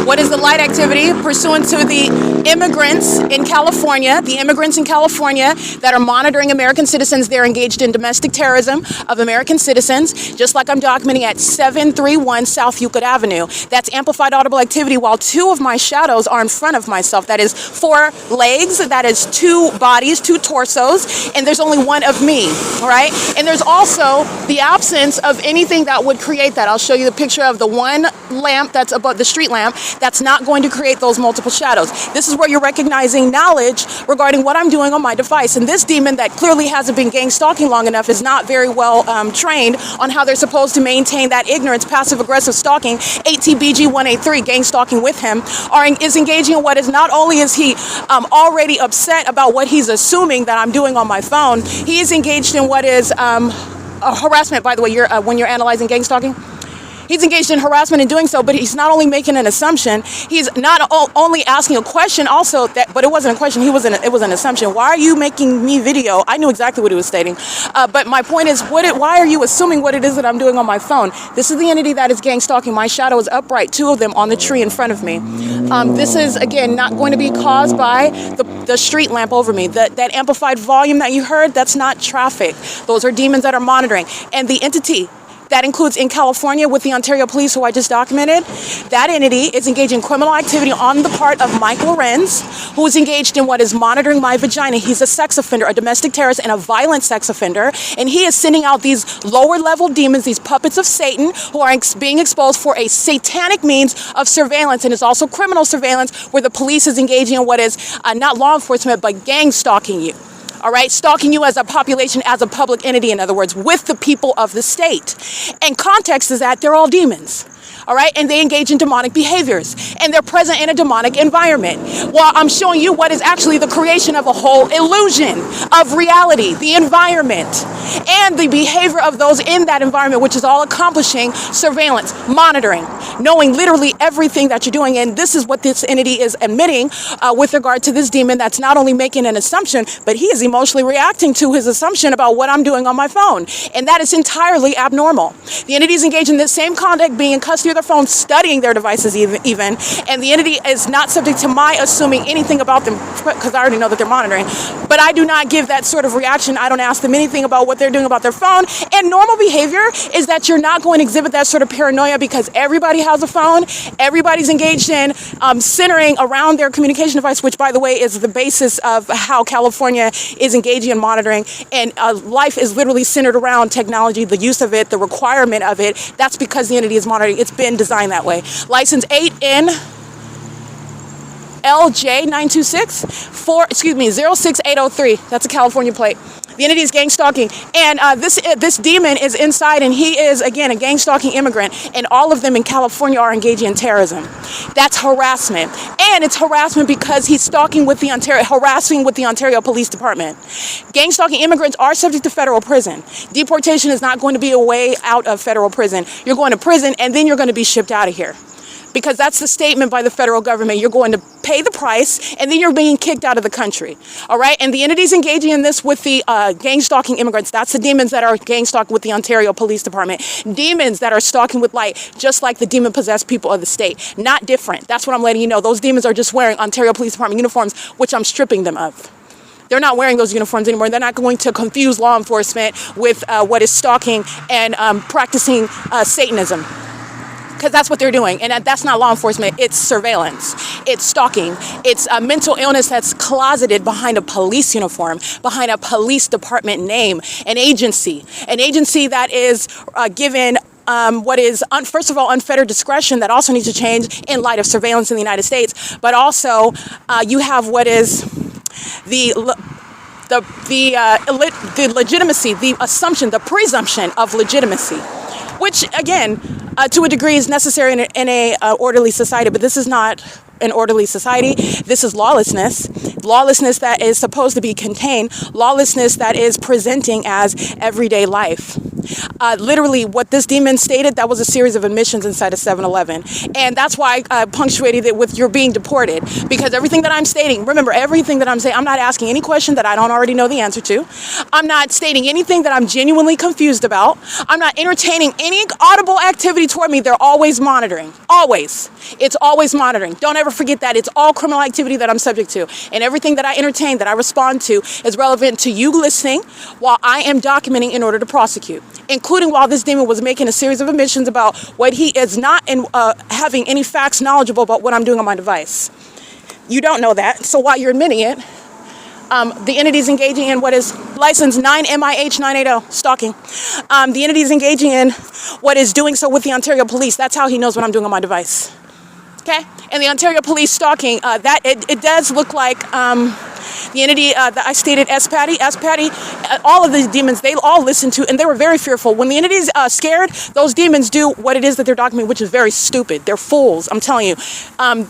what is the light activity pursuant to the immigrants in California, that are monitoring American citizens. They're engaged in domestic terrorism of American citizens, just like I'm documenting at 731 South Euclid Avenue. That's amplified audible activity while 2 of my shadows are in front of myself. That is 4 legs, that is 2 bodies, 2 torsos, and there's only 1 of me, all right? And there's also the absence of anything that would create that. I'll show you the picture of the 1 lamp that's above the street lamp that's not going to create those multiple shadows. This is where you're recognizing knowledge regarding what I'm doing on my device. And this demon that clearly hasn't been gang stalking long enough is not very well trained on how they're supposed to maintain that ignorance, passive-aggressive stalking. ATBG 183, gang stalking with him, is engaging in what is not only is he already upset about what he's assuming that I'm doing on my phone, he is engaged in what is harassment, by the way, when you're analyzing gang stalking. He's engaged in harassment in doing so, but he's not only making an assumption, he's not only asking a question also, but it wasn't a question, it was an assumption. Why are you making me video? I knew exactly what he was stating. But my point is, why are you assuming what it is that I'm doing on my phone? This is the entity that is gang stalking. My shadow is upright, 2 of them on the tree in front of me. This is, again, not going to be caused by the street lamp over me. That amplified volume that you heard, that's not traffic. Those are demons that are monitoring. And the entity that includes in California with the Ontario Police, who I just documented, that entity is engaged in criminal activity on the part of Mike LORENZ, who is engaged in what is monitoring my vagina. He's a sex offender, a domestic terrorist, and a violent sex offender. And he is sending out these lower level demons, these puppets of Satan, who are being exposed for a satanic means of surveillance. And it's also criminal surveillance where the police is engaging in what is not law enforcement, but gang stalking you. All right, stalking you as a population, as a public entity, in other words, with the people of the state. And context is that they're all demons. All right, and they engage in demonic behaviors, and they're present in a demonic environment. While I'm showing you what is actually the creation of a whole illusion of reality, the environment, and the behavior of those in that environment, which is all accomplishing surveillance, monitoring. knowing literally everything that you're doing. And this is what this entity is admitting with regard to this demon that's not only making an assumption, but he is emotionally reacting to his assumption about what I'm doing on my phone. And that is entirely abnormal. The entity is engaged in this same conduct, being in custody of their phone, studying their devices even, and the entity is not subject to my assuming anything about them, because I already know that they're monitoring. But I do not give that sort of reaction. I don't ask them anything about what they're doing about their phone. And normal behavior is that you're not going to exhibit that sort of paranoia, because everybody has a phone. Everybody's engaged in centering around their communication device, which, by the way, is the basis of how California is engaging in monitoring. And life is literally centered around technology, the use of it, the requirement of it. That's because the entity is monitoring. It's been designed that way. License 8N LJ926 06803. That's a California plate. The entity is gang stalking, and this demon is inside, and he is, again, a gang stalking immigrant, and all of them in California are engaging in terrorism. That's harassment, and it's harassment because he's harassing with the Ontario Police Department. Gang stalking immigrants are subject to federal prison. Deportation is not going to be a way out of federal prison. You're going to prison, and then you're going to be shipped out of here, because that's the statement by the federal government. You're going to pay the price, and then you're being kicked out of the country. All right? And the entity's engaging in this with the gang stalking immigrants. That's the demons that are gang stalking with the Ontario Police Department. Demons that are stalking with light, just like the demon-possessed people of the state. Not different. That's what I'm letting you know. Those demons are just wearing Ontario Police Department uniforms, which I'm stripping them of. They're not wearing those uniforms anymore. They're not going to confuse law enforcement with what is stalking and practicing Satanism. Because that's what they're doing, and that's not law enforcement. It's surveillance. It's stalking. It's a mental illness that's closeted behind a police uniform, behind a police department name, an agency that is given what is, first of all, unfettered discretion that also needs to change in light of surveillance in the United States. But also, you have what is the legitimacy, the assumption, the presumption of legitimacy, which, again, to a degree is necessary in a orderly society, but this is not an orderly society. This is lawlessness that is supposed to be contained, lawlessness that is presenting as everyday life. Literally, what this demon stated, that was a series of admissions inside of 7-Eleven. And that's why I punctuated it with "you're being deported," because everything that I'm stating, remember, everything that I'm saying, I'm not asking any question that I don't already know the answer to. I'm not stating anything that I'm genuinely confused about. I'm not entertaining any audible activity toward me. They're always monitoring. Always. It's always monitoring. Don't ever forget that. It's all criminal activity that I'm subject to. And everything that I entertain, that I respond to, is relevant to you listening while I am documenting in order to prosecute, including while this demon was making a series of admissions about what he is not having any facts knowledgeable about what I'm doing on my device. You don't know that. So while you're admitting it, the entity is engaging in what is license 9MIH980, stalking. The entity is engaging in what is doing so with the Ontario Police. That's how he knows what I'm doing on my device. Okay? And the Ontario Police stalking, that it does look like the entity that I stated, S-Patty, all of the demons, they all listened to, and they were very fearful. When the entity is scared, those demons do what it is that they're documenting, which is very stupid. They're fools, I'm telling you.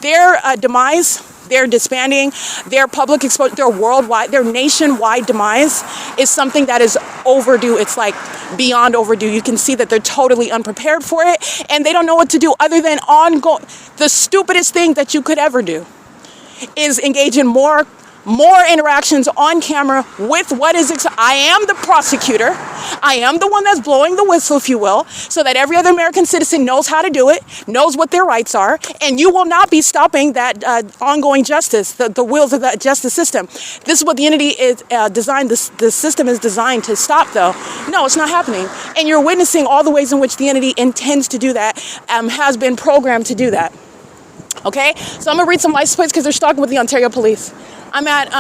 Their demise, their disbanding, their public exposure, their worldwide, their nationwide demise is something that is overdue. It's like beyond overdue. You can see that they're totally unprepared for it, and they don't know what to do other than ongoing. The stupidest thing that you could ever do is engage in more interactions on camera with what is, I am the prosecutor. I am the one that's blowing the whistle, if you will, so that every other American citizen knows how to do it, knows what their rights are, and you will not be stopping that ongoing justice, the wheels of the justice system. This is what the entity is designed, the system is designed to stop, though. No, it's not happening. And you're witnessing all the ways in which the entity intends to do that, has been programmed to do that. Okay? So I'm going to read some license plates because they're stalking with the Ontario Police. I'm at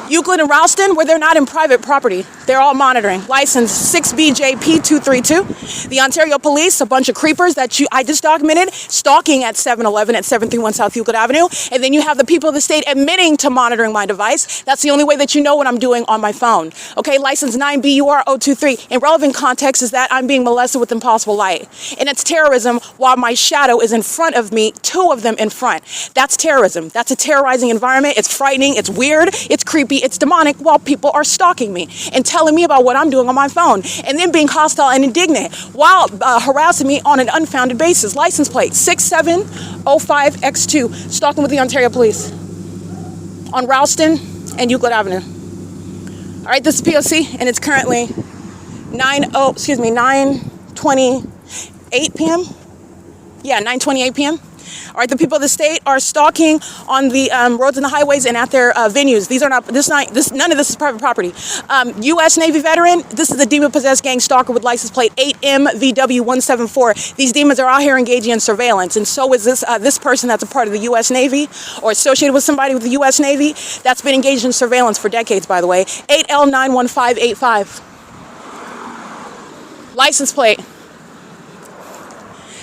Euclid and Ralston, where they're not in private property. They're all monitoring. License 6BJP232. The Ontario Police, a bunch of creepers that I just documented, stalking at 7-Eleven at 731 South Euclid Avenue. And then you have the people of the state admitting to monitoring my device. That's the only way that you know what I'm doing on my phone. Okay, license 9BUR023. In relevant context is that I'm being molested with impossible light. And it's terrorism while my shadow is in front of me, two of them in front. That's terrorism. That's a terrorizing environment. It's frightening. It's weird. It's creepy. It's demonic while people are stalking me and telling telling me about what I'm doing on my phone, and then being hostile and indignant while harassing me on an unfounded basis. License plate 6705X2, stalking with the Ontario Police on Ralston and Euclid Avenue. All right, this is P.O.C. and it's currently 9:28 p.m. Yeah, 9:28 p.m. All right, the people of the state are stalking on the roads and the highways and at their venues. These are not. None of this is private property. U.S. Navy veteran. This is a demon-possessed gang stalker with license plate 8MVW174. These demons are out here engaging in surveillance, and so is this person that's a part of the U.S. Navy or associated with somebody with the U.S. Navy that's been engaged in surveillance for decades. By the way, 8L91585. License plate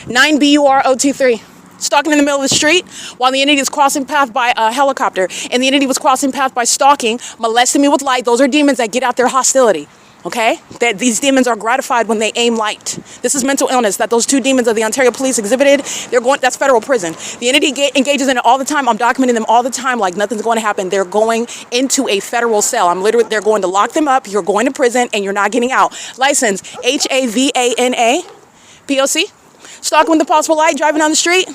9BUR023. Stalking in the middle of the street while the entity is crossing path by a helicopter, and the entity was crossing path by stalking, molesting me with light. Those are demons that get out their hostility. Okay, that these demons are gratified when they aim light. This is mental illness that those two demons of the Ontario Police exhibited. That's federal prison. The entity engages in it all the time. I'm documenting them all the time like nothing's going to happen. They're going into a federal cell. They're going to lock them up. You're going to prison and you're not getting out. License HAVANA P.O.C. Stalking with the possible light, driving down the street.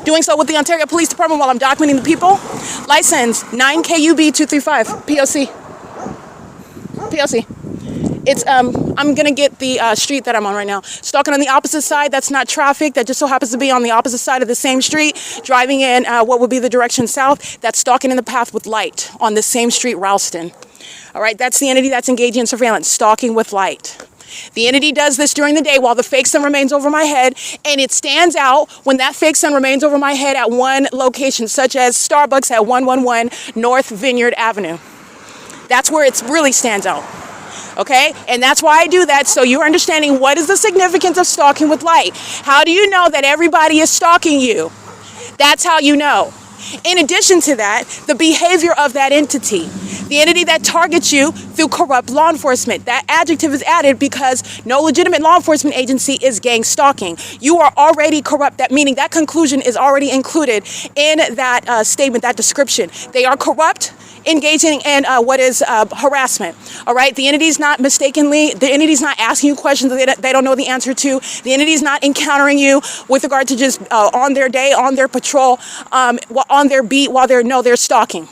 Doing so with the Ontario Police Department while I'm documenting the people. License 9KUB235 P.O.C. P.O.C. It's I'm gonna get the street that I'm on right now. Stalking on the opposite side. That's not traffic. That just so happens to be on the opposite side of the same street. Driving in what would be the direction south. That's stalking in the path with light on the same street, Ralston. All right, that's the entity that's engaging in surveillance. Stalking with light. The entity does this during the day while the fake sun remains over my head, and it stands out when that fake sun remains over my head at one location, such as Starbucks at 111 North Vineyard Avenue. That's where it really stands out. Okay? And that's why I do that, so you're understanding what is the significance of stalking with light. How do you know that everybody is stalking you? That's how you know. In addition to that, the behavior of that entity. The entity that targets you through corrupt law enforcement. That adjective is added because no legitimate law enforcement agency is gang stalking. You are already corrupt. That meaning that conclusion is already included in that statement, that description. They are corrupt, engaging in what is harassment. All right, the entity's not the entity's not asking you questions that they don't know the answer to. The entity's not encountering you with regard to just on their day, on their patrol, on their beat while they're stalking.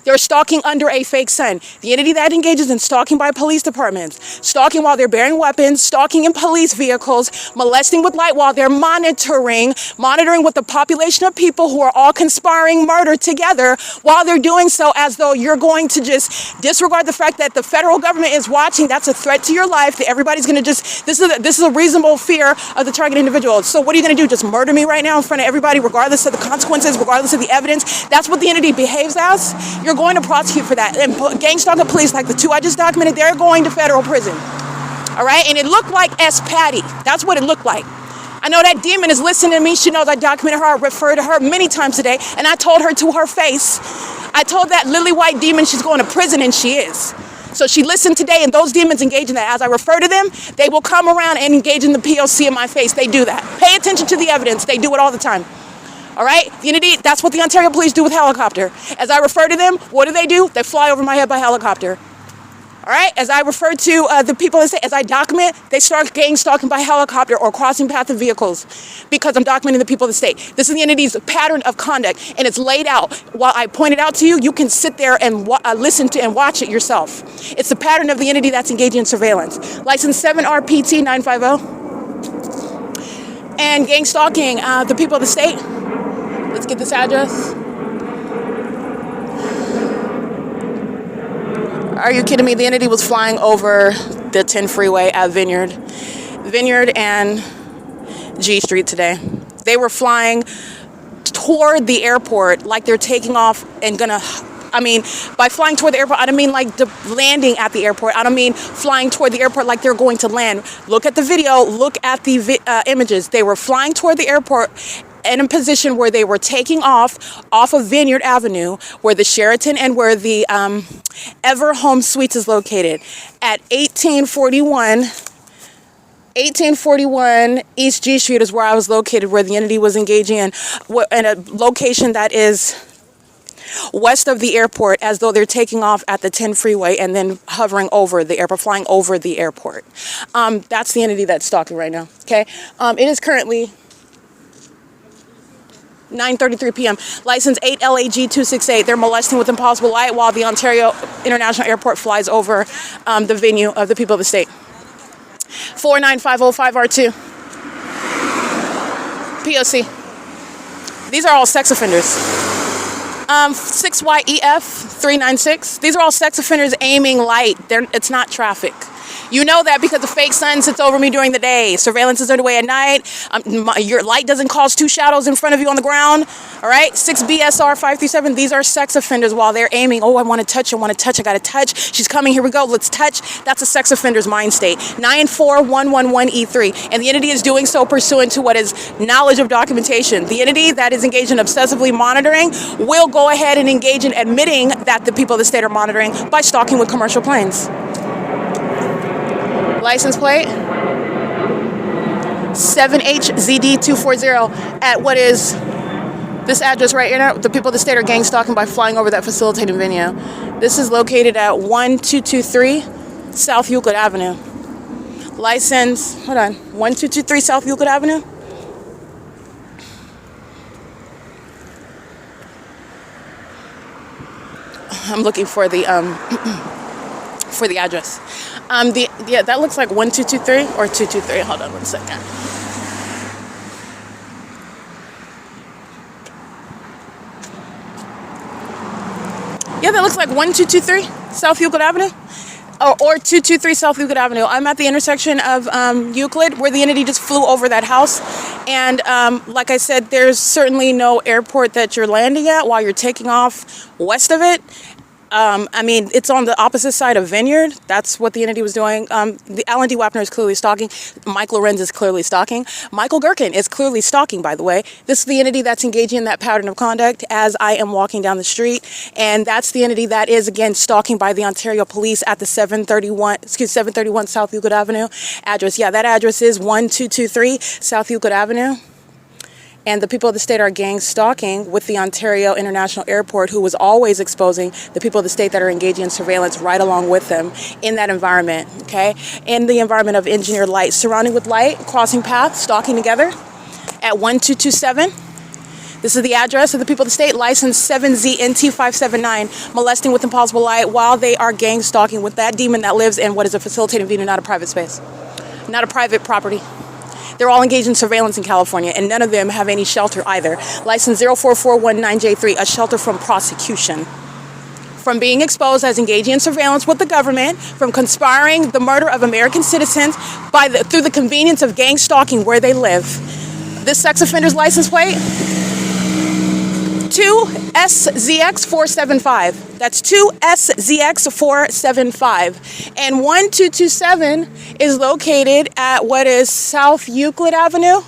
They're stalking under a fake sun. The entity that engages in stalking by police departments, stalking while they're bearing weapons, stalking in police vehicles, molesting with light while they're monitoring with the population of people who are all conspiring murder together while they're doing so as though you're going to just disregard the fact that the federal government is watching. That's a threat to your life, that everybody's going to this is a reasonable fear of the target individual. So what are you going to do? Just murder me right now in front of everybody, regardless of the consequences, regardless of the evidence? That's what the entity behaves as. You're going to prosecute for that. And gang stalker police, like the two I just documented, they're going to federal prison. All right? And it looked like S. Patty. That's what it looked like. I know that demon is listening to me. She knows I documented her. I referred to her many times today. And I told her to her face. I told that lily white demon she's going to prison, and she is. So she listened today, and those demons engage in that. As I refer to them, they will come around and engage in the P.O.C. in my face. They do that. Pay attention to the evidence. They do it all the time. All right? The entity, that's what the Ontario Police do with helicopter. As I refer to them, what do? They fly over my head by helicopter. All right? As I refer to the people that say, as I document, they start gang stalking by helicopter or crossing path of vehicles because I'm documenting the people of the state. This is the entity's pattern of conduct, and it's laid out. While I point it out to you, you can sit there and listen to and watch it yourself. It's the pattern of the entity that's engaging in surveillance. License 7RPT950. And gang stalking the people of the state. Let's get this address. Are you kidding me? The entity was flying over the 10 freeway at Vineyard and G Street today. They were flying toward the airport like they're taking off and gonna, by flying toward the airport, I don't mean like landing at the airport. I don't mean flying toward the airport like they're going to land. Look at the video, look at the images. They were flying toward the airport in a position where they were taking off of Vineyard Avenue, where the Sheraton and where the EVERHOME Suites is located, at 1841 East G Street is where I was located, where the entity was engaging in a location that is west of the airport, as though they're taking off at the 10 freeway and then hovering over the airport, flying over the airport. That's the entity that's stalking right now, okay? It is currently 9:33 p.m. License 8 LAG 268. They're molesting with impossible light while the Ontario International Airport flies over the venue of the people of the state. 49505R2. P.O.C. These are all sex offenders. 6YEF 396. These are all sex offenders aiming light. It's not traffic. You know that because the fake sun sits over me during the day. Surveillance is underway at night. Your light doesn't cause two shadows in front of you on the ground. All right? 6BSR 537. These are sex offenders while they're aiming. Oh, I want to touch. I got to touch. She's coming. Here we go. Let's touch. That's a sex offender's mind state. 94111E3. And the entity is doing so pursuant to what is knowledge of documentation. The entity that is engaged in obsessively monitoring will go ahead and engage in admitting that the people of the state are monitoring by stalking with commercial planes. License plate 7HZD240 at what is this address right here. The people of the state are gang stalking by flying over that facilitated venue. This is located at 1223 South Euclid Avenue. License, hold on, 1223 South Euclid Avenue. I'm looking for the for the address. Yeah, that looks like 1223 or 223. Hold on one second. Yeah, that looks like 1223 South Euclid Avenue. Or 223 South Euclid Avenue. I'm at the intersection of Euclid, where the entity just flew over that house. And like I said, there's certainly no airport that you're landing at while you're taking off west of it. I mean, it's on the opposite side of Vineyard. That's what the entity was doing. The Alan D. WAPNER is clearly stalking. Mike LORENZ is clearly stalking. Michael GERKEN is clearly stalking, by the way. This is the entity that's engaging in that pattern of conduct as I am walking down the street. And that's the entity that is, again, stalking by the Ontario Police at the 731 South Euclid Avenue address. Yeah, that address is 1223 South Euclid Avenue. And the people of the state are gang stalking with the Ontario International Airport, who was always exposing the people of the state that are engaging in surveillance right along with them in that environment, okay? In the environment of engineered light, surrounding with light, crossing paths, stalking together at 1227. This is the address of the people of the state, license 7ZNT579, molesting with impossible light while they are gang stalking with that demon that lives in what is a facilitated venue, not a private space, not a private property. They're all engaged in surveillance in California, and none of them have any shelter either. License 04419J3, a shelter from prosecution. From being exposed as engaging in surveillance with the government, from conspiring the murder of American citizens through the convenience of gang stalking where they live. This sex offender's license plate, 2SZX475. That's 2SZX475. And 1227 is located at what is South Euclid Avenue.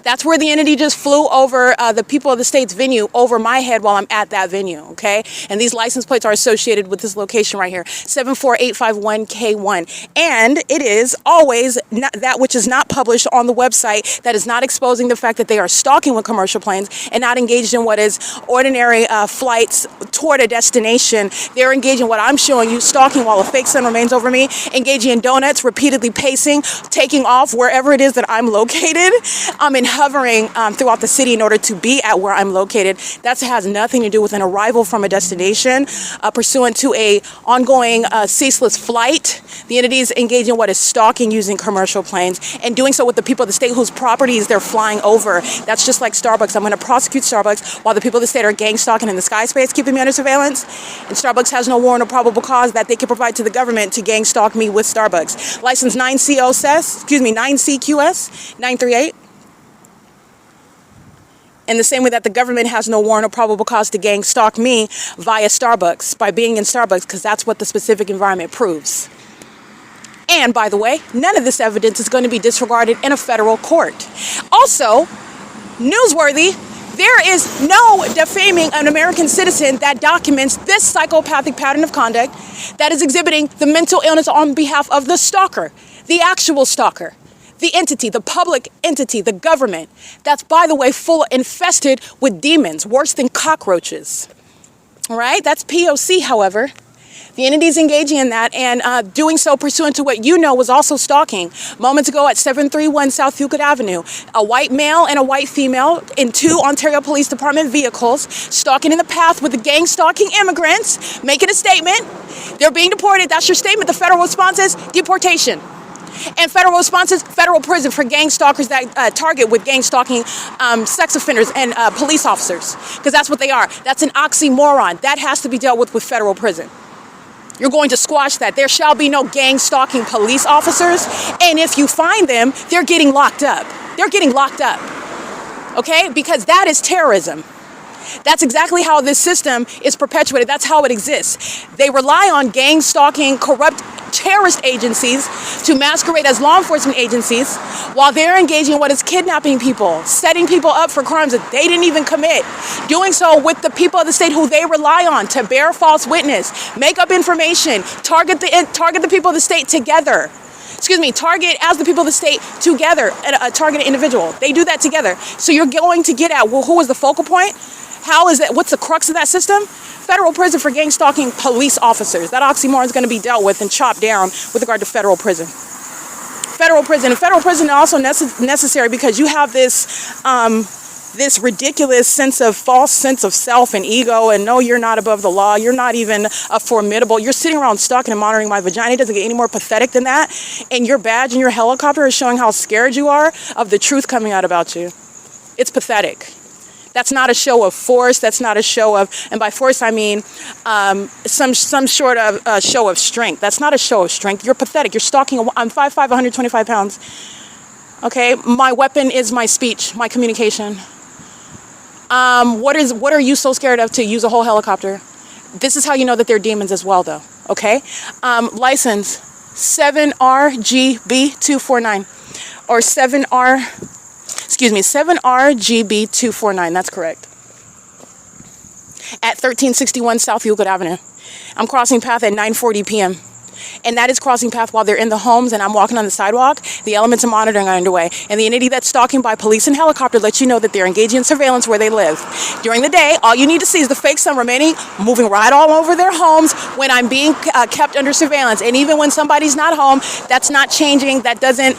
That's where the entity just flew over the people of the state's venue over my head while I'm at that venue, okay? And these license plates are associated with this location right here, 74851K1. And it is always not that which is not published on the website, that is not exposing the fact that they are stalking with commercial planes and not engaged in what is ordinary flights toward a destination. They're engaging in what I'm showing you, stalking while a fake sun remains over me, engaging in donuts, repeatedly pacing, taking off wherever it is that I'm located. And hovering throughout the city in order to be at where I'm located. That has nothing to do with an arrival from a destination pursuant to a ongoing ceaseless flight. The entity is engaging in what is stalking using commercial planes and doing so with the people of the state whose properties they're flying over. That's just like Starbucks. I'm going to prosecute Starbucks while the people of the state are gang stalking in the sky space, keeping me under surveillance. And Starbucks has no warrant or probable cause that they can provide to the government to gang stalk me with Starbucks. License 9CQS 938. In the same way that the government has no warrant or probable cause to gang stalk me via Starbucks, by being in Starbucks, because that's what the specific environment proves. And by the way, none of this evidence is going to be disregarded in a federal court. Also, newsworthy, there is no defaming an American citizen that documents this psychopathic pattern of conduct that is exhibiting the mental illness on behalf of the stalker, the actual stalker. The entity, the public entity, the government, that's, by the way, infested with demons, worse than cockroaches. All right? That's P.O.C, however. The entity's engaging in that and doing so pursuant to what you know was also stalking. Moments ago at 731 South Euclid Avenue, a white male and a white female in 2 Ontario Police Department vehicles stalking in the path with the gang stalking immigrants, making a statement. They're being deported. That's your statement. The federal response is deportation. And federal response is federal prison for gang stalkers that target with gang stalking sex offenders and police officers. Because that's what they are. That's an oxymoron. That has to be dealt with federal prison. You're going to squash that. There shall be no gang stalking police officers. And if you find them, they're getting locked up. They're getting locked up. Okay? Because that is terrorism. That's exactly how this system is perpetuated. That's how it exists. They rely on gang stalking, corrupt terrorist agencies to masquerade as law enforcement agencies while they're engaging in what is kidnapping people, setting people up for crimes that they didn't even commit, doing so with the people of the state who they rely on to bear false witness, make up information, target the people of the state together. Target as the people of the state together, a targeted individual. They do that together. So you're going to get at, well, who was the focal point? How is that? What's the crux of that system? Federal prison for gang stalking police officers. That oxymoron is going to be dealt with and chopped down with regard to federal prison. Federal prison. And federal prison is also necessary because you have this this ridiculous false sense of self and ego, and no, you're not above the law. You're not even a formidable. You're sitting around stalking and monitoring my vagina. It doesn't get any more pathetic than that. And your badge and your helicopter is showing how scared you are of the truth coming out about you. It's pathetic. That's not a show of force. That's not a show of, and by force I mean some sort of show of strength. That's not a show of strength. You're pathetic. You're stalking. I'm 5'5", 125 pounds. Okay, my weapon is my speech, my communication. What are you so scared of to use a whole helicopter? This is how you know that they're demons as well, though. Okay, license 7RGB249 or 7RGB249. That's correct. At 1361 South Euclid Avenue. I'm crossing path at 9:40 p.m. And that is crossing path while they're in the homes and I'm walking on the sidewalk. The elements of monitoring are underway. And the entity that's stalking by police and helicopter lets you know that they're engaging in surveillance where they live. During the day, all you need to see is the fake sun remaining, moving right all over their homes when I'm being kept under surveillance. And even when somebody's not home, that's not changing. That doesn't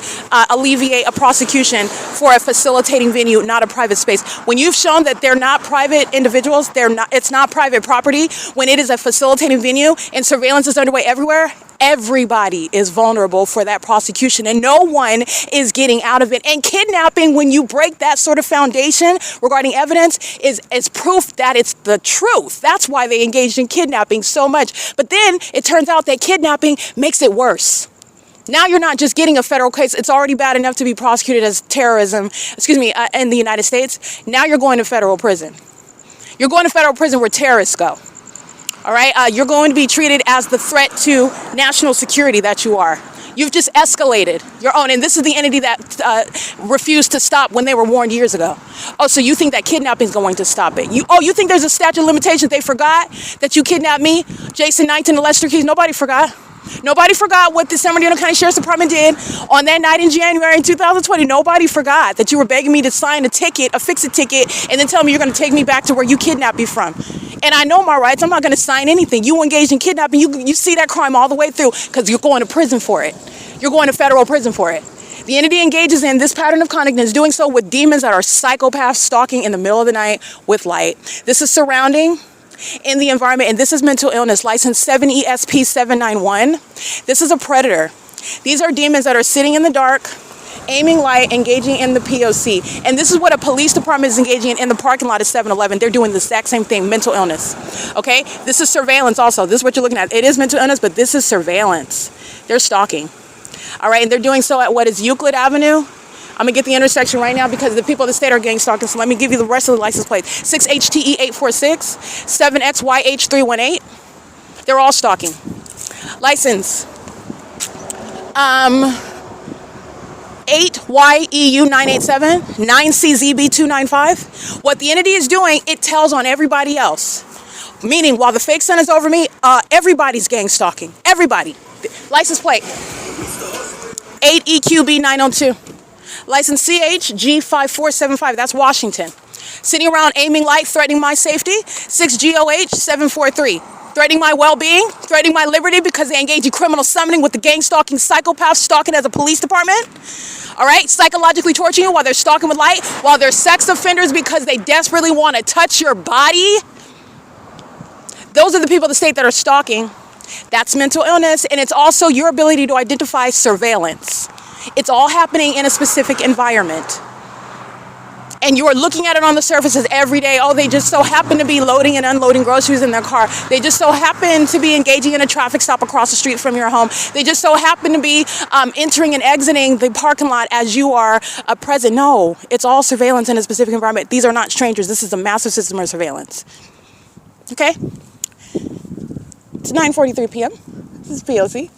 alleviate a prosecution for a facilitating venue, not a private space. When you've shown that they're not private individuals, it's not private property, when it is a facilitating venue and surveillance is underway everywhere, everybody is vulnerable for that prosecution and no one is getting out of it. And kidnapping, when you break that sort of foundation regarding evidence, is proof that it's the truth. That's why they engaged in kidnapping so much. But then it turns out that kidnapping makes it worse. Now you're not just getting a federal case. It's already bad enough to be prosecuted as terrorism, in the United States. Now you're going to federal prison. You're going to federal prison where terrorists go. All right, you're going to be treated as the threat to national security that you are. You've just escalated your own, and this is the entity that refused to stop when they were warned years ago. Oh, so you think that kidnapping is going to stop it? You think there's a statute of limitations? They forgot that you kidnapped me, Jason Knight, and the Lester Keys. Nobody forgot. Nobody forgot what the San Bernardino County Sheriff's Department did on that night in January in 2020. Nobody forgot that you were begging me to sign a ticket, a fix-it ticket, and then tell me you're going to take me back to where you kidnapped me from. And I know my rights. I'm not going to sign anything. You engaged in kidnapping. You see that crime all the way through because you're going to prison for it. You're going to federal prison for it. The entity engages in this pattern of conduct and is doing so with demons that are psychopaths stalking in the middle of the night with light. This is surrounding in the environment, and this is mental illness, license 7ESP791. This is a predator. These are demons that are sitting in the dark, aiming light, engaging in the P.O.C. And this is what a police department is engaging in the parking lot of 7-Eleven. They're doing the exact same thing, mental illness. Okay? This is surveillance also. This is what you're looking at. It is mental illness, but this is surveillance. They're stalking. All right? And they're doing so at what is Euclid Avenue. I'm going to get the intersection right now because the people of the state are gang stalking. So let me give you the rest of the license plates. 6HTE846, 7XYH318. They're all stalking. License 8YEU987, 9CZB295. What the entity is doing, it tells on everybody else. Meaning, while the fake sun is over me, everybody's gang stalking. Everybody. License plate 8EQB 902. License CHG5475, that's Washington. Sitting around aiming light, threatening my safety, 6GOH 743. Threatening my well-being, threatening my liberty because they engage in criminal summoning with the gang stalking psychopaths stalking as a police department. All right, psychologically torturing you while they're stalking with light, while they're sex offenders because they desperately want to touch your body. Those are the people of the state that are stalking. That's mental illness, and it's also your ability to identify surveillance. It's all happening in a specific environment. And you are looking at it on the surfaces every day. Oh, they just so happen to be loading and unloading groceries in their car. They just so happen to be engaging in a traffic stop across the street from your home. They just so happen to be entering and exiting the parking lot as you are present. No, it's all surveillance in a specific environment. These are not strangers. This is a massive system of surveillance. Okay? It's 9:43 p.m. This is P.O.C.